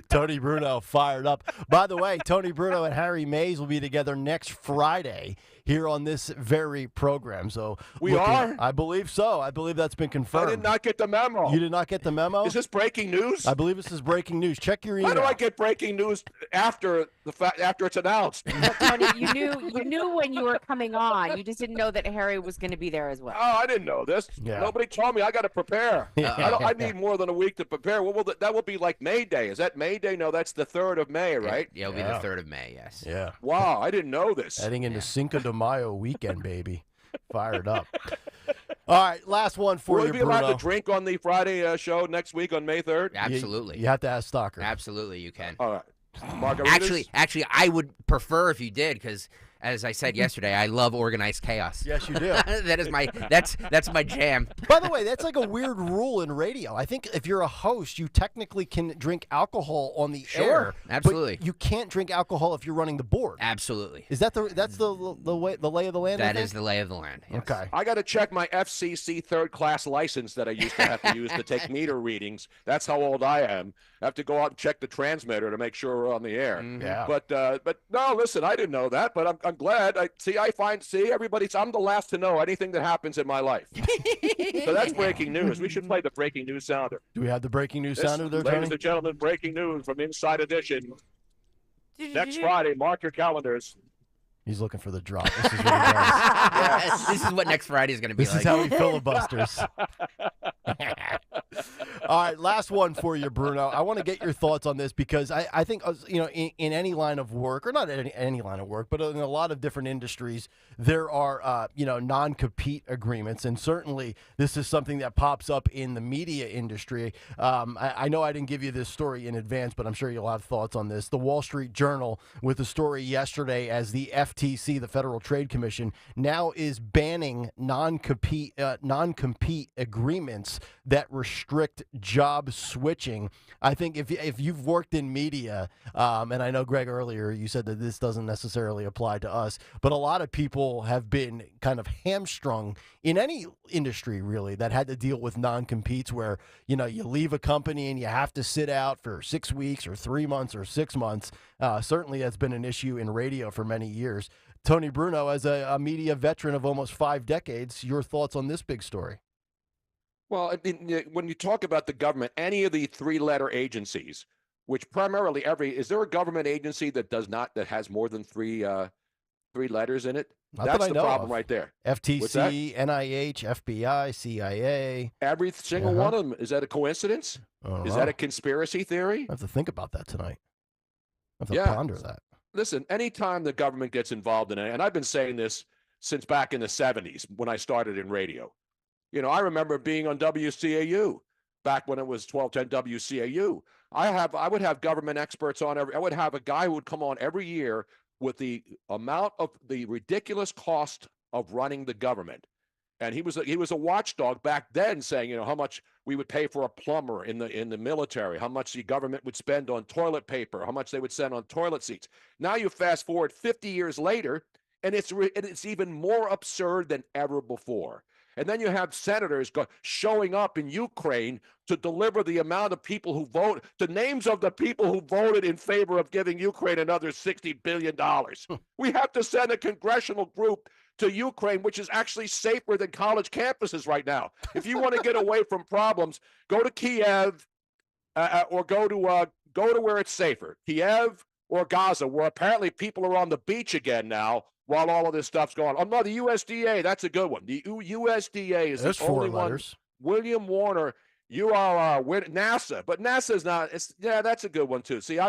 [SPEAKER 13] Tony Bruno fired up. By the way, Tony Bruno and Harry Mays will be together next Friday here on this very program. So
[SPEAKER 24] we are?
[SPEAKER 13] I believe so. I believe that's been confirmed.
[SPEAKER 24] I did not get the memo.
[SPEAKER 13] You did not get the memo?
[SPEAKER 24] Is this breaking news?
[SPEAKER 13] I believe this is breaking news. Check your email.
[SPEAKER 24] How do I get breaking news after it's announced?
[SPEAKER 9] Tony, you knew when you were coming on. You just didn't know that Harry was going to be there as well.
[SPEAKER 24] Oh, I didn't know this.
[SPEAKER 13] Yeah.
[SPEAKER 24] Nobody told me. I got to prepare. I need more than a week to prepare. That will be like May Day. Is that May Day? No, that's the 3rd of May, right?
[SPEAKER 31] Yeah, it'll be the 3rd of May, yes.
[SPEAKER 13] Yeah.
[SPEAKER 24] Wow, I didn't know this.
[SPEAKER 13] Heading into Cinco de Mayo weekend, baby. Fired up. All right, last one for you,
[SPEAKER 24] Will we be
[SPEAKER 13] Bruno.
[SPEAKER 24] allowed to drink on the Friday show next week on May 3rd?
[SPEAKER 31] Absolutely.
[SPEAKER 13] You have to ask Stalker.
[SPEAKER 31] Absolutely, you can.
[SPEAKER 24] All right. Margaritas?
[SPEAKER 31] Actually, I would prefer if you did, because as I said yesterday, I love organized chaos.
[SPEAKER 13] Yes, you do.
[SPEAKER 31] That's my jam.
[SPEAKER 13] By the way, that's like a weird rule in radio. I think if you're a host, you technically can drink alcohol on the air.
[SPEAKER 31] Absolutely.
[SPEAKER 13] But you can't drink alcohol if you're running the board.
[SPEAKER 31] Absolutely.
[SPEAKER 13] Is that the lay of the land?
[SPEAKER 31] That is the lay of the land. Yes.
[SPEAKER 13] Okay.
[SPEAKER 24] I got to check my FCC third-class license that I used to have to use to take meter readings. That's how old I am. I have to go out and check the transmitter to make sure we're on the air.
[SPEAKER 13] Yeah.
[SPEAKER 24] But no, listen, I didn't know that, but I'm Adam Glette. I'm the last to know anything that happens in my life. So that's breaking news. We should play the breaking news sounder.
[SPEAKER 13] Do we have the breaking news sounder there, Tony?
[SPEAKER 24] Ladies and gentlemen, breaking news from Inside Edition. Next Friday, mark your calendars.
[SPEAKER 13] He's looking for the drop. This is what he does.
[SPEAKER 31] This is what next Friday is going to be
[SPEAKER 13] This
[SPEAKER 31] like.
[SPEAKER 13] is how he filibusters. All right, last one for you, Bruno. I want to get your thoughts on this because I think, in any line of work, or not any line of work, but in a lot of different industries, there are, non-compete agreements. And certainly this is something that pops up in the media industry. I know I didn't give you this story in advance, but I'm sure you'll have thoughts on this. The Wall Street Journal with a story yesterday as the FTC, the Federal Trade Commission, now is banning non-compete agreements that restrict job switching. I think if you've worked in media, and I know, Greg, earlier you said that this doesn't necessarily apply to us, but a lot of people have been kind of hamstrung in any industry, really, that had to deal with non-competes where, you leave a company and you have to sit out for 6 weeks or 3 months or 6 months. Certainly that's been an issue in radio for many years. Tony Bruno, as a media veteran of almost 5 decades, your thoughts on this big story?
[SPEAKER 24] Well, when you talk about the government, any of the 3-letter agencies, which primarily is there a government agency that has more than three letters in it? That's the problem right there.
[SPEAKER 13] FTC, NIH, FBI, CIA.
[SPEAKER 24] Every single one of them. Is that a coincidence? Is that a conspiracy theory?
[SPEAKER 13] I have to think about that tonight. I have to ponder that.
[SPEAKER 24] Listen, anytime the government gets involved in it, and I've been saying this since back in the 70s when I started in radio. I remember being on WCAU back when it was 1210 WCAU. I would have government experts on I would have a guy who would come on every year with the amount of the ridiculous cost of running the government. And he was a watchdog back then, saying, how much we would pay for a plumber in the military, how much the government would spend on toilet paper, how much they would spend on toilet seats. Now you fast forward 50 years later, and it's even more absurd than ever before. And then you have senators showing up in Ukraine to deliver the amount of people who vote, the names of the people who voted in favor of giving Ukraine another $60 billion. We have to send a congressional group to Ukraine, which is actually safer than college campuses right now. If you want to get away from problems, go to Kiev or go to where it's safer, Kiev or Gaza, where apparently people are on the beach again now while all of this stuff's going on. Oh, no, the USDA, that's a good one. The USDA is the only one. William Warner, you are NASA, but NASA's not. That's a good one, too. See,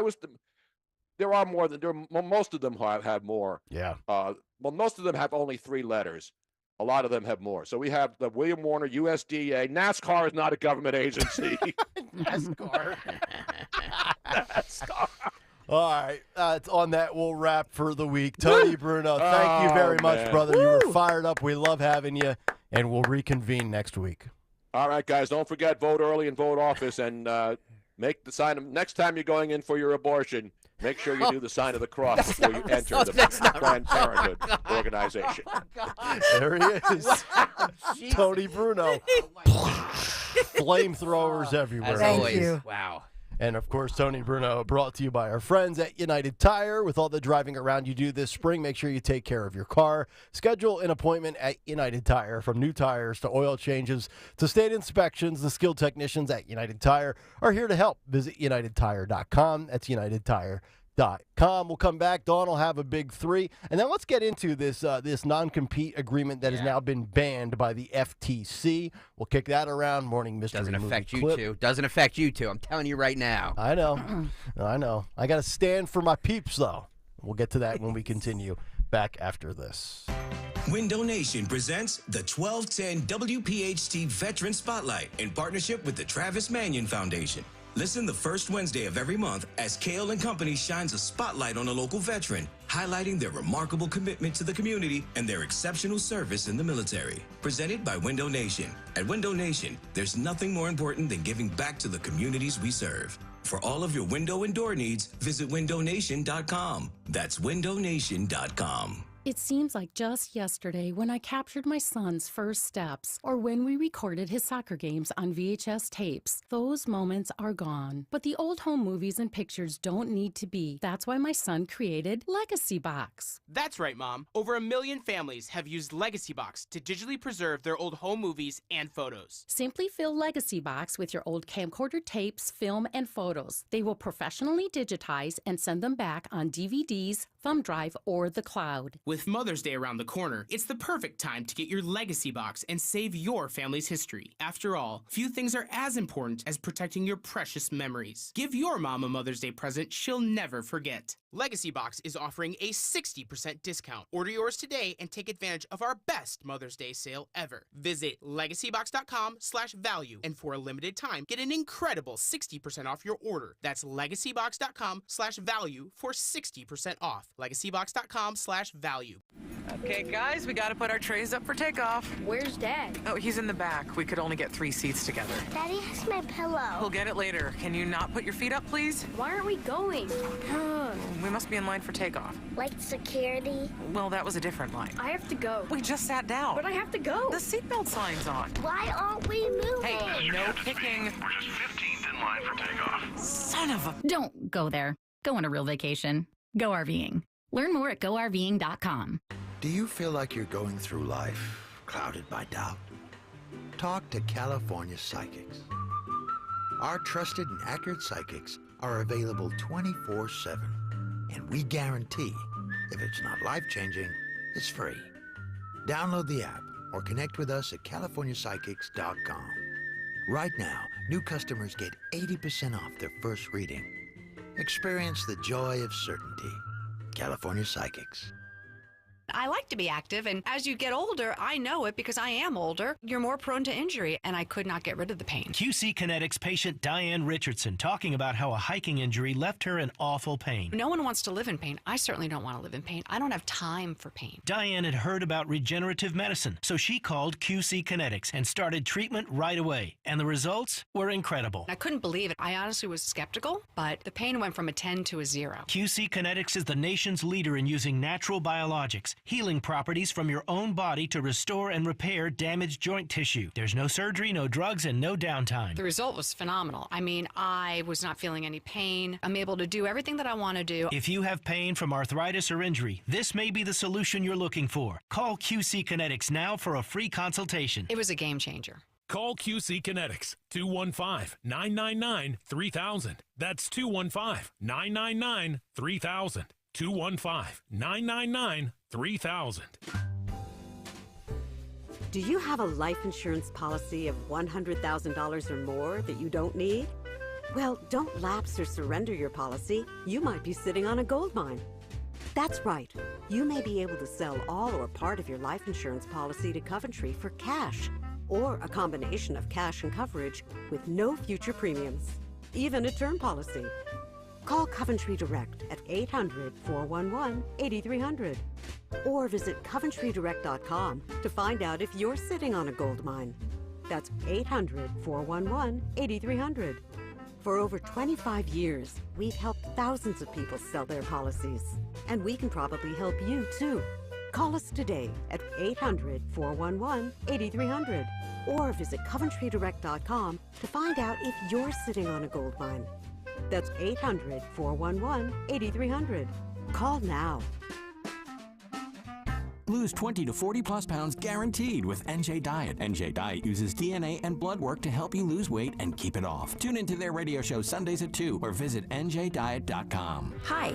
[SPEAKER 24] there are more than, most of them have more.
[SPEAKER 13] Yeah.
[SPEAKER 24] Most of them have only 3 letters. A lot of them have more. So we have the William Warner, USDA. NASCAR is not a government agency.
[SPEAKER 13] NASCAR. All right. On that, we'll wrap for the week. Tony Bruno, thank you very much, brother. You were fired up. We love having you, and we'll reconvene next week.
[SPEAKER 24] All right, guys. Don't forget, vote early and vote office, and make the sign of, next time you're going in for your abortion, make sure you do the sign of the cross before you enter the Planned Parenthood organization.
[SPEAKER 13] There he is. Tony Bruno. Flamethrowers everywhere.
[SPEAKER 31] As always. Wow.
[SPEAKER 13] And, of course, Tony Bruno, brought to you by our friends at United Tire. With all the driving around you do this spring, make sure you take care of your car. Schedule an appointment at United Tire. From new tires to oil changes to state inspections, the skilled technicians at United Tire are here to help. Visit UnitedTire.com. That's UnitedTire.com. We'll come back. Dawn will have a big 3. And then let's get into this non-compete agreement that has now been banned by the FTC. We'll kick that around. Morning Mystery
[SPEAKER 31] Doesn't
[SPEAKER 13] Movie
[SPEAKER 31] affect you,
[SPEAKER 13] clip.
[SPEAKER 31] too. Doesn't affect you, too. I'm telling you right now.
[SPEAKER 13] I know. I got to stand for my peeps, though. We'll get to that when we continue. Back after this.
[SPEAKER 12] Window Nation presents the 1210 WPHT Veteran Spotlight in partnership with the Travis Manion Foundation. Listen the first Wednesday of every month as Kayal and Company shines a spotlight on a local veteran, highlighting their remarkable commitment to the community and their exceptional service in the military. Presented by Window Nation. At Window Nation, there's nothing more important than giving back to the communities we serve. For all of your window and door needs, visit windownation.com. That's windownation.com.
[SPEAKER 10] It seems like just yesterday when I captured my son's first steps or when we recorded his soccer games on VHS tapes. Those moments are gone. But the old home movies and pictures don't need to be. That's why my son created Legacy Box.
[SPEAKER 11] That's right, Mom. Over 1 million families have used Legacy Box to digitally preserve their old home movies and photos.
[SPEAKER 10] Simply fill Legacy Box with your old camcorder tapes, film, and photos. They will professionally digitize and send them back on DVDs, thumb drive, or the cloud.
[SPEAKER 11] With Mother's Day around the corner, it's the perfect time to get your Legacy Box and save your family's history. After all, few things are as important as protecting your precious memories. Give your mom a Mother's Day present she'll never forget. Legacy Box is offering a 60% discount. Order yours today and take advantage of our best Mother's Day sale ever. Visit legacybox.com/value and for a limited time, get an incredible 60% off your order. That's legacybox.com/value for 60% off. legacybox.com/value.
[SPEAKER 2] Okay, guys, we gotta put our trays up for takeoff.
[SPEAKER 18] Where's Dad?
[SPEAKER 2] Oh, he's in the back. We could only get 3 seats together.
[SPEAKER 18] Daddy has my pillow.
[SPEAKER 2] We'll get it later. Can you not put your feet up, please?
[SPEAKER 18] Why aren't we going?
[SPEAKER 2] We must be in line for takeoff.
[SPEAKER 18] Like security?
[SPEAKER 2] Well, that was a different line.
[SPEAKER 18] I have to go.
[SPEAKER 2] We just sat down.
[SPEAKER 18] But I have to go.
[SPEAKER 2] The seatbelt sign's on.
[SPEAKER 18] Why aren't we moving?
[SPEAKER 2] Hey, no picking.
[SPEAKER 12] We're just 15th in line for takeoff.
[SPEAKER 2] Son of a...
[SPEAKER 22] Don't go there. Go on a real vacation. Go RVing. Learn more at GoRVing.com.
[SPEAKER 1] Do you feel like you're going through life clouded by doubt? Talk to California Psychics. Our trusted and accurate psychics are available 24/7. And we guarantee, if it's not life-changing, it's free. Download the app or connect with us at CaliforniaPsychics.com. Right now, new customers get 80% off their first reading. Experience the joy of certainty. California Psychics.
[SPEAKER 14] I like to be active, and as you get older, I know it because I am older. You're more prone to injury, and I could not get rid of the pain.
[SPEAKER 15] QC Kinetics patient Diane Richardson talking about how a hiking injury left her in awful pain.
[SPEAKER 14] No one wants to live in pain. I certainly don't want to live in pain. I don't have time for pain.
[SPEAKER 15] Diane had heard about regenerative medicine, so she called QC Kinetics and started treatment right away. And the results were incredible.
[SPEAKER 14] I couldn't believe it. I honestly was skeptical, but the pain went from a 10 to a 0.
[SPEAKER 15] QC Kinetics is the nation's leader in using natural biologics, healing properties from your own body to restore and repair damaged joint tissue. There's no surgery, no drugs, and no downtime.
[SPEAKER 14] The result was phenomenal. I mean, I was not feeling any pain. I'm able to do everything that I want to do.
[SPEAKER 15] If you have pain from arthritis or injury, this may be the solution you're looking for. Call QC Kinetics now for a free consultation.
[SPEAKER 14] It was a game changer.
[SPEAKER 17] Call QC Kinetics, 215-999-3000. That's 215-999-3000. 215-999-3000.
[SPEAKER 25] Do you have a life insurance policy of $100,000 or more that you don't need? Well, don't lapse or surrender your policy. You might be sitting on a gold mine. That's right. You may be able to sell all or part of your life insurance policy to Coventry for cash, or a combination of cash and coverage with no future premiums, even a term policy. Call Coventry Direct at 800-411-8300 or visit CoventryDirect.com to find out if you're sitting on a gold mine. That's 800-411-8300. For over 25 years, we've helped thousands of people sell their policies, and we can probably help you too. Call us today at 800-411-8300 or visit CoventryDirect.com to find out if you're sitting on a gold mine. That's 800-411-8300. Call now.
[SPEAKER 26] Lose 20 to 40 plus pounds guaranteed with NJ Diet. NJ Diet uses DNA and blood work to help you lose weight and keep it off. Tune into their radio show Sundays at 2 or visit njdiet.com.
[SPEAKER 27] Hi,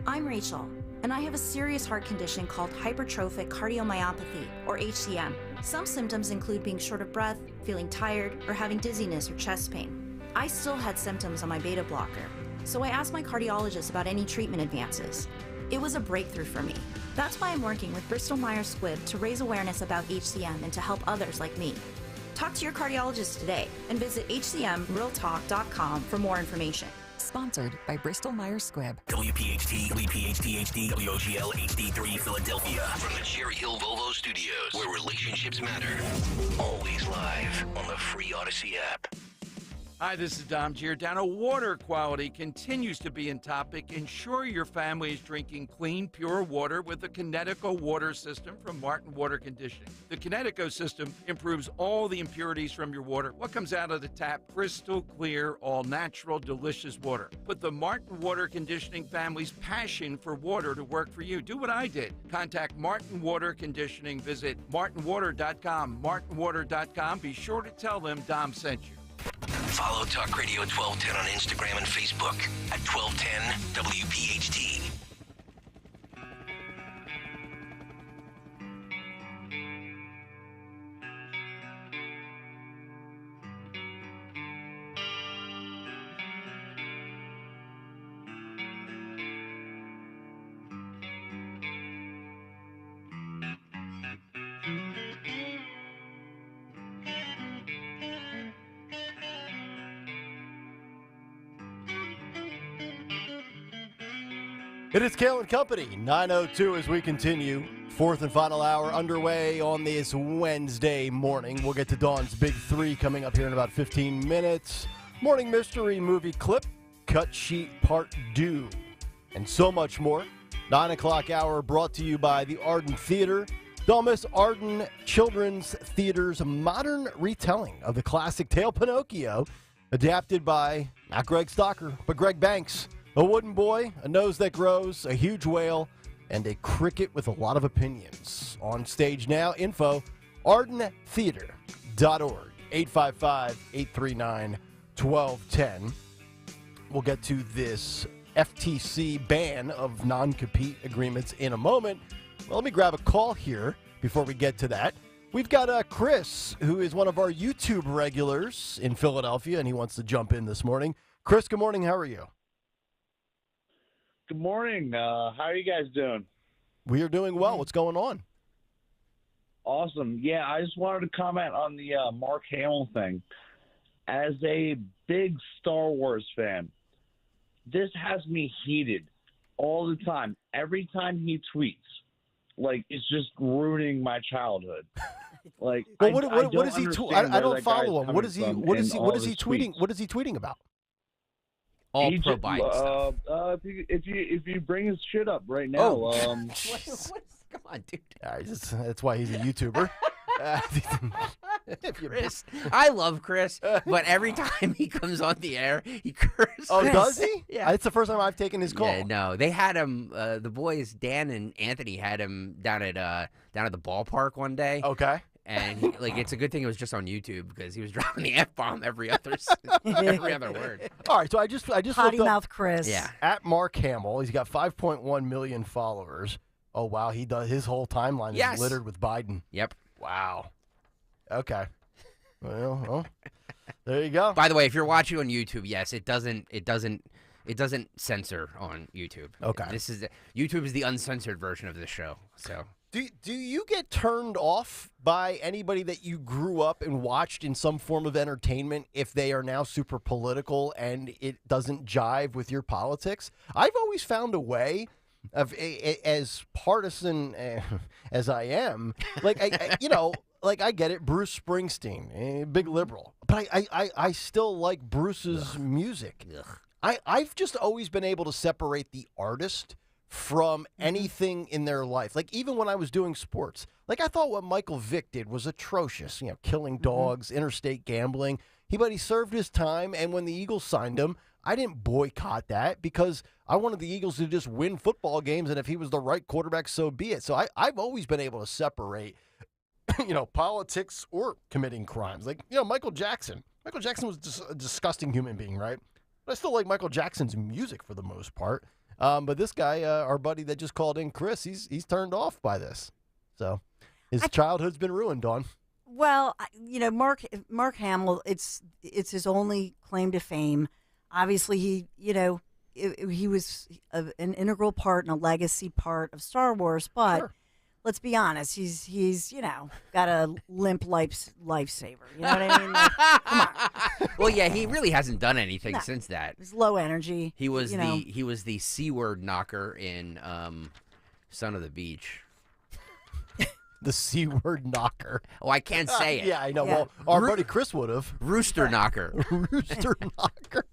[SPEAKER 27] I'm Rachel, and I have a serious heart condition called hypertrophic cardiomyopathy, or HCM. Some symptoms include being short of breath, feeling tired, or having dizziness or chest pain. I still had symptoms on my beta blocker, so I asked my cardiologist about any treatment advances. It was a breakthrough for me. That's why I'm working with Bristol-Myers Squibb to raise awareness about HCM and to help others like me. Talk to your cardiologist today and visit hcmrealtalk.com for more information.
[SPEAKER 28] Sponsored by Bristol-Myers Squibb.
[SPEAKER 12] WPHT, WPHT HD, WOGL HD3 Philadelphia. From the Cherry Hill Volvo Studios, where relationships matter. Always live on the free Odyssey app.
[SPEAKER 3] Hi, this is Dom Giordano. Water quality continues to be in topic. Ensure your family is drinking clean, pure water with the Kinetico water system from Martin Water Conditioning. The Kinetico system improves all the impurities from your water. What comes out of the tap? Crystal clear, all natural, delicious water. Put the Martin Water Conditioning family's passion for water to work for you. Do what I did. Contact Martin Water Conditioning. Visit martinwater.com. martinwater.com. Be sure to tell them Dom sent you.
[SPEAKER 12] Follow Talk Radio 1210 on Instagram and Facebook at 1210 WPHT.
[SPEAKER 13] It is Kayal and Company, 9:02 as we continue. Fourth and final hour underway on this Wednesday morning. We'll get to Dawn's Big Three coming up here in about 15 minutes. Morning mystery movie clip, cut sheet part 2, and so much more. 9 o'clock hour brought to you by the Arden Theater. Don't miss Arden Children's Theater's modern retelling of the classic tale Pinocchio, adapted by not Greg Stocker, but Greg Banks. A wooden boy, a nose that grows, a huge whale, and a cricket with a lot of opinions. On stage now, info, ardentheater.org, 855-839-1210. We'll get to this FTC ban of non-compete agreements in a moment. Well, let me grab a call here before we get to that. We've got Chris, who is one of our YouTube regulars in Philadelphia, and he wants to jump in this morning. Chris, good morning. How are you?
[SPEAKER 4] Good morning. How are you guys doing?
[SPEAKER 13] We are doing well. What's going on?
[SPEAKER 4] Awesome. Yeah, I just wanted to comment on the Mark Hamill thing. As a big Star Wars fan, this has me heated all the time. Every time he tweets, like, it's just ruining my childhood. Like,
[SPEAKER 13] well, what is he? I don't follow him. What is he tweeting? What is he tweeting about?
[SPEAKER 31] All pro Biden stuff.
[SPEAKER 4] If you bring his shit up right now,
[SPEAKER 31] come on, dude.
[SPEAKER 13] That's why he's a YouTuber.
[SPEAKER 31] Chris, I love Chris, but every time he comes on the air, he curses.
[SPEAKER 13] Oh, does he?
[SPEAKER 31] Yeah,
[SPEAKER 13] it's the first time I've taken his call.
[SPEAKER 31] Yeah, no, they had him. The boys, Dan and Anthony, had him down at the ballpark one day.
[SPEAKER 13] Okay.
[SPEAKER 31] And it's a good thing it was just on YouTube because he was dropping the F-bomb every other word.
[SPEAKER 13] All right, so I just
[SPEAKER 16] potty
[SPEAKER 13] looked
[SPEAKER 16] mouth
[SPEAKER 13] up,
[SPEAKER 16] Chris.
[SPEAKER 31] Yeah.
[SPEAKER 13] At Mark Hamill, he's got 5.1 million followers. Oh wow, he does. His whole timeline is littered with Biden.
[SPEAKER 31] Yep.
[SPEAKER 13] Wow. Okay. Well, there you go.
[SPEAKER 31] By the way, if you're watching on YouTube, yes, it doesn't censor on YouTube.
[SPEAKER 13] Okay.
[SPEAKER 31] YouTube is the uncensored version of this show. So.
[SPEAKER 13] Do you get turned off by anybody that you grew up and watched in some form of entertainment if they are now super political and it doesn't jive with your politics? I've always found a way of, as partisan as I am, I get it, Bruce Springsteen, big liberal, but I still like Bruce's music. I've just always been able to separate the artist from anything in their life. Like, even when I was doing sports, I thought what Michael Vick did was atrocious, killing dogs, interstate gambling. But he served his time, and when the Eagles signed him, I didn't boycott that because I wanted the Eagles to just win football games, and if he was the right quarterback, so be it. So I've always been able to separate, politics or committing crimes. Michael Jackson. Michael Jackson was just a disgusting human being, right? But I still like Michael Jackson's music for the most part. But this guy, our buddy that just called in, Chris, he's turned off by this. So his childhood's been ruined, Dawn.
[SPEAKER 16] Well, Mark Hamill, it's his only claim to fame. Obviously, he was an integral part and a legacy part of Star Wars, but let's be honest, he's got a limp lifesaver. You know what I mean? Come on.
[SPEAKER 31] Well, yeah, he really hasn't done anything since that.
[SPEAKER 16] He's low energy.
[SPEAKER 31] He was the C-word knocker in Son of the Beach.
[SPEAKER 13] The C word knocker.
[SPEAKER 31] Oh, I can't say it.
[SPEAKER 13] Yeah, I know. Yeah. Well, our buddy Chris would have.
[SPEAKER 31] Rooster knocker.
[SPEAKER 13] Rooster knocker.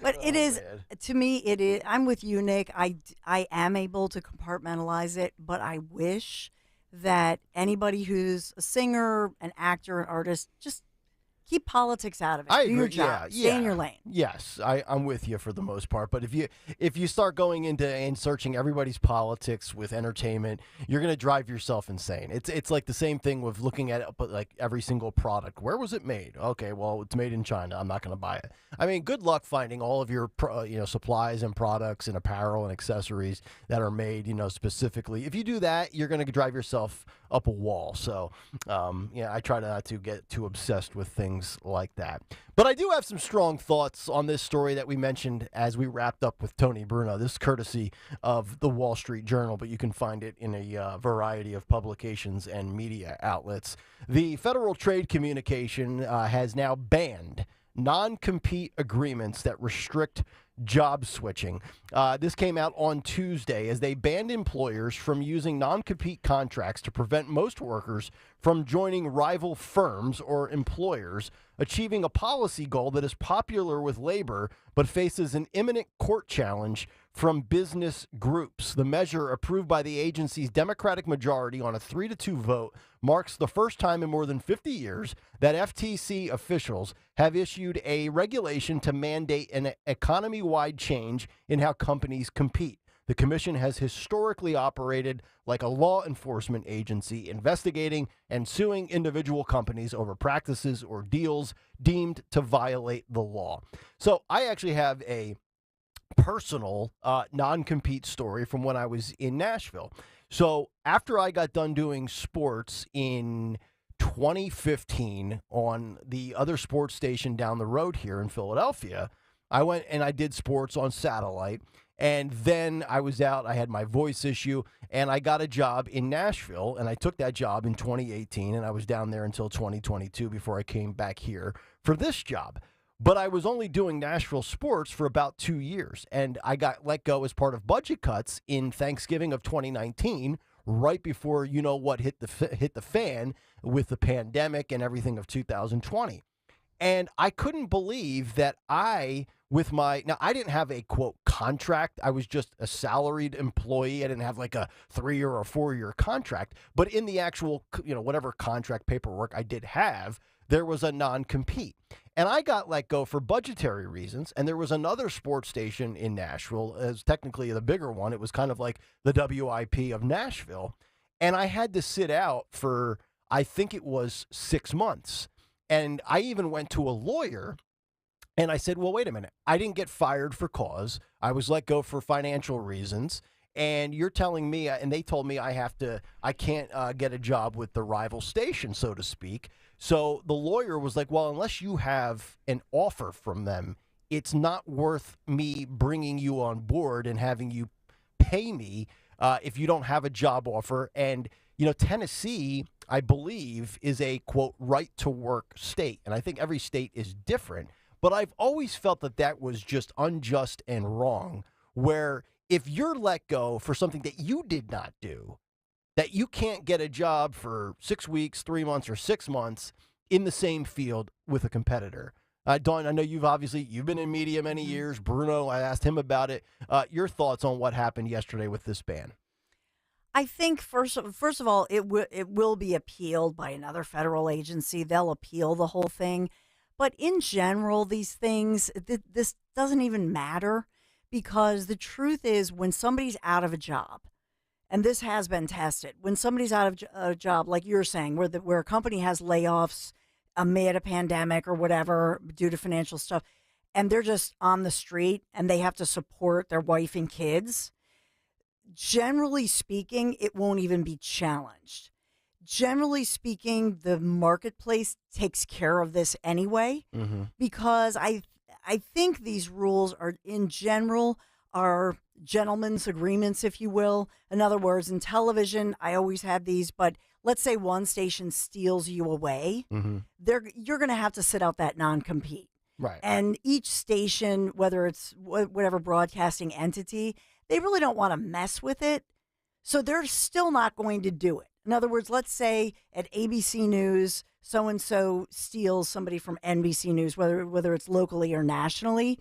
[SPEAKER 16] But it is, to me, it is. I'm with you, Nick. I am able to compartmentalize it, but I wish that anybody who's a singer, an actor, an artist, just keep politics out of it.
[SPEAKER 13] I
[SPEAKER 16] Do
[SPEAKER 13] agree.
[SPEAKER 16] your job. Stay in your lane.
[SPEAKER 13] Yes, I'm with you for the most part. But if you start going into and searching everybody's politics with entertainment, you're going to drive yourself insane. It's like the same thing with looking at like every single product. Where was it made? Okay, well, it's made in China. I'm not going to buy it. I mean, good luck finding all of your supplies and products and apparel and accessories that are made specifically. If you do that, you're going to drive yourself up a wall. So I try not to get too obsessed with things like that. But I do have some strong thoughts on this story that we mentioned as we wrapped up with Tony Bruno. This is courtesy of the Wall Street Journal, but you can find it in a variety of publications and media outlets. The Federal Trade Communication has now banned non-compete agreements that restrict job switching. This came out on Tuesday as they banned employers from using non-compete contracts to prevent most workers from joining rival firms or employers, achieving a policy goal that is popular with labor but faces an imminent court challenge from business groups. The measure, approved by the agency's Democratic majority on a 3-2 vote, marks the first time in more than 50 years that FTC officials have issued a regulation to mandate an economy-wide change in how companies compete. The commission has historically operated like a law enforcement agency, investigating and suing individual companies over practices or deals deemed to violate the law. So I actually have a personal non-compete story from when I was in Nashville. So after I got done doing sports in 2015 on the other sports station down the road here in Philadelphia, I went and I did sports on satellite. And then I was out, I had my voice issue, and I got a job in Nashville, and I took that job in 2018, and I was down there until 2022 before I came back here for this job. But I was only doing Nashville sports for about 2 years, and I got let go as part of budget cuts in Thanksgiving of 2019, right before what hit the fan with the pandemic and everything of 2020. And I couldn't believe that I didn't have a quote contract. I was just a salaried employee. I didn't have like a 3 or a 4 year contract, but in the actual, whatever contract paperwork I did have, there was a non-compete. And I got let go for budgetary reasons. And there was another sports station in Nashville, as technically the bigger one. It was kind of like the WIP of Nashville. And I had to sit out for, I think it was 6 months. And I even went to a lawyer and I said, well, wait a minute. I didn't get fired for cause. I was let go for financial reasons. And you're telling me, and they told me I can't get a job with the rival station, so to speak. So the lawyer was like, well, unless you have an offer from them, it's not worth me bringing you on board and having you pay me if you don't have a job offer. And, Tennessee, I believe, is a, quote, right to work state. And I think every state is different. But I've always felt that was just unjust and wrong, where if you're let go for something that you did not do, that you can't get a job for 6 weeks, 3 months, or 6 months in the same field with a competitor. Dawn, I know you've been in media many years. Bruno, I asked him about it. Your thoughts on what happened yesterday with this ban?
[SPEAKER 16] I think first of all, it will be appealed by another federal agency. They'll appeal the whole thing. But in general, these things, this doesn't even matter, because the truth is when somebody's out of a job, and this has been tested, when somebody's out of a job, like you're saying, where a company has layoffs amid a pandemic or whatever due to financial stuff, and they're just on the street and they have to support their wife and kids, generally speaking, it won't even be challenged. Generally speaking, the marketplace takes care of this anyway, because I think these rules are, in general, are gentlemen's agreements, if you will. In other words, in television, I always have these, but let's say one station steals you away, you're going to have to sit out that non-compete.
[SPEAKER 13] Right.
[SPEAKER 16] And each station, whether it's whatever broadcasting entity, they really don't want to mess with it. So they're still not going to do it. In other words, let's say at ABC News, so-and-so steals somebody from NBC News, whether it's locally or nationally.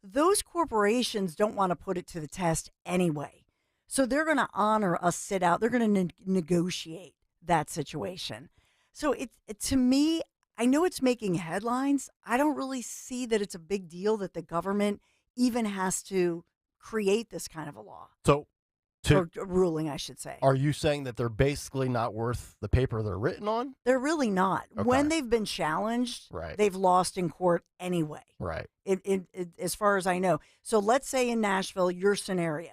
[SPEAKER 16] Those corporations don't want to put it to the test anyway. So they're going to honor a sit out. They're going to negotiate that situation. So to me, I know it's making headlines. I don't really see that it's a big deal that the government even has to create this kind of a law.
[SPEAKER 13] So,
[SPEAKER 16] or a ruling, I should say.
[SPEAKER 13] Are you saying that they're basically not worth the paper they're written on?
[SPEAKER 16] They're really not.
[SPEAKER 13] Okay.
[SPEAKER 16] When they've been challenged, they've lost in court anyway.
[SPEAKER 13] Right.
[SPEAKER 16] As far as I know. So let's say in Nashville, your scenario,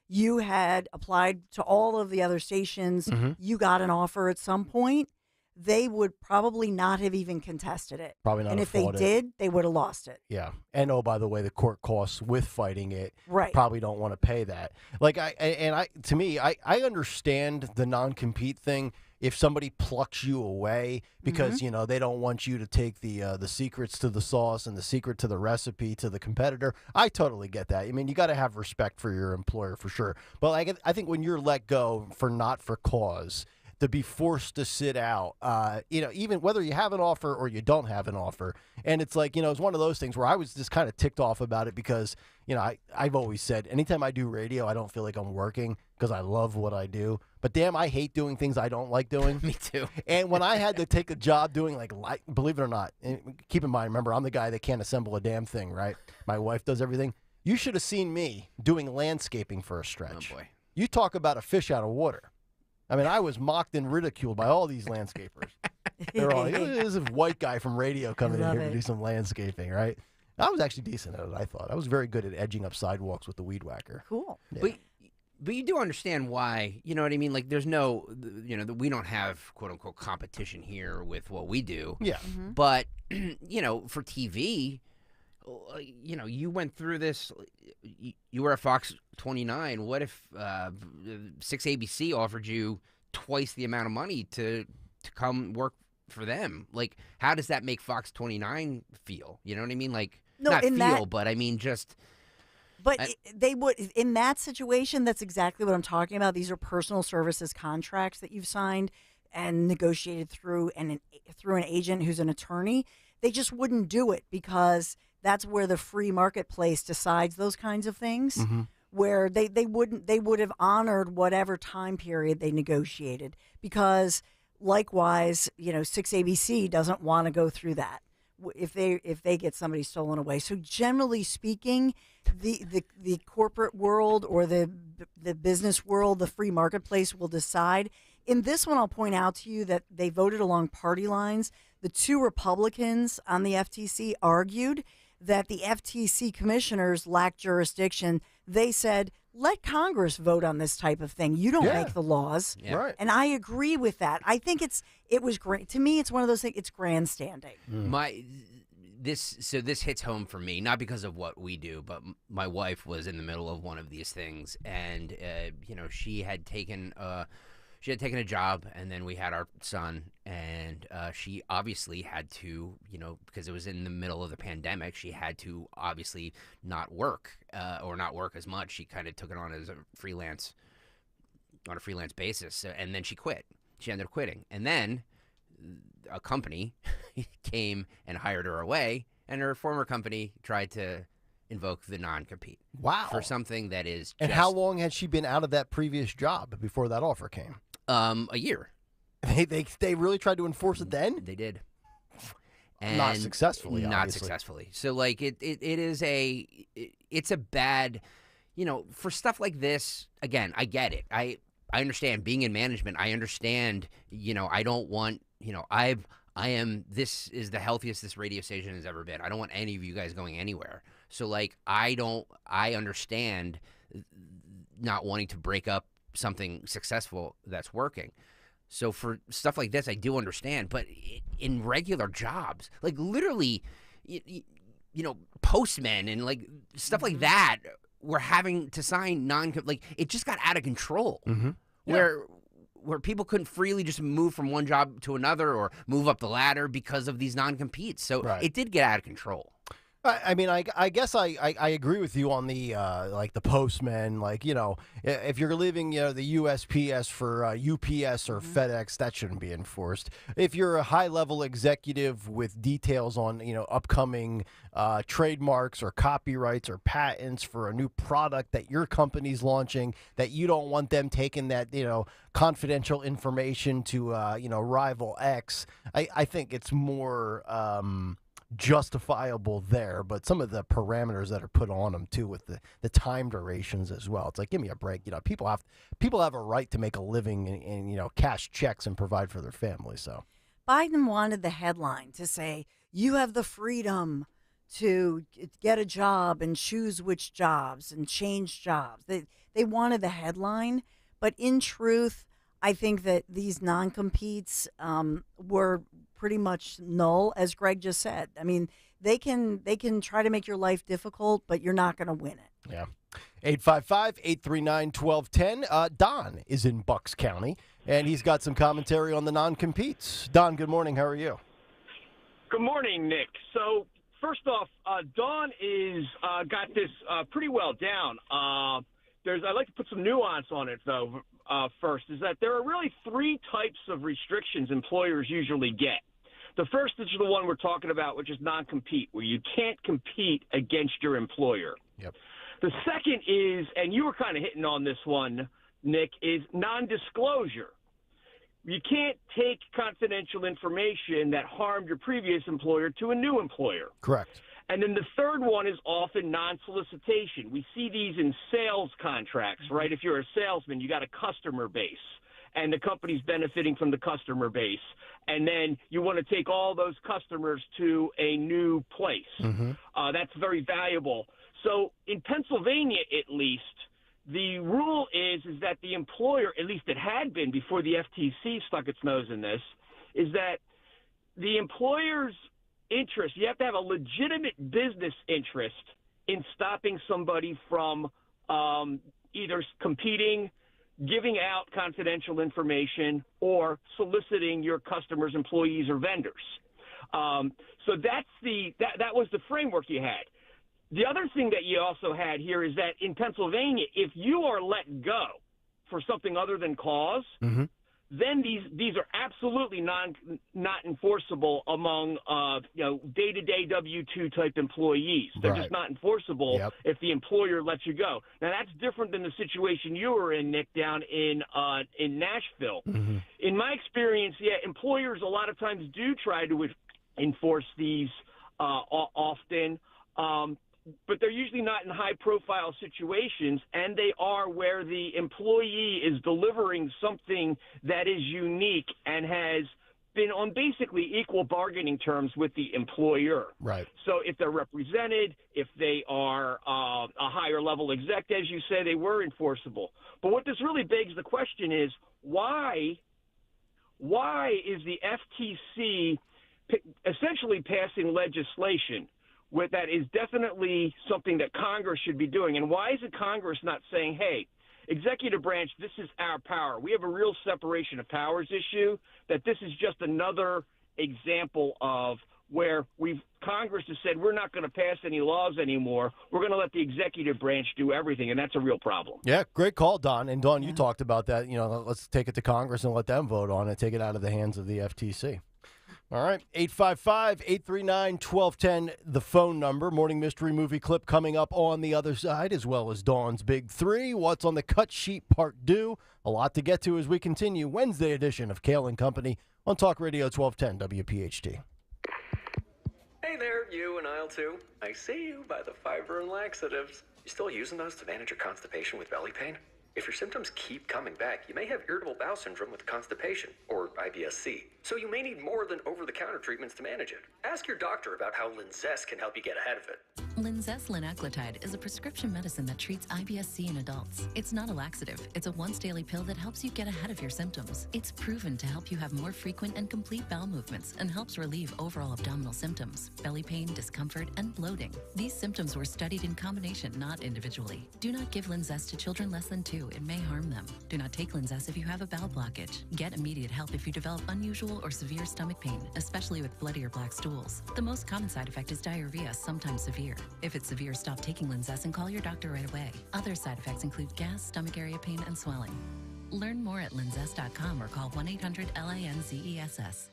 [SPEAKER 16] you had applied to all of the other stations. You got an offer at some point. They would probably not have even contested it.
[SPEAKER 13] Probably not.
[SPEAKER 16] And if they did, they would have lost it.
[SPEAKER 13] Yeah. And oh, by the way, the court costs with fighting it.
[SPEAKER 16] Right.
[SPEAKER 13] Probably don't want to pay that. Like to me, I understand the non-compete thing. If somebody plucks you away because they don't want you to take the secrets to the sauce and the secret to the recipe to the competitor, I totally get that. I mean, you got to have respect for your employer for sure. But I think when you're let go not for cause, to be forced to sit out, even whether you have an offer or you don't have an offer. And it's like, it's one of those things where I was just kind of ticked off about it because, I've always said anytime I do radio, I don't feel like I'm working because I love what I do. But damn, I hate doing things I don't like doing.
[SPEAKER 31] Me too.
[SPEAKER 13] And when I had to take a job doing believe it or not, and keep in mind, remember, I'm the guy that can't assemble a damn thing, right? My wife does everything. You should have seen me doing landscaping for a stretch.
[SPEAKER 31] Oh, boy.
[SPEAKER 13] You talk about a fish out of water. I mean, I was mocked and ridiculed by all these landscapers. They're all like, this is a white guy from radio coming in here to do some landscaping, right? I was actually decent at it, I thought. I was very good at edging up sidewalks with the weed whacker.
[SPEAKER 16] Cool.
[SPEAKER 13] Yeah.
[SPEAKER 31] But you do understand why, you know what I mean? Like, there's no, we don't have, quote unquote, competition here with what we do.
[SPEAKER 13] Yeah.
[SPEAKER 31] But, for TV, you went through this. You were at Fox 29. What if 6 ABC offered you twice the amount of money to come work for them? Like, how does that make Fox 29 feel? You know what I mean? Like,
[SPEAKER 16] No,
[SPEAKER 31] not
[SPEAKER 16] in
[SPEAKER 31] feel,
[SPEAKER 16] that-
[SPEAKER 31] but I mean just.
[SPEAKER 16] But they would, in that situation, that's exactly what I'm talking about. These are personal services contracts that you've signed and negotiated through an agent who's an attorney. They just wouldn't do it because that's where the free marketplace decides those kinds of things, where they would have honored whatever time period they negotiated because likewise, 6 ABC doesn't want to go through that if they get somebody stolen away. So generally speaking, the corporate world or the business world, the free marketplace will decide. In this one, I'll point out to you that they voted along party lines. The two Republicans on the FTC argued that the FTC commissioners lack jurisdiction. They said, let Congress vote on this type of thing. You don't make the laws.
[SPEAKER 31] Yeah.
[SPEAKER 13] Right.
[SPEAKER 16] And I agree with that. I think it was great. To me, it's one of those things, it's grandstanding.
[SPEAKER 31] This hits home for me, not because of what we do, but my wife was in the middle of one of these things, and she had taken a job, and then we had our son, and she obviously had to, because it was in the middle of the pandemic, she had to obviously not work or not work as much. She kind of took it on as a freelance basis, and then she quit. She ended up quitting, and then a company came and hired her away, and her former company tried to invoke the non-compete.
[SPEAKER 13] Wow.
[SPEAKER 31] For something that is
[SPEAKER 13] And how long had she been out of that previous job before that offer came?
[SPEAKER 31] a year.
[SPEAKER 13] They really tried to enforce it then?
[SPEAKER 31] They did.
[SPEAKER 13] Not successfully,
[SPEAKER 31] Not
[SPEAKER 13] obviously.
[SPEAKER 31] successfully. So, like, it's a bad, for stuff like this, again, I get it. I understand being in management. I understand, I don't want, this is the healthiest this radio station has ever been. I don't want any of you guys going anywhere. So, like, I understand not wanting to break up something successful that's working. So for stuff like this, I do understand. But in regular jobs, like literally, postmen and like stuff like that, we're having to sign it just got out of control. Where people couldn't freely just move from one job to another or move up the ladder because of these non-competes. So it did get out of control.
[SPEAKER 13] I mean, I guess I agree with you on the like the postman, like, you know, if you're leaving, you know, the USPS for UPS or FedEx, that shouldn't be enforced. If you're a high level executive with details on, you know, upcoming trademarks or copyrights or patents for a new product that your company's launching, that you don't want them taking that, you know, confidential information to you know, rival X, I think it's more justifiable there, but some of the parameters that are put on them too, with the time durations as well. It's like, give me a break. You know, people have a right to make a living and you know, cash checks and provide for their family. So
[SPEAKER 16] Biden wanted the headline to say, you have the freedom to get a job and choose which jobs and change jobs. They wanted the headline, but in truth, I think that these non-competes were pretty much null, as Greg just said. I mean, they can try to make your life difficult, but you're not going to win it.
[SPEAKER 13] Yeah. 855-839-1210. Don is in Bucks County, and he's got some commentary on the non-competes. Don, good morning. How are you?
[SPEAKER 5] Good morning, Nick. So, first off, Don is got this pretty well down. I'd like to put some nuance on it, though, first, is that there are really three types of restrictions employers usually get. The first is the one we're talking about, which is non-compete, where you can't compete against your employer.
[SPEAKER 13] Yep.
[SPEAKER 5] The second is, and you were kind of hitting on this one, Nick, is non-disclosure. You can't take confidential information that harmed your previous employer to a new employer.
[SPEAKER 13] Correct.
[SPEAKER 5] And then the third one is often non-solicitation. We see these in sales contracts, right? If you're a salesman, you got a customer base, and the company's benefiting from the customer base. And then you want to take all those customers to a new place. That's very valuable. So in Pennsylvania, at least, the rule is that the employer, at least it had been before the FTC stuck its nose in this, is that the employer's interest, you have to have a legitimate business interest in stopping somebody from either competing, giving out confidential information, or soliciting your customers, employees, or vendors. So that was the framework you had. The other thing that you also had here is that in Pennsylvania, if you are let go for something other than cause, then these are absolutely not enforceable among day-to-day W-2 type employees. They're just not enforceable if the employer lets you go. Now that's different than the situation you were in, Nick, down in Nashville. In my experience, employers a lot of times do try to enforce these often. But they're usually not in high-profile situations, and they are where the employee is delivering something that is unique and has been on basically equal bargaining terms with the employer.
[SPEAKER 13] Right.
[SPEAKER 5] So if they're represented, if they are a higher-level exec, as you say, they were enforceable. But what this really begs the question is, why is the FTC essentially passing legislation that is definitely something that Congress should be doing? And why isn't Congress not saying, hey, executive branch, this is our power. We have a real separation of powers issue, that this is just another example of where Congress has said we're not going to pass any laws anymore. We're going to let the executive branch do everything, and that's a real problem.
[SPEAKER 13] Yeah, great call, Don. And Don, you talked about that. You know, let's take it to Congress and let them vote on it, take it out of the hands of the FTC. All right, 855-839-1210, the phone number. Morning Mystery Movie clip coming up on the other side, as well as Dawn's Big Three. What's on the cut sheet, part two. A lot to get to as we continue Wednesday edition of Kayal and Company on Talk Radio 1210 WPHT.
[SPEAKER 6] Hey there, you and aisle two. I see you by the fiber and laxatives. You still using those to manage your constipation with belly pain? If your symptoms keep coming back, you may have irritable bowel syndrome with constipation, or IBS-C. So you may need more than over-the-counter treatments to manage it. Ask your doctor about how Linzess can help you get ahead of it.
[SPEAKER 7] Linzess linaclotide is a prescription medicine that treats IBS-C in adults. It's not a laxative. It's a once-daily pill that helps you get ahead of your symptoms. It's proven to help you have more frequent and complete bowel movements and helps relieve overall abdominal symptoms, belly pain, discomfort, and bloating. These symptoms were studied in combination, not individually. Do not give Linzess to children less than 2. It may harm them. Do not take Linzess if you have a bowel blockage. Get immediate help if you develop unusual or severe stomach pain, especially with bloody or black stools. The most common side effect is diarrhea, sometimes severe. If it's severe, stop taking Linzess and call your doctor right away. Other side effects include gas, stomach area pain, and swelling. Learn more at linzess.com or call 1-800-LINZESS.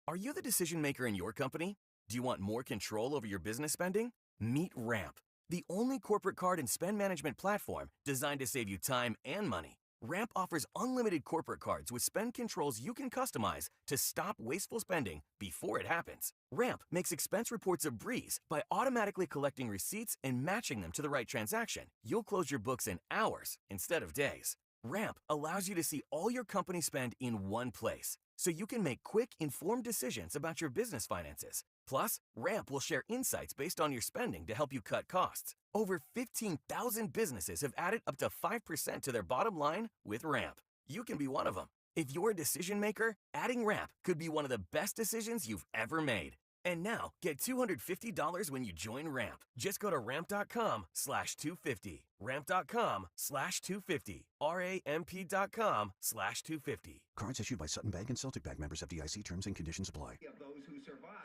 [SPEAKER 31] Are you the decision maker in your company? Do you want more control over your business spending? Meet Ramp, the only corporate card and spend management platform designed to save you time and money. Ramp offers unlimited corporate cards with spend controls you can customize to stop wasteful spending before it happens. Ramp makes expense reports a breeze by automatically collecting receipts and matching them to the right transaction. You'll close your books in hours instead of days. Ramp allows you to see all your company spend in one place, so you can make quick, informed decisions about your business finances. Plus, Ramp will share insights based on your spending to help you cut costs. Over 15,000 businesses have added up to 5% to their bottom line with Ramp. You can be one of them. If you're a decision maker, adding Ramp could be one of the best decisions you've ever made. And now, get $250 when you join Ramp. Just go to ramp.com/250. Ramp.com/250. RAMP.com/250.
[SPEAKER 8] Cards issued by Sutton Bank and Celtic Bank, members FDIC. Terms and conditions apply.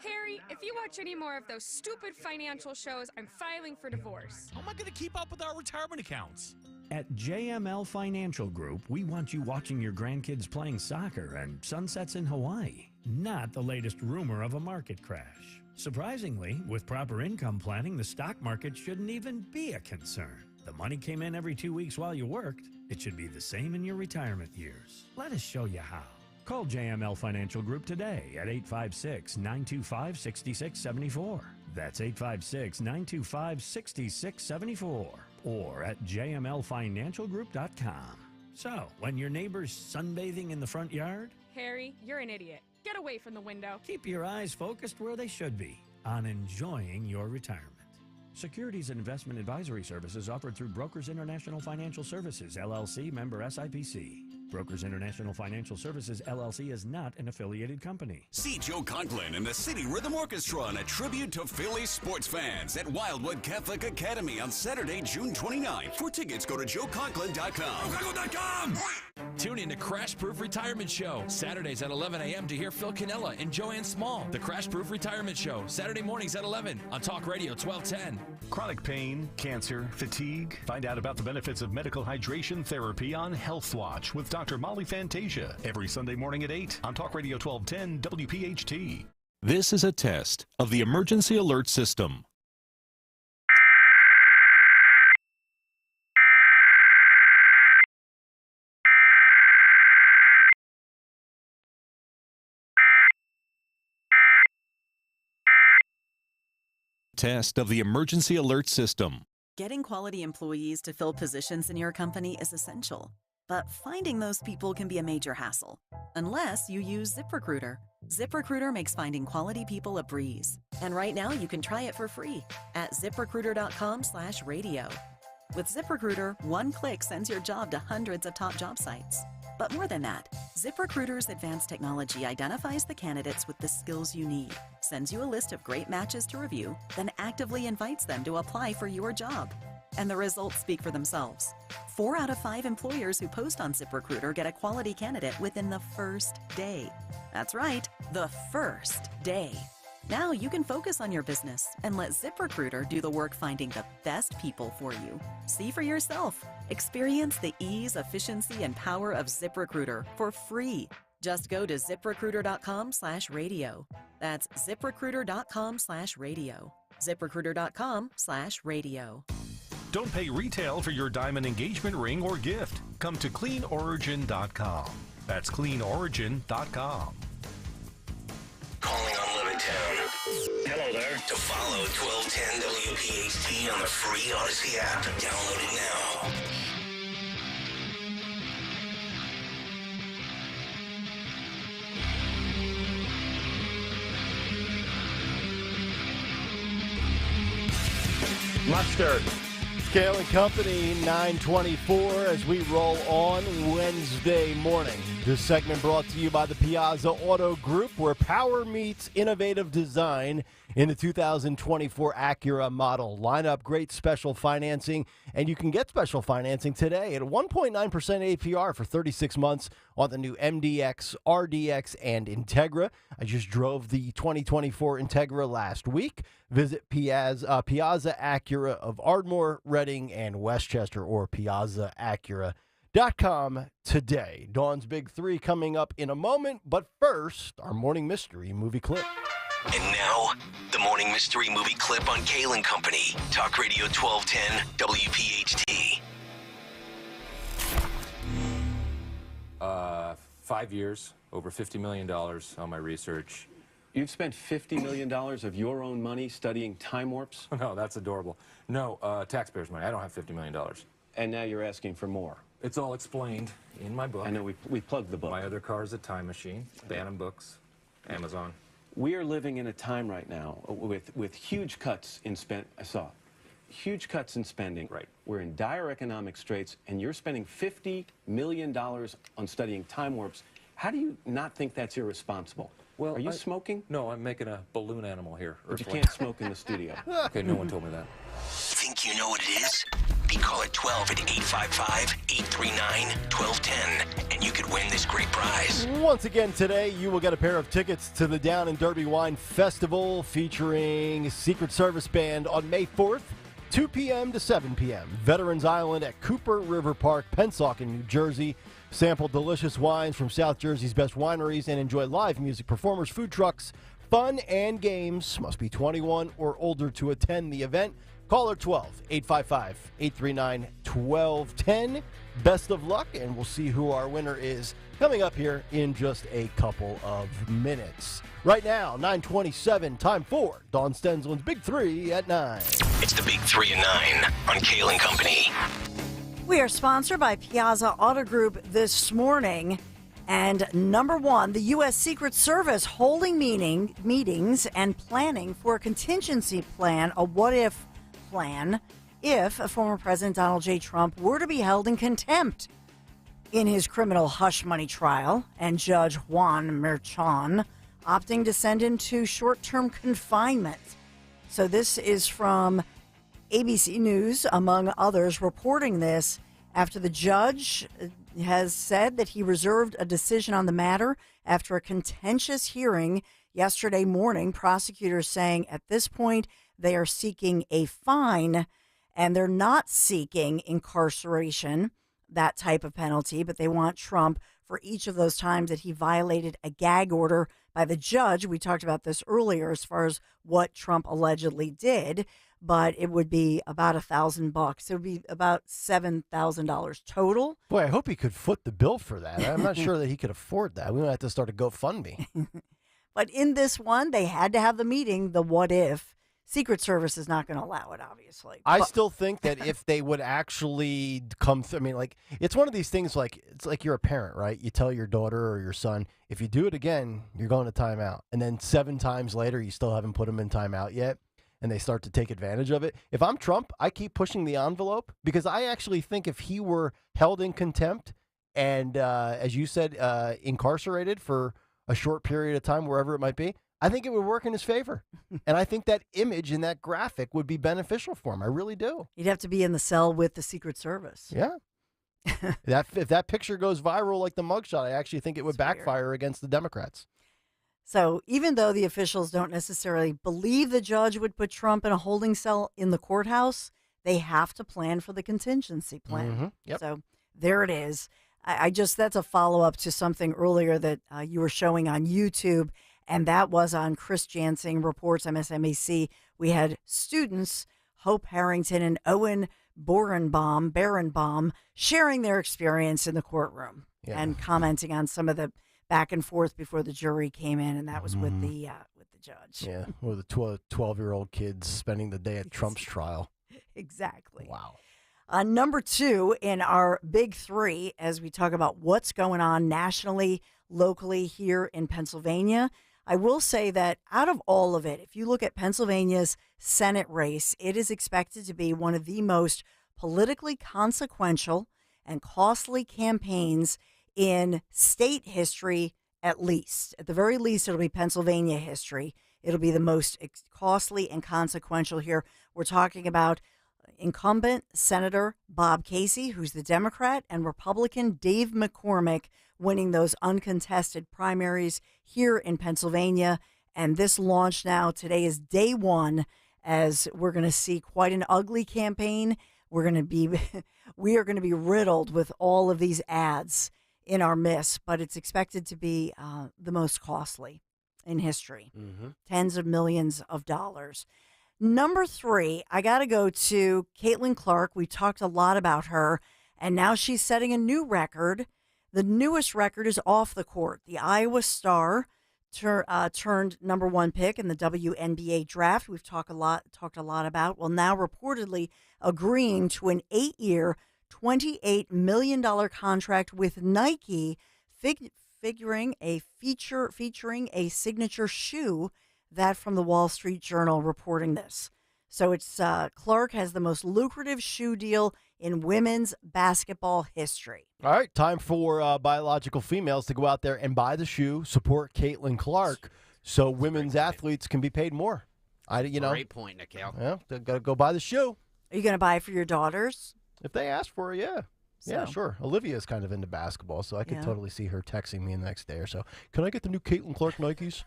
[SPEAKER 9] Harry, if you watch any more of those stupid financial shows, I'm filing for divorce.
[SPEAKER 17] How am I going to keep up with our retirement accounts?
[SPEAKER 10] At JML Financial Group, we want you watching your grandkids playing soccer and sunsets in Hawaii, not the latest rumor of a market crash. Surprisingly, with proper income planning, the stock market shouldn't even be a concern. The money came in every 2 weeks while you worked. It should be the same in your retirement years. Let us show you how. Call JML Financial Group today at 856-925-6674. That's 856-925-6674. Or at jmlfinancialgroup.com. So, when your neighbor's sunbathing in the front yard,
[SPEAKER 9] Harry, you're an idiot. Get away from the window.
[SPEAKER 10] keep your eyes focused where they should be, on enjoying your retirement. Securities and investment advisory services offered through Brokers International Financial Services, LLC, member SIPC. Brokers International Financial Services, LLC is not an affiliated company.
[SPEAKER 19] See Joe Conklin and the City Rhythm Orchestra on a tribute to Philly sports fans at Wildwood Catholic Academy on Saturday, June 29th. For tickets, go to joeconklin.com. JoeConklin.com!
[SPEAKER 20] Tune in to Crash Proof Retirement Show, Saturdays at 11 a.m. to hear Phil Cannella and Joanne Small. The Crash Proof Retirement Show, Saturday mornings at 11 on Talk Radio 1210.
[SPEAKER 21] Chronic pain, cancer, fatigue. Find out about the benefits of medical hydration therapy on Health Watch with Dr. Molly Fantasia every Sunday morning at 8 on Talk Radio 1210 WPHT.
[SPEAKER 23] This is a test of the emergency alert system. Test of the emergency alert system.
[SPEAKER 24] Getting quality employees to fill positions in your company is essential, but finding those people can be a major hassle, unless you use ZipRecruiter. ZipRecruiter makes finding quality people a breeze. And right now you can try it for free at ziprecruiter.com/radio. With ZipRecruiter, one click sends your job to hundreds of top job sites. But more than that, ZipRecruiter's advanced technology identifies the candidates with the skills you need, sends you a list of great matches to review, then actively invites them to apply for your job. And the results speak for themselves. 4 out of 5 employers who post on ZipRecruiter get a quality candidate within the first day. That's right, the first day. Now you can focus on your business and let ZipRecruiter do the work finding the best people for you. See for yourself. Experience the ease, efficiency, and power of ZipRecruiter for free. Just go to ziprecruiter.com/radio. That's ziprecruiter.com/radio. ziprecruiter.com/radio.
[SPEAKER 21] Don't pay retail for your diamond engagement ring or gift. Come to cleanorigin.com. That's cleanorigin.com.
[SPEAKER 12] Calling on Levittown. Hello there. To follow 1210 WPHT on the free Odyssey app. Download it now.
[SPEAKER 13] Mustard. Kayal and Company, 924 as we roll on Wednesday morning. This segment brought to you by the Piazza Auto Group, where power meets innovative design in the 2024 Acura model. Line up great special financing, and you can get special financing today at 1.9% APR for 36 months on the new MDX, RDX, and Integra. I just drove the 2024 Integra last week. Visit Piazza Acura of Ardmore, Reading, and Westchester, or piazzaacura.com today. Dawn's Big Three coming up in a moment, but first, our morning mystery movie clip.
[SPEAKER 12] And now, the morning mystery movie clip on Kayal and Company. Talk Radio 1210 WPHT.
[SPEAKER 1] 5 years, over $50 million on my research.
[SPEAKER 2] You've spent $50 million of your own money studying time warps?
[SPEAKER 1] No, that's adorable. No, taxpayers' money. I don't have $50 million.
[SPEAKER 2] And now you're asking for more.
[SPEAKER 1] It's all explained in my book.
[SPEAKER 2] I know we plugged the book.
[SPEAKER 1] My other car is a time machine. Bantam Books, Amazon.
[SPEAKER 2] We are living in a time right now with huge cuts in huge cuts in spending.
[SPEAKER 1] Right.
[SPEAKER 2] We're in dire economic straits, and you're spending $50 million on studying time warps. How do you not think that's irresponsible?
[SPEAKER 1] Well,
[SPEAKER 2] are you smoking?
[SPEAKER 1] No, I'm making a balloon animal here.
[SPEAKER 2] But you can't smoke in the studio.
[SPEAKER 1] Okay, no one told me that.
[SPEAKER 12] Think you know what it is? Be call at 12 at 855-839-1210, and you could win this great prize.
[SPEAKER 13] Once again today, you will get a pair of tickets to the Down and Derby Wine Festival featuring Secret Service Band on May 4th, 2 p.m. to 7 p.m. Veterans Island at Cooper River Park, Pennsauken, New Jersey. Sample delicious wines from South Jersey's best wineries and enjoy live music performers, food trucks, fun, and games. Must be 21 or older to attend the event. Caller 12-855-839-1210. Best of luck, and we'll see who our winner is coming up here in just a couple of minutes. Right now, 9:27, time for Dawn Stensland's Big Three at 9.
[SPEAKER 12] It's the Big 3 at 9 on Kayal and Company.
[SPEAKER 16] We are sponsored by Piazza Auto Group this morning. And number one, the U.S. Secret Service holding meetings and planning for a contingency plan, a what-if plan, if former President Donald J. Trump were to be held in contempt in his criminal hush money trial, and Judge Juan Merchan opting to send him to short-term confinement. So this is from ABC News, among others, reporting this after the judge has said that he reserved a decision on the matter after a contentious hearing yesterday morning. Prosecutors saying at this point they are seeking a fine, and they're not seeking incarceration, that type of penalty, but they want Trump for each of those times that he violated a gag order by the judge. We talked about this earlier as far as what Trump allegedly did, but it would be about $1,000. It would be about $7,000 total.
[SPEAKER 13] Boy, I hope he could foot the bill for that. I'm not sure that he could afford that. We might have to start a GoFundMe.
[SPEAKER 16] But in this one, they had to have the meeting, the what if. Secret Service is not going to allow it, obviously.
[SPEAKER 13] I still think that if they would actually come through, I mean, like, it's one of these things like, it's like you're a parent, right? You tell your daughter or your son, if you do it again, you're going to timeout. And then 7 times later, you still haven't put them in timeout yet, and they start to take advantage of it. If I'm Trump, I keep pushing the envelope, because I actually think if he were held in contempt and, as you said, incarcerated for a short period of time, wherever it might be, I think it would work in his favor. And I think that image and that graphic would be beneficial for him. I really do.
[SPEAKER 16] He'd have to be in the cell with the Secret Service.
[SPEAKER 13] Yeah. If that picture goes viral like the mugshot, I actually think it would backfire against the Democrats.
[SPEAKER 16] So even though the officials don't necessarily believe the judge would put Trump in a holding cell in the courthouse, they have to plan for the contingency plan.
[SPEAKER 13] Mm-hmm. Yep.
[SPEAKER 16] So there it is. That's a follow-up to something earlier that you were showing on YouTube. And that was on Chris Jansing Reports, MSNBC. We had students, Hope Harrington and Owen Barenbaum, sharing their experience in the courtroom and commenting on some of the back and forth before the jury came in, and that was with the judge.
[SPEAKER 13] Yeah, or the 12-year-old kids spending the day at Trump's trial.
[SPEAKER 16] Exactly.
[SPEAKER 13] Wow.
[SPEAKER 16] Number 2 in our Big Three, as we talk about what's going on nationally, locally here in Pennsylvania, I will say that out of all of it, if you look at Pennsylvania's Senate race. It is expected to be one of the most politically consequential and costly campaigns in state history, at least. At the very least, it'll be Pennsylvania history. It'll be the most costly and consequential here. We're talking about incumbent Senator Bob Casey, who's the Democrat, and Republican Dave McCormick winning those uncontested primaries here in Pennsylvania. And this launch now, today is day one, as we're going to see quite an ugly campaign. We are going to be riddled with all of these ads in our midst, but it's expected to be the most costly in history. Tens of millions of dollars. Number 3, I got to go to Caitlin Clark. We talked a lot about her, and now she's setting a new record. The newest record is off the court. The Iowa Star turned number 1 pick in the WNBA draft. We've talked a lot about. Well, now reportedly agreeing to an 8-year, $28 million contract with Nike, featuring a signature shoe. That from the Wall Street Journal reporting this. So it's Clark has the most lucrative shoe deal in women's basketball history.
[SPEAKER 13] All right, time for biological females to go out there and buy the shoe, support Caitlin Clark, so women's athletes can be paid more.
[SPEAKER 31] Great point, Nikhil.
[SPEAKER 13] Yeah, they got to go buy the shoe.
[SPEAKER 16] Are you going to buy it for your daughters?
[SPEAKER 13] If they ask for it, yeah. Yeah, sure. Olivia's kind of into basketball, so I could totally see her texting me the next day or so. Can I get the new Caitlin Clark Nikes?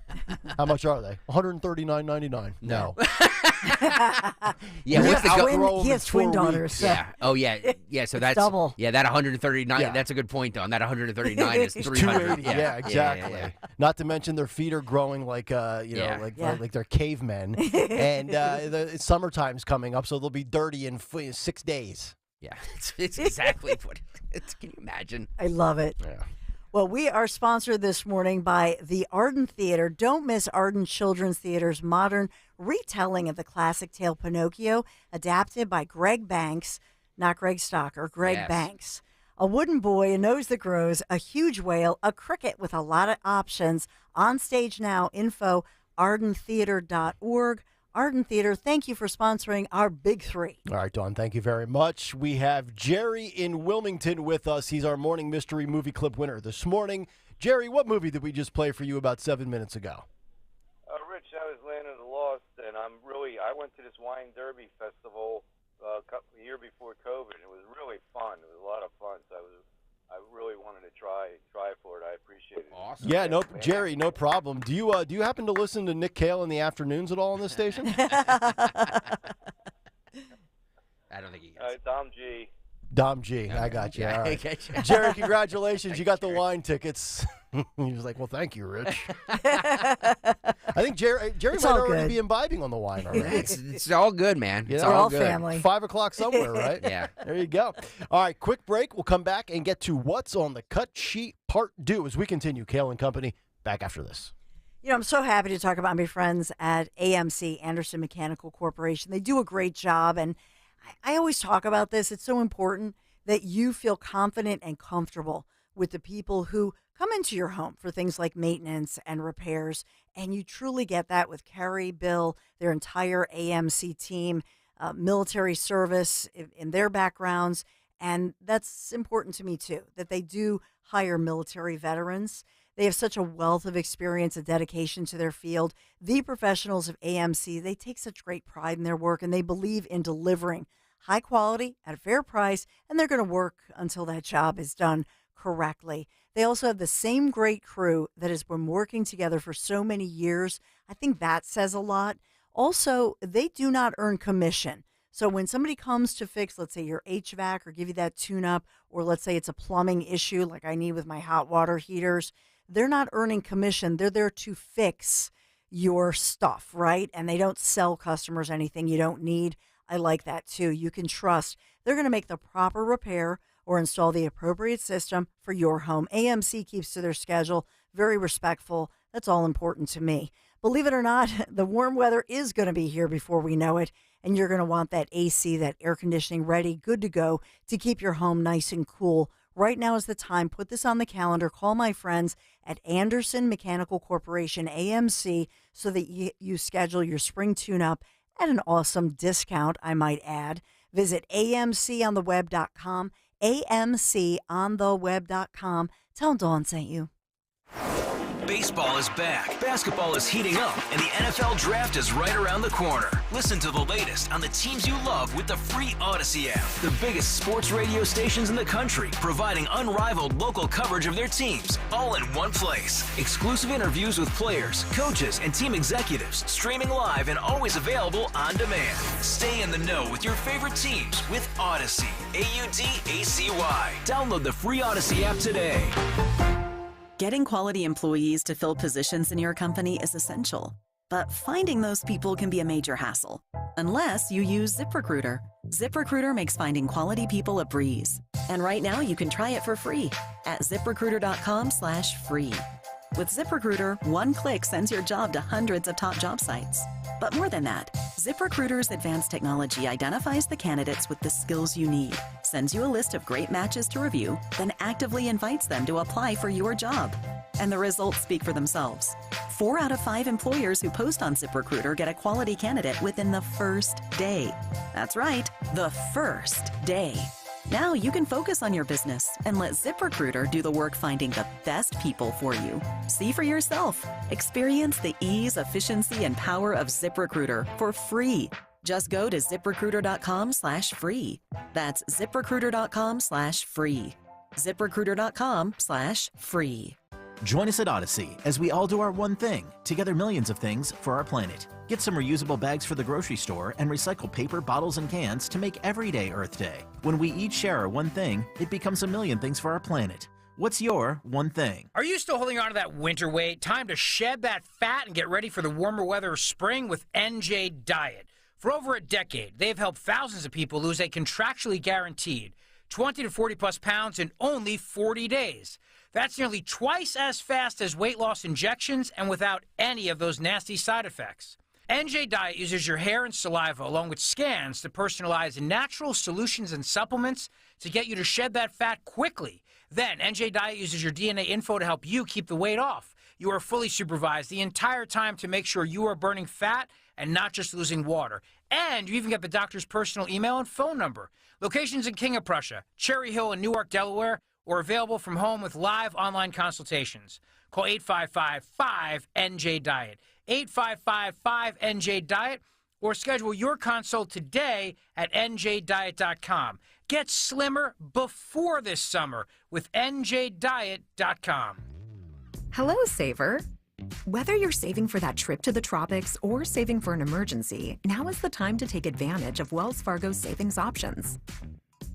[SPEAKER 13] How much are they? $139.99. No.
[SPEAKER 31] Yeah, what's the
[SPEAKER 16] he has twin daughters. So.
[SPEAKER 31] Yeah. Oh, yeah. Yeah, so that's
[SPEAKER 16] double.
[SPEAKER 31] Yeah, that 139. Yeah. That's a good point, though. And that 139 is 300.
[SPEAKER 13] Yeah, exactly. Yeah. Not to mention their feet are growing like like they're cavemen. And the summertime's coming up, so they'll be dirty in 6 days.
[SPEAKER 31] Yeah, it's exactly what can you imagine?
[SPEAKER 16] I love it.
[SPEAKER 13] Yeah.
[SPEAKER 16] Well, we are sponsored this morning by the Arden Theater. Don't miss Arden Children's Theater's modern retelling of the classic tale Pinocchio, adapted by Greg Banks, not Greg Stocker, Greg Banks. A wooden boy, a nose that grows, a huge whale, a cricket with a lot of options. On stage now, info, ardentheater.org. Arden Theater, thank you for sponsoring our Big 3.
[SPEAKER 13] All right, Dawn, thank you very much. We have Jerry in Wilmington with us. He's our morning mystery movie clip winner this morning. Jerry, what movie did we just play for you about 7 minutes ago?
[SPEAKER 11] Rich, that was Land of the Lost, and I went to this wine derby festival a year before COVID. It was really fun. It was a lot of fun, so I really wanted to try for it. I appreciate it.
[SPEAKER 31] Awesome.
[SPEAKER 13] Yeah, no, Jerry, no problem. Do you happen to listen to Nick Kayal in the afternoons at all on this station?
[SPEAKER 31] I don't think he does.
[SPEAKER 13] Dom G, I got you.
[SPEAKER 31] Yeah,
[SPEAKER 13] All right.
[SPEAKER 31] I get you.
[SPEAKER 13] Jerry, congratulations. You got the wine tickets. He was like, well, thank you, Rich. I think Jerry might already be imbibing on the wine already.
[SPEAKER 31] It's all good, man. It's
[SPEAKER 16] all
[SPEAKER 31] good.
[SPEAKER 16] family.
[SPEAKER 13] 5 o'clock somewhere, right?
[SPEAKER 31] Yeah.
[SPEAKER 13] There you go. All right, quick break. We'll come back and get to What's on the Cut Sheet Part 2 as we continue. Kayal and Company, back after this.
[SPEAKER 16] I'm so happy to talk about my friends at AMC, Anderson Mechanical Corporation. They do a great job, and I always talk about this. It's so important that you feel confident and comfortable with the people who come into your home for things like maintenance and repairs. And you truly get that with Carrie, Bill, their entire AMC team, military service in their backgrounds. And that's important to me, too, that they do hire military veterans. They have such a wealth of experience and dedication to their field. The professionals of AMC, they take such great pride in their work, and they believe in delivering high quality at a fair price, and they're going to work until that job is done correctly. They also have the same great crew that has been working together for so many years. I think that says a lot. Also, they do not earn commission. So when somebody comes to fix, let's say your HVAC or give you that tune-up, or let's say it's a plumbing issue like I need with my hot water heaters, they're not earning commission. They're there to fix your stuff, right? And they don't sell customers anything you don't need. I like that too. You can trust they're going to make the proper repair or install the appropriate system for your home. AMC keeps to their schedule, very respectful. That's all important to me. Believe it or not, the warm weather is going to be here before we know it, and you're going to want that AC, that air conditioning ready, good to go to keep your home nice and cool. Right now is the time. Put this on the calendar. Call my friends at Anderson Mechanical Corporation, AMC, so that you schedule your spring tune-up at an awesome discount, I might add. Visit amcontheweb.com, amcontheweb.com. Tell Dawn sent you.
[SPEAKER 12] Baseball is back, basketball is heating up, and the NFL Draft is right around the corner. Listen to the latest on the teams you love with the free Odyssey app. The biggest sports radio stations in the country, providing unrivaled local coverage of their teams, all in one place. Exclusive interviews with players, coaches, and team executives, streaming live and always available on demand. Stay in the know with your favorite teams with Odyssey, AUDACY. Download the free Odyssey app today.
[SPEAKER 24] Getting quality employees to fill positions in your company is essential, but finding those people can be a major hassle, unless you use ZipRecruiter. ZipRecruiter makes finding quality people a breeze. And right now you can try it for free at ZipRecruiter.com/free. With ZipRecruiter, one click sends your job to hundreds of top job sites. But more than that, ZipRecruiter's advanced technology identifies the candidates with the skills you need, sends you a list of great matches to review, then actively invites them to apply for your job. And the results speak for themselves. 4 out of 5 employers who post on ZipRecruiter get a quality candidate within the first day. That's right, the first day. Now you can focus on your business and let ZipRecruiter do the work finding the best people for you. See for yourself. Experience the ease, efficiency, and power of ZipRecruiter for free. Just go to ZipRecruiter.com/free. That's ZipRecruiter.com/free. ZipRecruiter.com/free.
[SPEAKER 3] Join us at Odyssey as we all do our one thing, together millions of things for our planet. Get some reusable bags for the grocery store and recycle paper, bottles, and cans to make every day Earth Day. When we each share our one thing, it becomes a million things for our planet. What's your one thing?
[SPEAKER 14] Are you still holding on to that winter weight? Time to shed that fat and get ready for the warmer weather of spring with NJ Diet. For over a decade, they've helped thousands of people lose a contractually guaranteed 20 to 40 plus pounds in only 40 days. That's nearly twice as fast as weight loss injections and without any of those nasty side effects. NJ Diet uses your hair and saliva along with scans to personalize natural solutions and supplements to get you to shed that fat quickly. Then NJ Diet uses your DNA info to help you keep the weight off. You are fully supervised the entire time to make sure you are burning fat and not just losing water. And you even get the doctor's personal email and phone number. Locations in King of Prussia, Cherry Hill, and Newark, Delaware, or available from home with live online consultations. Call 855-5NJ-DIET, 855-5NJ-DIET, or schedule your consult today at njdiet.com. Get slimmer before this summer with njdiet.com.
[SPEAKER 15] Hello, saver. Whether you're saving for that trip to the tropics or saving for an emergency, now is the time to take advantage of Wells Fargo's savings options.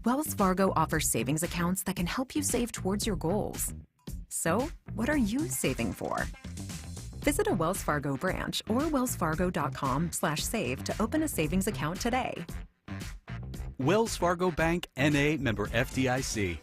[SPEAKER 15] Wells Fargo offers savings accounts that can help you save towards your goals. So, what are you saving for? Visit a Wells Fargo branch or wellsfargo.com/save to open a savings account today.
[SPEAKER 18] Wells Fargo Bank, N.A., member FDIC.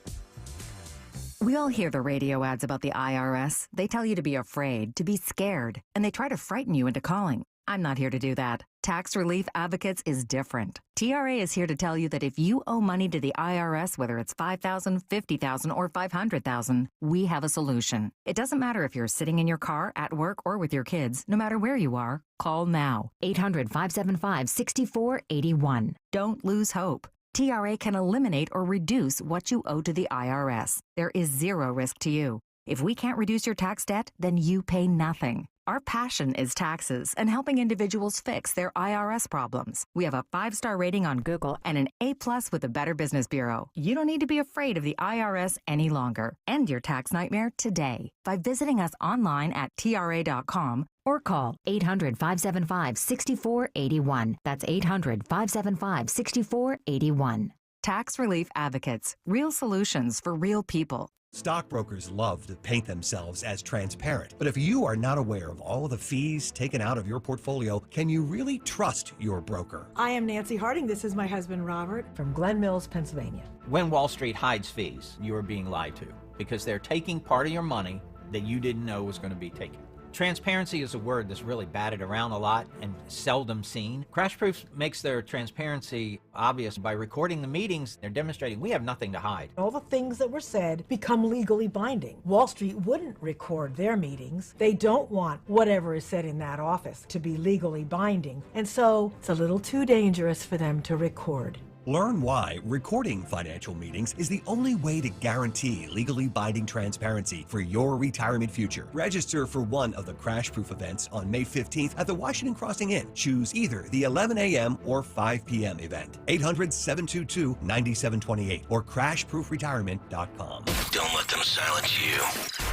[SPEAKER 15] We all hear the radio ads about the IRS. They tell you to be afraid, to be scared, and they try to frighten you into calling. I'm not here to do that. Tax Relief Advocates is different. TRA is here to tell you that if you owe money to the IRS, whether it's $5,000, $50,000, or $500,000, we have a solution. It doesn't matter if you're sitting in your car, at work, or with your kids. No matter where you are, call now. 800-575-6481. Don't lose hope. TRA can eliminate or reduce what you owe to the IRS. There is zero risk to you. If we can't reduce your tax debt, then you pay nothing. Our passion is taxes and helping individuals fix their IRS problems. We have a 5-star rating on Google and an A+ with the Better Business Bureau. You don't need to be afraid of the IRS any longer. End your tax nightmare today by visiting us online at TRA.com or call 800-575-6481. That's 800-575-6481. Tax Relief Advocates. Real solutions for real people.
[SPEAKER 22] Stockbrokers love to paint themselves as transparent, but if you are not aware of all of the fees taken out of your portfolio, can you really trust your broker?
[SPEAKER 25] I am Nancy Harding. This is my husband, Robert, from Glen Mills, Pennsylvania.
[SPEAKER 26] When Wall Street hides fees, you are being lied to because they're taking part of your money that you didn't know was going to be taken.
[SPEAKER 4] Transparency is a word that's really batted around a lot and seldom seen. Crashproof makes their transparency obvious by recording the meetings. They're demonstrating we have nothing to hide.
[SPEAKER 25] All the things that were said become legally binding. Wall Street wouldn't record their meetings. They don't want whatever is said in that office to be legally binding. And so it's a little too dangerous for them to record.
[SPEAKER 22] Learn why recording financial meetings is the only way to guarantee legally binding transparency for your retirement future. Register for one of the Crashproof events on May 15th at the Washington Crossing Inn. Choose either the 11 a.m. or 5 p.m. event. 800-722-9728 or crashproofretirement.com.
[SPEAKER 12] Don't let them silence you.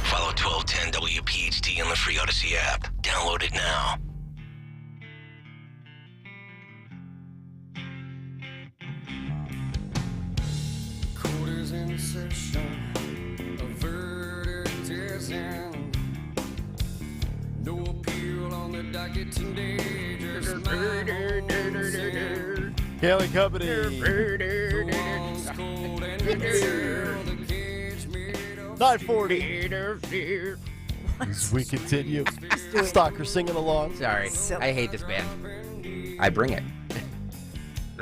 [SPEAKER 12] Follow 1210 WPHT on the free Odyssey app. Download it now.
[SPEAKER 5] In session, a verdict is in. No appeal on the docket today. Just my own sin.
[SPEAKER 13] Kayal Company.
[SPEAKER 5] The walls cold and chill, the cage made of
[SPEAKER 13] 940. As we continue. Stalker singing along.
[SPEAKER 31] Sorry, I hate this band. I bring it.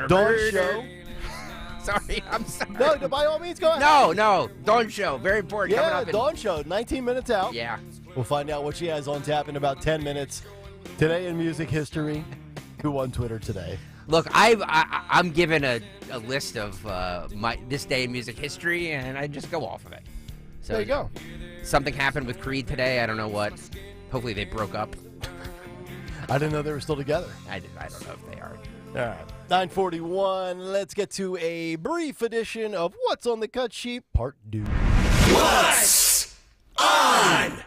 [SPEAKER 13] Dawn Show.
[SPEAKER 31] Sorry, I'm sorry.
[SPEAKER 13] No, by all means, go ahead.
[SPEAKER 31] No, Dawn Show, very important.
[SPEAKER 13] Yeah,
[SPEAKER 31] coming up
[SPEAKER 13] Dawn Show, 19 minutes out.
[SPEAKER 31] Yeah.
[SPEAKER 13] We'll find out what she has on tap in about 10 minutes. Today in music history, who won Twitter today?
[SPEAKER 31] Look, I'm given a list of this day in music history, and I just go off of it. So
[SPEAKER 13] there you go.
[SPEAKER 31] Something happened with Creed today. I don't know what. Hopefully they broke up.
[SPEAKER 13] I didn't know they were still together.
[SPEAKER 31] I don't know if they are.
[SPEAKER 13] All right. 9:41. Let's get to a brief edition of What's on the Cut Sheet, Part 2.
[SPEAKER 12] What's on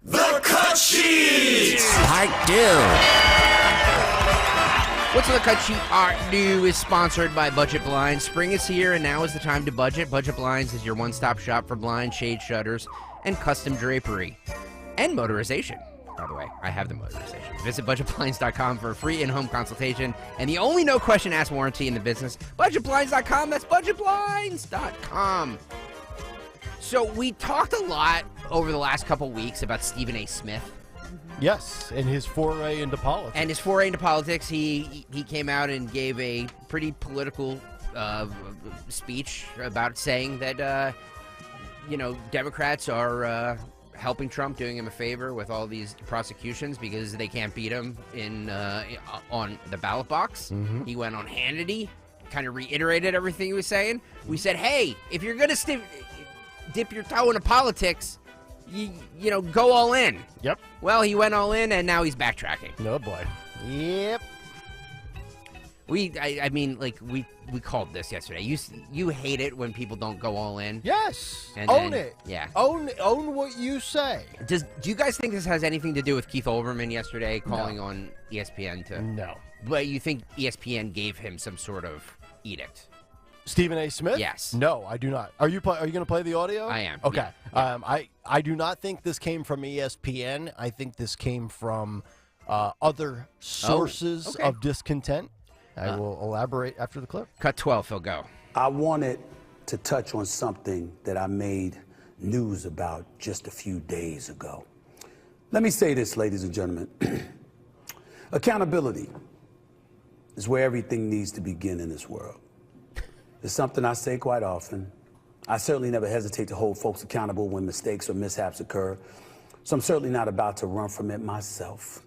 [SPEAKER 12] the Cut Sheet?
[SPEAKER 31] Part 2. What's on the Cut Sheet Part 2 is sponsored by Budget Blinds. Spring is here, and now is the time to budget. Budget Blinds is your one-stop shop for blinds, shade shutters, and custom drapery. And motorization. By the way, I have the motorization. Visit budgetblinds.com for a free in-home consultation and the only no-question-asked warranty in the business. Budgetblinds.com. That's budgetblinds.com. So we talked a lot over the last couple weeks about Stephen A. Smith.
[SPEAKER 13] Yes, and his foray into politics. He came out and gave a pretty political speech about saying that, Democrats are helping Trump, doing him a favor with all these prosecutions because they can't beat him on the ballot box. Mm-hmm.
[SPEAKER 31] He went on Hannity, kind of reiterated everything he was saying. We said, hey, if you're going to dip your toe into politics, you go all in.
[SPEAKER 13] Yep.
[SPEAKER 31] Well, he went all in, and now he's backtracking.
[SPEAKER 13] Oh, boy. Yep.
[SPEAKER 31] We called this yesterday. You hate it when people don't go all in.
[SPEAKER 13] Yes.
[SPEAKER 31] And
[SPEAKER 13] own
[SPEAKER 31] then,
[SPEAKER 13] it.
[SPEAKER 31] Yeah.
[SPEAKER 13] Own what you say.
[SPEAKER 31] Do you guys think this has anything to do with Keith Olbermann yesterday calling on ESPN to?
[SPEAKER 13] No.
[SPEAKER 31] But you think ESPN gave him some sort of edict?
[SPEAKER 13] Stephen A. Smith?
[SPEAKER 31] Yes.
[SPEAKER 13] No, I do not. Are you going to play the audio?
[SPEAKER 31] I am.
[SPEAKER 13] Okay.
[SPEAKER 31] Yeah.
[SPEAKER 13] I do not think this came from ESPN. I think this came from other sources of discontent. I will elaborate after the clip.
[SPEAKER 31] Cut 12, Phil, go.
[SPEAKER 6] I wanted to touch on something that I made news about just a few days ago. Let me say this, ladies and gentlemen. Accountability is where everything needs to begin in this world. It's something I say quite often. I certainly never hesitate to hold folks accountable when mistakes or mishaps occur, so I'm certainly not about to run from it myself.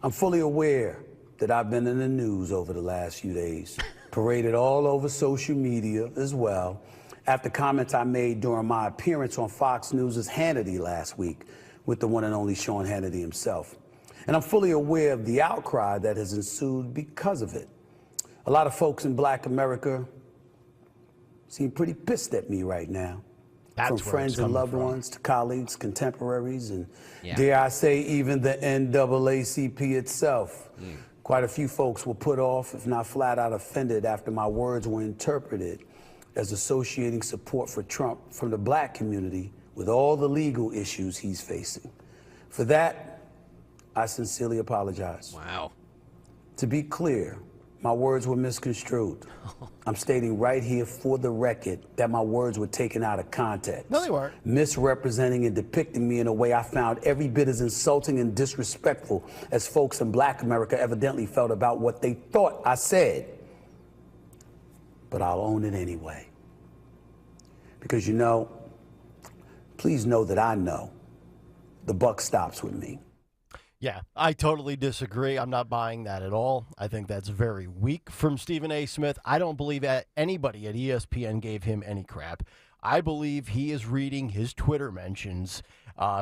[SPEAKER 6] I'm fully aware that I've been in the news over the last few days, paraded all over social media as well, after comments I made during my appearance on Fox News' Hannity last week with the one and only Sean Hannity himself. And I'm fully aware of the outcry that has ensued because of it. A lot of folks in Black America seem pretty pissed at me right now. From friends and loved ones to colleagues, contemporaries, and dare I say even the NAACP itself. Quite a few folks were put off, if not flat out offended, after my words were interpreted as associating support for Trump from the Black community with all the legal issues he's facing. For that, I sincerely apologize.
[SPEAKER 31] Wow.
[SPEAKER 6] To be clear, My words were misconstrued. I'm stating right here for the record that my words were taken out of context.
[SPEAKER 13] No, they weren't.
[SPEAKER 6] Misrepresenting and depicting me in a way I found every bit as insulting and disrespectful as folks in Black America evidently felt about what they thought I said. But I'll own it anyway. Because please know that I know the buck stops with me.
[SPEAKER 13] Yeah, I totally disagree. I'm not buying that at all. I think that's very weak from Stephen A. Smith. I don't believe that anybody at ESPN gave him any crap. I believe he is reading his Twitter mentions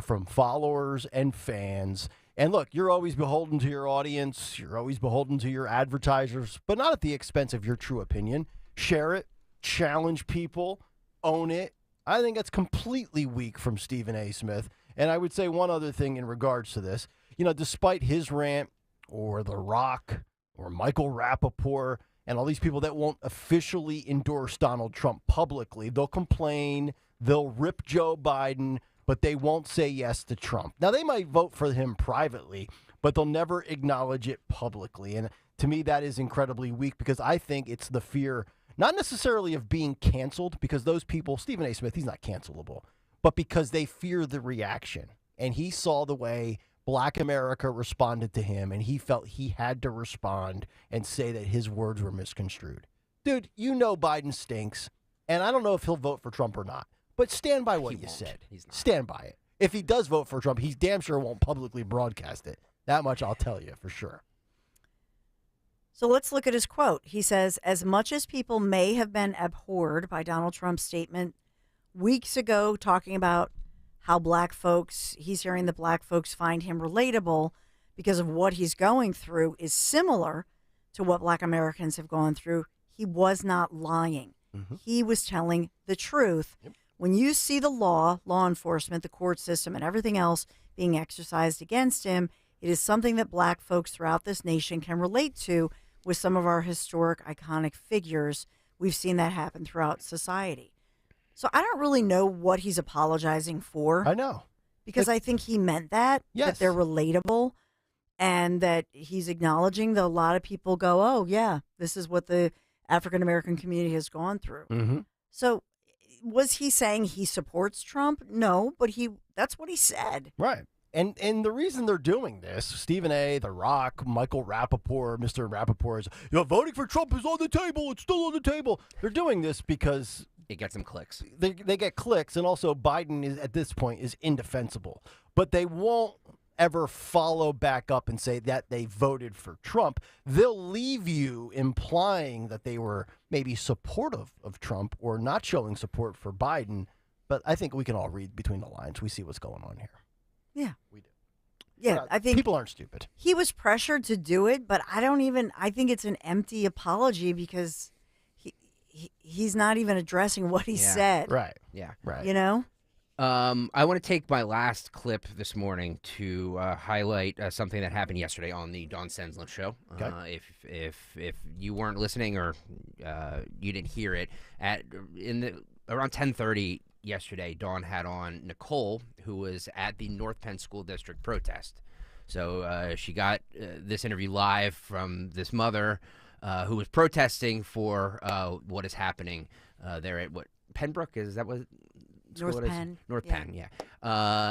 [SPEAKER 13] from followers and fans. And look, you're always beholden to your audience. You're always beholden to your advertisers, but not at the expense of your true opinion. Share it, challenge people, own it. I think that's completely weak from Stephen A. Smith. And I would say one other thing in regards to this. Despite his rant or The Rock or Michael Rappaport and all these people that won't officially endorse Donald Trump publicly, they'll complain, they'll rip Joe Biden, but they won't say yes to Trump. Now, they might vote for him privately, but they'll never acknowledge it publicly. And to me, that is incredibly weak because I think it's the fear, not necessarily of being canceled, because those people, Stephen A. Smith, he's not cancelable, but because they fear the reaction. And he saw the way Black America responded to him, and he felt he had to respond and say that his words were misconstrued. Dude, Biden stinks, and I don't know if he'll vote for Trump or not, but stand by what you said. Stand by it. If he does vote for Trump, he's damn sure won't publicly broadcast it. That much I'll tell you for sure.
[SPEAKER 16] So let's look at his quote. He says, as much as people may have been abhorred by Donald Trump's statement weeks ago talking about how Black folks, he's hearing that Black folks find him relatable because of what he's going through is similar to what Black Americans have gone through. He was not lying. Mm-hmm. He was telling the truth. Yep. When you see the law enforcement, the court system, and everything else being exercised against him, it is something that Black folks throughout this nation can relate to with some of our historic, iconic figures. We've seen that happen throughout society. So I don't really know what he's apologizing for.
[SPEAKER 13] I know.
[SPEAKER 16] Because I think he meant that, that they're relatable, and that he's acknowledging that a lot of people go, oh, yeah, this is what the African-American community has gone through.
[SPEAKER 13] Mm-hmm.
[SPEAKER 16] So was he saying he supports Trump? No, but that's what he said.
[SPEAKER 13] Right. And the reason they're doing this, Stephen A., The Rock, Michael Rappaport, Mr. Rappaport is, voting for Trump is on the table. It's still on the table. They're doing this because
[SPEAKER 31] it gets some clicks.
[SPEAKER 13] They get clicks, and also Biden is at this point is indefensible. But they won't ever follow back up and say that they voted for Trump. They'll leave you implying that they were maybe supportive of Trump or not showing support for Biden. But I think we can all read between the lines. We see what's going on here.
[SPEAKER 16] Yeah.
[SPEAKER 13] We do.
[SPEAKER 16] Yeah, I think
[SPEAKER 13] people aren't stupid.
[SPEAKER 16] He was pressured to do it, but I think it's an empty apology because he's not even addressing what he said.
[SPEAKER 13] Right.
[SPEAKER 31] Yeah.
[SPEAKER 13] Right.
[SPEAKER 31] I want to take my last clip this morning to highlight something that happened yesterday on the Dawn Stensland show.
[SPEAKER 13] Okay.
[SPEAKER 31] If you weren't listening or you didn't hear it, around 10:30 yesterday, Dawn had on Nicole, who was at the North Penn School District protest. So she got this interview live from this mother who was protesting for what is happening there at Pembroke? Is that what?
[SPEAKER 16] North Penn.
[SPEAKER 31] North Penn, yeah.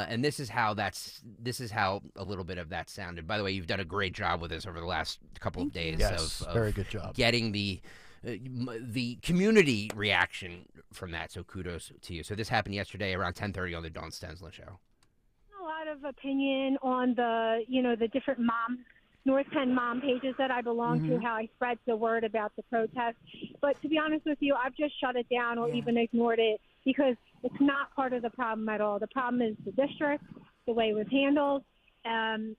[SPEAKER 31] And this is how a little bit of that sounded. By the way, you've done a great job with this over the last couple of days.
[SPEAKER 13] Yes, very good job.
[SPEAKER 31] Getting the community reaction from that. So kudos to you. So this happened yesterday around 10:30 on the Dawn Stensland show.
[SPEAKER 7] A lot of opinion on the different North Penn mom pages that I belong to, how I spread the word about the protest. But to be honest with you, I've just shut it down or even ignored it because it's not part of the problem at all. The problem is the district, the way it was handled, and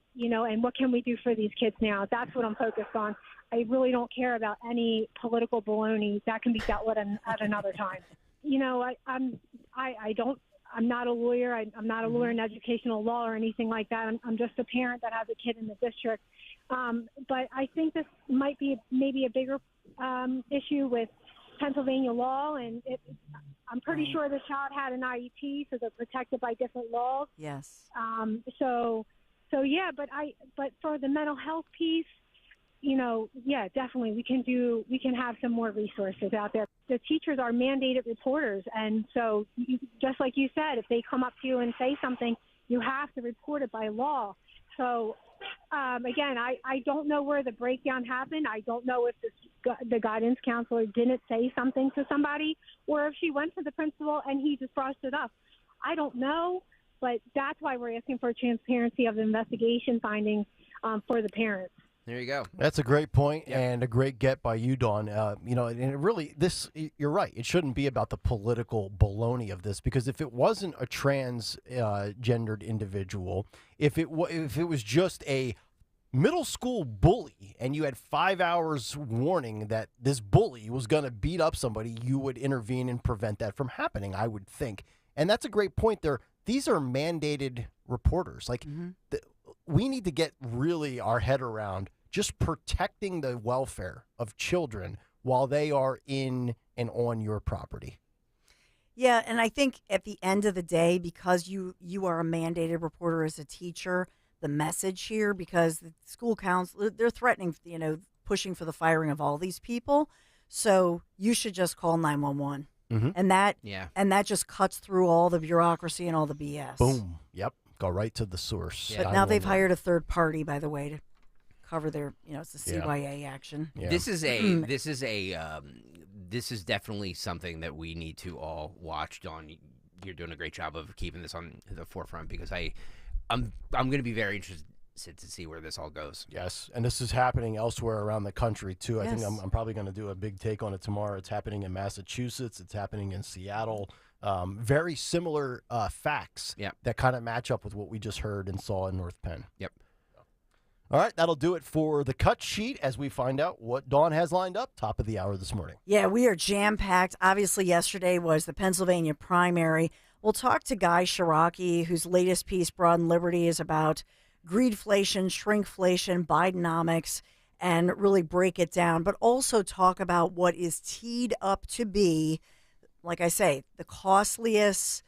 [SPEAKER 7] what can we do for these kids now? That's what I'm focused on. I really don't care about any political baloney. That can be dealt with at another time. I'm not a lawyer. I'm not a lawyer in educational law or anything like that. I'm just a parent that has a kid in the district. But I think this might be maybe a bigger issue with Pennsylvania law, and I'm pretty sure the child had an IEP, so they're protected by different laws.
[SPEAKER 16] Yes.
[SPEAKER 7] So yeah, but for the mental health piece, yeah, definitely we can have some more resources out there. The teachers are mandated reporters, and so just like you said, if they come up to you and say something, you have to report it by law. So again, I don't know where the breakdown happened. I don't know if the guidance counselor didn't say something to somebody, or if she went to the principal and he just brushed it up. I don't know, but that's why we're asking for transparency of the investigation findings for the parents.
[SPEAKER 31] There you go.
[SPEAKER 13] That's a great point and a great get by you, Dawn. And it really, you're right. It shouldn't be about the political baloney of this, because if it wasn't a transgendered individual, if it was just a middle school bully and you had 5 hours warning that this bully was going to beat up somebody, you would intervene and prevent that from happening, I would think. And that's a great point there. These are mandated reporters. Like, we need to get really our head around just protecting the welfare of children while they are in and on your property.
[SPEAKER 16] Yeah, and I think at the end of the day, because you are a mandated reporter as a teacher, the message here, because the school council, they're threatening, pushing for the firing of all these people. So you should just call 911. And that just cuts through all the bureaucracy and all the BS.
[SPEAKER 13] Boom. Yep. Go right to the source.
[SPEAKER 16] Yeah. But now they've hired a third party, by the way, to cover their, it's the CYA action.
[SPEAKER 31] Yeah. This is definitely something that we need to all watch. Dawn, you're doing a great job of keeping this on the forefront, because I'm going to be very interested to see where this all goes.
[SPEAKER 13] Yes, and this is happening elsewhere around the country too. I think I'm probably going to do a big take on it tomorrow. It's happening in Massachusetts. It's happening in Seattle. Very similar facts that kind of match up with what we just heard and saw in North Penn.
[SPEAKER 31] Yep.
[SPEAKER 13] All right, that'll do it for the cut sheet as we find out what Dawn has lined up top of the hour this morning.
[SPEAKER 16] Yeah, we are jam-packed. Obviously, yesterday was the Pennsylvania primary. We'll talk to Guy Shiraki, whose latest piece, Broad and Liberty, is about greedflation, shrinkflation, Bidenomics, and really break it down, but also talk about what is teed up to be, like I say, the costliest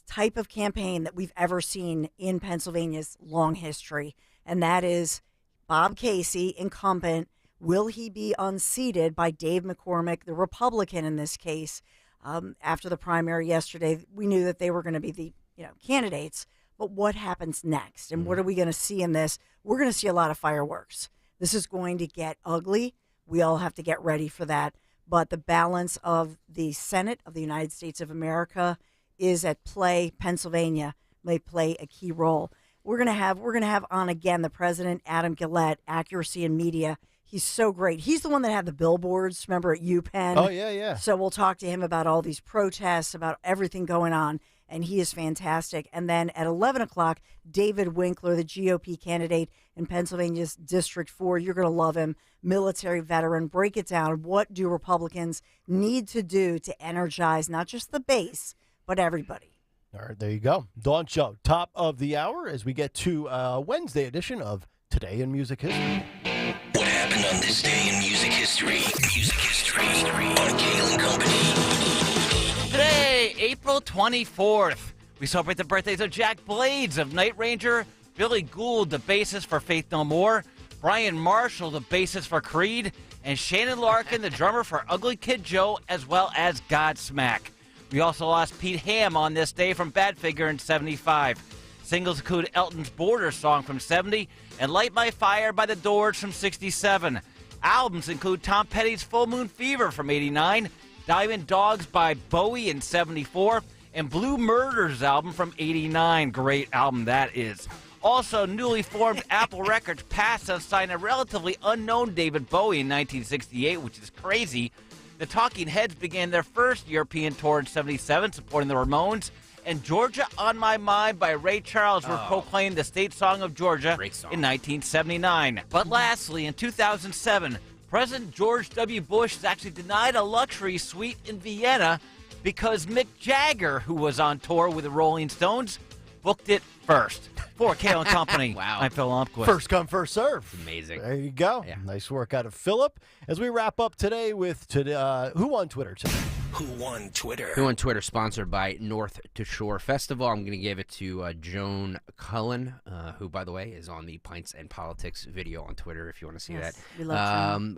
[SPEAKER 16] type of campaign that we've ever seen in Pennsylvania's long history, and that is Bob Casey, incumbent. Will he be unseated by Dave McCormick, the Republican in this case? After the primary yesterday, we knew that they were going to be the candidates. But what happens next? And what are we going to see in this? We're going to see a lot of fireworks. This is going to get ugly. We all have to get ready for that. But the balance of the Senate of the United States of America is at play. Pennsylvania may play a key role. We're going to have on again the president, Adam Glette, Accuracy in Media. He's so great. He's the one that had the billboards, remember, at UPenn?
[SPEAKER 13] Oh, yeah.
[SPEAKER 16] So we'll talk to him about all these protests, about everything going on. And he is fantastic. And then at 11 o'clock, David Winkler, the GOP candidate in Pennsylvania's District 4. You're going to love him. Military veteran. Break it down. What do Republicans need to do to energize not just the base, but everybody?
[SPEAKER 13] All right, there you go. Dawn Show, top of the hour as we get to Wednesday edition of Today in Music History.
[SPEAKER 12] What happened on this day in music history? Music history on Kayal and Company.
[SPEAKER 8] Today, April 24th, we celebrate the birthdays of Jack Blades of Night Ranger, Billy Gould, the bassist for Faith No More, Brian Marshall, the bassist for Creed, and Shannon Larkin, the drummer for Ugly Kid Joe, as well as Godsmack. We also lost Pete Ham on this day from Badfinger in 75. Singles include Elton's Border song from 70 and Light My Fire by the Doors from 67. Albums include Tom Petty's Full Moon Fever from 89, Diamond Dogs by Bowie in 74, and Blue Murder's album from 89. Great album that is. Also, newly formed Apple Records passed to sign a relatively unknown David Bowie in 1968, which is crazy. The Talking Heads began their first European tour in 77, supporting the Ramones, and Georgia on My Mind by Ray Charles were proclaimed the state song of Georgia in 1979. But lastly, in 2007, President George W. Bush is actually denied a luxury suite in Vienna because Mick Jagger, who was on tour with the Rolling Stones, booked it first. For Kayal and Company,
[SPEAKER 31] Wow.
[SPEAKER 8] I'm Phil Lomquist.
[SPEAKER 13] First come, first serve.
[SPEAKER 31] Amazing.
[SPEAKER 13] There you go.
[SPEAKER 31] Yeah.
[SPEAKER 13] Nice work out of Philip. As we wrap up today with Who on Twitter today?
[SPEAKER 12] Who Won Twitter?
[SPEAKER 31] Who on Twitter, sponsored by North to Shore Festival. I'm going to give it to Joan Cullen, who, by the way, is on the Pints and Politics video on Twitter, if you want to see
[SPEAKER 16] Yes,
[SPEAKER 31] that.
[SPEAKER 16] we love Joan.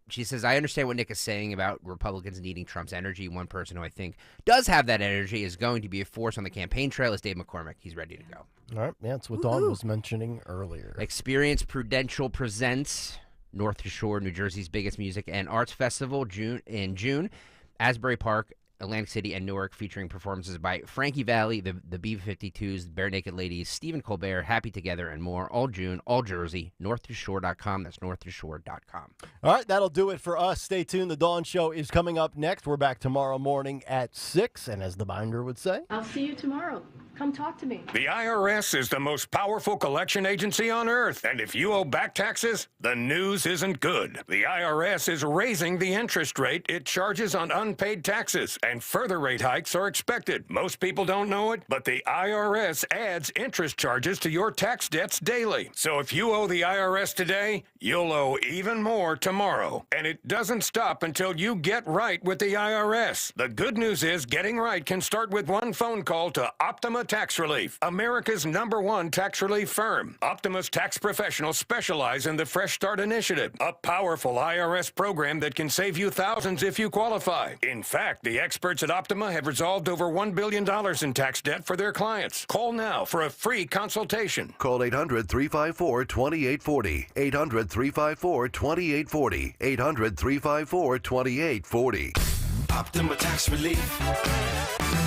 [SPEAKER 31] She says, I understand what Nick is saying about Republicans needing Trump's energy. One person who I think does have that energy is going to be a force on the campaign trail is Dave McCormick. He's ready to go.
[SPEAKER 13] All right, yeah, that's what Dawn was mentioning earlier.
[SPEAKER 31] Experience Prudential presents North to Shore, New Jersey's biggest music and arts festival in June. Asbury Park, Atlantic City, and Newark, featuring performances by Frankie Valli, the B-52s, Bare Naked Ladies, Stephen Colbert, Happy Together, and more. All June, all Jersey, norththoshore.com. That's norththoshore.com.
[SPEAKER 13] All right, that'll do it for us. Stay tuned. The Dawn Show is coming up next. We're back tomorrow morning at 6, and as the binder would say,
[SPEAKER 9] I'll see you tomorrow. Come talk to me.
[SPEAKER 10] The IRS is the most powerful collection agency on earth, and if you owe back taxes, the news isn't good. The IRS is raising the interest rate it charges on unpaid taxes, and further rate hikes are expected. Most people don't know it, but the IRS adds interest charges to your tax debts daily. So if you owe the IRS today, you'll owe even more tomorrow. And it doesn't stop until you get right with the IRS. The good news is getting right can start with one phone call to Optima Tax Relief, America's #1 tax relief firm. Optima's tax professionals specialize in the Fresh Start Initiative, a powerful IRS program that can save you thousands if you qualify. In fact, the experts at Optima have resolved over $1 billion in tax debt for their clients. Call now for a free consultation.
[SPEAKER 17] Call 800-354-2840. 800-354-2840. 800-354-2840.
[SPEAKER 12] Optima Tax Relief.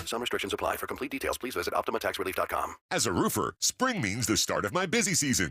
[SPEAKER 17] Some restrictions apply. For complete details, please visit OptimaTaxRelief.com.
[SPEAKER 19] As a roofer, spring means the start of my busy season,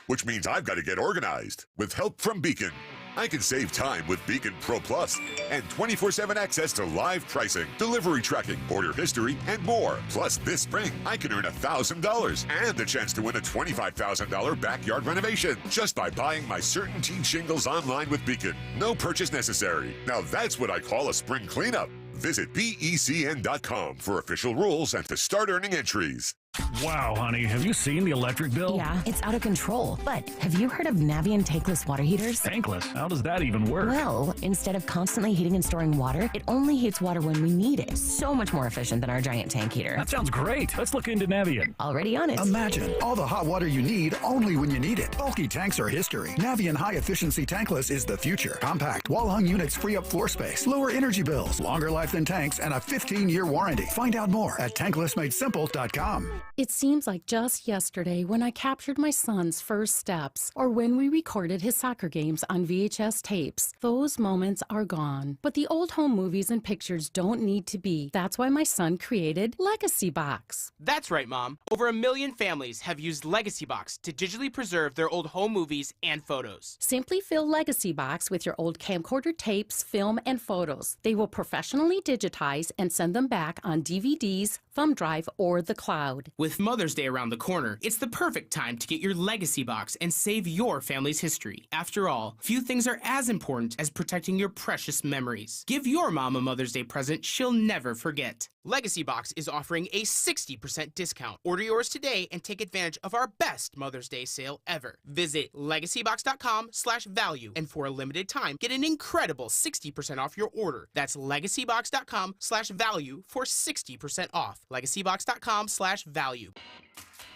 [SPEAKER 19] which means I've got to get organized. With help from Beacon, I can save time with Beacon Pro Plus and 24/7 access to live pricing, delivery tracking, order history, and more. Plus, this spring, I can earn $1,000 and the chance to win a $25,000 backyard renovation just by buying my CertainTeed shingles online with Beacon. No purchase necessary. Now that's what I call a spring cleanup. Visit BECN.com for official rules and to start earning entries.
[SPEAKER 21] Wow, honey, have you seen the electric bill?
[SPEAKER 20] Yeah, it's out of control. But have you heard of Navien tankless water heaters?
[SPEAKER 21] Tankless? How does that even work?
[SPEAKER 20] Well, instead of constantly heating and storing water, it only heats water when we need it. So much more efficient than our giant tank heater.
[SPEAKER 21] That sounds great. Let's look into Navien.
[SPEAKER 20] Already on it.
[SPEAKER 23] Imagine all the hot water you need only when you need it. Bulky tanks are history. Navien high-efficiency tankless is the future. Compact, wall-hung units free up floor space, lower energy bills, longer life than tanks, and a 15-year warranty. Find out more at tanklessmadesimple.com.
[SPEAKER 9] It seems like just yesterday when I captured my son's first steps, or when we recorded his soccer games on VHS tapes. Those moments are gone. But the old home movies and pictures don't need to be. That's why my son created Legacy Box.
[SPEAKER 26] That's right, Mom. Over 1 million families have used Legacy Box to digitally preserve their old home movies and photos.
[SPEAKER 9] Simply fill Legacy Box with your old camcorder tapes, film, and photos. They will professionally digitize and send them back on DVDs, thumb drive, or the cloud.
[SPEAKER 26] With Mother's Day around the corner, it's the perfect time to get your Legacy Box and save your family's history. After all, few things are as important as protecting your precious memories. Give your mom a Mother's Day present she'll never forget. Legacy Box is offering a 60% discount. Order yours today and take advantage of our best Mother's Day sale ever. Visit legacybox.com/value, and for a limited time, get an incredible 60% off your order. That's legacybox.com/value for 60% off. legacybox.com/value.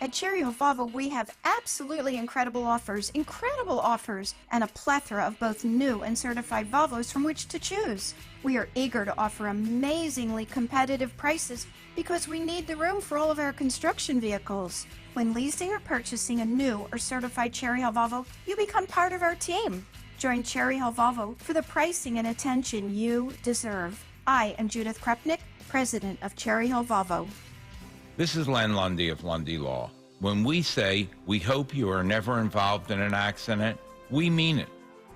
[SPEAKER 27] At Cherry Hill Volvo, we have absolutely incredible offers, and a plethora of both new and certified Volvos from which to choose. We are eager to offer amazingly competitive prices because we need the room for all of our construction vehicles. When leasing or purchasing a new or certified Cherry Hill Volvo, you become part of our team. Join Cherry Hill Volvo for the pricing and attention you deserve. I am Judith Krepnick, President of Cherry Hill Volvo.
[SPEAKER 28] This is Len Lundy of Lundy Law. When we say we hope you are never involved in an accident, we mean it.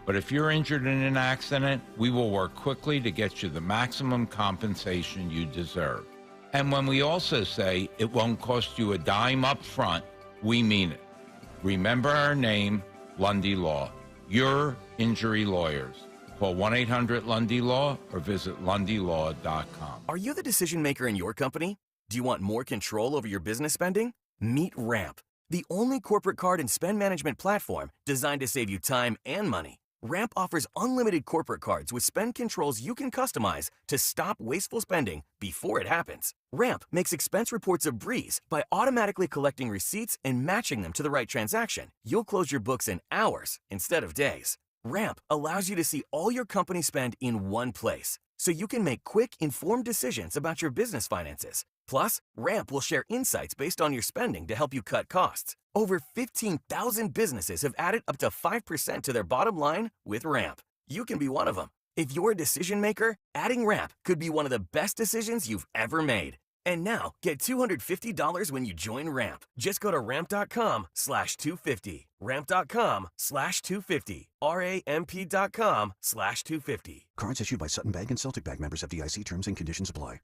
[SPEAKER 28] But if you're injured in an accident, we will work quickly to get you the maximum compensation you deserve. And when we also say it won't cost you a dime up front, we mean it. Remember our name, Lundy Law. Your injury lawyers. Call 1-800-LUNDY-LAW or visit lundylaw.com.
[SPEAKER 29] Are you the decision maker in your company? Do you want more control over your business spending? Meet Ramp, the only corporate card and spend management platform designed to save you time and money.
[SPEAKER 1] Ramp offers unlimited corporate cards with spend controls you can customize to stop wasteful spending before it happens. Ramp makes expense reports a breeze by automatically collecting receipts and matching them to the right transaction. You'll close your books in hours instead of days. Ramp allows you to see all your company spend in one place, so you can make quick, informed decisions about your business finances. Plus, Ramp will share insights based on your spending to help you cut costs. Over 15,000 businesses have added up to 5% to their bottom line with Ramp. You can be one of them. If you're a decision maker, adding Ramp could be one of the best decisions you've ever made. And now, get $250 when you join Ramp. Just go to ramp.com/250. Ramp.com/250. RAMP.com/250.
[SPEAKER 23] Cards issued by Sutton Bank and Celtic Bank, members of FDIC. Terms and conditions apply.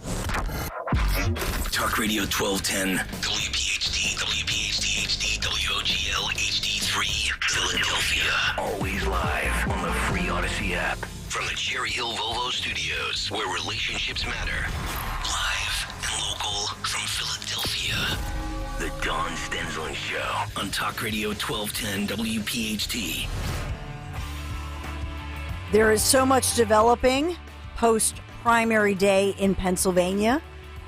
[SPEAKER 12] Talk Radio 1210, WPHT, WPHT HD, WOGL HD3, Philadelphia. Always live on the free Odyssey app. From the Cherry Hill Volvo Studios, where relationships matter. Live and local from Philadelphia. The Dawn Stensland Show on Talk Radio 1210, WPHT.
[SPEAKER 16] There is so much developing post-primary day in Pennsylvania.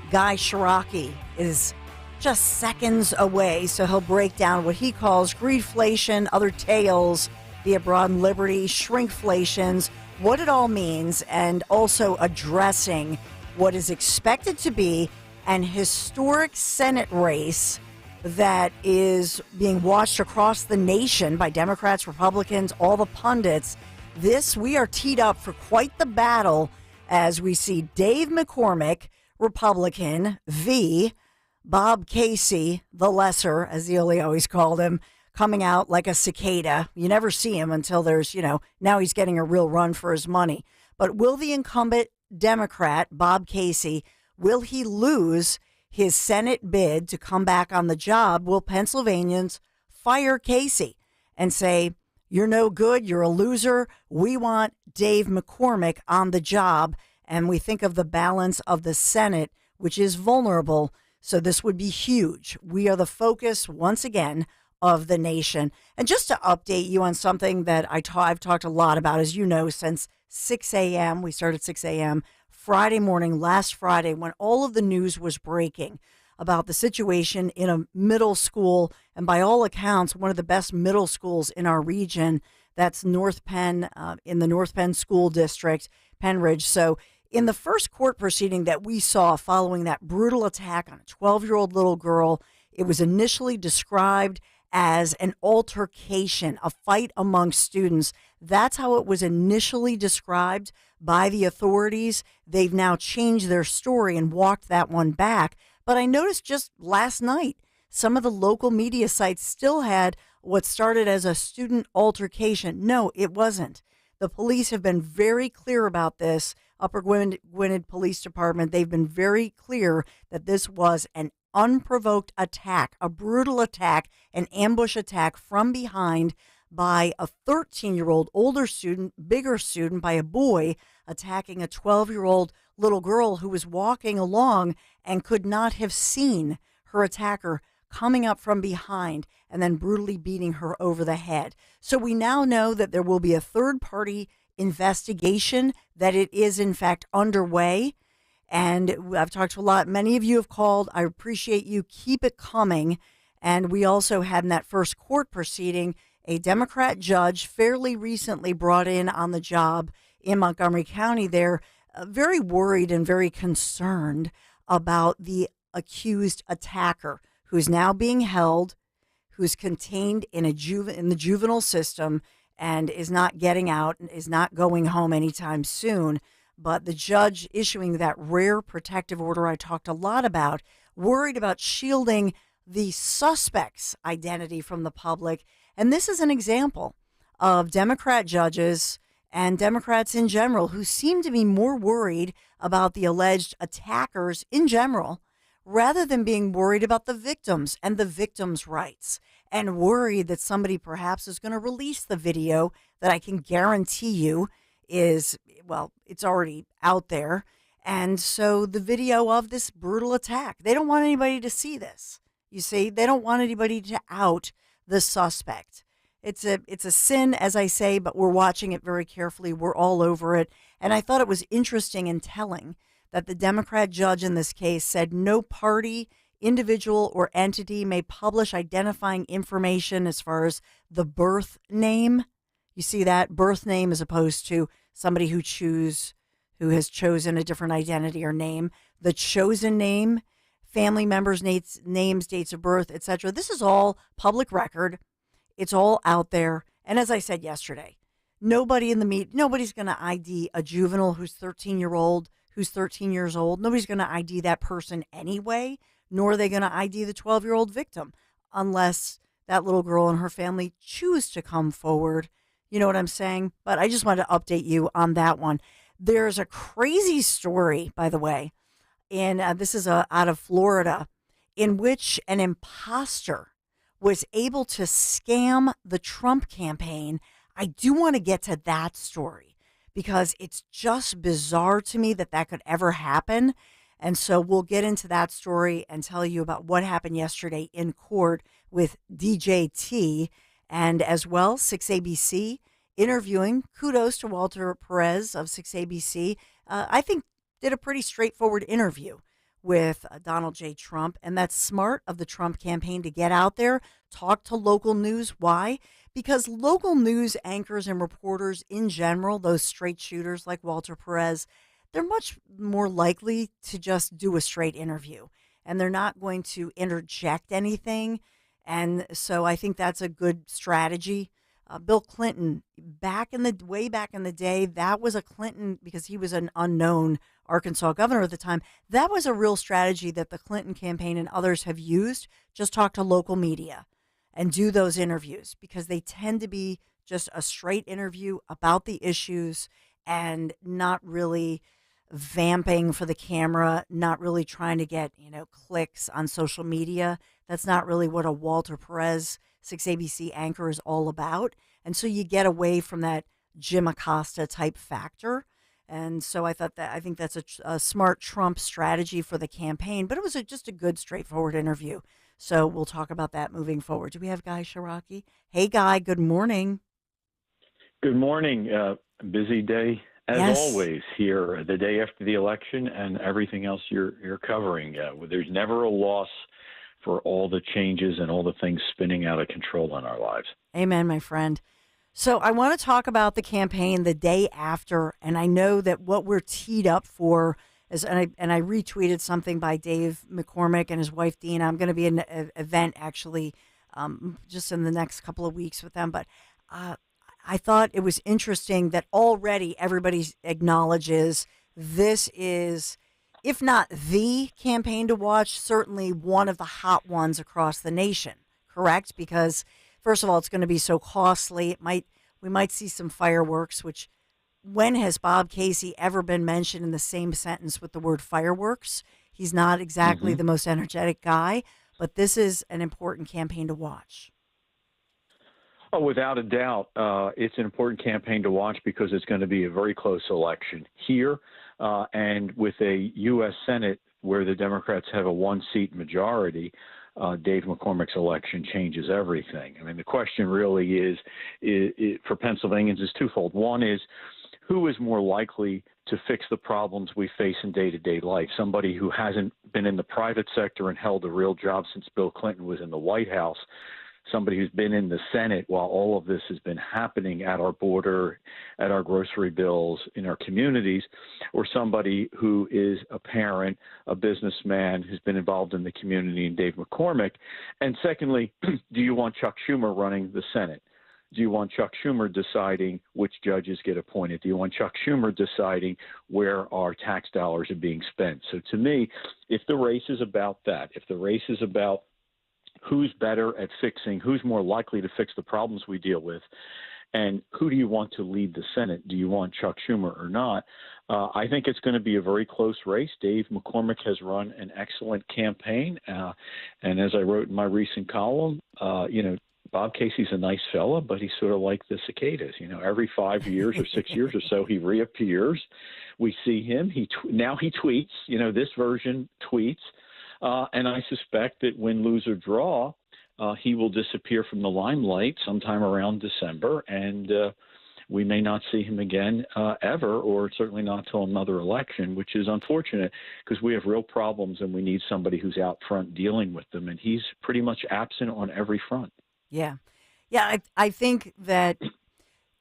[SPEAKER 16] Guy Shiraki is just seconds away, so he'll break down what he calls greedflation, other tales, via Broad and Liberty, shrinkflations, what it all means, and also addressing what is expected to be an historic Senate race that is being watched across the nation by Democrats, Republicans, all the pundits. We are teed up for quite the battle as we see Dave McCormick, Republican, v. Bob Casey, the lesser, as Ely always called him, coming out like a cicada. You never see him until there's, now he's getting a real run for his money. But will the incumbent Democrat, Bob Casey, will he lose his Senate bid to come back on the job? Will Pennsylvanians fire Casey and say, you're no good, you're a loser, we want Dave McCormick on the job? And we think of the balance of the Senate, which is vulnerable. So this would be huge. We are the focus, once again, of the nation. And just to update you on something that I've talked a lot about, as you know, since 6 a.m., we started 6 a.m., Friday morning, last Friday, when all of the news was breaking about the situation in a middle school, and by all accounts, one of the best middle schools in our region. That's North Penn, in the North Penn School District, Penridge. So in the first court proceeding that we saw following that brutal attack on a 12-year-old little girl, it was initially described as an altercation, a fight among students. That's how it was initially described by the authorities. They've now changed their story and walked that one back. But I noticed just last night, some of the local media sites still had what started as a student altercation. No, it wasn't. The police have been very clear about this. Upper Gwinnett Police Department, they've been very clear that this was an unprovoked attack, a brutal attack, an ambush attack from behind by a 13-year-old older student, bigger student, by a boy attacking a 12-year-old little girl who was walking along and could not have seen her attacker coming up from behind and then brutally beating her over the head. So we now know that there will be a third-party investigation, that it is in fact underway. And I've talked to many of you have called. I appreciate you. Keep it coming. And we also had in that first court proceeding, a Democrat judge fairly recently brought in on the job in Montgomery County there, very worried and very concerned about the accused attacker who's now being held, who's contained in the juvenile system and is not getting out and is not going home anytime soon. But the judge issuing that rare protective order I talked a lot about, worried about shielding the suspect's identity from the public. And this is an example of Democrat judges and Democrats in general who seem to be more worried about the alleged attackers in general, rather than being worried about the victims and the victims' rights, and worried that somebody perhaps is going to release the video that I can guarantee you is, well, it's already out there. And so the video of this brutal attack, they don't want anybody to see this. You see, they don't want anybody to out the suspect. It's a sin, as I say, but we're watching it very carefully. We're all over it. And I thought it was interesting and telling that the Democrat judge in this case said no party, individual, or entity may publish identifying information as far as the birth name. You see that? Birth name as opposed to somebody who has chosen a different identity or name. The chosen name, family members' names, dates of birth, etc. This is all public record. It's all out there. And as I said yesterday, nobody in the media, nobody's going to ID a juvenile who's 13 years old. Nobody's going to ID that person anyway, nor are they going to ID the 12-year-old victim unless that little girl and her family choose to come forward. You know what I'm saying? But I just wanted to update you on that one. There's a crazy story, by the way, and this is out of Florida, in which an imposter was able to scam the Trump campaign. I do want to get to that story because it's just bizarre to me that could ever happen. And so we'll get into that story and tell you about what happened yesterday in court with DJT, and as well 6ABC interviewing. Kudos to Walter Perez of 6ABC. I think did a pretty straightforward interview with Donald J. Trump, and that's smart of the Trump campaign to get out there, talk to local news. Why? Because local news anchors and reporters in general, those straight shooters like Walter Perez, they're much more likely to just do a straight interview, and they're not going to interject anything. And so I think that's a good strategy. Bill Clinton, way back in the day, that was a Clinton, because he was an unknown Arkansas governor at the time. That was a real strategy that the Clinton campaign and others have used. Just talk to local media and do those interviews, because they tend to be just a straight interview about the issues and not really vamping for the camera, not really trying to get, clicks on social media. That's not really what a Walter Perez 6ABC anchor is all about. And so you get away from that Jim Acosta type factor. And so I think that's a smart Trump strategy for the campaign, but it was just a good, straightforward interview. So we'll talk about that moving forward. Do we have Guy Shiraki? Hey, Guy, good morning.
[SPEAKER 2] Good morning. Busy day, as always, here the day after the election and everything else you're covering. There's never a loss for all the changes and all the things spinning out of control in our lives.
[SPEAKER 16] Amen, my friend. So I want to talk about the campaign the day after, and I know that what we're teed up for is, and I retweeted something by Dave McCormick and his wife Dina. I'm going to be in an event actually just in the next couple of weeks with them, but I thought it was interesting that already everybody acknowledges this is, if not the campaign to watch, certainly one of the hot ones across the nation, correct? Because first of all, it's going to be so costly. We might see some fireworks, which, when has Bob Casey ever been mentioned in the same sentence with the word fireworks? He's not exactly the most energetic guy, but this is an important campaign to watch.
[SPEAKER 2] Oh, without a doubt, it's an important campaign to watch because it's going to be a very close election here. And with a U.S. Senate where the Democrats have a one-seat majority, Dave McCormick's election changes everything. I mean, the question really is for Pennsylvanians is twofold. One is, who is more likely to fix the problems we face in day-to-day life? Somebody who hasn't been in the private sector and held a real job since Bill Clinton was in the White House, somebody who's been in the Senate while all of this has been happening at our border, at our grocery bills, in our communities, or somebody who is a parent, a businessman who's been involved in the community, and Dave McCormick. And secondly, do you want Chuck Schumer running the Senate? Do you want Chuck Schumer deciding which judges get appointed? Do you want Chuck Schumer deciding where our tax dollars are being spent? So to me, if the race is about that, if the race is about who's better at fixing, who's more likely to fix the problems we deal with, and who do you want to lead the Senate? Do you want Chuck Schumer or not? I think it's going to be a very close race. Dave McCormick has run an excellent campaign. And as I wrote in my recent column, Bob Casey's a nice fella, but he's sort of like the cicadas. Every 5 years or 6 years or so, he reappears. We see him. Now he tweets. This version tweets. And I suspect that win, lose, or draw, he will disappear from the limelight sometime around December, and we may not see him again ever, or certainly not till another election, which is unfortunate because we have real problems and we need somebody who's out front dealing with them, and he's pretty much absent on every front.
[SPEAKER 16] Yeah. Yeah, I think that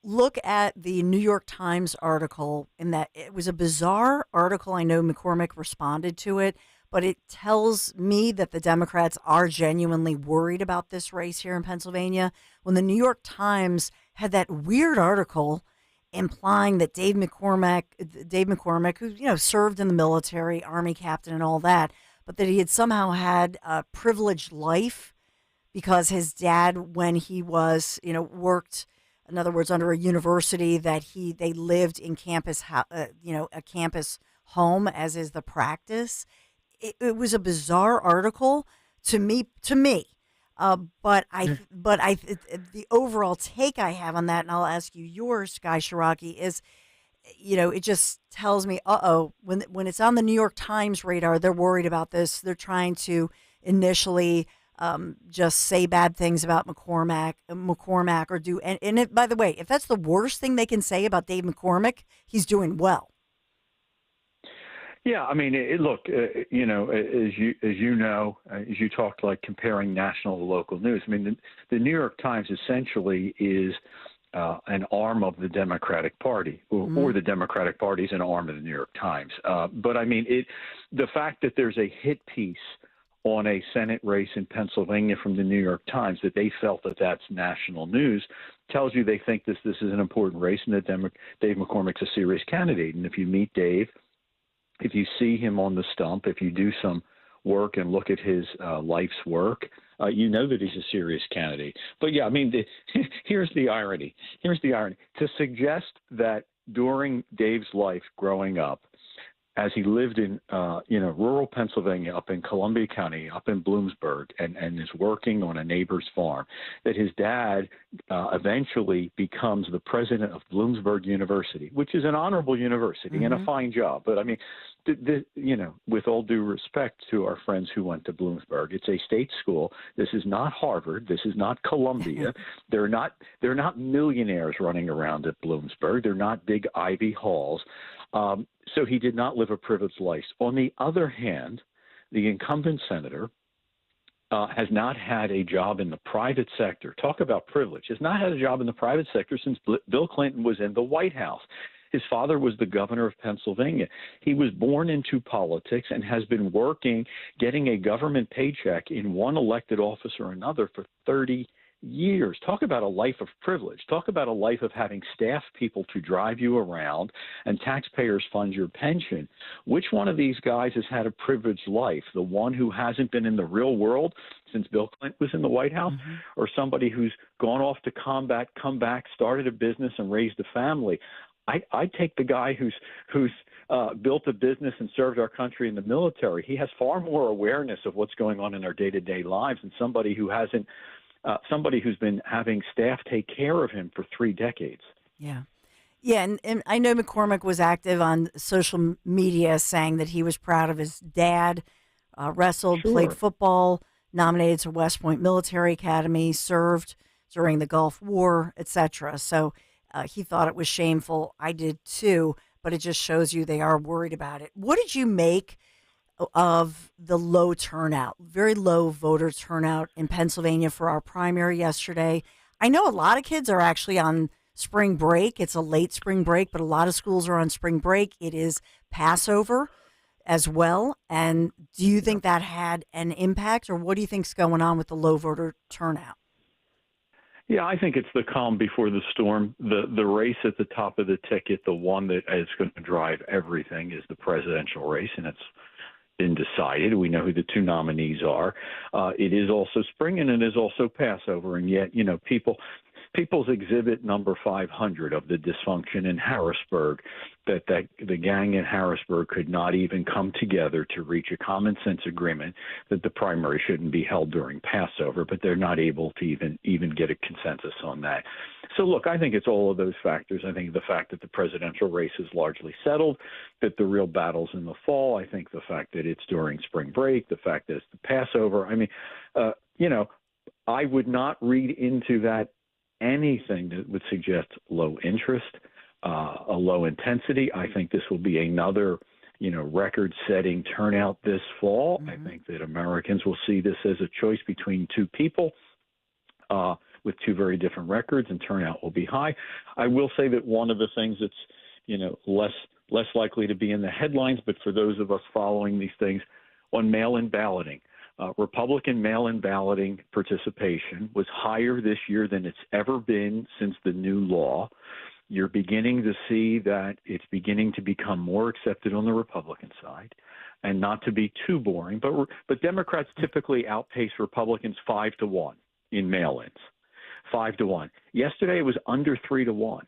[SPEAKER 16] look at the New York Times article in that it was a bizarre article. I know McCormick responded to it, but it tells me that the Democrats are genuinely worried about this race here in Pennsylvania. When the New York Times had that weird article implying that Dave McCormick, who served in the military, Army captain and all that, but that he had somehow had a privileged life because his dad, when he was, worked, in other words, under a university, that they lived in campus, a campus home, as is the practice. It was a bizarre article to me. But the overall take I have on that, and I'll ask you yours, Guy Shiraki, is, it just tells me, when it's on the New York Times radar, they're worried about this. They're trying to initially just say bad things about McCormack or do. And by the way, if that's the worst thing they can say about Dave McCormick, he's doing well.
[SPEAKER 2] Yeah, I mean, look, as you talked, like comparing national to local news. I mean, the New York Times essentially is an arm of the Democratic Party, or the Democratic Party is an arm of the New York Times. But I mean, the fact that there's a hit piece on a Senate race in Pennsylvania from the New York Times, that they felt that that's national news, tells you they think this is an important race and that Dave McCormick's a serious candidate. And if you meet Dave, if you see him on the stump, if you do some work and look at his life's work, you know that he's a serious candidate. But yeah, I mean, here's the irony. To suggest that during Dave's life growing up, as he lived in rural Pennsylvania, up in Columbia County, up in Bloomsburg, and is working on a neighbor's farm, that his dad eventually becomes the president of Bloomsburg University, which is an honorable university and a fine job. But I mean, with all due respect to our friends who went to Bloomsburg, it's a state school. This is not Harvard. This is not Columbia. They're not millionaires running around at Bloomsburg. They're not big Ivy halls. So he did not live a privileged life. On the other hand, the incumbent senator has not had a job in the private sector. Talk about privilege. Has not had a job in the private sector since Bill Clinton was in the White House. His father was the governor of Pennsylvania. He was born into politics and has been working, getting a government paycheck in one elected office or another for 30 years. Talk about a life of privilege. Talk about a life of having staff people to drive you around and taxpayers fund your pension. Which one of these guys has had a privileged life? The one who hasn't been in the real world since Bill Clinton was in the White House, or somebody who's gone off to combat, come back, started a business and raised a family? I'd take the guy who's built a business and served our country in the military. He has far more awareness of what's going on in our day-to-day lives than somebody who hasn't somebody who's been having staff take care of him for 3 decades.
[SPEAKER 16] Yeah. Yeah, and I know McCormick was active on social media saying that he was proud of his dad, wrestled, played football, nominated to West Point Military Academy, served during the Gulf War, etc. So he thought it was shameful. I did too, but it just shows you they are worried about it. What did you make of the low turnout, very low voter turnout in Pennsylvania for our primary yesterday? I know a lot of kids are actually on spring break. It's a late spring break, but a lot of schools are on spring break. It is Passover as well. And do you think that had an impact, or what do you think's going on with the low voter turnout?
[SPEAKER 2] Yeah, I think it's the calm before the storm. The race at the top of the ticket, the one that is going to drive everything, is the presidential race, and it's been decided. We know who the 2 nominees are. It is also spring, and it is also Passover, and yet, people's exhibit number 500 of the dysfunction in Harrisburg, that the gang in Harrisburg could not even come together to reach a common sense agreement that the primary shouldn't be held during Passover, but they're not able to even get a consensus on that. So look, I think it's all of those factors. I think the fact that the presidential race is largely settled, that the real battle's in the fall. I think the fact that it's during spring break, the fact that it's the Passover. I mean, I would not read into that anything that would suggest low interest, a low intensity. I think this will be another, record-setting turnout this fall. I think that Americans will see this as a choice between two people with two very different records, and turnout will be high. I will say that one of the things that's, less likely to be in the headlines, but for those of us following these things, on mail-in balloting. Republican mail-in balloting participation was higher this year than it's ever been since the new law. You're beginning to see that it's beginning to become more accepted on the Republican side, and not to be too boring. But Democrats typically outpace Republicans 5-1 in mail-ins, 5-1. Yesterday it was under 3-1.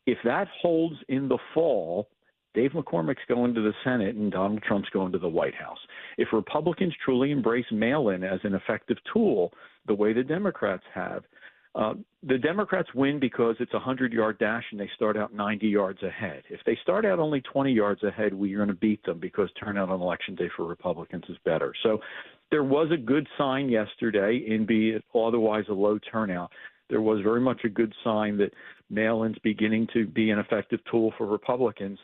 [SPEAKER 2] If that holds in the fall, Dave McCormick's going to the Senate and Donald Trump's going to the White House. If Republicans truly embrace mail-in as an effective tool, the way the Democrats have, the Democrats win because it's a 100-yard dash and they start out 90 yards ahead. If they start out only 20 yards ahead, we're going to beat them because turnout on Election Day for Republicans is better. So there was a good sign yesterday, in be it otherwise a low turnout. There was very much a good sign that mail-in's beginning to be an effective tool for Republicans.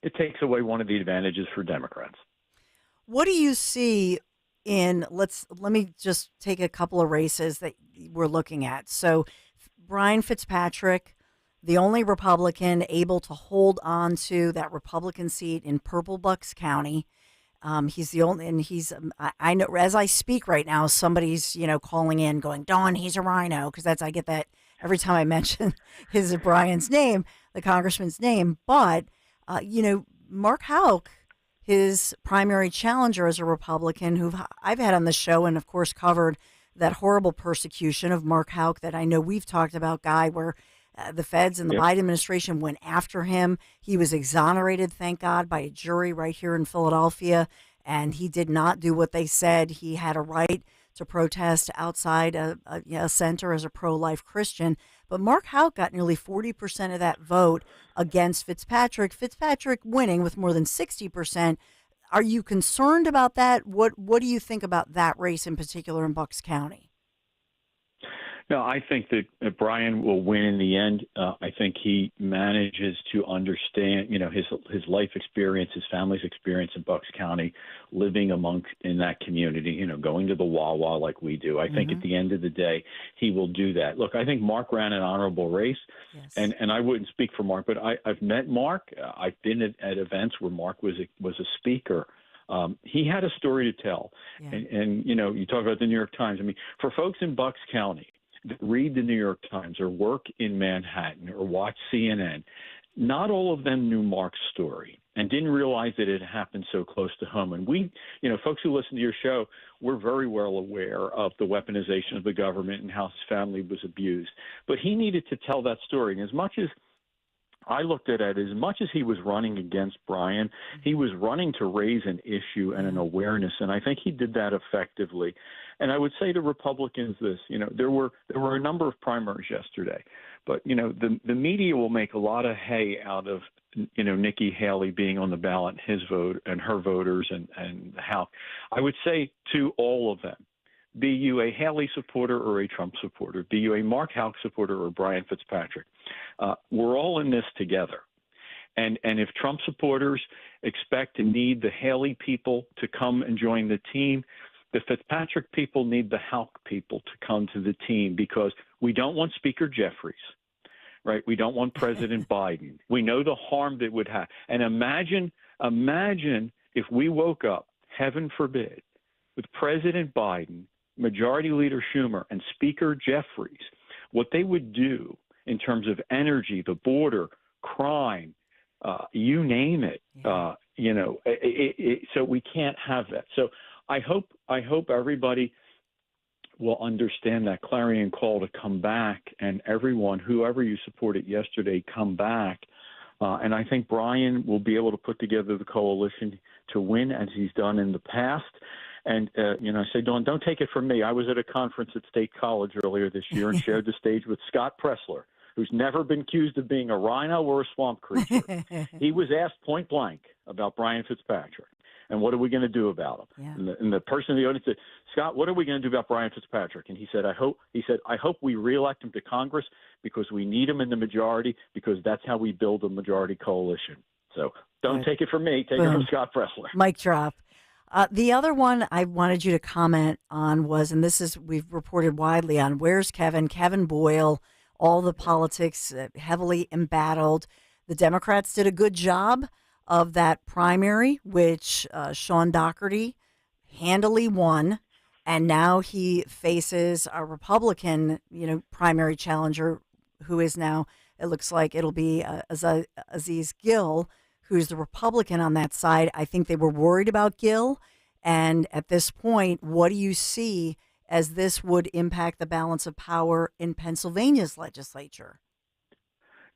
[SPEAKER 2] It takes away one of the advantages for Democrats.
[SPEAKER 16] What do you see in, let me just take a couple of races that we're looking at. So Brian Fitzpatrick, the only Republican able to hold on to that Republican seat in Purple Bucks County. He's the only, and I know as I speak right now, somebody's, calling in going, Dawn, he's a rhino. Cause I get that every time I mention Brian's name, the congressman's name. But, Mark Houck, his primary challenger as a Republican, who I've had on the show and, of course, covered that horrible persecution of Mark Houck that I know we've talked about, Guy, where the feds and the Biden administration went after him. He was exonerated, thank God, by a jury right here in Philadelphia, and he did not do what they said. He had a right to protest outside a center as a pro-life Christian. But Mark Houck got nearly 40% of that vote against Fitzpatrick. Fitzpatrick winning with more than 60%. Are you concerned about that? What do you think about that race in particular in Bucks County?
[SPEAKER 2] No, I think that Brian will win in the end. I think he manages to understand, his life experience, his family's experience in Bucks County, living in that community, going to the Wawa like we do. I think at the end of the day, he will do that. Look, I think Mark ran an honorable race, and I wouldn't speak for Mark, but I've met Mark. I've been at events where Mark was a speaker. He had a story to tell, and you talk about the New York Times. I mean, for folks in Bucks County that read the New York Times or work in Manhattan or watch CNN, not all of them knew Mark's story and didn't realize that it happened so close to home. And we, folks who listen to your show, we're very well aware of the weaponization of the government and how his family was abused. But he needed to tell that story. And as much as I looked at it, as much as he was running against Brian, he was running to raise an issue and an awareness, and I think he did that effectively. And I would say to Republicans this, there were a number of primaries yesterday, but, the media will make a lot of hay out of, Nikki Haley being on the ballot, his vote and her voters and how. I would say to all of them, be you a Haley supporter or a Trump supporter, be you a Mark Houck supporter or Brian Fitzpatrick, we're all in this together. And if Trump supporters expect to need the Haley people to come and join the team, the Fitzpatrick people need the Houck people to come to the team, because we don't want Speaker Jeffries, right? We don't want President Biden. We know the harm that would have. And imagine if we woke up, heaven forbid, with President Biden, Majority Leader Schumer, and Speaker Jeffries, what they would do in terms of energy, the border, crime, you name it. So we can't have that. So I hope everybody will understand that clarion call to come back, and everyone, whoever you supported yesterday, come back. And I think Brian will be able to put together the coalition to win, as he's done in the past. And, I say, Dawn, don't take it from me. I was at a conference at State College earlier this year and shared the stage with Scott Pressler, who's never been accused of being a rhino or a swamp creature. He was asked point blank about Brian Fitzpatrick. And what are we going to do about him?
[SPEAKER 16] Yeah.
[SPEAKER 2] And the person in the audience said, Scott, what are we going to do about Brian Fitzpatrick? And he said, I hope we reelect him to Congress because we need him in the majority because that's how we build a majority coalition. So don't take it from me. Take it from Scott Pressler.
[SPEAKER 16] Mic drop. The other one I wanted you to comment on was, and we've reported widely on, where's Kevin? Kevin Boyle, all the politics heavily embattled. The Democrats did a good job of that primary, which Sean Doherty handily won. And now he faces a Republican, primary challenger who is now, it looks like it'll be Aziz Gill, who's the Republican on that side. I think they were worried about Gill. And at this point, what do you see as this would impact the balance of power in Pennsylvania's legislature?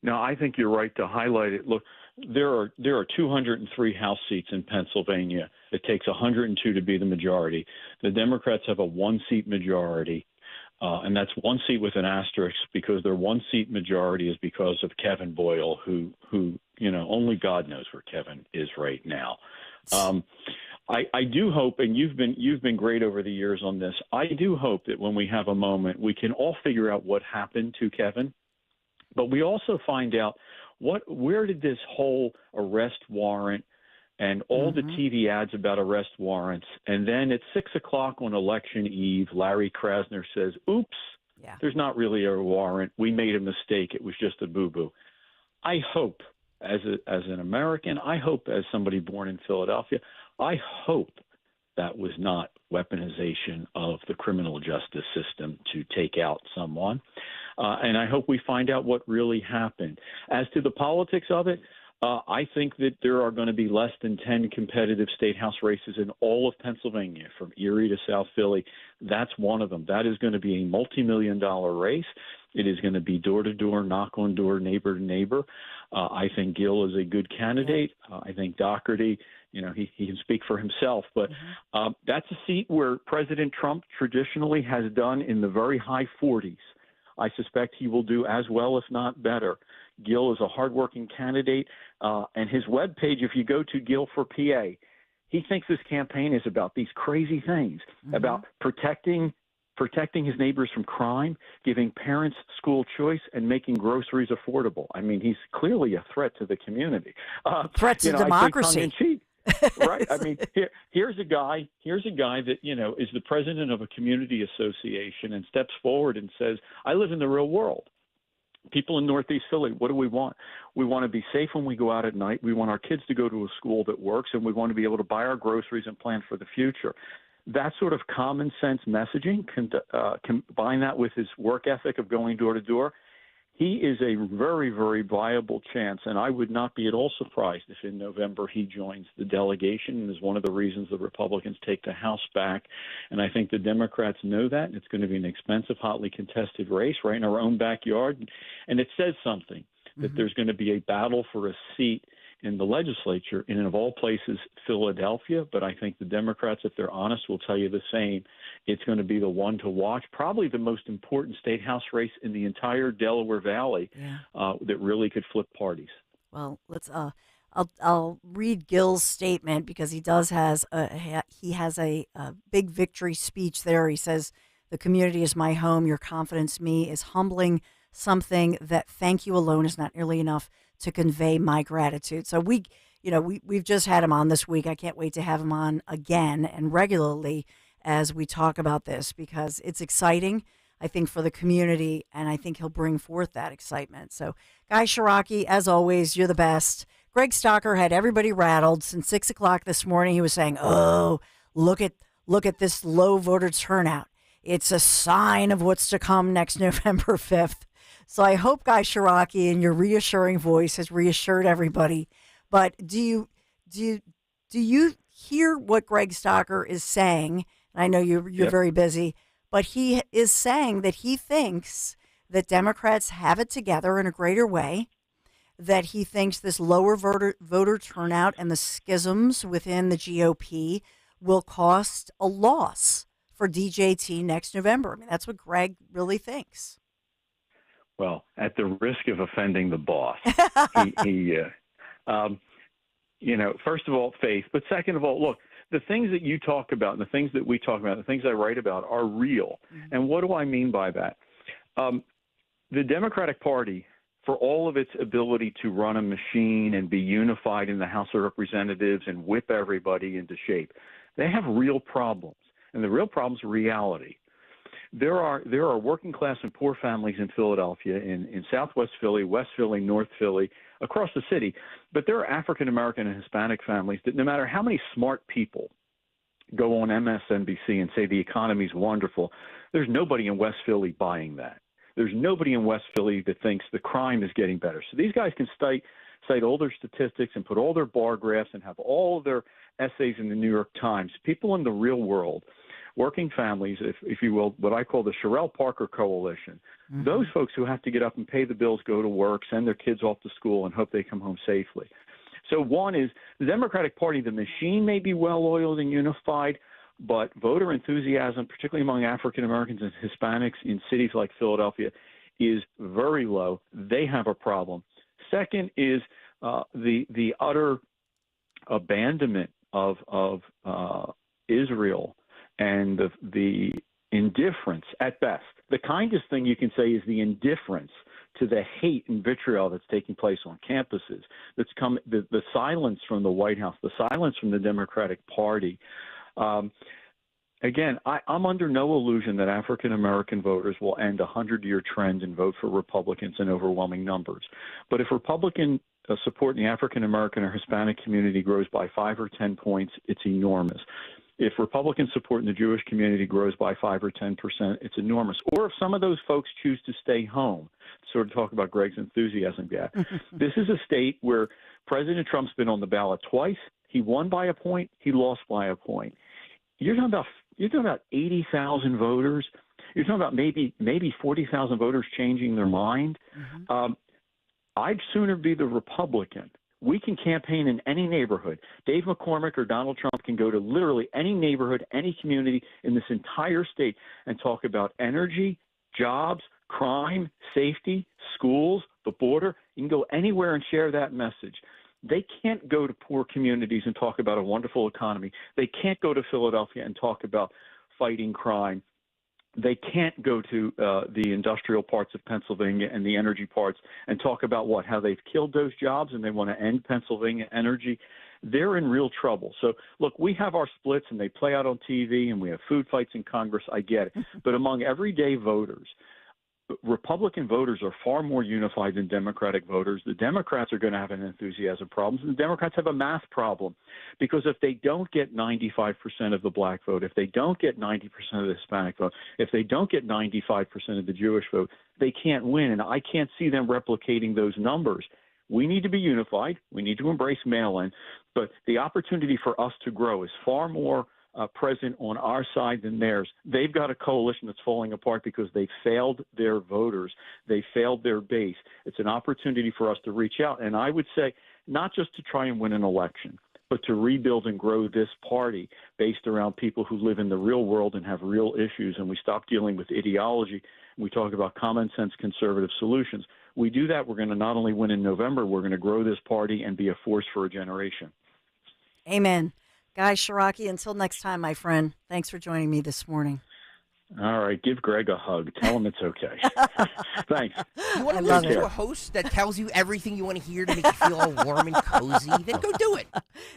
[SPEAKER 2] No, I think you're right to highlight it. Look, there are 203 House seats in Pennsylvania. It takes 102 to be the majority. The Democrats have a one-seat majority, and that's one seat with an asterisk because their one-seat majority is because of Kevin Boyle, who only God knows where Kevin is right now. I do hope, and you've been great over the years on this. I do hope that when we have a moment, we can all figure out what happened to Kevin, but we also find out where did this whole arrest warrant and all the TV ads about arrest warrants, and then at 6:00 on election eve, Larry Krasner says, "Oops, there's not really a warrant. We made a mistake. It was just a boo-boo." I hope, as an American, I hope as somebody born in Philadelphia, I hope that was not weaponization of the criminal justice system to take out someone. And I hope we find out what really happened. As to the politics of it, I think that there are going to be less than 10 competitive state house races in all of Pennsylvania, from Erie to South Philly. That's one of them. That is going to be a multi-million-dollar race. It is going to be door-to-door, knock-on-door, neighbor-to-neighbor. I think Gill is a good candidate. I think Doherty, he can speak for himself. But that's a seat where President Trump traditionally has done in the very high 40s. I suspect he will do as well, if not better. Gill is a hardworking candidate, and his webpage, if you go to Gill for PA, he thinks this campaign is about these crazy things, about protecting his neighbors from crime, giving parents school choice, and making groceries affordable. I mean, he's clearly a threat to the community.
[SPEAKER 16] Threat to democracy.
[SPEAKER 2] I say tongue in cheek. Right. I mean, here's a guy that, is the president of a community association and steps forward and says, I live in the real world. People in Northeast Philly, what do we want? We want to be safe when we go out at night. We want our kids to go to a school that works, and we want to be able to buy our groceries and plan for the future. That sort of common sense messaging, combine that with his work ethic of going door to door, he is a very, very viable chance, and I would not be at all surprised if in November he joins the delegation and is one of the reasons the Republicans take the House back. And I think the Democrats know that, and it's going to be an expensive, hotly contested race right in our own backyard. And it says something that there's going to be a battle for a seat in the legislature, and of all places, Philadelphia. But I think the Democrats, if they're honest, will tell you the same. It's going to be the one to watch, probably the most important state house race in the entire Delaware Valley that really could flip parties.
[SPEAKER 16] Well, let's. I'll read Gill's statement because he has a big victory speech there. He says, "The community is my home. Your confidence in me is humbling. Something that thank you alone is not nearly enough to convey my gratitude." So we've just had him on this week. I can't wait to have him on again and regularly as we talk about this because it's exciting, I think, for the community, and I think he'll bring forth that excitement. So, Guy Shiraki, as always, you're the best. Greg Stocker had everybody rattled since 6:00 this morning. He was saying, "Oh, look at this low voter turnout. It's a sign of what's to come next November 5th." So I hope, Guy Shiraki, in your reassuring voice has reassured everybody. But do you hear what Greg Stocker is saying? And I know you're very busy, but he is saying that he thinks that Democrats have it together in a greater way, that he thinks this lower voter turnout and the schisms within the GOP will cost a loss for DJT next November. I mean, that's what Greg really thinks.
[SPEAKER 2] Well, at the risk of offending the boss, first of all, faith, but second of all, look, the things that you talk about and the things that we talk about, the things I write about are real. And what do I mean by that? The Democratic Party, for all of its ability to run a machine and be unified in the House of Representatives and whip everybody into shape, they have real problems. And the real problems are reality. There are working class and poor families in Philadelphia, in Southwest Philly, West Philly, North Philly, across the city. But there are African American and Hispanic families that no matter how many smart people go on MSNBC and say the economy's wonderful, there's nobody in West Philly buying that. There's nobody in West Philly that thinks the crime is getting better. So these guys can cite all their statistics and put all their bar graphs and have all of their essays in the New York Times. People in the real world, working families, if you will, what I call the Sherrell Parker Coalition, those folks who have to get up and pay the bills, go to work, send their kids off to school, and hope they come home safely. So one is the Democratic Party, the machine may be well-oiled and unified, but voter enthusiasm, particularly among African Americans and Hispanics in cities like Philadelphia, is very low. They have a problem. Second is the utter abandonment of Israel and the indifference at best. The kindest thing you can say is the indifference to the hate and vitriol that's taking place on campuses. That's come the silence from the White House, the silence from the Democratic Party. Again, I'm under no illusion that African American voters will end a 100-year trend and vote for Republicans in overwhelming numbers. But if Republican support in the African American or Hispanic community grows by 5 or 10 points, it's enormous. If Republican support in the Jewish community grows by 5 or 10%, it's enormous. Or if some of those folks choose to stay home, sort of talk about Greg's enthusiasm gap. This is a state where President Trump's been on the ballot twice. He won by a point. He lost by a point. You're talking about 80,000 voters. You're talking about maybe 40,000 voters changing their mind. I'd sooner be the Republican. We can campaign in any neighborhood. Dave McCormick or Donald Trump can go to literally any neighborhood, any community in this entire state and talk about energy, jobs, crime, safety, schools, the border. You can go anywhere and share that message. They can't go to poor communities and talk about a wonderful economy. They can't go to Philadelphia and talk about fighting crime. They can't go to the industrial parts of Pennsylvania and the energy parts and talk about how they've killed those jobs and they want to end Pennsylvania energy. They're in real trouble. So, look, we have our splits and they play out on TV and we have food fights in Congress. I get it. But among everyday voters, Republican voters are far more unified than Democratic voters. The Democrats are going to have an enthusiasm problem, and the Democrats have a math problem, because if they don't get 95% of the black vote, if they don't get 90% of the Hispanic vote, if they don't get 95% of the Jewish vote, they can't win, and I can't see them replicating those numbers. We need to be unified. We need to embrace mail-in, but the opportunity for us to grow is far more present on our side than theirs. They've got a coalition that's falling apart because they failed their voters. They failed their base. It's an opportunity for us to reach out. And I would say not just to try and win an election, but to rebuild and grow this party based around people who live in the real world and have real issues. And we stop dealing with ideology. And we talk about common sense conservative solutions. We do that, we're going to not only win in November, we're going to grow this party and be a force for a generation.
[SPEAKER 16] Amen. Guy Shiraki, until next time, my friend, thanks for joining me this morning.
[SPEAKER 2] All right, give Greg a hug. Tell him it's okay. Thanks.
[SPEAKER 31] You want to listen to a host that tells you everything you want to hear to make you feel all warm and cozy? Then go do it.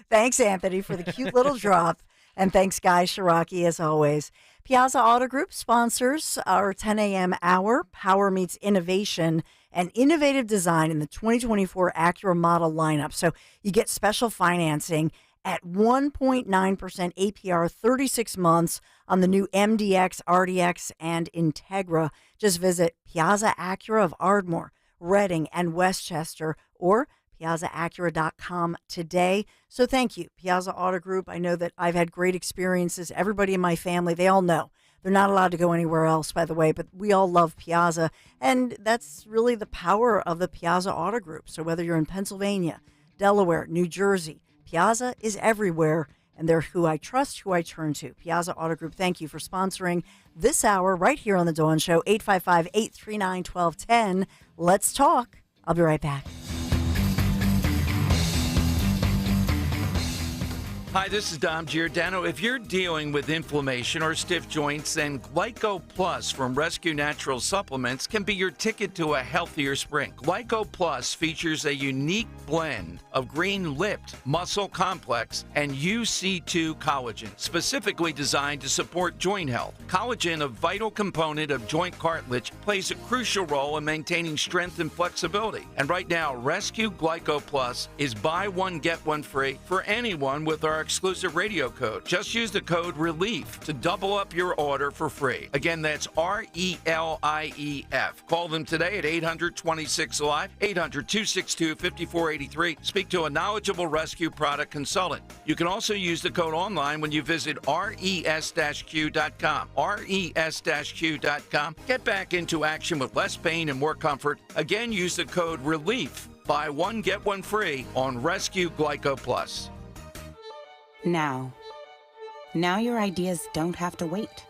[SPEAKER 16] Thanks, Anthony, for the cute little drop. And thanks, Guy Shiraki, as always. Piazza Auto Group sponsors our 10 a.m. hour, Power Meets Innovation, and innovative design in the 2024 Acura model lineup. So you get special financing at 1.9% APR, 36 months on the new MDX, RDX, and Integra. Just visit Piazza Acura of Ardmore, Reading, and Westchester, or piazzaacura.com today. So thank you, Piazza Auto Group. I know that I've had great experiences. Everybody in my family, they all know. They're not allowed to go anywhere else, by the way, but we all love Piazza, and that's really the power of the Piazza Auto Group. So whether you're in Pennsylvania, Delaware, New Jersey, Piazza is everywhere, and they're who I trust, who I turn to. Piazza Auto Group, thank you for sponsoring this hour right here on The Dawn Show, 855-839-1210. Let's talk. I'll be right back.
[SPEAKER 3] Hi, this is Dom Giordano. If you're dealing with inflammation or stiff joints, then Glyco Plus from Rescue Natural Supplements can be your ticket to a healthier spring. Glyco Plus features a unique blend of green-lipped muscle complex and UC2 collagen, specifically designed to support joint health. Collagen, a vital component of joint cartilage, plays a crucial role in maintaining strength and flexibility. And right now, Rescue Glyco Plus is buy one, get one free for anyone with our exclusive radio code. Just use the code RELIEF to double up your order for free. Again, that's RELIEF. Call them today at 800-26-ALIVE, 800-262-5483. Speak to a knowledgeable rescue product consultant. You can also use the code online when you visit res-q.com. res-q.com. Get back into action with less pain and more comfort. Again, use the code RELIEF. Buy one, get one free on Rescue Glyco Plus.
[SPEAKER 4] Now your ideas don't have to wait.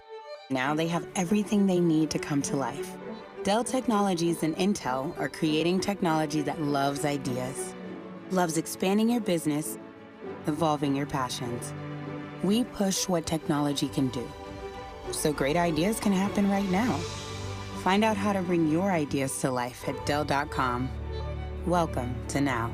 [SPEAKER 4] Now they have everything they need to come to life. Dell Technologies and Intel are creating technology that loves ideas, loves expanding your business, evolving your passions. We push what technology can do, so great ideas can happen right now. Find out how to bring your ideas to life at Dell.com. Welcome to Now.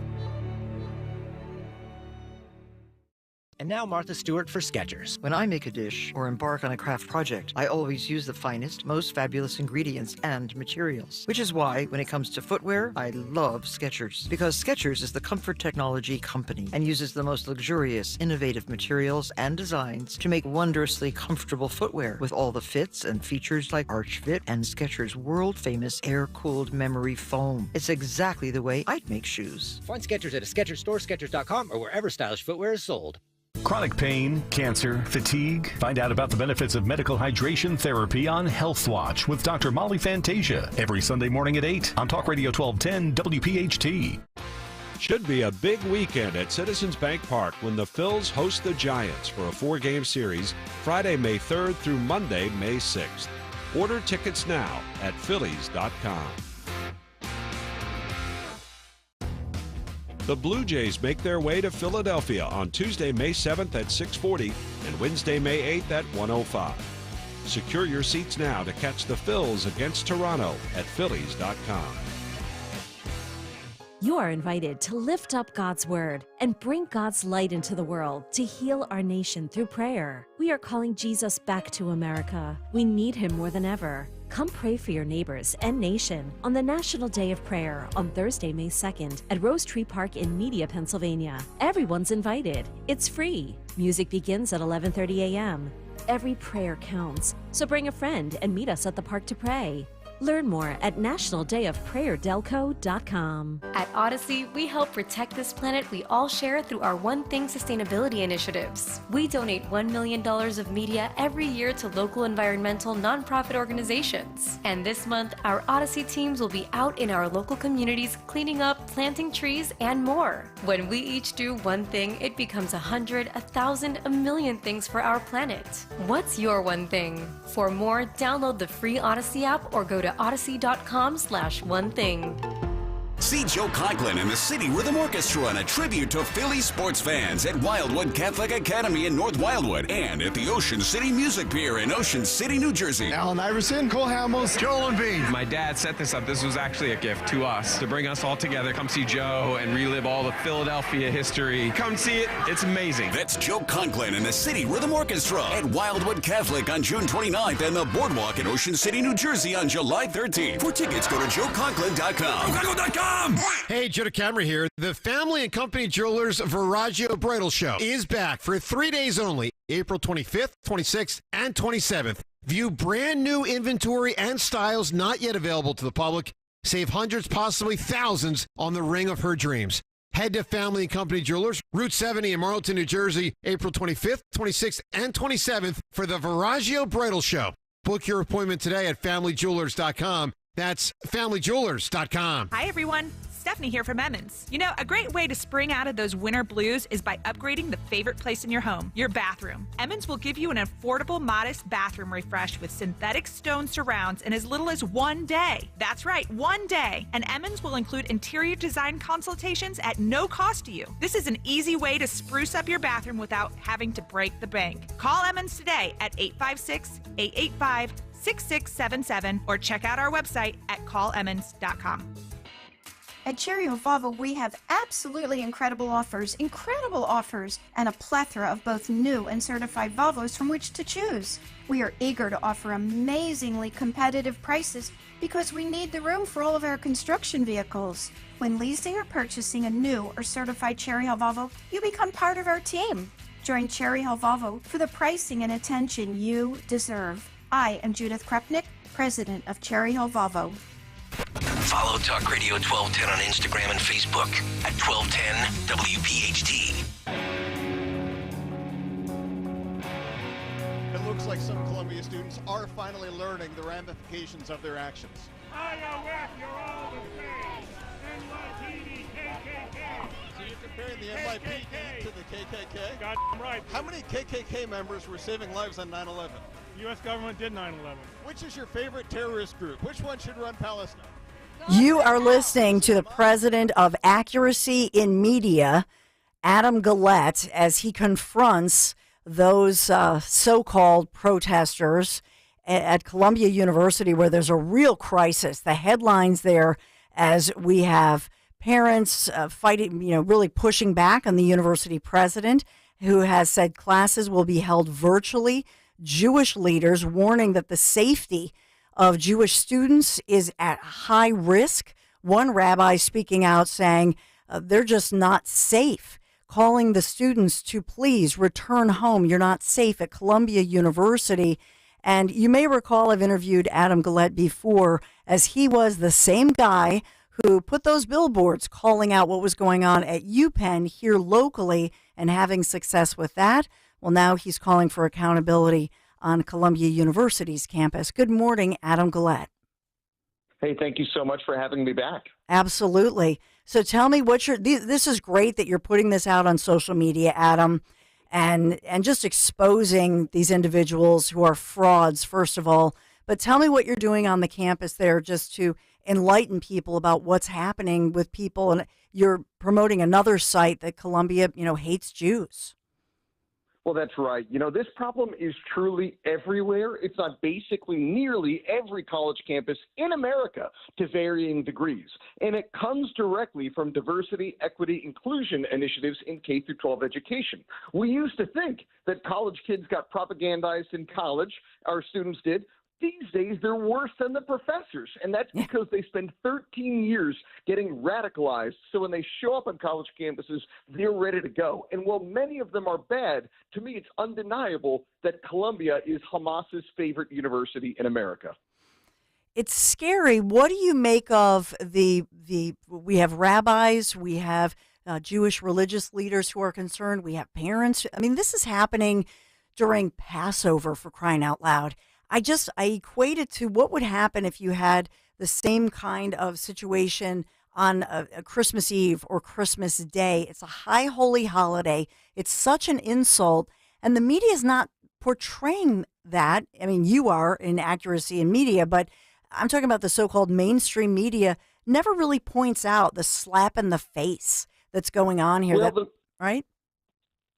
[SPEAKER 5] And now Martha Stewart for Skechers. When I make a dish or embark on a craft project, I always use the finest, most fabulous ingredients and materials. Which is why, when it comes to footwear, I love Skechers. Because Skechers is the comfort technology company and uses the most luxurious, innovative materials and designs to make wondrously comfortable footwear with all the fits and features like Arch Fit and Skechers' world-famous air-cooled memory foam. It's exactly the way I'd make shoes.
[SPEAKER 11] Find Skechers at a Skechers store, Skechers.com, or wherever stylish footwear is sold.
[SPEAKER 21] Chronic pain, cancer, fatigue. Find out about the benefits of medical hydration therapy on Health Watch with Dr. Molly Fantasia every Sunday morning at 8 on Talk Radio 1210 WPHT.
[SPEAKER 14] Should be a big weekend at Citizens Bank Park when the Phils host the Giants for a 4-game series Friday, May 3rd through Monday, May 6th. Order tickets now at Phillies.com. The Blue Jays make their way to Philadelphia on Tuesday, May 7th at 6:40 and Wednesday, May 8th at 1:05. Secure your seats now to catch the Phils against Toronto at Phillies.com.
[SPEAKER 15] You are invited to lift up God's Word and bring God's light into the world to heal our nation through prayer. We are calling Jesus back to America. We need him more than ever. Come pray for your neighbors and nation on the National Day of Prayer on Thursday, May 2nd at Rose Tree Park in Media, Pennsylvania. Everyone's invited. It's free. Music begins at 11:30 a.m. Every prayer counts, so bring a friend and meet us at the park to pray. Learn more at nationaldayofprayerdelco.com.
[SPEAKER 18] At Odyssey, we help protect this planet we all share through our One Thing sustainability initiatives. We donate $1 million of media every year to local environmental nonprofit organizations. And this month, our Odyssey teams will be out in our local communities cleaning up, planting trees, and more. When we each do one thing, it becomes 100, 1,000, a million things for our planet. What's your one thing? For more, download the free Odyssey app or go to odyssey.com/onething.
[SPEAKER 22] See Joe Conklin and the City Rhythm Orchestra in a tribute to Philly sports fans at Wildwood Catholic Academy in North Wildwood and at the Ocean City Music Pier in Ocean City, New Jersey.
[SPEAKER 24] Alan Iverson, Cole Hamels, Joel Embiid.
[SPEAKER 25] My dad set this up. This was actually a gift to us to bring us all together, come see Joe and relive all the Philadelphia history. Come see it. It's amazing.
[SPEAKER 22] That's Joe Conklin and the City Rhythm Orchestra at Wildwood Catholic on June 29th and the Boardwalk in Ocean City, New Jersey on July 13th. For tickets, go to joeconklin.com.
[SPEAKER 30] Hey, Joe DeCamera here. The Family and Company Jewelers Viraggio Bridal Show is back for 3 days only, April 25th, 26th, and 27th. View brand new inventory and styles not yet available to the public. Save hundreds, possibly thousands on the ring of her dreams. Head to Family and Company Jewelers, Route 70 in Marlton, New Jersey, April 25th, 26th, and 27th for the Viraggio Bridal Show. Book your appointment today at FamilyJewelers.com. That's FamilyJewelers.com.
[SPEAKER 32] Hi, everyone.
[SPEAKER 6] Stephanie here from Emmons. You know, a great way to spring out of those winter blues is by upgrading the favorite place in your home, your bathroom. Emmons will give you an affordable, modest bathroom refresh with synthetic stone surrounds in as little as 1 day. That's right, 1 day. And Emmons will include interior design consultations at no cost to you. This is an easy way to spruce up your bathroom without having to break the bank. Call Emmons today at 856-885-6677 or check out our website at callemmons.com.
[SPEAKER 7] At Cherry Hill Volvo, we have absolutely incredible offers, and a plethora of both new and certified Volvos from which to choose. We are eager to offer amazingly competitive prices because we need the room for all of our construction vehicles. When leasing or purchasing a new or certified Cherry Hill Volvo, you become part of our team. Join Cherry Hill Volvo for the pricing and attention you deserve. I am Judith Krepnick, president of Cherry Hill Volvo.
[SPEAKER 12] Follow Talk Radio 1210 on Instagram and Facebook at 1210 WPHT.
[SPEAKER 24] It looks like some Columbia students are finally learning the ramifications of their actions.
[SPEAKER 8] IOF, you're all the same. NYPD, KKK.
[SPEAKER 24] So you're comparing the NYPD to the KKK?
[SPEAKER 8] Goddamn right.
[SPEAKER 24] How many KKK members were saving lives on 9/11?
[SPEAKER 8] The U.S. government did 9/11.
[SPEAKER 24] Which is your favorite terrorist group? Which one should run Palestine?
[SPEAKER 16] You are listening to the president of Accuracy in Media, Adam Glette, as he confronts those so-called protesters at Columbia University where there's a real crisis. The headlines there as we have parents fighting, really pushing back on the university president who has said classes will be held virtually. Jewish leaders warning that the safety of Jewish students is at high risk. One rabbi speaking out saying they're just not safe, calling the students to please return home. You're not safe at Columbia University. And you may recall I've interviewed Adam Glette before, as he was the same guy who put those billboards calling out what was going on at UPenn here locally and having success with that. Well, now he's calling for accountability on Columbia University's campus. Good morning, Adam Glette.
[SPEAKER 9] Hey, thank you so much for having me back.
[SPEAKER 16] Absolutely. So tell me this is great that you're putting this out on social media, Adam, and just exposing these individuals who are frauds, first of all. But tell me what you're doing on the campus there just to enlighten people about what's happening with people. And you're promoting another site that Columbia, hates Jews.
[SPEAKER 9] Well, that's right. This problem is truly everywhere. It's on basically nearly every college campus in America to varying degrees. And it comes directly from diversity, equity, inclusion initiatives in K-12 education. We used to think that college kids got propagandized in college, our students did. These days, they're worse than the professors, and that's because they spend 13 years getting radicalized. So when they show up on college campuses, they're ready to go. And while many of them are bad, to me, it's undeniable that Columbia is Hamas's favorite university in America.
[SPEAKER 16] It's scary. What do you make of we have rabbis, we have Jewish religious leaders who are concerned, we have parents. I mean, this is happening during Passover, for crying out loud. I equate it to what would happen if you had the same kind of situation on a Christmas Eve or Christmas Day. It's a high holy holiday. It's such an insult, and the media is not portraying that. I mean, you are in Accuracy in Media, but I'm talking about the so-called mainstream media never really points out the slap in the face that's going on here. Right?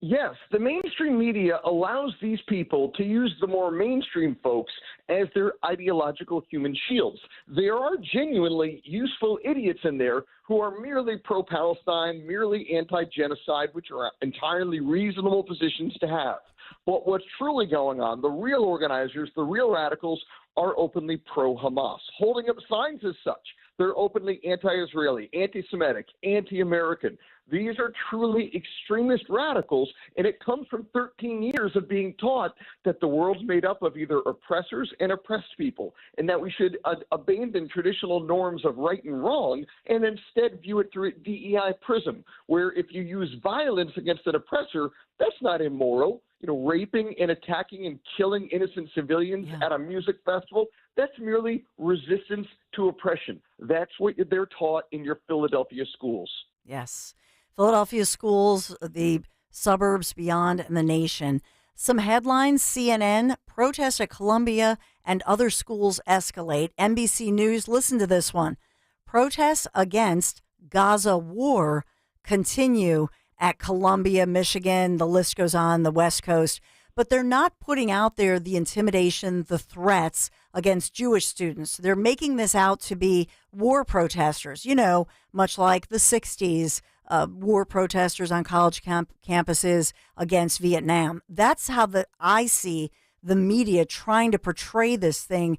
[SPEAKER 9] Yes, the mainstream media allows these people to use the more mainstream folks as their ideological human shields. There are genuinely useful idiots in there who are merely pro-Palestine, merely anti-genocide, which are entirely reasonable positions to have. But what's truly going on, the real organizers, the real radicals, are openly pro-Hamas, holding up signs as such. They're openly anti-Israeli, anti-Semitic, anti-American. These are truly extremist radicals, and it comes from 13 years of being taught that the world's made up of either oppressors and oppressed people, and that we should abandon traditional norms of right and wrong and instead view it through a DEI prism, where if you use violence against an oppressor, that's not immoral. You know, raping and attacking and killing innocent civilians at a music festival, that's merely resistance to oppression. That's what they're taught in your Philadelphia schools.
[SPEAKER 16] Yes. Philadelphia schools, the suburbs beyond, and the nation. Some headlines: CNN, protests at Columbia and other schools escalate. NBC News, listen to this one. Protests against Gaza war continue at Columbia, Michigan. The list goes on, the West Coast. But they're not putting out there the intimidation, the threats against Jewish students. They're making this out to be war protesters, you know, much like the 60s, war protesters on college campuses against Vietnam. That's how I see the media trying to portray this thing.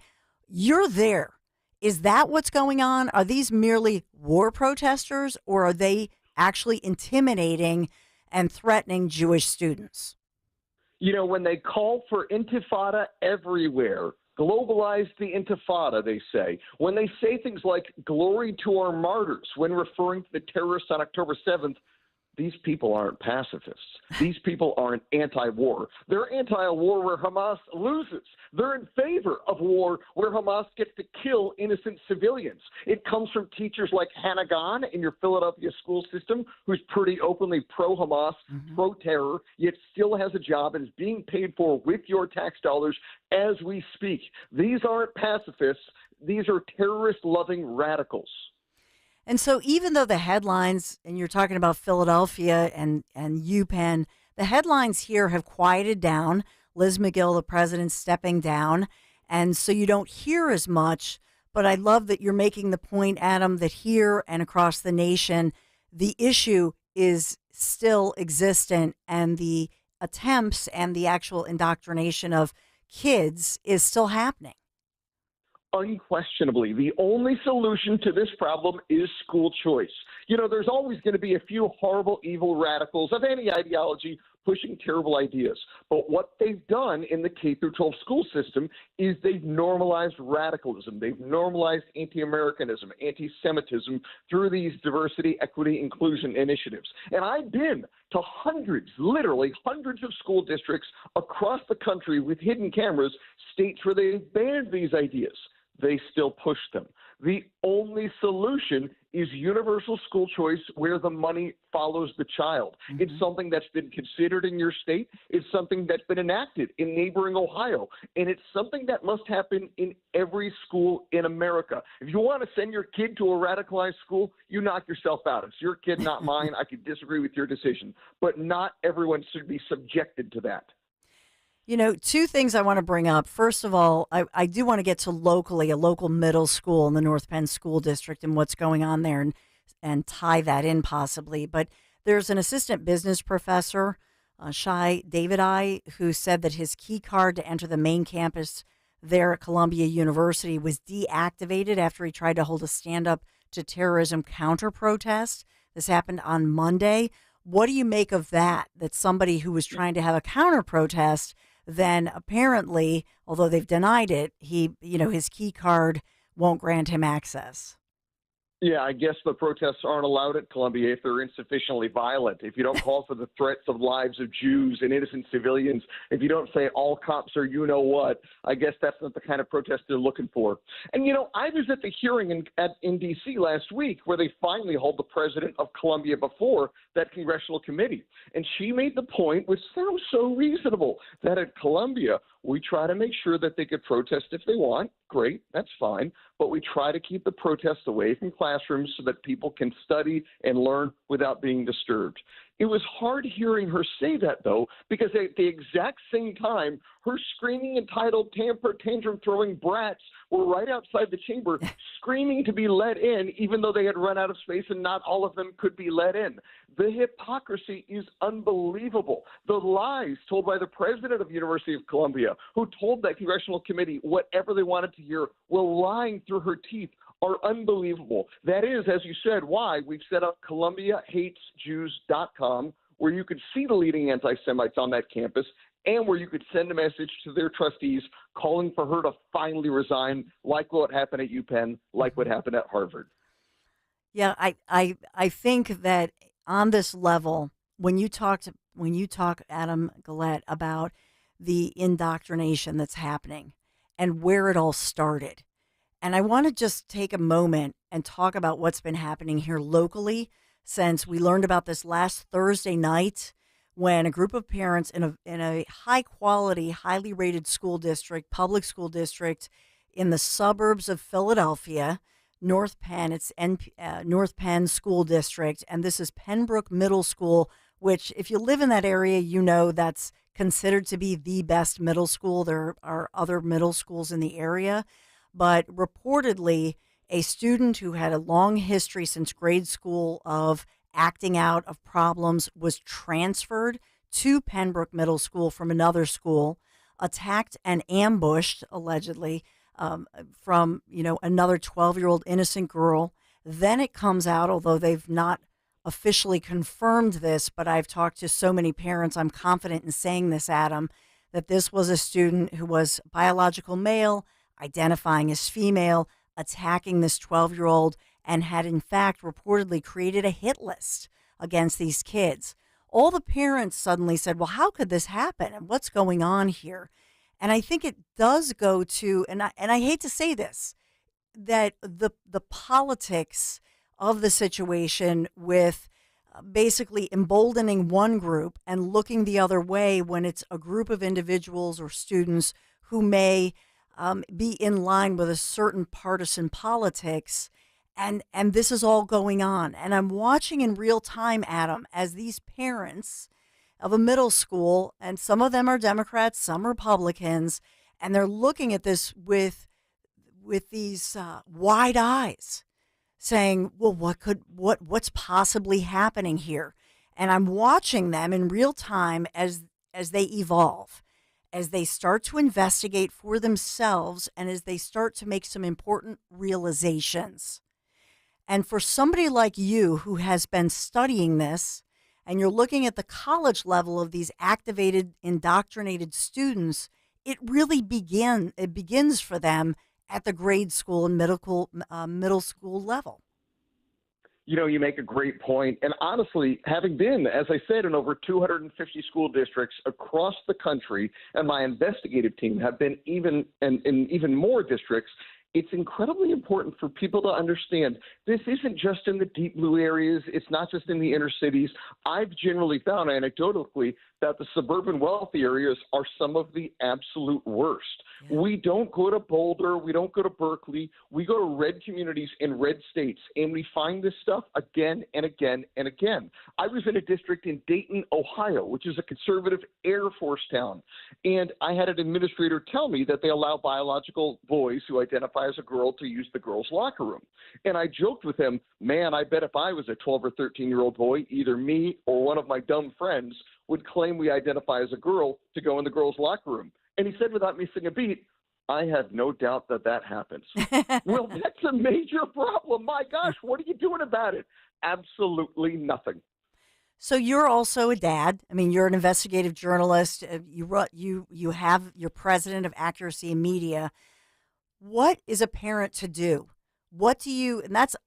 [SPEAKER 16] You're there. Is that what's going on? Are these merely war protesters, or are they actually intimidating and threatening Jewish students?
[SPEAKER 9] You know, when they call for intifada everywhere, globalize the intifada, they say. When they say things like glory to our martyrs when referring to the terrorists on October 7th, these people aren't pacifists. These people aren't anti-war. They're anti-war where Hamas loses. They're in favor of war where Hamas gets to kill innocent civilians. It comes from teachers like Hannah Gahn in your Philadelphia school system, who's pretty openly pro-Hamas, pro-terror, yet still has a job and is being paid for with your tax dollars as we speak. These aren't pacifists. These are terrorist-loving radicals.
[SPEAKER 16] And so even though the headlines, and you're talking about Philadelphia and UPenn, the headlines here have quieted down. Liz McGill, the president, stepping down. And so you don't hear as much. But I love that you're making the point, Adam, that here and across the nation, the issue is still existent, and the attempts and the actual indoctrination of kids is still happening.
[SPEAKER 9] Unquestionably, the only solution to this problem is school choice. You know, there's always going to be a few horrible, evil radicals of any ideology pushing terrible ideas. But what they've done in the K-12 school system is they've normalized radicalism. They've normalized anti-Americanism, anti-Semitism through these diversity, equity, inclusion initiatives. And I've been to hundreds, literally hundreds of school districts across the country with hidden cameras, states where they've banned these ideas. They still push them. The only solution is universal school choice where the money follows the child. It's something that's been considered in your state. It's something that's been enacted in neighboring Ohio. And it's something that must happen in every school in America. If you want to send your kid to a radicalized school, you knock yourself out. It's your kid, not mine. I could disagree with your decision. But not everyone should be subjected to that.
[SPEAKER 16] You know, two things I want to bring up. First of all, I do want to get to locally, a local middle school in the North Penn School District and what's going on there, and tie that in possibly. But there's an assistant business professor, Shai Davidai, who said that his key card to enter the main campus there at Columbia University was deactivated after he tried to hold a stand-up to terrorism counter protest. This happened on Monday. What do you make of that? That somebody who was trying to have a counter protest, then apparently, although they've denied it, his key card won't grant him access.
[SPEAKER 9] Yeah, I guess the protests aren't allowed at Columbia if they're insufficiently violent, if you don't call for the threats of lives of Jews and innocent civilians, if you don't say all cops are you-know-what, I guess that's not the kind of protest they're looking for. And, you know, I was at the hearing in D.C. last week where they finally hauled the president of Columbia before that congressional committee. And she made the point, which sounds so reasonable, that at Columbia, we try to make sure that they could protest if they want. Great, that's fine. But we try to keep the protests away from classrooms so that people can study and learn without being disturbed. It was hard hearing her say that, though, because at the exact same time, her screaming, entitled, tantrum-throwing brats were right outside the chamber screaming to be let in, even though they had run out of space and not all of them could be let in. The hypocrisy is unbelievable. The lies told by the president of the University of Columbia, who told that congressional committee whatever they wanted to hear, were lying through her teeth are unbelievable. That is, as you said, why we've set up ColumbiaHatesJews.com, where you could see the leading anti-Semites on that campus and where you could send a message to their trustees calling for her to finally resign, like what happened at UPenn, like what happened at Harvard.
[SPEAKER 16] Yeah, I think that on this level, when you talk, Adam Glette, about the indoctrination that's happening and where it all started, and I want to just take a moment and talk about what's been happening here locally, since we learned about this last Thursday night when a group of parents in a high quality, highly rated school district, public school district in the suburbs of Philadelphia, North Penn, it's North Penn School District, and this is Pembroke Middle School, which if you live in that area, you know that's considered to be the best middle school. There are other middle schools in the area, but reportedly a student who had a long history since grade school of acting out of problems was transferred to Pembroke Middle School from another school, attacked and ambushed, allegedly, from another 12-year-old innocent girl. Then it comes out, although they've not officially confirmed this, but I've talked to so many parents, I'm confident in saying this, Adam, that this was a student who was biological male, identifying as female, attacking this 12-year-old, and had in fact reportedly created a hit list against these kids. All the parents suddenly said, well, how could this happen? And what's going on here? And I think it does go to, and I hate to say this, that the politics of the situation with basically emboldening one group and looking the other way when it's a group of individuals or students who may be in line with a certain partisan politics. And this is all going on. And I'm watching in real time, Adam, as these parents of a middle school, and some of them are Democrats, some Republicans, and they're looking at this with these wide eyes, saying, well, what's possibly happening here? And I'm watching them in real time as they evolve, as they start to investigate for themselves, and as they start to make some important realizations. And for somebody like you who has been studying this, and you're looking at the college level of these activated, indoctrinated students, it really begins for them at the grade school and middle school level.
[SPEAKER 9] You make a great point. And honestly, having been, as I said, in over 250 school districts across the country, and my investigative team have been in even more districts, it's incredibly important for people to understand this isn't just in the deep blue areas. It's not just in the inner cities. I've generally found anecdotally that the suburban wealthy areas are some of the absolute worst. Yeah. We don't go to Boulder. We don't go to Berkeley. We go to red communities in red states, and we find this stuff again and again and again. I was in a district in Dayton, Ohio, which is a conservative Air Force town, and I had an administrator tell me that they allow biological boys who identify as a girl to use the girls' locker room. And I joked with him, man, I bet if I was a 12 or 13-year-old boy, either me or one of my dumb friends would claim we identify as a girl to go in the girls' locker room. And he said without missing a beat, I have no doubt that happens. Well, that's a major problem. My gosh, what are you doing about it? Absolutely nothing.
[SPEAKER 16] So you're also a dad. I mean, you're an investigative journalist. You have your president of Accuracy in Media. What is a parent to do?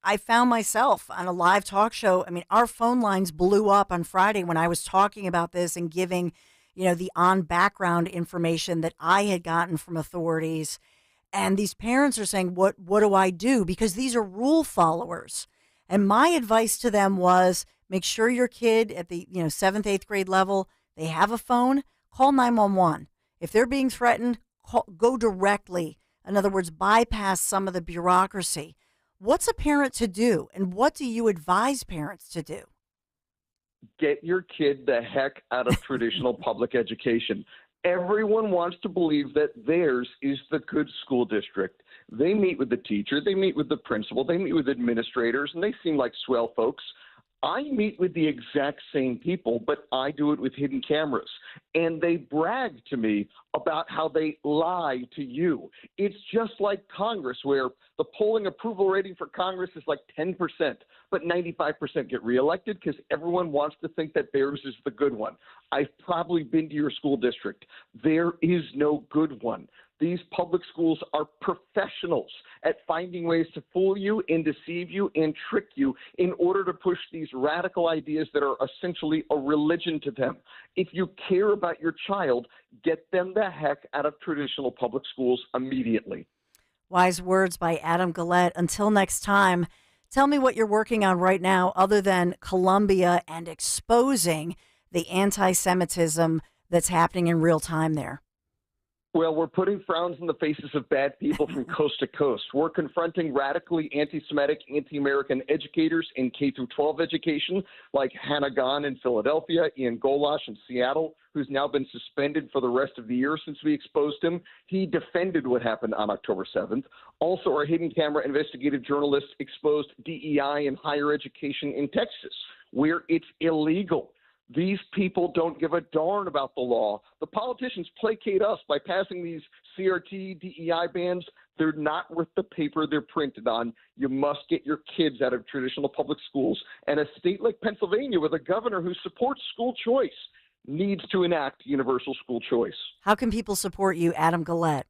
[SPEAKER 16] I found myself on a live talk show. I mean, our phone lines blew up on Friday when I was talking about this and giving, the on-background information that I had gotten from authorities. And these parents are saying, what do I do? Because these are rule followers. And my advice to them was, make sure your kid at the 7th, 8th grade level, they have a phone, call 911. If they're being threatened, go directly. In other words, bypass some of the bureaucracy. What's a parent to do, and what do you advise parents to do?
[SPEAKER 9] Get your kid the heck out of traditional public education. Everyone wants to believe that theirs is the good school district. They meet with the teacher, they meet with the principal, they meet with administrators, and they seem like swell folks. I meet with the exact same people, but I do it with hidden cameras. And they brag to me about how they lie to you. It's just like Congress, where the polling approval rating for Congress is like 10%, but 95% get reelected because everyone wants to think that theirs is the good one. I've probably been to your school district. There is no good one. These public schools are professionals at finding ways to fool you and deceive you and trick you in order to push these radical ideas that are essentially a religion to them. If you care about your child, get them the heck out of traditional public schools immediately.
[SPEAKER 16] Wise words by Adam Glette. Until next time, tell me what you're working on right now other than Columbia and exposing the anti-Semitism that's happening in real time there.
[SPEAKER 9] Well, we're putting frowns in the faces of bad people from coast to coast. We're confronting radically anti-Semitic, anti-American educators in K-12 education, like Hannah Gahn in Philadelphia, Ian Golash in Seattle, who's now been suspended for the rest of the year since we exposed him. He defended what happened on October 7th. Also, our hidden camera investigative journalists exposed DEI in higher education in Texas, where it's illegal. These people don't give a darn about the law. The politicians placate us by passing these CRT, DEI bans. They're not worth the paper they're printed on. You must get your kids out of traditional public schools. And a state like Pennsylvania, with a governor who supports school choice, needs to enact universal school choice.
[SPEAKER 16] How can people support you, Adam Glette?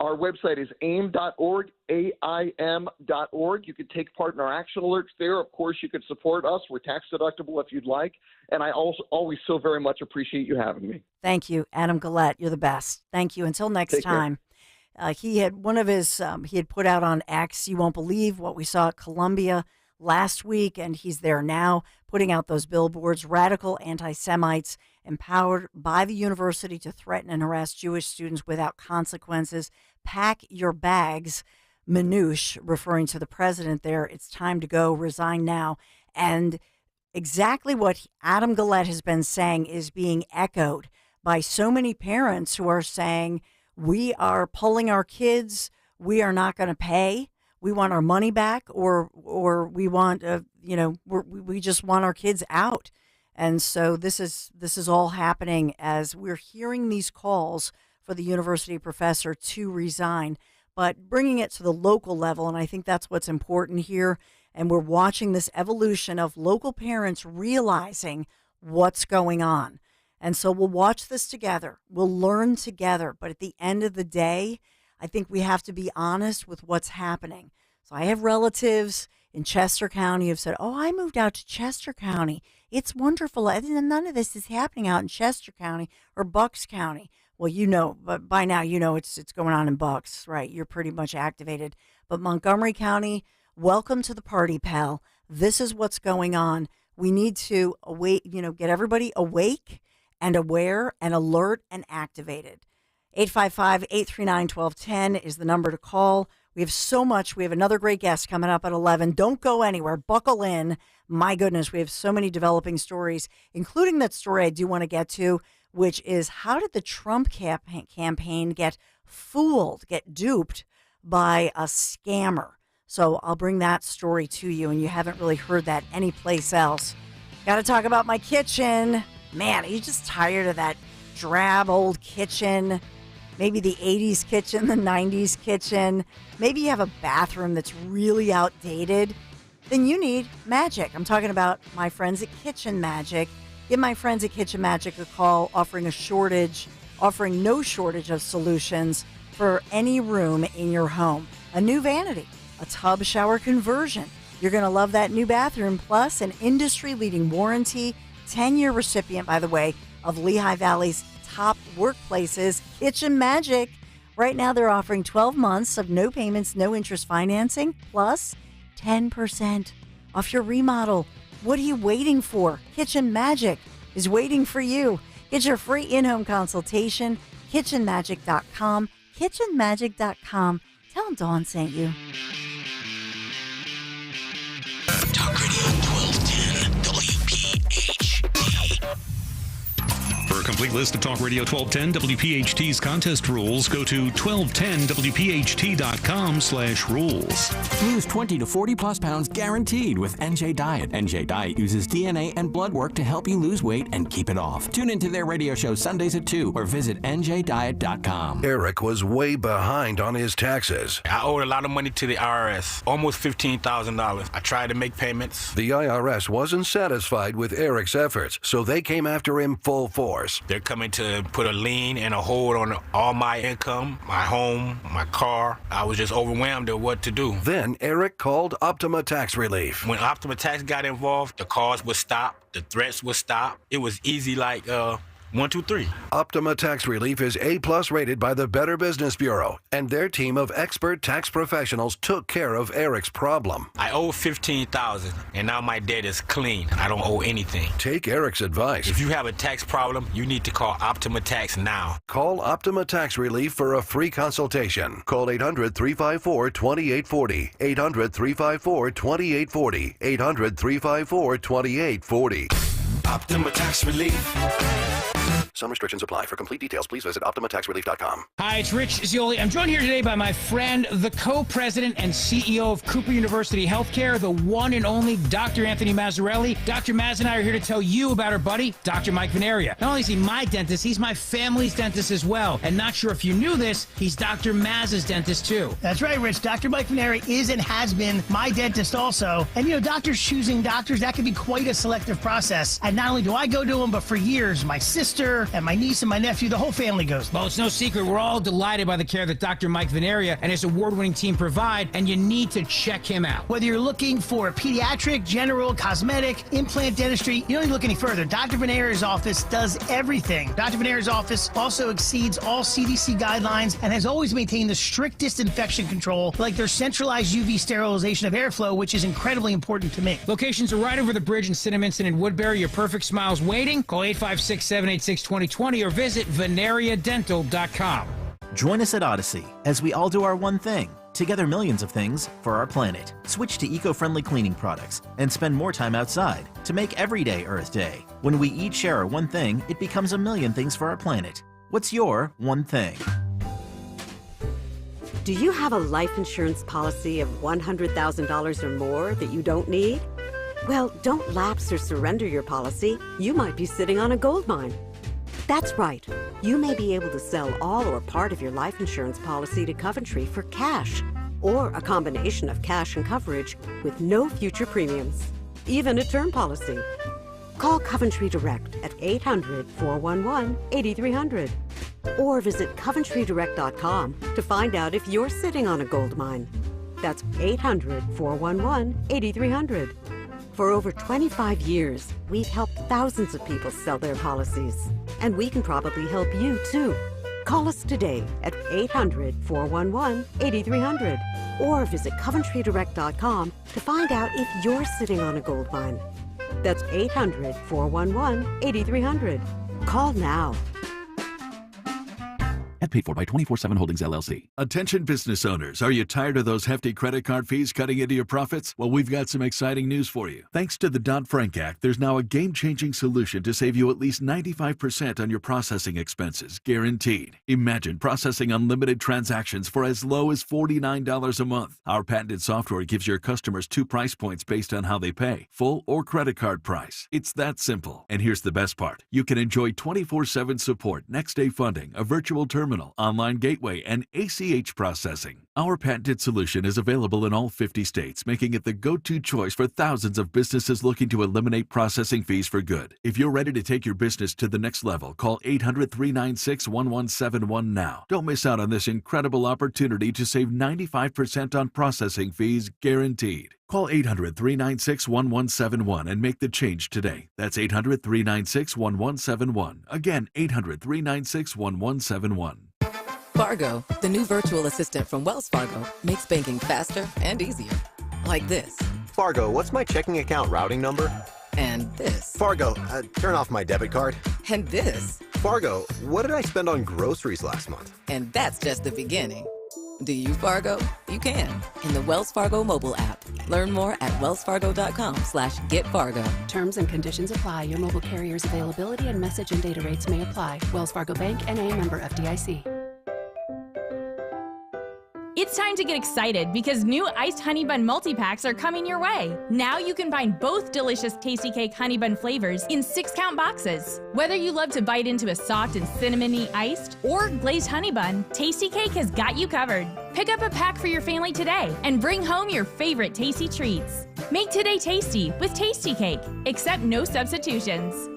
[SPEAKER 9] Our website is aim.org, AIM.org. You could take part in our action alerts there. Of course, you could support us. We're tax deductible if you'd like. And I also always so very much appreciate you having me.
[SPEAKER 16] Thank you, Adam Glette. You're the best. Thank you. Until next time. He had he had put out on X, you won't believe what we saw at Columbia last week, and he's there now putting out those billboards, radical anti-Semites empowered by the university to threaten and harass Jewish students without consequences. Pack your bags, Manouche, referring to the president there. It's time to go, resign now. And exactly what Adam Glette has been saying is being echoed by so many parents who are saying, we are pulling our kids, we are not going to pay. We want our money back, or we want, we just want our kids out. And so this is all happening as we're hearing these calls for the university professor to resign, but bringing it to the local level. And I think that's what's important here. And we're watching this evolution of local parents realizing what's going on. And so we'll watch this together. We'll learn together. But at the end of the day, I think we have to be honest with what's happening. So I have relatives in Chester County who have said, oh, I moved out to Chester County. It's wonderful. None of this is happening out in Chester County or Bucks County. Well, but by now, it's going on in Bucks, right? You're pretty much activated. But Montgomery County, welcome to the party, pal. This is what's going on. We need to get everybody awake and aware and alert and activated. 855-839-1210 is the number to call. We have so much. We have another great guest coming up at 11. Don't go anywhere. Buckle in. My goodness, we have so many developing stories, including that story I do want to get to, which is how did the Trump campaign get fooled, get duped by a scammer? So I'll bring that story to you, and you haven't really heard that anyplace else. Got to talk about my kitchen. Man, are you just tired of that drab old kitchen? Maybe the 80s kitchen, the 90s kitchen. Maybe you have a bathroom that's really outdated. Then you need magic. I'm talking about my friends at Kitchen Magic. Give my friends at Kitchen Magic a call, offering no shortage of solutions for any room in your home. A new vanity, a tub shower conversion. You're going to love that new bathroom, plus an industry-leading warranty, 10-year recipient, by the way, of Lehigh Valley's top workplaces, Kitchen Magic. Right now, they're offering 12 months of no payments, no interest financing, plus 10% off your remodel. What are you waiting for? Kitchen Magic is waiting for you. Get your free in-home consultation, kitchenmagic.com, kitchenmagic.com. Tell them Dawn sent you.
[SPEAKER 12] Talk Radio 1210 WPHT. For a complete
[SPEAKER 21] complete list of Talk Radio 1210 WPHT's contest rules, go to 1210WPHT.com/rules.
[SPEAKER 1] Lose 20 to 40 plus pounds guaranteed with NJ Diet. NJ Diet uses DNA and blood work to help you lose weight and keep it off. Tune into their radio show Sundays at 2 or visit NJDiet.com.
[SPEAKER 10] Eric was way behind on his taxes.
[SPEAKER 13] I owed a lot of money to the IRS, almost $15,000. I tried to make payments.
[SPEAKER 10] The IRS wasn't satisfied with Eric's efforts, so they came after him full force.
[SPEAKER 13] They're coming to put a lien and a hold on all my income, my home, my car. I was just overwhelmed at what to do.
[SPEAKER 10] Then Eric called Optima Tax Relief.
[SPEAKER 13] When Optima Tax got involved, the calls would stop, the threats would stop. It was easy like 1, 2, 3.
[SPEAKER 10] Optima Tax Relief is A+ rated by the Better Business Bureau, and their team of expert tax professionals took care of Eric's problem.
[SPEAKER 13] I owe $15,000, and now my debt is clean. I don't owe anything.
[SPEAKER 10] Take Eric's advice.
[SPEAKER 13] If you have a tax problem, you need to call Optima Tax now.
[SPEAKER 10] Call Optima Tax Relief for a free consultation. Call 800-354-2840. 800-354-2840. 800-354-2840. Optima Tax Relief. Some restrictions apply. For complete details, please visit OptimaTaxRelief.com.
[SPEAKER 17] Hi, it's Rich Zioli. I'm joined here today by my friend, the co-president and CEO of Cooper University Healthcare, the one and only Dr. Anthony Mazzarelli. Dr. Maz and I are here to tell you about our buddy, Dr. Mike Veneria. Not only is he my dentist, he's my family's dentist as well. And not sure if you knew this, he's Dr. Maz's dentist too.
[SPEAKER 19] That's right, Rich. Dr. Mike Veneria is and has been my dentist also. And you know, doctors choosing doctors, that can be quite a selective process. And not only do I go to him, but for years, my sister and my niece and my nephew, the whole family goes.
[SPEAKER 17] Well, it's no secret. We're all delighted by the care that Dr. Mike Veneria and his award-winning team provide, and you need to check him out.
[SPEAKER 19] Whether you're looking for pediatric, general, cosmetic, implant dentistry, you don't need to look any further. Dr. Veneria's office does everything. Dr. Veneria's office also exceeds all CDC guidelines and has always maintained the strictest infection control, like their centralized UV sterilization of airflow, which is incredibly important to me.
[SPEAKER 17] Locations are right over the bridge in Cinnaminson and Woodbury. Your perfect smile's waiting. Call 856-786-2020 or visit veneriadental.com.
[SPEAKER 20] Join us at Odyssey as we all do our one thing. Together millions of things for our planet. Switch to eco-friendly cleaning products and spend more time outside to make every day Earth Day. When we each share our one thing, it becomes a million things for our planet. What's your one thing?
[SPEAKER 23] Do you have a life insurance policy of $100,000 or more that you don't need? Well, don't lapse or surrender your policy. You might be sitting on a gold mine. That's right. You may be able to sell all or part of your life insurance policy to Coventry for cash, or a combination of cash and coverage with no future premiums, even a term policy. Call Coventry Direct at 800-411-8300 or visit coventrydirect.com to find out if you're sitting on a gold mine. That's 800-411-8300. For over 25 years, we've helped thousands of people sell their policies. And we can probably help you, too. Call us today at 800-411-8300 or visit coventrydirect.com to find out if you're sitting on a gold mine. That's 800-411-8300. Call now.
[SPEAKER 26] Ad paid for by 24/7 Holdings, LLC. Attention business owners. Are you tired of those hefty credit card fees cutting into your profits? Well, we've got some exciting news for you. Thanks to the Dodd-Frank Act, there's now a game-changing solution to save you at least 95% on your processing expenses, guaranteed. Imagine processing unlimited transactions for as low as $49 a month. Our patented software gives your customers 2 price points based on how they pay, full or credit card price. It's that simple. And here's the best part. You can enjoy 24/7 support, next-day funding, a virtual terminal, online gateway, and ACH processing. Our patented solution is available in all 50 states, making it the go-to choice for thousands of businesses looking to eliminate processing fees for good. If you're ready to take your business to the next level, call 800-396-1171 now. Don't miss out on this incredible opportunity to save 95% on processing fees, guaranteed. Call 800-396-1171 and make the change today. That's 800-396-1171. Again, 800-396-1171.
[SPEAKER 27] Fargo, the new virtual assistant from Wells Fargo, makes banking faster and easier. Like this.
[SPEAKER 28] Fargo, what's my checking account routing number?
[SPEAKER 27] And this.
[SPEAKER 28] Fargo, turn off my debit card.
[SPEAKER 27] And this.
[SPEAKER 28] Fargo, what did I spend on groceries last month?
[SPEAKER 27] And that's just the beginning. Do you, Fargo? You can in the Wells Fargo mobile app. Learn more at wellsfargo.com/getfargo.
[SPEAKER 2] Terms and conditions apply. Your mobile carrier's availability and message and data rates may apply. Wells Fargo Bank, N.A., member FDIC.
[SPEAKER 3] It's time to get excited because new iced honey bun multi-packs are coming your way. Now you can find both delicious Tasty Cake honey bun flavors in 6-count boxes. Whether you love to bite into a soft and cinnamony iced or glazed honey bun, Tasty Cake has got you covered. Pick up a pack for your family today and bring home your favorite tasty treats. Make today tasty with Tasty Cake, except no substitutions.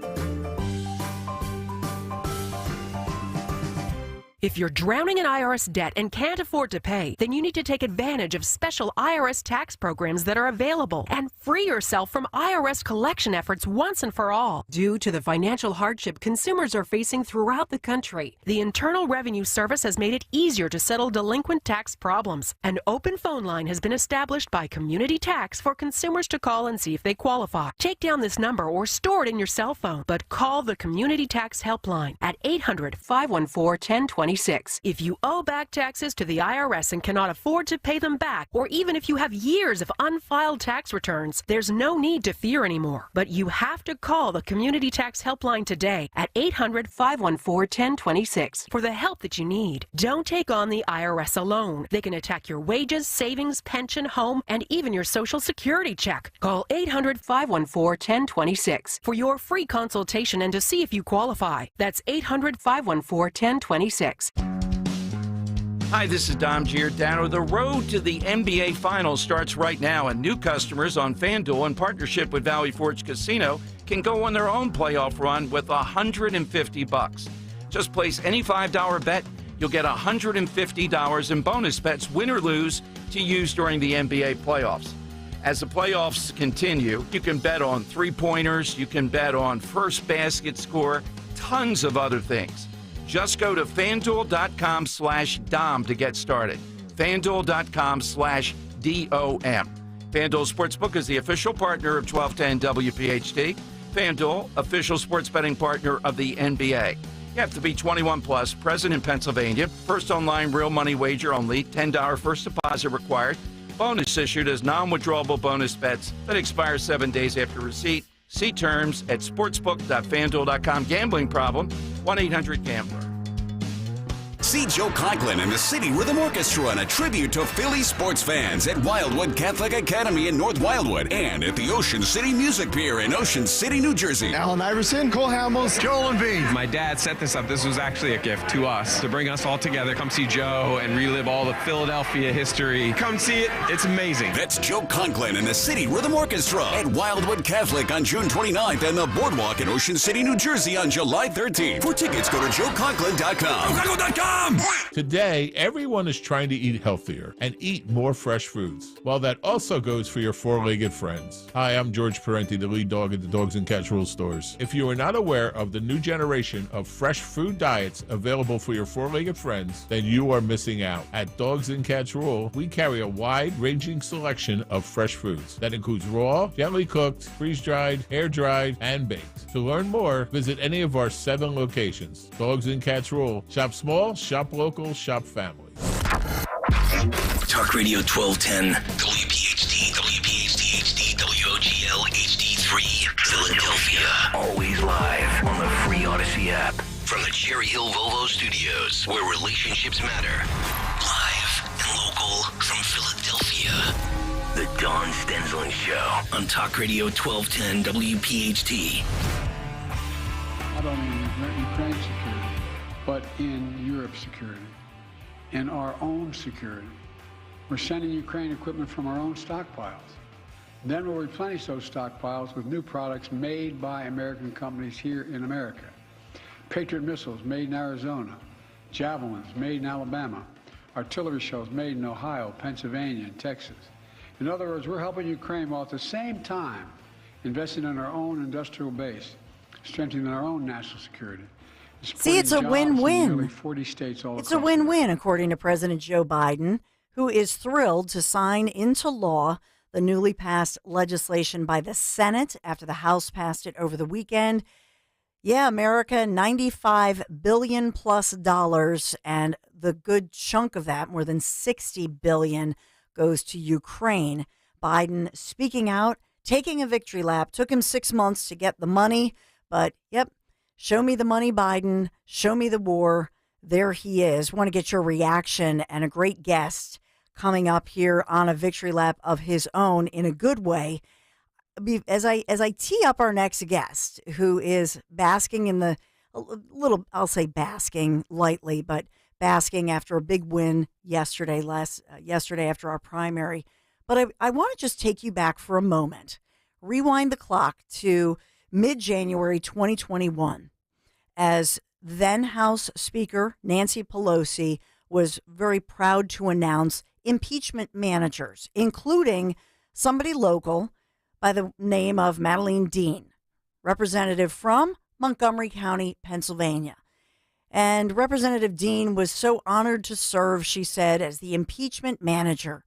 [SPEAKER 4] If you're drowning in IRS debt and can't afford to pay, then you need to take advantage of special IRS tax programs that are available and free yourself from IRS collection efforts once and for all. Due to the financial hardship consumers are facing throughout the country, the Internal Revenue Service has made it easier to settle delinquent tax problems. An open phone line has been established by Community Tax for consumers to call and see if they qualify. Take down this number or store it in your cell phone, but call the Community Tax Helpline at 800-514-1020. If you owe back taxes to the IRS and cannot afford to pay them back, or even if you have years of unfiled tax returns, there's no need to fear anymore. But you have to call the Community Tax Helpline today at 800-514-1026 for the help that you need. Don't take on the IRS alone. They can attack your wages, savings, pension, home, and even your Social Security check. Call 800-514-1026 for your free consultation and to see if you qualify. That's 800-514-1026.
[SPEAKER 5] Hi, this is Dom Giordano. The road to the NBA Finals starts right now, and new customers on FanDuel in partnership with Valley Forge Casino can go on their own playoff run with $150. Just place any $5 bet. You'll get $150 in bonus bets, win or lose, to use during the NBA playoffs. As the playoffs continue, you can bet on three-pointers, you can bet on first basket score, tons of other things. Just go to FanDuel.com/Dom to get started. FanDuel.com/DOM. FanDuel Sportsbook is the official partner of 1210 WPHT. FanDuel, official sports betting partner of the NBA. You have to be 21 plus, present in Pennsylvania. First online real money wager only. $10 first deposit required. Bonus issued as non-withdrawable bonus bets that expire 7 days after receipt. See terms at sportsbook.fanduel.com. Gambling problem? 1-800-GAMBLER.
[SPEAKER 22] See Joe Conklin and the City Rhythm Orchestra in a tribute to Philly sports fans at Wildwood Catholic Academy in North Wildwood and at the Ocean City Music Pier in Ocean City, New Jersey.
[SPEAKER 11] Alan Iverson, Cole Hamels, Joel Embiid.
[SPEAKER 14] My dad set this up. This was actually a gift to us to bring us all together, come see Joe and relive all the Philadelphia history. Come see it. It's amazing.
[SPEAKER 22] That's Joe Conklin and the City Rhythm Orchestra at Wildwood Catholic on June 29th and the Boardwalk in Ocean City, New Jersey on July 13th. For tickets, go to joeconklin.com. joeconklin.com.
[SPEAKER 15] Today, everyone is trying to eat healthier and eat more fresh foods. Well, that also goes for your four-legged friends. Hi, I'm George Parenti, the lead dog at the Dogs and Cats Rule stores. If you are not aware of the new generation of fresh food diets available for your four-legged friends, then you are missing out. At Dogs and Cats Rule, we carry a wide-ranging selection of fresh foods that includes raw, gently cooked, freeze-dried, air-dried, and baked. To learn more, visit any of our 7 locations. Dogs and Cats Rule. Shop small, shop local, shop family.
[SPEAKER 12] Talk Radio 1210, WPHT, WPHT HD, WOGL HD3, Philadelphia. Always live on the free Odyssey app. From the Cherry Hill Volvo Studios, where relationships matter. Live and local from Philadelphia. The Dawn Stensland Show on Talk Radio 1210, WPHT.
[SPEAKER 18] Not only in Ukraine's security, but in Europe's security, in our own security. We're sending Ukraine equipment from our own stockpiles. Then we'll replenish those stockpiles with new products made by American companies here in America. Patriot missiles made in Arizona, Javelins made in Alabama, artillery shells made in Ohio, Pennsylvania, and Texas. In other words, we're helping Ukraine while at the same time investing in our own industrial base, strengthening our own national security.
[SPEAKER 16] See, it's a win-win.
[SPEAKER 18] It's
[SPEAKER 16] a win-win, according to President Joe Biden, who is thrilled to sign into law the newly passed legislation by the Senate after the House passed it over the weekend. Yeah, America, $95 billion plus, and the good chunk of that, more than $60 billion, goes to Ukraine. Biden speaking out, taking a victory lap. Took him 6 months to get the money, but yep, show me the money, Biden. Show me the war. There he is. Want to get your reaction, and a great guest coming up here on a victory lap of his own in a good way. As I tee up our next guest, who is basking in the little, I'll say basking lightly, but basking after a big win yesterday after our primary. But I want to just take you back for a moment. Rewind the clock to mid-January 2021, as then House Speaker Nancy Pelosi was very proud to announce impeachment managers, including somebody local by the name of Madeleine Dean, representative from Montgomery County, Pennsylvania. And Representative Dean was so honored to serve, she said, as the impeachment manager.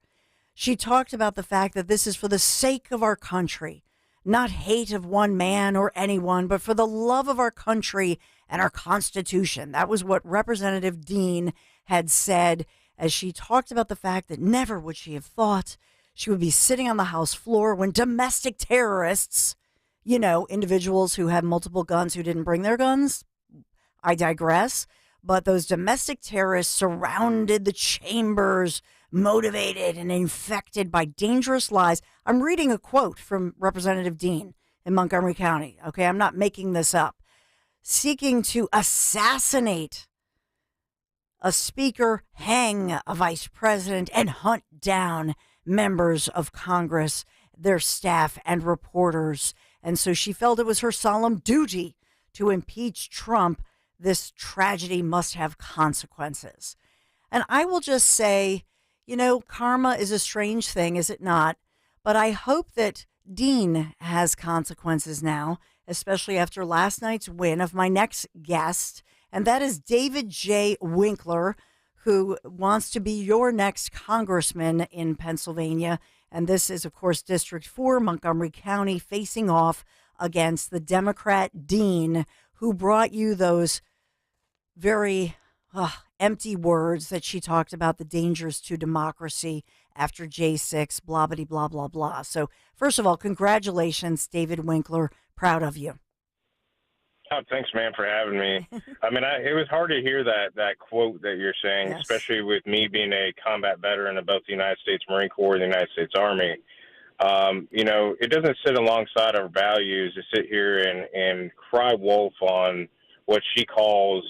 [SPEAKER 16] She talked about the fact that this is for the sake of our country, not hate of one man or anyone, but for the love of our country and our Constitution. That was what Representative Dean had said, as she talked about the fact that never would she have thought she would be sitting on the House floor when domestic terrorists, individuals who have multiple guns who didn't bring their guns, I digress, but those domestic terrorists surrounded the chambers, motivated and infected by dangerous lies. I'm reading a quote from Representative Dean in Montgomery County. Okay, I'm not making this up. Seeking to assassinate a speaker, hang a vice president, and hunt down members of Congress, their staff, and reporters. And so she felt it was her solemn duty to impeach Trump. This tragedy must have consequences. And I will just say, karma is a strange thing, is it not? But I hope that Dean has consequences now, especially after last night's win of my next guest, and that is David J. Winkler, who wants to be your next congressman in Pennsylvania. And this is, of course, District 4, Montgomery County, facing off against the Democrat Dean, who brought you those very empty words that she talked about, the dangers to democracy after J6, blah, blah, blah, blah, blah. So, first of all, congratulations, David Winkler. Proud of you.
[SPEAKER 1] Oh, thanks, man, for having me. I mean, it was hard to hear that quote that you're saying, yes, especially with me being a combat veteran of both the United States Marine Corps and the United States Army. It doesn't sit alongside our values to sit here and cry wolf on what she calls,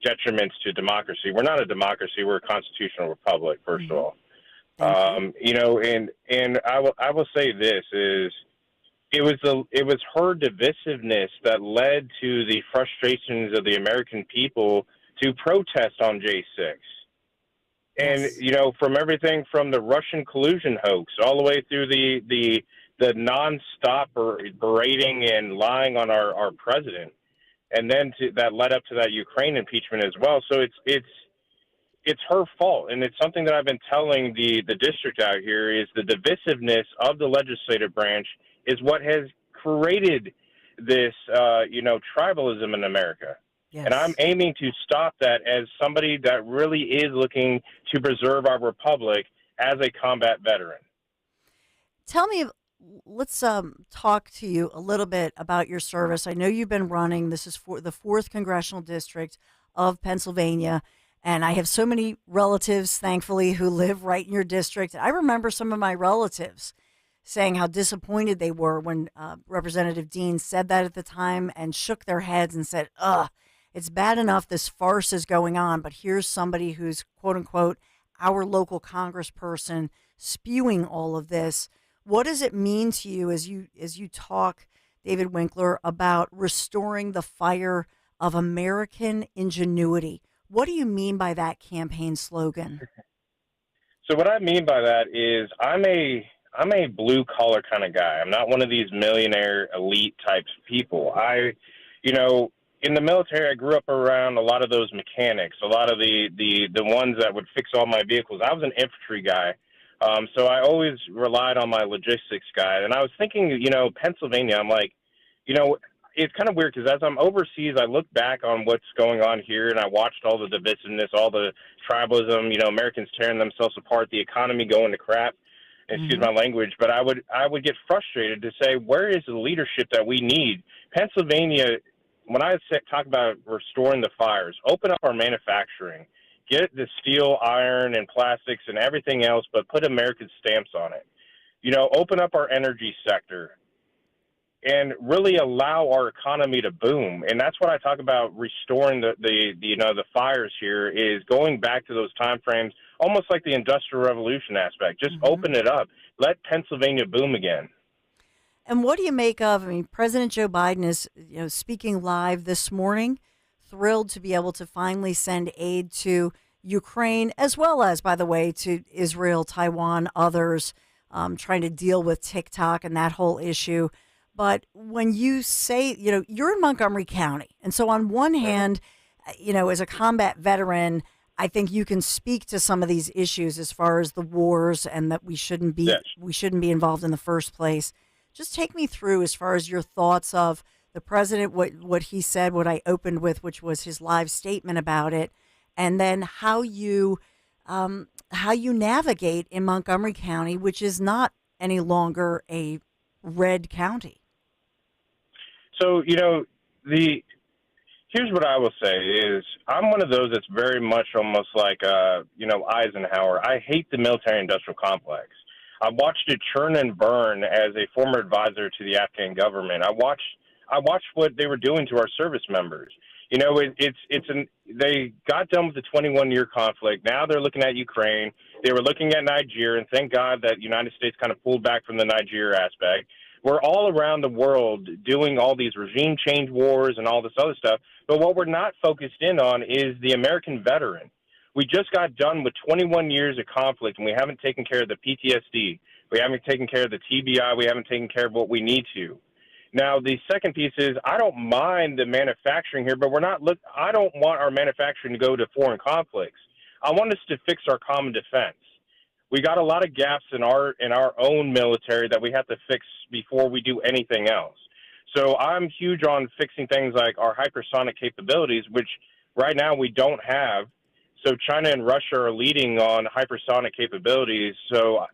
[SPEAKER 1] detriments to democracy. We're not a democracy. We're a constitutional republic, first of all. And I will say this is, it was her divisiveness that led to the frustrations of the American people to protest on J6. And, from everything from the Russian collusion hoax all the way through the nonstop berating and lying on our president. And then that led up to that Ukraine impeachment as well. So it's her fault. And it's something that I've been telling the district out here is the divisiveness of the legislative branch is what has created this, tribalism in America. Yes. And I'm aiming to stop that as somebody that really is looking to preserve our republic as a combat veteran.
[SPEAKER 16] Tell me, let's talk to you a little bit about your service. I know you've been running. This is for the 4th Congressional District of Pennsylvania. And I have so many relatives, thankfully, who live right in your district. I remember some of my relatives saying how disappointed they were when Representative Dean said that at the time and shook their heads and said, it's bad enough this farce is going on, but here's somebody who's, quote unquote, our local congressperson spewing all of this. What does it mean to you as you talk, David Winkler, about restoring the fire of American ingenuity? What do you mean by that campaign slogan?
[SPEAKER 1] So what I mean by that is I'm a blue collar kind of guy. I'm not one of these millionaire elite types of people. In the military, I grew up around a lot of those mechanics, a lot of the ones that would fix all my vehicles. I was an infantry guy. So I always relied on my logistics guy. And I was thinking, Pennsylvania, I'm like, it's kind of weird because as I'm overseas, I look back on what's going on here and I watched all the divisiveness, all the tribalism, Americans tearing themselves apart, the economy going to crap. excuse my language, but I would get frustrated to say, where is the leadership that we need? Pennsylvania, when I talk about restoring the fires, open up our manufacturing, get the steel, iron, and plastics and everything else, but put American stamps on it. Open up our energy sector and really allow our economy to boom. And that's what I talk about restoring the fires here, is going back to those time frames, almost like the Industrial Revolution aspect. Just open it up. Let Pennsylvania boom again.
[SPEAKER 16] And what do you make of, President Joe Biden is speaking live this morning, thrilled to be able to finally send aid to Ukraine, as well as, by the way, to Israel, Taiwan, others, trying to deal with TikTok and that whole issue. But when you say, you're in Montgomery County, and so on one hand, as a combat veteran, I think you can speak to some of these issues as far as the wars and that we shouldn't be involved in the first place. Just take me through as far as your thoughts of the president, what he said, what I opened with, which was his live statement about it, and then how you navigate in Montgomery County, which is not any longer a red county.
[SPEAKER 1] So, here's what I will say is I'm one of those that's very much almost like, Eisenhower. I hate the military-industrial complex. I watched it churn and burn as a former advisor to the Afghan government. I watched what they were doing to our service members. They got done with the 21-year conflict. Now they're looking at Ukraine. They were looking at Nigeria, and thank God that the United States kind of pulled back from the Nigeria aspect. We're all around the world doing all these regime change wars and all this other stuff, but what we're not focused in on is the American veteran. We just got done with 21 years of conflict, and we haven't taken care of the PTSD. We haven't taken care of the TBI. We haven't taken care of what we need to. Now, the second piece is I don't mind the manufacturing here, but I don't want our manufacturing to go to foreign conflicts. I want us to fix our common defense. We got a lot of gaps in our own military that we have to fix before we do anything else. So I'm huge on fixing things like our hypersonic capabilities, which right now we don't have. So China and Russia are leading on hypersonic capabilities. So,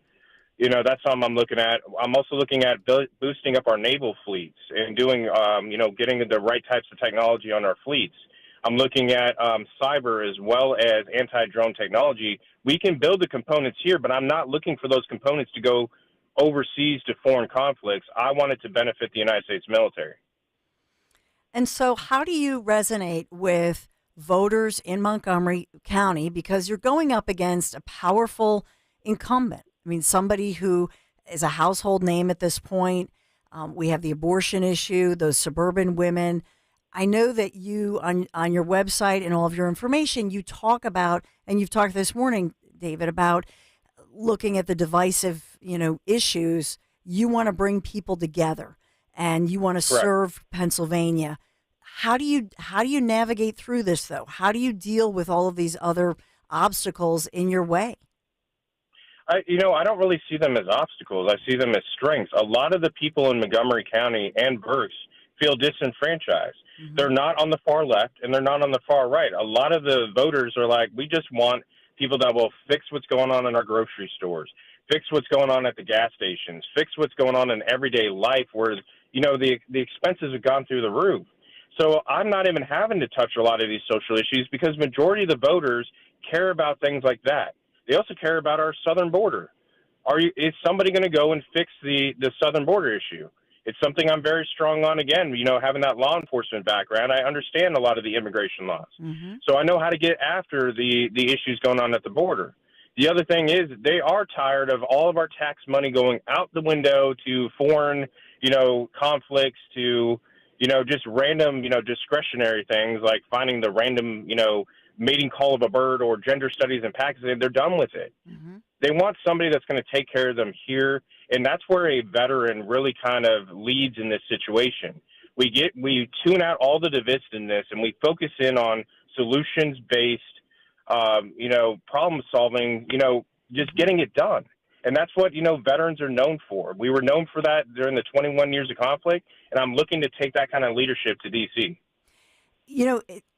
[SPEAKER 1] that's something I'm looking at. I'm also looking at boosting up our naval fleets and doing, getting the right types of technology on our fleets. I'm looking at cyber as well as anti-drone technology. We can build the components here, but I'm not looking for those components to go overseas to foreign conflicts. I want it to benefit the United States military.
[SPEAKER 16] And so how do you resonate with voters in Montgomery County, because you're going up against a powerful incumbent? Somebody who is a household name at this point. We have the abortion issue, those suburban women. I know that you, on your website and all of your information, you talk about, and you've talked this morning, David, about looking at the divisive, issues. You want to bring people together, and you want to serve Pennsylvania. How do you navigate through this, though? How do you deal with all of these other obstacles in your way?
[SPEAKER 1] I don't really see them as obstacles. I see them as strengths. A lot of the people in Montgomery County and Berks feel disenfranchised. Mm-hmm. They're not on the far left and they're not on the far right. A lot of the voters are like, we just want people that will fix what's going on in our grocery stores, fix what's going on at the gas stations, fix what's going on in everyday life where, the expenses have gone through the roof. So I'm not even having to touch a lot of these social issues because majority of the voters care about things like that. They also care about our southern border. Is somebody going to go and fix the southern border issue? It's something I'm very strong on. Again, having that law enforcement background, I understand a lot of the immigration laws. Mm-hmm. So I know how to get after the issues going on at the border. The other thing is they are tired of all of our tax money going out the window to foreign, conflicts, to, just random, discretionary things like finding the random, mating call of a bird or gender studies in Pakistan. They're done with it. Mm-hmm. They want somebody that's going to take care of them here. And that's where a veteran really kind of leads in this situation. We tune out all the divisiveness and we focus in on solutions-based, problem solving, just getting it done. And that's what, veterans are known for. We were known for that during the 21 years of conflict. And I'm looking to take that kind of leadership to D.C.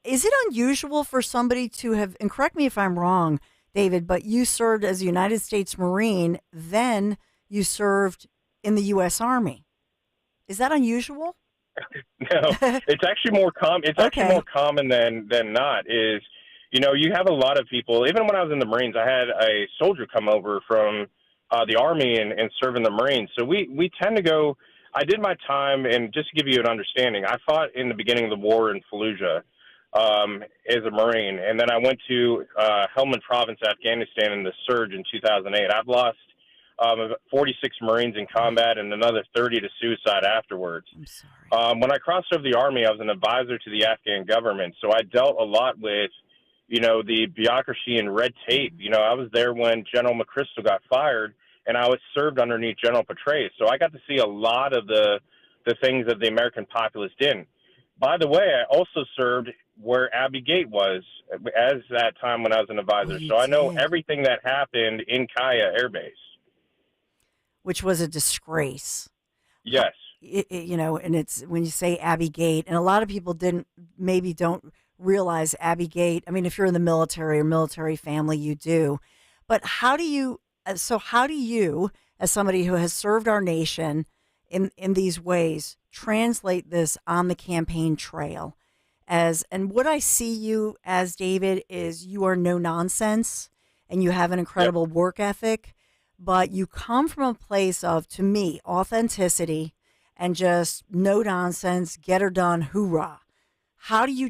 [SPEAKER 16] Is it unusual for somebody to have, and correct me if I'm wrong, David, but you served as a United States Marine, then you served in the U.S. Army. Is that unusual?
[SPEAKER 1] No, it's actually more common. It's actually more common than not. Is, you know, you have a lot of people. Even when I was in the Marines, I had a soldier come over from the Army and serve in the Marines. So we tend to go. I did my time, and just to give you an understanding, I fought in the beginning of the war in Fallujah as a Marine, and then I went to Helmand Province, Afghanistan, in the surge in 2008. I've lost 46 Marines in combat and another 30 to suicide afterwards.
[SPEAKER 16] I'm sorry.
[SPEAKER 1] When I crossed over the Army, I was an advisor to the Afghan government, so I dealt a lot with, you know, the bureaucracy and red tape. You know, I was there when General McChrystal got fired, and I was served underneath General Petraeus, so I got to see a lot of the things that the American populace didn't. By the way, I also served where Abbey Gate was as that time when I was an advisor, so I know everything that happened in Kayal Air Base.
[SPEAKER 16] Which was a disgrace.
[SPEAKER 1] Yes.
[SPEAKER 16] You know, and it's when you say Abbey Gate, and a lot of people don't realize Abbey Gate. I mean, if you're in the military or military family, you do. But how do you, as somebody who has served our nation in these ways, translate this on the campaign trail? And what I see you as, David, is you are no nonsense and you have an incredible work ethic. But you come from a place of, to me, authenticity and just no nonsense, get her done, hoorah. How do you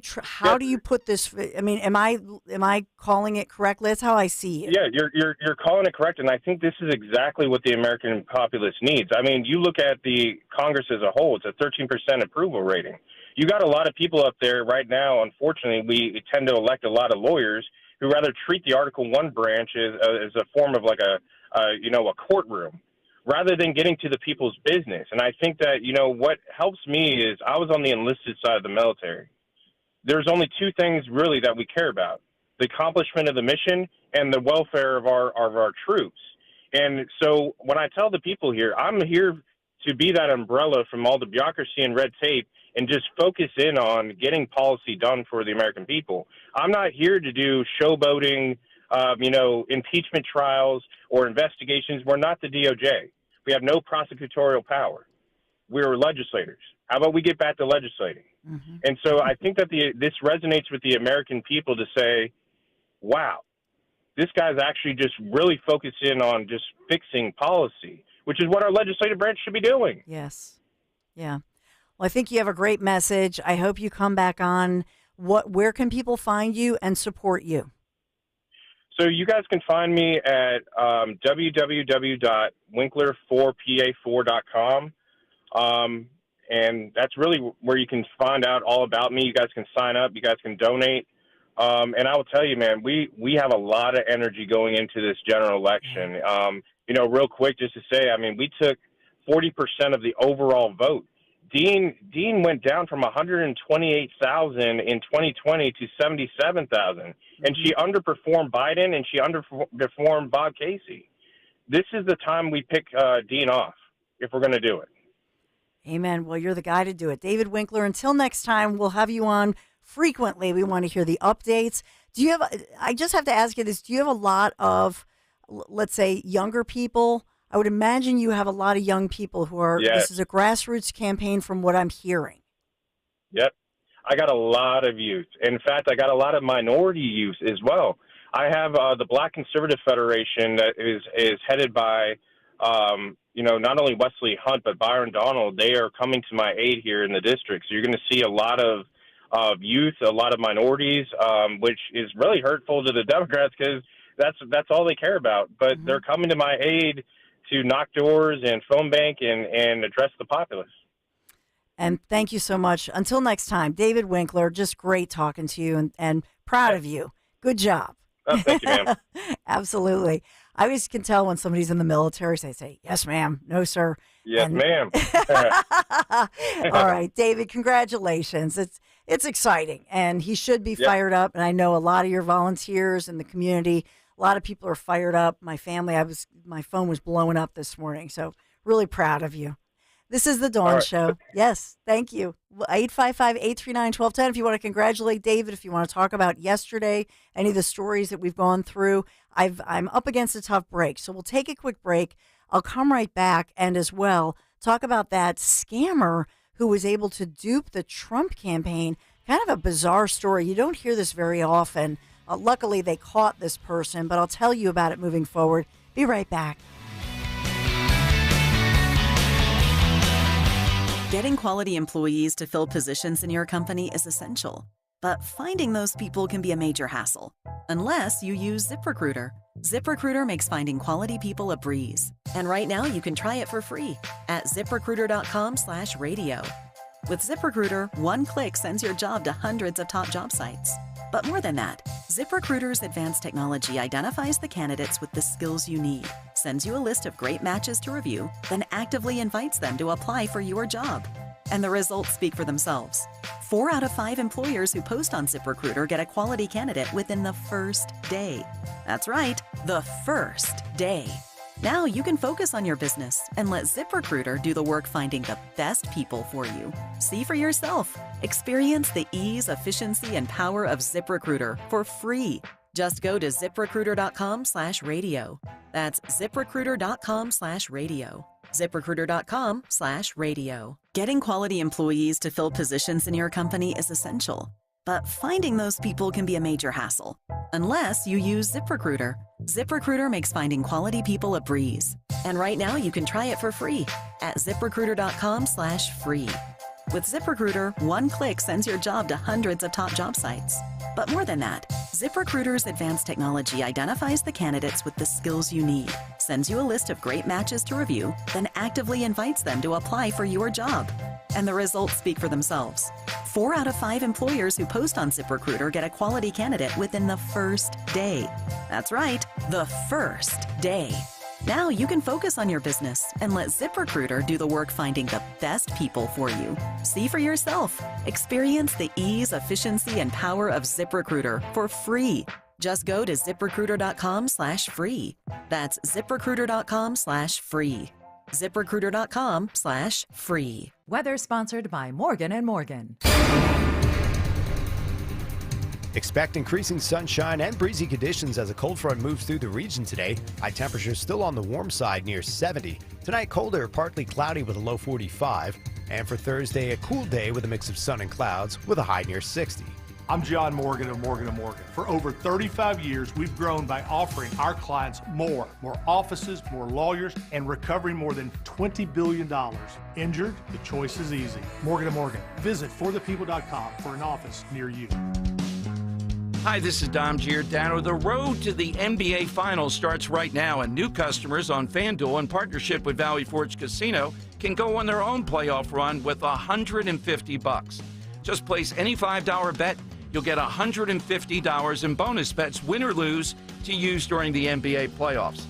[SPEAKER 16] put this? I mean, am I calling it correctly? That's how I see it.
[SPEAKER 1] Yeah, you're calling it correct, and I think this is exactly what the American populace needs. I mean, you look at the Congress as a whole; it's a 13% approval rating. You got a lot of people up there right now. Unfortunately, we tend to elect a lot of lawyers who rather treat the Article 1 branch as a form of like a courtroom, rather than getting to the people's business. And I think that, you know, what helps me is I was on the enlisted side of the military. There's only two things really that we care about: the accomplishment of the mission and the welfare of our troops. And so when I tell the people here, I'm here to be that umbrella from all the bureaucracy and red tape and just focus in on getting policy done for the American people. I'm not here to do showboating, impeachment trials or investigations. We're not the DOJ. We have no prosecutorial power. We're legislators. How about we get back to legislating? Mm-hmm. And so I think that this resonates with the American people to say, wow, this guy's actually just really focused in on just fixing policy, which is what our legislative branch should be doing.
[SPEAKER 16] Yes. Yeah. Well, I think you have a great message. I hope you come back on. Where can people find you and support you?
[SPEAKER 1] So you guys can find me at www.winkler4pa4.com. And that's really where you can find out all about me. You guys can sign up. You guys can donate. And I will tell you, man, we have a lot of energy going into this general election. Real quick, just to say, I mean, we took 40% of the overall vote. Dean went down from 128,000 in 2020 to 77,000, and she underperformed Biden and she underperformed Bob Casey. This is the time we pick Dean off if we're going to do it.
[SPEAKER 16] Amen. Well, you're the guy to do it. David Winkler, until next time, we'll have you on frequently. We want to hear the updates. I just have to ask you this, do you have a lot of, let's say, younger people? I would imagine you have a lot of young people who are, This is a grassroots campaign from what I'm hearing.
[SPEAKER 1] Yep. I got a lot of youth. In fact, I got a lot of minority youth as well. I have the Black Conservative Federation that is headed by, not only Wesley Hunt, but Byron Donald. They are coming to my aid here in the district. So you're going to see a lot of youth, a lot of minorities, which is really hurtful to the Democrats because that's all they care about. But they're coming to my aid to knock doors and phone bank and address the populace.
[SPEAKER 16] And thank you so much. Until next time, David Winkler, just great talking to you and proud of you. Good job.
[SPEAKER 1] Oh, thank you, ma'am.
[SPEAKER 16] Absolutely. I always can tell when somebody's in the military, they say, yes, ma'am. No, sir.
[SPEAKER 1] Yes, ma'am.
[SPEAKER 16] All right, David, congratulations. It's exciting, and he should be fired up. And I know a lot of your volunteers in the community, a lot of people are fired up. My family, my phone was blowing up this morning. So really proud of you. This is the Dawn Show. Yes, thank you. 855-839-1210 if you want to congratulate David, if you want to talk about yesterday, any of the stories that we've gone through. I'm up against a tough break, so we'll take a quick break. I'll come right back and as well talk about that scammer who was able to dupe the Trump campaign. Kind of a bizarre story. You don't hear this very often. Luckily, they caught this person, but I'll tell you about it moving forward. Be right back.
[SPEAKER 6] Getting quality employees to fill positions in your company is essential, but finding those people can be a major hassle, unless you use ZipRecruiter. ZipRecruiter makes finding quality people a breeze. And right now you can try it for free at ZipRecruiter.com/radio. With ZipRecruiter, one click sends your job to hundreds of top job sites. But more than that, ZipRecruiter's advanced technology identifies the candidates with the skills you need, sends you a list of great matches to review, then actively invites them to apply for your job. And the results speak for themselves. 4 out of 5 employers who post on ZipRecruiter get a quality candidate within the first day. That's right, the first day. Now you can focus on your business and let ZipRecruiter do the work finding the best people for you. See for yourself. Experience the ease, efficiency, and power of ZipRecruiter for free. Just go to ZipRecruiter.com/radio. That's ZipRecruiter.com/radio. ZipRecruiter.com/radio. Getting quality employees to fill positions in your company is essential, but finding those people can be a major hassle, unless you use ZipRecruiter. ZipRecruiter makes finding quality people a breeze. And right now you can try it for free at ZipRecruiter.com/free. With ZipRecruiter, one click sends your job to hundreds of top job sites. But more than that, ZipRecruiter's advanced technology identifies the candidates with the skills you need, sends you a list of great matches to review, then actively invites them to apply for your job. And the results speak for themselves. 4 out of 5 employers who post on ZipRecruiter get a quality candidate within the first day. That's right, the first day. Now you can focus on your business and let ZipRecruiter do the work finding the best people for you. See for yourself. Experience the ease, efficiency, and power of ZipRecruiter for free. Just go to ZipRecruiter.com/free. That's ZipRecruiter.com/free. ZipRecruiter.com/free.
[SPEAKER 7] Weather sponsored by Morgan & Morgan.
[SPEAKER 8] Expect increasing sunshine and breezy conditions as a cold front moves through the region today. High temperatures still on the warm side near 70. Tonight, colder, partly cloudy with a low 45. And for Thursday, a cool day with a mix of sun and clouds with a high near 60.
[SPEAKER 9] I'm John Morgan of Morgan & Morgan. For over 35 years, we've grown by offering our clients more offices, more lawyers, and recovering more than $20 billion. Injured? The choice is easy. Morgan & Morgan. Visit forthepeople.com for an office near you.
[SPEAKER 5] Hi, this is Dom Giordano. The road to the NBA Finals starts right now, and new customers on FanDuel in partnership with Valley Forge Casino can go on their own playoff run with $150. Just place any $5 bet. You'll get $150 in bonus bets, win or lose, to use during the NBA playoffs.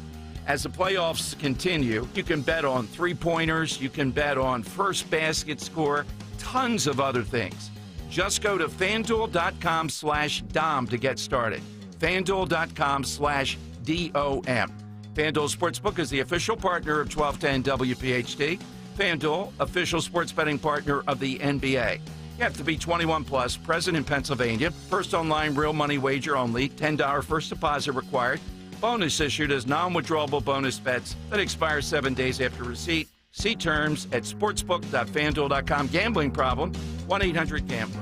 [SPEAKER 5] As the playoffs continue, you can bet on three-pointers, you can bet on first basket score, tons of other things. Just go to FanDuel.com/Dom to get started. FanDuel.com/DOM. FanDuel Sportsbook is the official partner of 1210 WPHT. FanDuel, official sports betting partner of the NBA. You have to be 21 plus, present in Pennsylvania. First online real money wager only. $10 first deposit required. Bonus issued as non-withdrawable bonus bets that expire 7 days after receipt. See terms at sportsbook.fanduel.com. Gambling problem? 1-800-GAMBLER.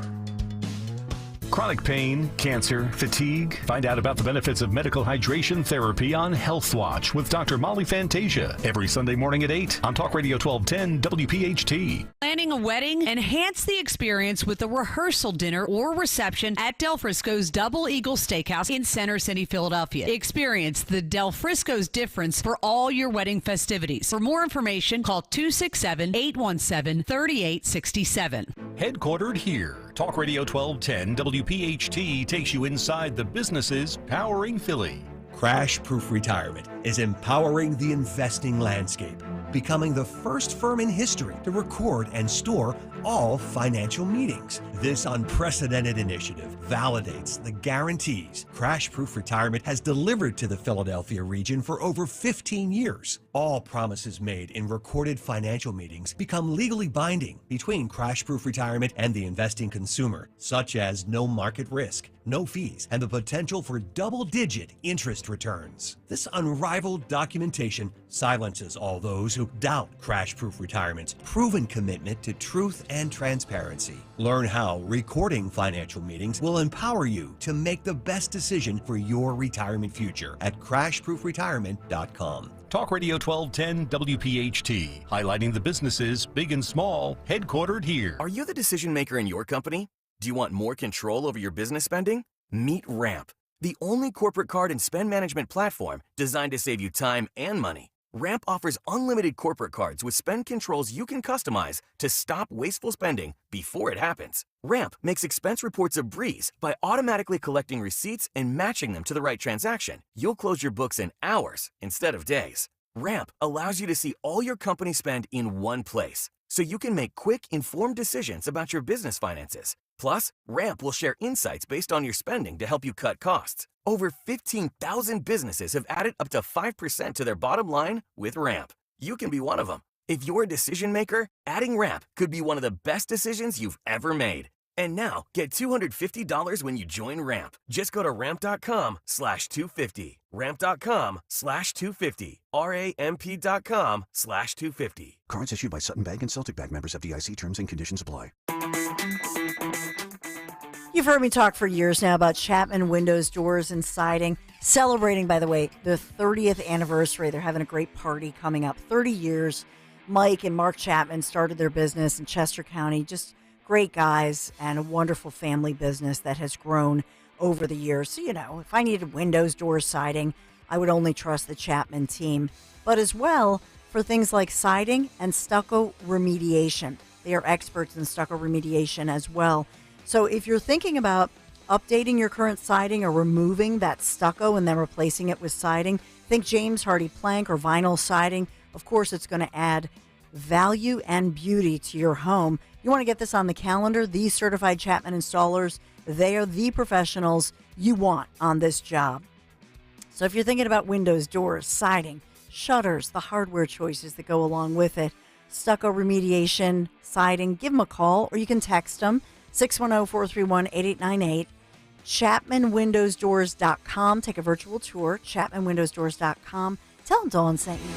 [SPEAKER 13] Chronic pain, cancer, fatigue. Find out about the benefits of medical hydration therapy on Health Watch with Dr. Molly Fantasia every Sunday morning at 8 on Talk Radio 1210 WPHT.
[SPEAKER 21] Planning a wedding? Enhance the experience with a rehearsal dinner or reception at Del Frisco's Double Eagle Steakhouse in Center City, Philadelphia. Experience the Del Frisco's difference for all your wedding festivities. For more information, call 267-817-3867.
[SPEAKER 13] Headquartered here, Talk Radio 1210 WPHT takes you inside the businesses powering Philly.
[SPEAKER 24] Crash-Proof Retirement is empowering the investing landscape, becoming the first firm in history to record and store all financial meetings. This unprecedented initiative validates the guarantees Crash-Proof Retirement has delivered to the Philadelphia region for over 15 years. All promises made in recorded financial meetings become legally binding between Crash-Proof Retirement and the investing consumer, such as no market risk, no fees, and the potential for double-digit interest returns. This unrivaled documentation silences all those who doubt Crash-Proof Retirement's proven commitment to truth and transparency. Learn how recording financial meetings will empower you to make the best decision for your retirement future at crashproofretirement.com.
[SPEAKER 13] Talk Radio 1210 WPHT, highlighting the businesses, big and small, headquartered here.
[SPEAKER 10] Are you the decision maker in your company? Do you want more control over your business spending? Meet Ramp, the only corporate card and spend management platform designed to save you time and money. Ramp offers unlimited corporate cards with spend controls you can customize to stop wasteful spending before it happens. Ramp makes expense reports a breeze by automatically collecting receipts and matching them to the right transaction. You'll close your books in hours instead of days. Ramp allows you to see all your company spend in one place, so you can make quick, informed decisions about your business finances. Plus, Ramp will share insights based on your spending to help you cut costs. Over 15,000 businesses have added up to 5% to their bottom line with Ramp. You can be one of them. If you're a decision maker, adding Ramp could be one of the best decisions you've ever made. And now, get $250 when you join Ramp. Just go to ramp.com/250. Ramp.com/250. RAMP.com/250.
[SPEAKER 17] Cards issued by Sutton Bank and Celtic Bank, members of FDIC. Terms and conditions apply.
[SPEAKER 16] You've heard me talk for years now about Chapman Windows, Doors, and Siding. Celebrating, by the way, the 30th anniversary. They're having a great party coming up. 30 years. Mike and Mark Chapman started their business in Chester County. Just great guys and a wonderful family business that has grown over the years. So, you know, if I needed windows, doors, siding, I would only trust the Chapman team. But as well, for things like siding and stucco remediation. They are experts in stucco remediation as well. So if you're thinking about updating your current siding or removing that stucco and then replacing it with siding, think James Hardy plank or vinyl siding. Of course, it's going to add value and beauty to your home. You want to get this on the calendar. These certified Chapman installers, they are the professionals you want on this job. So if you're thinking about windows, doors, siding, shutters, the hardware choices that go along with it, stucco remediation, siding, give them a call or you can text them. 610-431-8898. ChapmanWindowsDoors.com. Take a virtual tour. ChapmanWindowsDoors.com. Tell them Dawn sent you.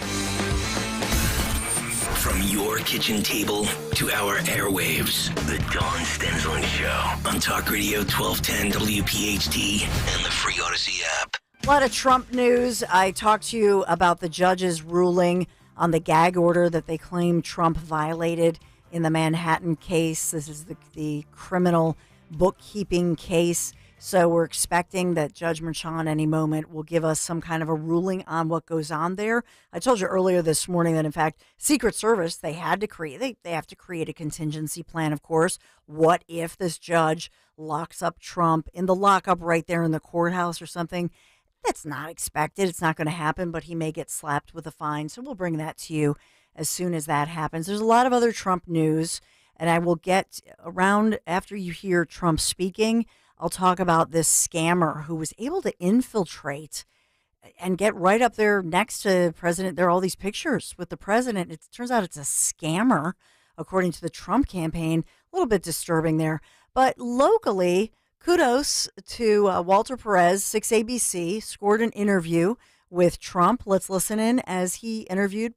[SPEAKER 12] From your kitchen table to our airwaves, the Dawn Stensland Show on Talk Radio 1210 WPHT and the free Odyssey app.
[SPEAKER 16] A lot of Trump news. I talked to you about the judge's ruling on the gag order that they claim Trump violated in the Manhattan case. This is the criminal bookkeeping case. So we're expecting that Judge Merchan any moment will give us some kind of a ruling on what goes on there. I told you earlier this morning that, in fact, Secret Service, they have to create a contingency plan, of course. What if this judge locks up Trump in the lockup right there in the courthouse or something? That's not expected. It's not going to happen, but he may get slapped with a fine. So we'll bring that to you as soon as that happens. There's a lot of other Trump news, and I will get around after you hear Trump speaking. I'll talk about this scammer who was able to infiltrate and get right up there next to the president. There are all these pictures with the president. It turns out it's a scammer, according to the Trump campaign. A little bit disturbing there. But locally, kudos to Walter Perez, 6ABC, scored an interview with Trump. Let's listen in as he interviewed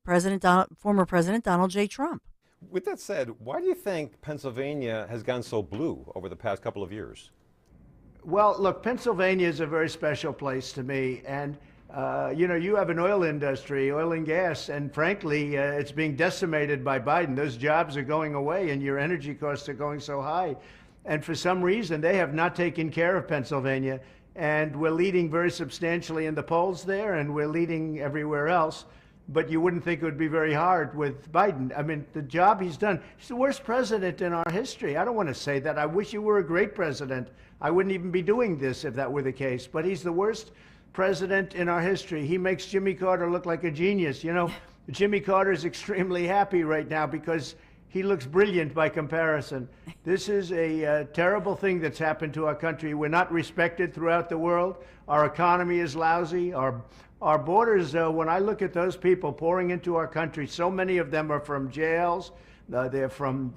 [SPEAKER 16] former President Donald J. Trump.
[SPEAKER 19] With that said, why do you think Pennsylvania has gone so blue over the past couple of years?
[SPEAKER 20] Well, look, Pennsylvania is a very special place to me. And, you have an oil industry, oil and gas, and frankly, it's being decimated by Biden. Those jobs are going away and your energy costs are going so high. And for some reason, they have not taken care of Pennsylvania. And we're leading very substantially in the polls there, and we're leading everywhere else. But you wouldn't think it would be very hard with Biden. I mean, the job he's done, he's the worst president in our history. I don't want to say that. I wish he were a great president. I wouldn't even be doing this if that were the case. But he's the worst president in our history. He makes Jimmy Carter look like a genius. You know, Jimmy Carter is extremely happy right now because he looks brilliant by comparison. This is a terrible thing that's happened to our country. We're not respected throughout the world. Our economy is lousy. Our borders, when I look at those people pouring into our country, so many of them are from jails. They're from,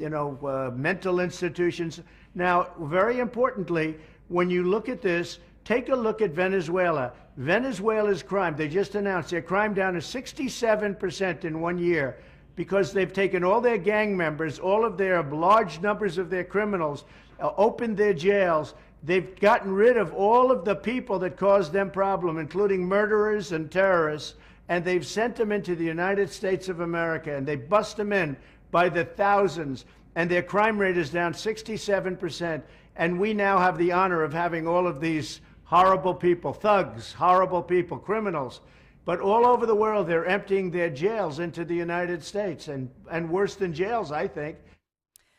[SPEAKER 20] mental institutions. Now, very importantly, when you look at this, take a look at Venezuela. Venezuela's crime, they just announced their crime down to 67% in 1 year because they've taken all their gang members, all of their large numbers of their criminals, opened their jails. They've gotten rid of all of the people that caused them problem, including murderers and terrorists, and they've sent them into the United States of America, and they bust them in by the thousands, and their crime rate is down 67%, and we now have the honor of having all of these horrible people, thugs, horrible people, criminals, but all over the world they're emptying their jails into the United States, and worse than jails, I think.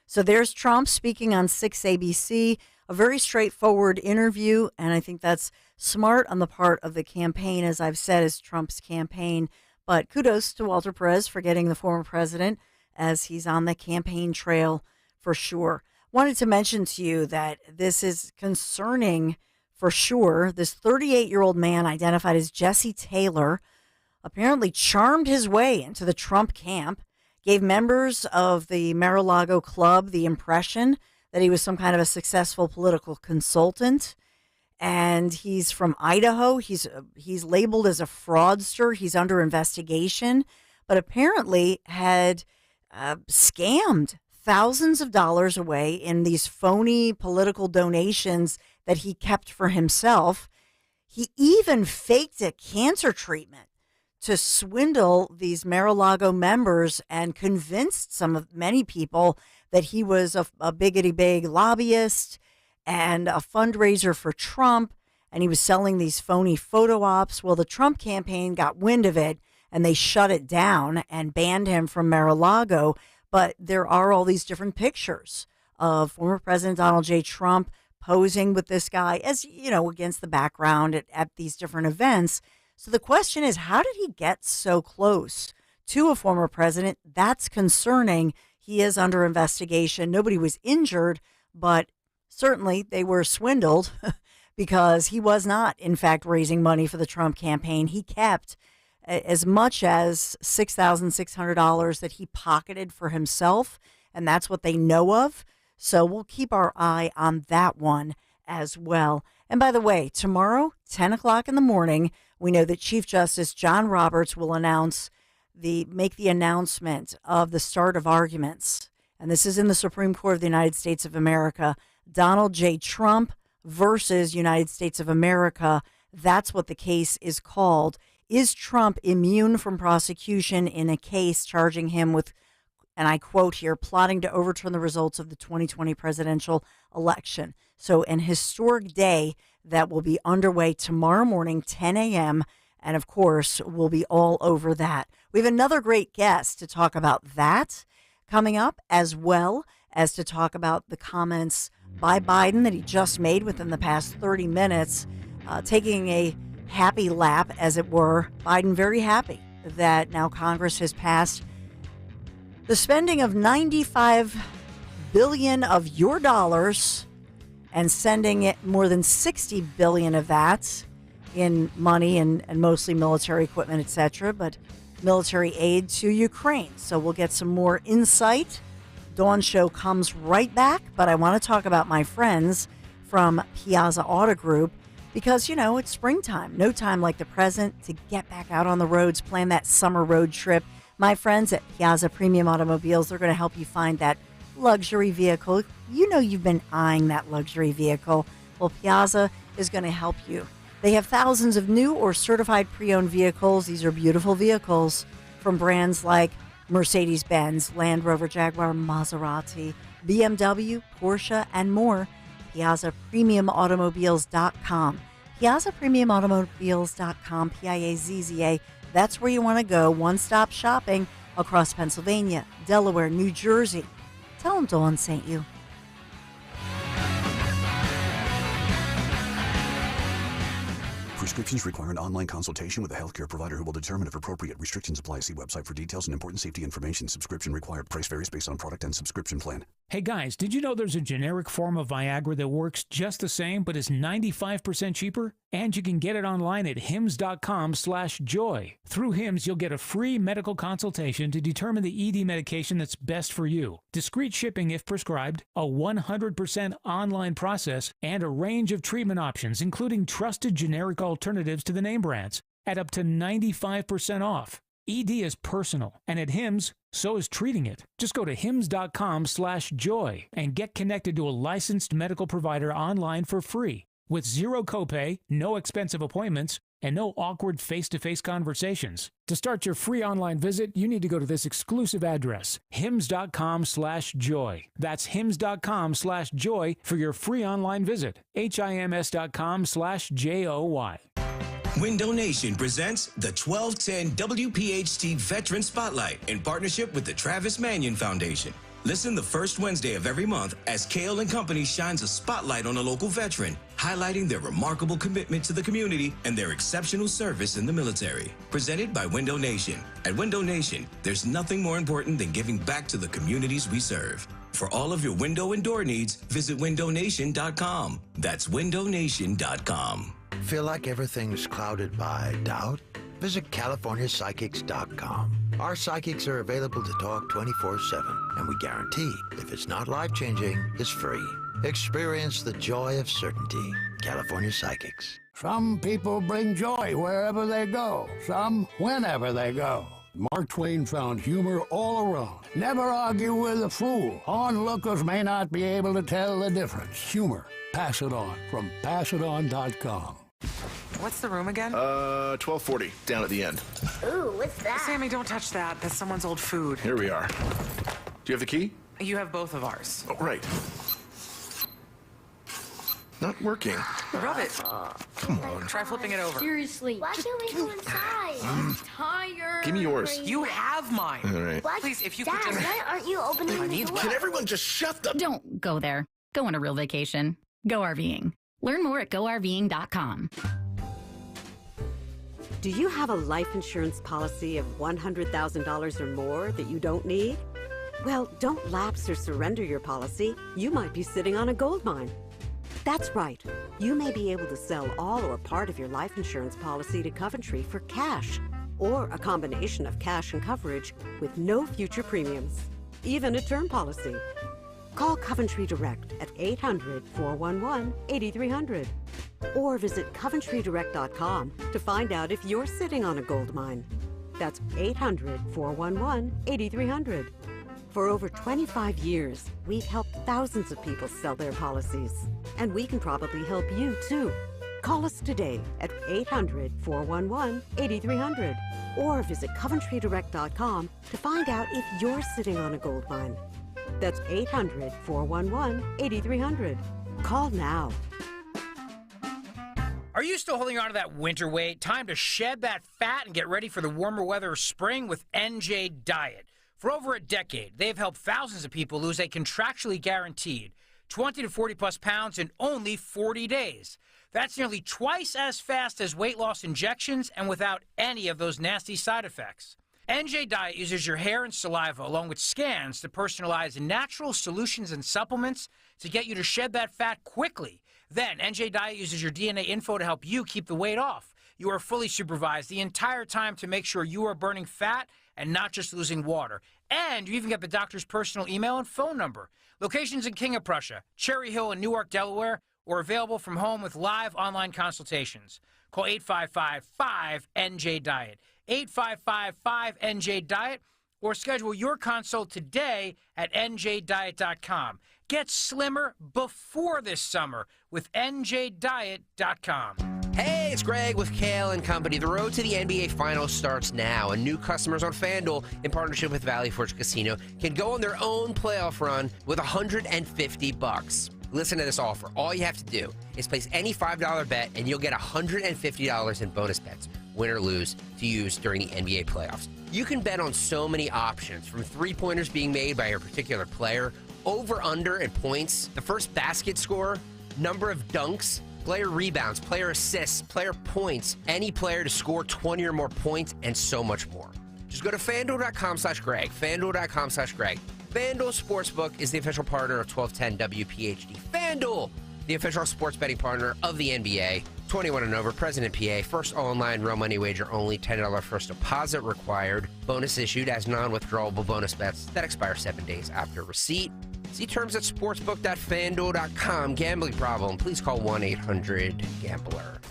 [SPEAKER 16] So there's Trump speaking on 6 ABC, a very straightforward interview, and I think that's smart on the part of the campaign, as I've said, is Trump's campaign. But kudos to Walter Perez for getting the former president as he's on the campaign trail for sure. Wanted to mention to you that this is concerning for sure. This 38-year-old man identified as Jesse Taylor apparently charmed his way into the Trump camp, gave members of the Mar-a-Lago club the impression that he was some kind of a successful political consultant, and he's from Idaho. He's labeled as a fraudster. He's under investigation, but apparently had scammed thousands of dollars away in these phony political donations that he kept for himself. He even faked a cancer treatment to swindle these Mar-a-Lago members and convinced many people that he was a biggity-big lobbyist and a fundraiser for Trump, and he was selling these phony photo ops. Well, the Trump campaign got wind of it, and they shut it down and banned him from Mar-a-Lago. But there are all these different pictures of former President Donald J. Trump posing with this guy, as against the background at these different events. So the question is, how did he get so close to a former president? That's concerning. He is under investigation. Nobody was injured, but certainly they were swindled because he was not, in fact, raising money for the Trump campaign. He kept as much as $6,600 that he pocketed for himself, and that's what they know of. So we'll keep our eye on that one as well. And by the way, tomorrow, 10 o'clock in the morning, we know that Chief Justice John Roberts will make the announcement of the start of arguments. And this is in the Supreme Court of the United States of America. Donald J. Trump versus United States of America. That's what the case is called. Is Trump immune from prosecution in a case charging him with, and I quote here, plotting to overturn the results of the 2020 presidential election? So an historic day that will be underway tomorrow morning, 10 a.m., and of course, we'll be all over that. We have another great guest to talk about that coming up, as well as to talk about the comments by Biden that he just made within the past 30 minutes, taking a happy lap, as it were. Biden very happy that now Congress has passed the spending of $95 billion of your dollars and sending it more than $60 billion of that in money and mostly military equipment, etc., but military aid to Ukraine. So we'll get some more insight. Dawn Show comes right back, but I want to talk about my friends from Piazza Auto Group because, it's springtime. No time like the present to get back out on the roads, plan that summer road trip. My friends at Piazza Premium Automobiles, they're going to help you find that luxury vehicle. You've been eyeing that luxury vehicle. Well, Piazza is going to help you. They have thousands of new or certified pre-owned vehicles. These are beautiful vehicles from brands like Mercedes-Benz, Land Rover, Jaguar, Maserati, BMW, Porsche, and more. PiazzaPremiumAutomobiles.com. PiazzaPremiumAutomobiles.com, Piazza. That's where you want to go. One-stop shopping across Pennsylvania, Delaware, New Jersey. Tell them Dawn sent you.
[SPEAKER 17] Prescriptions require an online consultation with a healthcare provider who will determine if appropriate. Restrictions apply. See website for details and important safety information. Subscription required. Price varies based on product and subscription plan.
[SPEAKER 2] Hey guys, did you know there's a generic form of Viagra that works just the same but is 95% cheaper? And you can get it online at hims.com/joy. Through Hims, you'll get a free medical consultation to determine the ED medication that's best for you. Discreet shipping if prescribed, a 100% online process, and a range of treatment options, including trusted generic alternatives to the name brands, at up to 95% off. ED is personal, and at Hims, so is treating it. Just go to hims.com/joy and get connected to a licensed medical provider online for free, with zero copay, no expensive appointments, and no awkward face-to-face conversations. To start your free online visit, you need to go to this exclusive address, hims.com/joy. That's hims.com/joy for your free online visit. hims.com/joy.
[SPEAKER 12] Window Nation presents the 1210 WPHT Veteran Spotlight in partnership with the Travis Manion Foundation. Listen the first Wednesday of every month as Kayal and Company shines a spotlight on a local veteran, highlighting their remarkable commitment to the community and their exceptional service in the military. Presented by Window Nation. At Window Nation, there's nothing more important than giving back to the communities we serve. For all of your window and door needs, visit windownation.com. That's windownation.com.
[SPEAKER 3] Feel like everything's clouded by doubt? Visit CaliforniaPsychics.com. Our psychics are available to talk 24/7, and we guarantee if it's not life-changing, it's free. Experience the joy of certainty. California Psychics.
[SPEAKER 4] Some people bring joy wherever they go, some whenever they go. Mark Twain found humor all around. Never argue with a fool. Onlookers may not be able to tell the difference. Humor. Pass it on from passiton.com.
[SPEAKER 23] What's the room again?
[SPEAKER 11] 1240, down at the end.
[SPEAKER 23] Ooh, what's that? Sammy, don't touch that. That's someone's old food.
[SPEAKER 11] Here we are. Do you have the key?
[SPEAKER 23] You have both of ours.
[SPEAKER 11] Oh, right. Not working.
[SPEAKER 23] Rub it.
[SPEAKER 11] Come on.
[SPEAKER 23] Try flipping it over.
[SPEAKER 25] Seriously. Why can't we go inside? I'm tired.
[SPEAKER 11] Give me yours.
[SPEAKER 23] You have mine.
[SPEAKER 11] All right.
[SPEAKER 25] What?
[SPEAKER 23] Please, if you
[SPEAKER 25] Dad,
[SPEAKER 23] could just...
[SPEAKER 25] why aren't you opening the door?
[SPEAKER 11] Can everyone just shut the...
[SPEAKER 26] Don't go there. Go on a real vacation. Go RVing. Learn more at GoRVing.com.
[SPEAKER 27] Do you have a life insurance policy of $100,000 or more that you don't need? Well, don't lapse or surrender your policy. You might be sitting on a gold mine. That's right. You may be able to sell all or part of your life insurance policy to Coventry for cash, or a combination of cash and coverage with no future premiums, even a term policy. Call Coventry Direct at 800-411-8300 or visit coventrydirect.com to find out if you're sitting on a gold mine. That's 800-411-8300. For over 25 years, we've helped thousands of people sell their policies, and we can probably help you too. Call us today at 800-411-8300 or visit coventrydirect.com to find out if you're sitting on a gold mine. That's 800-411-8300. Call now.
[SPEAKER 28] Are you still holding on to that winter weight? Time to shed that fat and get ready for the warmer weather of spring with NJ Diet. For over a decade, they've helped thousands of people lose a contractually guaranteed 20 to 40 plus pounds in only 40 days. That's nearly twice as fast as weight loss injections and without any of those nasty side effects. NJ Diet uses your hair and saliva along with scans to personalize natural solutions and supplements to get you to shed that fat quickly. Then NJ Diet uses your DNA info to help you keep the weight off. You are fully supervised the entire time to make sure you are burning fat and not just losing water. And you even get the doctor's personal email and phone number. Locations in King of Prussia, Cherry Hill, and Newark, Delaware, or available from home with live online consultations. Call 855-5NJ-DIET, 855-5NJ-DIET, or schedule your consult today at njdiet.com. Get slimmer before this summer with njdiet.com.
[SPEAKER 29] Hey, it's Greg with Kayal and Company. The road to the NBA Finals starts now, and new customers on FanDuel, in partnership with Valley Forge Casino, can go on their own playoff run with $150. Listen to this offer. All you have to do is place any $5 bet, and you'll get $150 in bonus bets, win or lose, to use during the NBA playoffs. You can bet on so many options, from three-pointers being made by your particular player, over-under and points, the first basket score, number of dunks, player rebounds, player assists, player points, any player to score 20 or more points, and so much more. Just go to FanDuel.com/Greg, FanDuel.com/Greg. FanDuel Sportsbook is the official partner of 1210 WPHT. FanDuel, the official sports betting partner of the NBA. 21 and over, President PA. First online real money wager only. $10 first deposit required. Bonus issued as non-withdrawable bonus bets that expire 7 days after receipt. See terms at sportsbook.fanduel.com. Gambling problem? Please call 1-800-GAMBLER.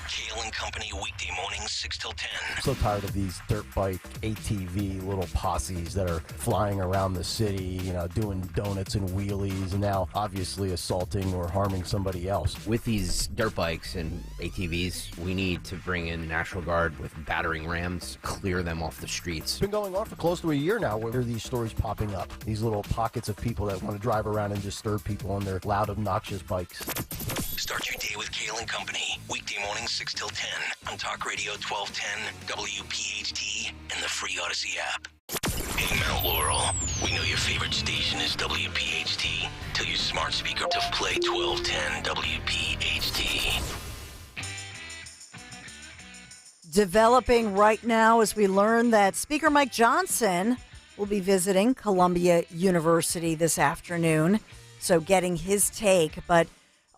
[SPEAKER 12] Kayal and Company, weekday mornings, 6 till 10.
[SPEAKER 1] I'm so tired of these dirt bike ATV little posses that are flying around the city, doing donuts and wheelies, and now obviously assaulting or harming somebody else.
[SPEAKER 29] With these dirt bikes and ATVs, we need to bring in the National Guard with battering rams, clear them off the streets.
[SPEAKER 1] It's been going on for close to a year now where there are these stories popping up. These little pockets of people that want to drive around and disturb people on their loud, obnoxious bikes.
[SPEAKER 12] Start your day with Kayal and Company, weekday mornings 6 till 10 on Talk Radio 1210, WPHT, and the free Odyssey app. Hey, Mount Laurel, we know your favorite station is WPHT. Tell your smart speaker to play 1210 WPHT.
[SPEAKER 16] Developing right now as we learn that Speaker Mike Johnson will be visiting Columbia University this afternoon, so getting his take. But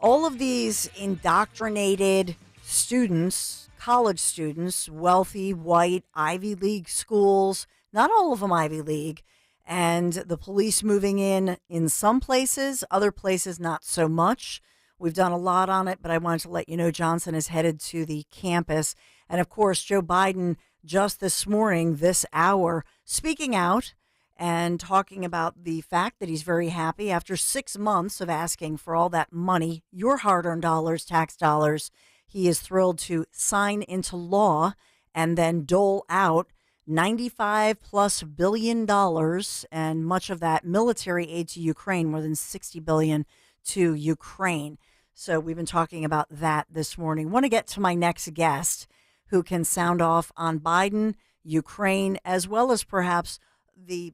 [SPEAKER 16] all of these indoctrinated students, college students, wealthy, white, Ivy League schools, not all of them Ivy League, and the police moving in some places, other places not so much. We've done a lot on it, but I wanted to let you know Johnson is headed to the campus. And of course, Joe Biden just this morning, this hour, speaking out and talking about the fact that he's very happy after 6 months of asking for all that money, your hard-earned dollars, tax dollars. He is thrilled to sign into law and then dole out $95+ billion, and much of that military aid to Ukraine, more than $60 billion to Ukraine. So we've been talking about that this morning. Want to get to my next guest who can sound off on Biden, Ukraine, as well as perhaps the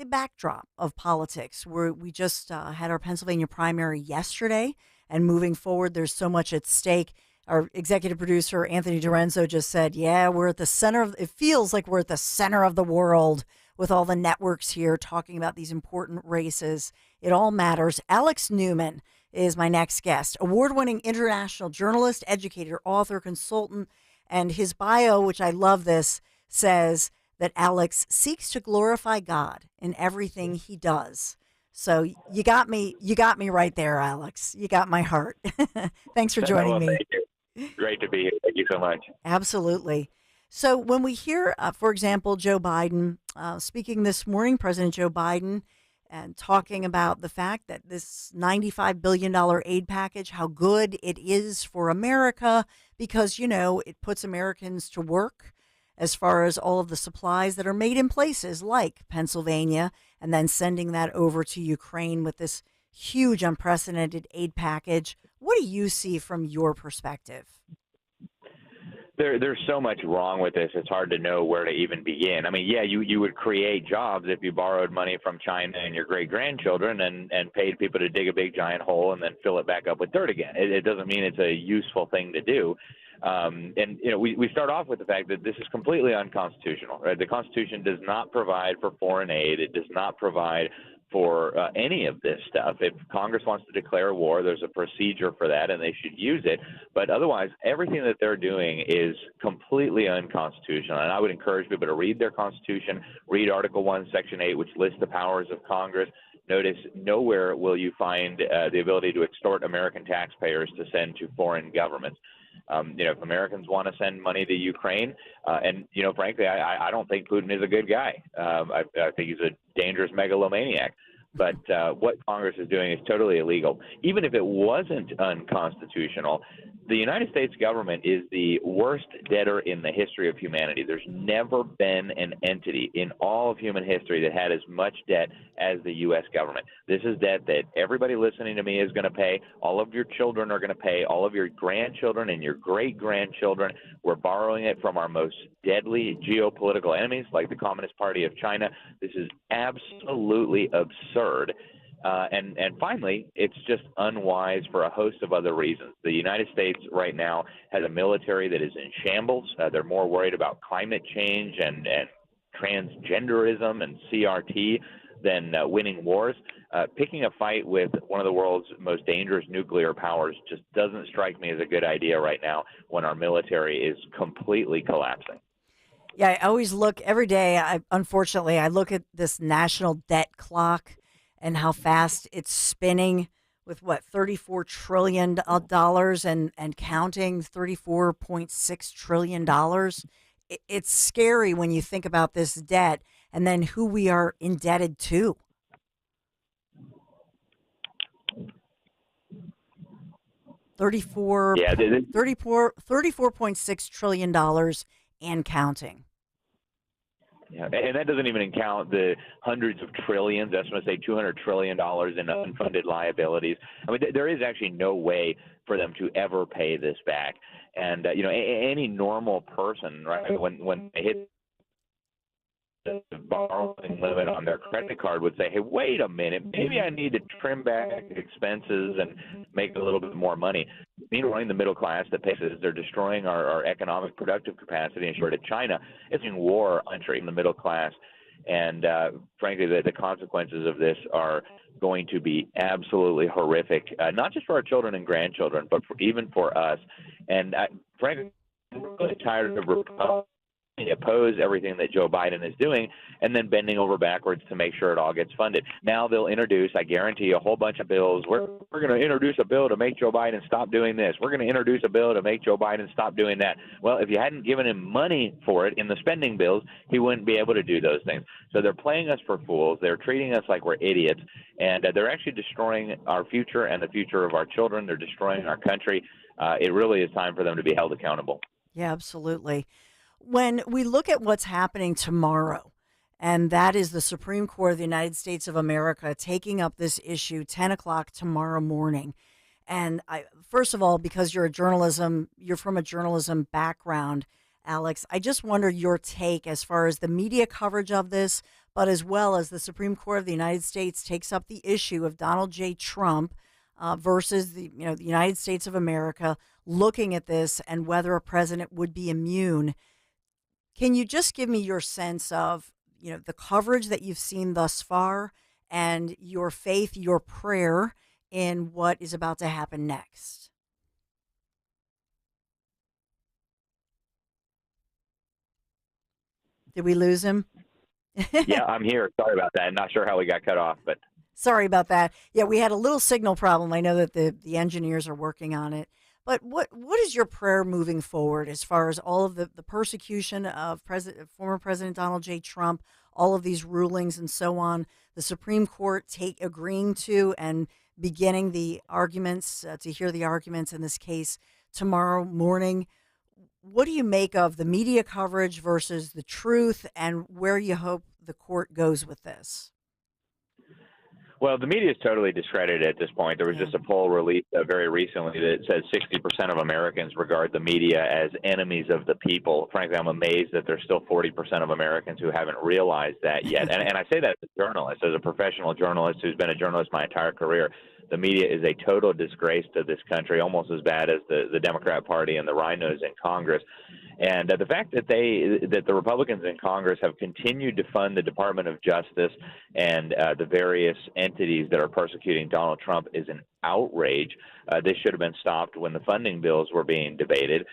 [SPEAKER 16] backdrop of politics, where we just had our Pennsylvania primary yesterday, and moving forward, there's so much at stake. Our executive producer, Anthony Dorenzo, just said, we're at the center of, it feels like we're at the center of the world with all the networks here talking about these important races. It all matters. Alex Newman is my next guest, award-winning international journalist, educator, author, consultant, and his bio, which I love this, says that Alex seeks to glorify God in everything he does. So you got me right there, Alex. You got my heart. Thanks for joining me.
[SPEAKER 6] Thank you. Great to be here. Thank you so much.
[SPEAKER 16] Absolutely. So when we hear, for example, Joe Biden speaking this morning, President Joe Biden, and talking about the fact that this $95 billion aid package, how good it is for America, because, it puts Americans to work as far as all of the supplies that are made in places like Pennsylvania, and then sending that over to Ukraine with this huge, unprecedented aid package. What do you see from your perspective?
[SPEAKER 6] There's so much wrong with this. It's hard to know where to even begin. I mean, you would create jobs if you borrowed money from China and your great-grandchildren and paid people to dig a big giant hole and then fill it back up with dirt again. It doesn't mean it's a useful thing to do. We start off with the fact that this is completely unconstitutional. Right? The Constitution does not provide for foreign aid. It does not provide for any of this stuff. If Congress wants to declare war, there's a procedure for that, and they should use it. But otherwise, everything that they're doing is completely unconstitutional. And I would encourage people to read their Constitution, read Article 1, Section 8, which lists the powers of Congress. Notice nowhere will you find the ability to extort American taxpayers to send to foreign governments. If Americans want to send money to Ukraine, frankly, I don't think Putin is a good guy. I think he's a dangerous megalomaniac. But what Congress is doing is totally illegal. Even if it wasn't unconstitutional, the United States government is the worst debtor in the history of humanity. There's never been an entity in all of human history that had as much debt as the U.S. government. This is debt that everybody listening to me is going to pay. All of your children are going to pay. All of your grandchildren and your great-grandchildren. We're borrowing it from our most deadly geopolitical enemies, like the Communist Party of China. This is absolutely absurd. And finally, it's just unwise for a host of other reasons. The United States right now has a military that is in shambles. They're more worried about climate change and transgenderism and CRT than winning wars. Picking a fight with one of the world's most dangerous nuclear powers just doesn't strike me as a good idea right now when our military is completely collapsing.
[SPEAKER 16] Yeah, I always look every day. Unfortunately, I look at this national debt clock and how fast it's spinning with what, $34 trillion and counting, $34.6 trillion. It's scary when you think about this debt and then who we are indebted to. $34.6 trillion and counting.
[SPEAKER 6] Yeah, and that doesn't even count the hundreds of trillions, estimates say $200 trillion in unfunded liabilities. I mean, there is actually no way for them to ever pay this back. And, any normal person, right, when they hit the borrowing limit on their credit card would say, hey, wait a minute, maybe I need to trim back expenses and make a little bit more money. Meanwhile, the middle class that pays this, they're destroying our economic productive capacity. And short of China, it's in war entering the middle class. And frankly, the consequences of this are going to be absolutely horrific, not just for our children and grandchildren, but even for us. And frankly, I'm really tired of Republicans oppose everything that Joe Biden is doing and then bending over backwards to make sure it all gets funded. Now they'll introduce, I guarantee, a whole bunch of bills. We're going to introduce a bill to make Joe Biden stop doing this. We're going to introduce a bill to make Joe Biden stop doing that. Well, if you hadn't given him money for it in the spending bills, he wouldn't be able to do those things. So they're playing us for fools. They're treating us like we're idiots, and they're actually destroying our future and the future of our children. They're destroying our country. It really is time for them to be held accountable.
[SPEAKER 16] Yeah, absolutely. When we look at what's happening tomorrow, and that is the Supreme Court of the United States of America taking up this issue 10 o'clock tomorrow morning. And first of all, because you're from a journalism background, Alex, I just wonder your take as far as the media coverage of this, but as well as the Supreme Court of the United States takes up the issue of Donald J. Trump versus the United States of America, looking at this and whether a president would be immune. Can you just give me your sense of, the coverage that you've seen thus far and your faith, your prayer in what is about to happen next? Did we lose him?
[SPEAKER 6] Yeah, I'm here. Sorry about that. I'm not sure how we got cut off, but.
[SPEAKER 16] Sorry about that. Yeah, we had a little signal problem. I know that the engineers are working on it. But what is your prayer moving forward as far as all of the persecution of former President Donald J. Trump, all of these rulings and so on, the Supreme Court agreeing to and beginning the arguments, to hear the arguments in this case tomorrow morning? What do you make of the media coverage versus the truth, and where you hope the court goes with this?
[SPEAKER 6] Well, the media is totally discredited at this point. There was just a poll released very recently that says 60% of Americans regard the media as enemies of the people. Frankly, I'm amazed that there's still 40% of Americans who haven't realized that yet. And I say that as a journalist, as a professional journalist who's been a journalist my entire career. The media is a total disgrace to this country, almost as bad as the Democrat Party and the rhinos in Congress. And the fact that the Republicans in Congress have continued to fund the Department of Justice and the various entities that are persecuting Donald Trump is an outrage. This should have been stopped when the funding bills were being debated.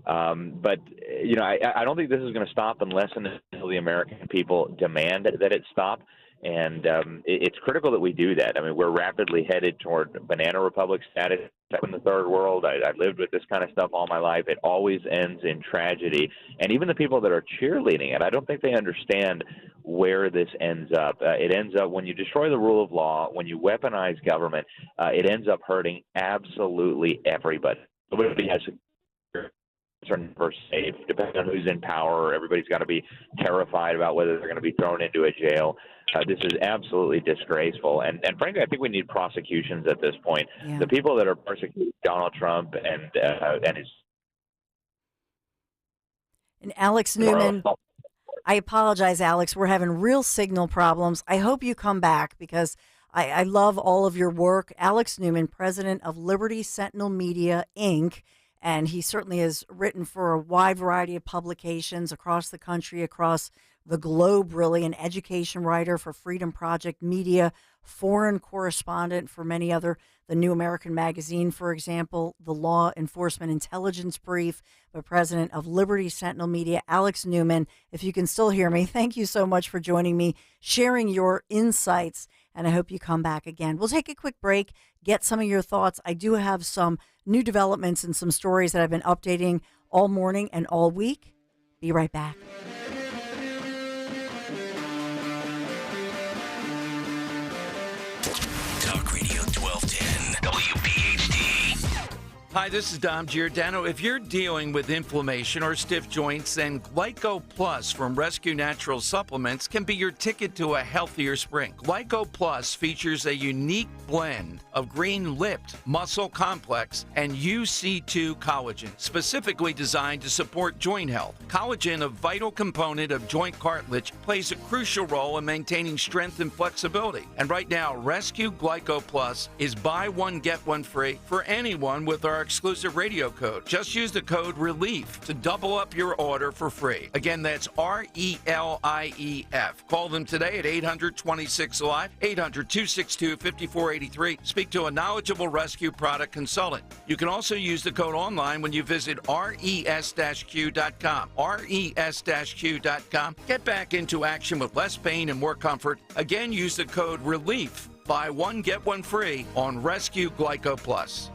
[SPEAKER 6] But I don't think this is going to stop unless and until the American people demand that it stop. And it's critical that we do that. I mean, we're rapidly headed toward banana republic status in the third world. I've lived with this kind of stuff all my life. It always ends in tragedy. And even the people that are cheerleading it, I don't think they understand where this ends up. It ends up when you destroy the rule of law, when you weaponize government, it ends up hurting absolutely everybody. Nobody has are never safe. Depending on who's in power, everybody's got to be terrified about whether they're going to be thrown into a jail. This is absolutely disgraceful. And frankly, I think we need prosecutions at this point. Yeah. The people that are persecuting Donald Trump and his...
[SPEAKER 16] And Alex Newman, I apologize, Alex. We're having real signal problems. I hope you come back because I love all of your work. Alex Newman, president of Liberty Sentinel Media, Inc., and he certainly has written for a wide variety of publications across the country, across the globe, really, an education writer for Freedom Project Media, foreign correspondent for many other, the New American Magazine, for example, the Law Enforcement Intelligence Brief, the president of Liberty Sentinel Media, Alex Newman. If you can still hear me, thank you so much for joining me, sharing your insights, and I hope you come back again. We'll take a quick break, get some of your thoughts. I do have some new developments and some stories that I've been updating all morning and all week. Be right back.
[SPEAKER 12] Talk Radio 1210, WPHT.
[SPEAKER 5] Hi, this is Dom Giordano. If you're dealing with inflammation or stiff joints, then Glyco Plus from Rescue Natural Supplements can be your ticket to a healthier spring. Glyco Plus features a unique blend of green-lipped muscle complex and UC2 collagen, specifically designed to support joint health. Collagen, a vital component of joint cartilage, plays a crucial role in maintaining strength and flexibility. And right now, Rescue Glyco Plus is buy one, get one free for anyone with our exclusive radio code. Just use the code RELIEF to double up your order for free. Again, that's RELIEF. Call them today at 800-26-LIVE, 800-262-5483. Speak to a knowledgeable rescue product consultant. You can also use the code online when you visit res-q.com. res-q.com. Get back into action with less pain and more comfort. Again, use the code RELIEF. Buy one, get one free on Rescue Glyco Plus.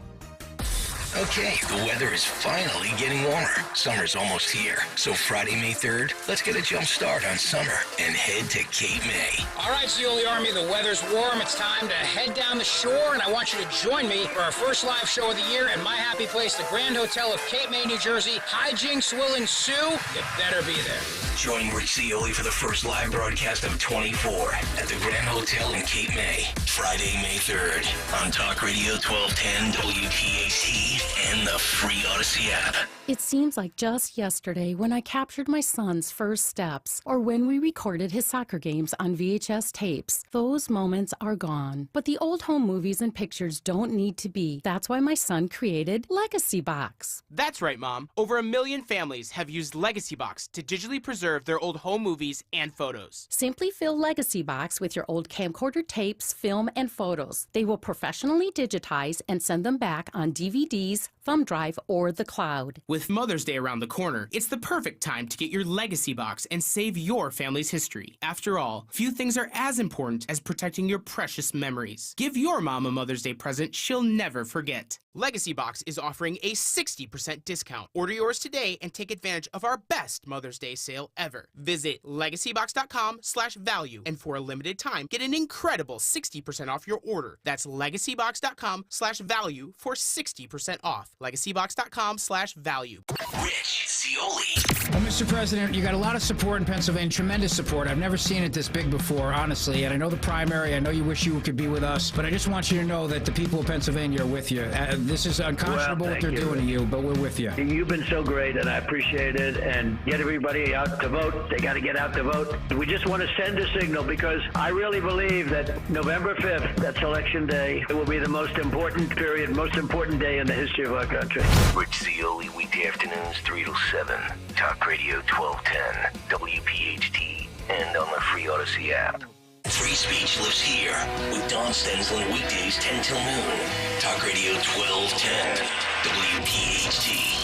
[SPEAKER 12] Okay, the weather is finally getting warmer. Summer's almost here. So Friday, May 3rd, let's get a jump start on summer and head to Cape May.
[SPEAKER 28] All right, Seoli Army, the weather's warm. It's time to head down the shore, and I want you to join me for our first live show of the year at my happy place, the Grand Hotel of Cape May, New Jersey. Hijinks will ensue. You better be there.
[SPEAKER 12] Join Rick Seoli for the first live broadcast of 24 at the Grand Hotel in Cape May, Friday, May 3rd, on Talk Radio 1210 WPHT and the free Odyssey app.
[SPEAKER 7] It seems like just yesterday when I captured my son's first steps, or when we recorded his soccer games on VHS tapes. Those moments are gone. But the old home movies and pictures don't need to be. That's why my son created Legacy Box.
[SPEAKER 8] That's right, Mom. Over 1 million families have used Legacy Box to digitally preserve their old home movies and photos.
[SPEAKER 7] Simply fill Legacy Box with your old camcorder tapes, film, and photos. They will professionally digitize and send them back on DVDs, thumb drive, or the cloud.
[SPEAKER 8] With Mother's Day around the corner, it's the perfect time to get your Legacy Box and save your family's history. After all, few things are as important as protecting your precious memories. Give your mom a Mother's Day present she'll never forget. Legacy Box is offering a 60% discount. Order yours today and take advantage of our best Mother's Day sale ever. Visit legacybox.com/value, and for a limited time, get an incredible 60% off your order. That's legacybox.com/value for 60% off. legacybox.com/value.
[SPEAKER 12] Rich Seoli.
[SPEAKER 2] Well, Mr. President, you got a lot of support in Pennsylvania, tremendous support. I've never seen it this big before, honestly. And I know the primary, I know you wish you could be with us, but I just want you to know that the people of Pennsylvania are with you. This is unconscionable what they're doing to you, but we're with you.
[SPEAKER 9] You've been so great, and I appreciate it. And get everybody out to vote. They got to get out to vote. We just want to send a signal, because I really believe that November 5th, that's Election Day, it will be the most important period, most important day in the history of our country.
[SPEAKER 12] Rich Seoli, weekday afternoons 3 to 7. Talk Radio 1210, WPHT, and on the free Odyssey app. Free speech lives here with Don Stensland weekdays 10 till noon. Talk Radio 1210, WPHT.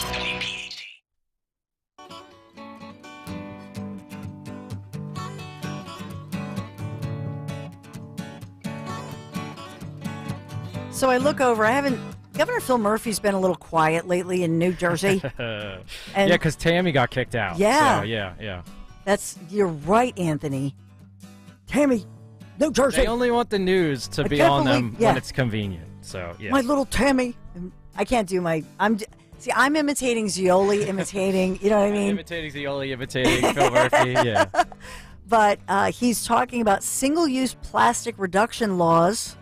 [SPEAKER 16] So I look over, Governor Phil Murphy's been a little quiet lately in New Jersey.
[SPEAKER 14] Yeah, because Tammy got kicked out.
[SPEAKER 16] Yeah.
[SPEAKER 14] So, yeah.
[SPEAKER 16] You're right, Anthony. Tammy, New Jersey.
[SPEAKER 14] They only want the news to be on them when it's convenient. So, yeah.
[SPEAKER 16] My little Tammy. I can't do I'm imitating Zioli, imitating, you know what I mean?
[SPEAKER 14] Imitating Zioli, imitating Phil Murphy, yeah.
[SPEAKER 16] But he's talking about single-use plastic reduction laws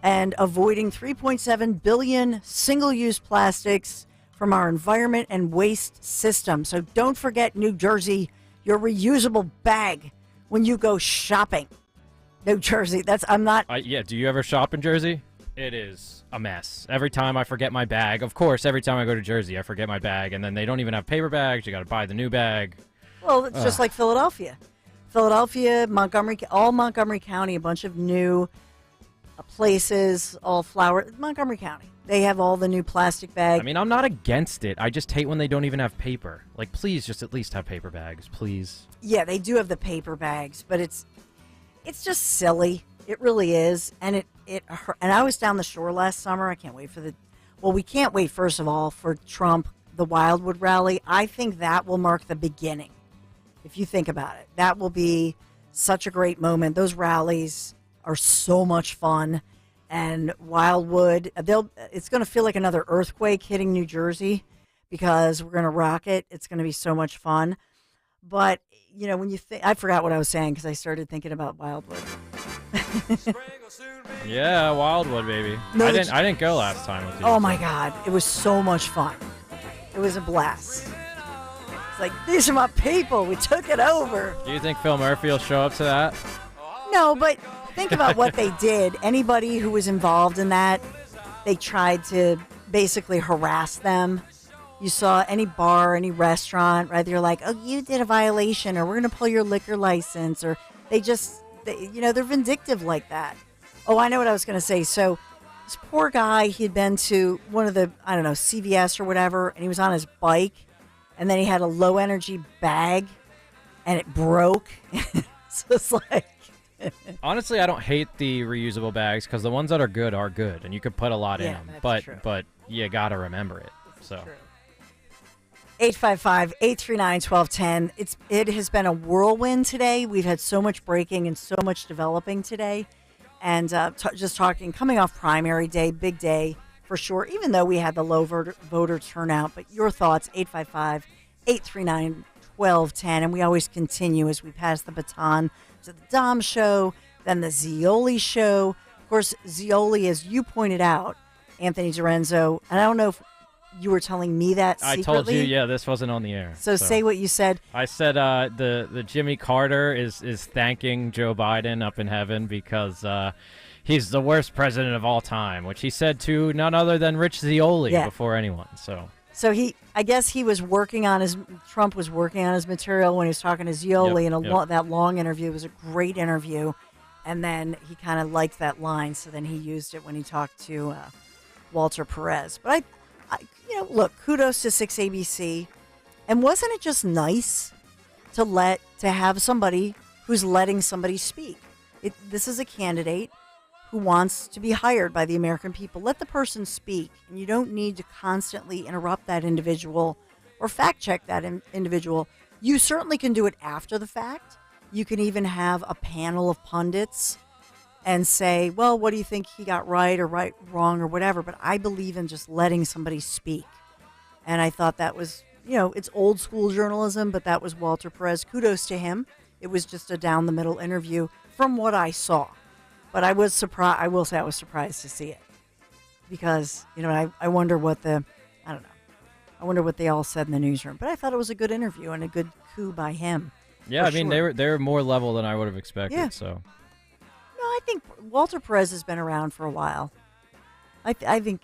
[SPEAKER 16] and avoiding 3.7 billion single-use plastics from our environment and waste system. So don't forget, New Jersey, your reusable bag when you go shopping. No, Jersey. I'm not.
[SPEAKER 14] Yeah, do you ever shop in Jersey? It is a mess. Every time I forget my bag, of course, every time I go to Jersey, I forget my bag, and then they don't even have paper bags. You got to buy the new bag.
[SPEAKER 16] Well, it's just like Philadelphia. Montgomery, all Montgomery County, a bunch of new places, all flower. Montgomery County. They have all the new plastic bags.
[SPEAKER 14] I mean, I'm not against it. I just hate when they don't even have paper. Like, please just at least have paper bags, please.
[SPEAKER 16] Yeah, they do have the paper bags, but it's just silly. It really is. And and I was down the shore last summer. I can't wait we can't wait, first of all, for Trump, the Wildwood rally. I think that will mark the beginning. If you think about it, that will be such a great moment. Those rallies are so much fun. And Wildwood, it's going to feel like another earthquake hitting New Jersey because we're going to rock it. It's going to be so much fun. But, when you think, I forgot what I was saying because I started thinking about Wildwood.
[SPEAKER 14] Yeah, Wildwood, baby.
[SPEAKER 16] No,
[SPEAKER 14] I didn't go last time with you.
[SPEAKER 16] Oh my God, it was so much fun. It was a blast. It's like, these are my people. We took it over.
[SPEAKER 14] Do you think Phil Murphy will show up to that?
[SPEAKER 16] No, but think about what they did. Anybody who was involved in that, they tried to basically harass them. You saw any bar, any restaurant, right? They're like, oh, you did a violation, or we're going to pull your liquor license, or they're vindictive like that. Oh, I know what I was going to say. So this poor guy, he'd been to one of the, I don't know, CVS or whatever, and he was on his bike, and then he had a low energy bag, and it broke. So it's like...
[SPEAKER 14] Honestly, I don't hate the reusable bags because the ones that are good, and you could put a lot in them. But you got to remember it. So.
[SPEAKER 16] 855-839-1210. It has been a whirlwind today. We've had so much breaking and so much developing today. And just talking, coming off primary day, big day for sure, even though we had the low voter turnout. But your thoughts, 855-839-1210. And we always continue as we pass the baton to the Dom Show, then the Zioli Show. Of course, Zioli, as you pointed out, Anthony Dorenzo, and I don't know if you were telling me that secretly.
[SPEAKER 14] I told you, yeah, this wasn't on the air.
[SPEAKER 16] So say what you said.
[SPEAKER 14] I said the Jimmy Carter is thanking Joe Biden up in heaven because he's the worst president of all time, which he said to none other than Rich Zioli before anyone. So
[SPEAKER 16] I guess Trump was working on his material when he was talking to Zioli, that long interview was a great interview. And then he kind of liked that line, so then he used it when he talked to Walter Perez. But look, kudos to 6ABC. And wasn't it just nice to have somebody who's letting somebody speak? This is a candidate who wants to be hired by the American people. Let the person speak, and you don't need to constantly interrupt that individual or fact check that individual. You certainly can do it after the fact. You can even have a panel of pundits and say, well, what do you think he got right or wrong or whatever? But I believe in just letting somebody speak. And I thought that was, it's old school journalism, but that was Walter Perez. Kudos to him. It was just a down the middle interview from what I saw. But I was surprised. I will say I was surprised to see it because, I wonder what I wonder what they all said in the newsroom. But I thought it was a good interview and a good coup by him.
[SPEAKER 14] Yeah, I mean, they were more level than I would have expected. Yeah. So.
[SPEAKER 16] No, I think Walter Perez has been around for a while. I think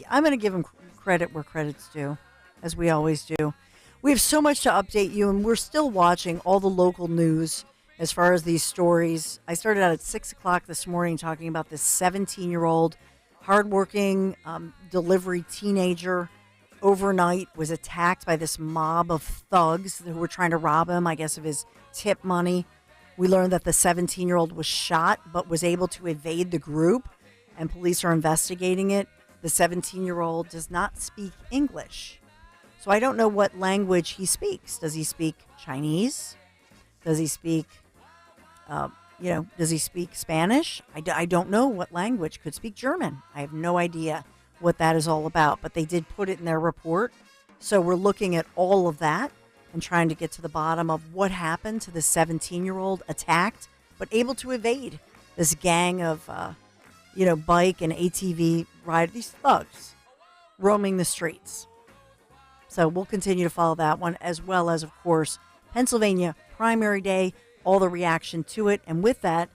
[SPEAKER 16] I'm going to give him credit where credit's due, as we always do. We have so much to update you, and we're still watching all the local news as far as these stories. I started out at 6 o'clock this morning talking about this 17-year-old hardworking delivery teenager overnight was attacked by this mob of thugs who were trying to rob him, I guess, of his tip money. We learned that the 17-year-old was shot but was able to evade the group, and police are investigating it. The 17-year-old does not speak English. So I don't know what language he speaks. Does he speak Chinese? Does he speak, does he speak Spanish? I don't know what language. Could speak German. I have no idea what that is all about, but they did put it in their report. So we're looking at all of that and trying to get to the bottom of what happened to the 17-year-old attacked, but able to evade this gang of, bike and ATV ride, these thugs roaming the streets. So we'll continue to follow that one, as well as, of course, Pennsylvania primary day, all the reaction to it. And with that,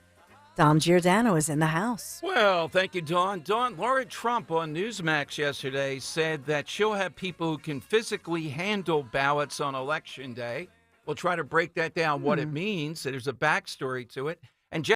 [SPEAKER 16] Dom Giordano is in the house.
[SPEAKER 5] Well, thank you, Dawn. Dawn, Laura Trump on Newsmax yesterday said that she'll have people who can physically handle ballots on Election Day. We'll try to break that down, what it means. There's a backstory to it.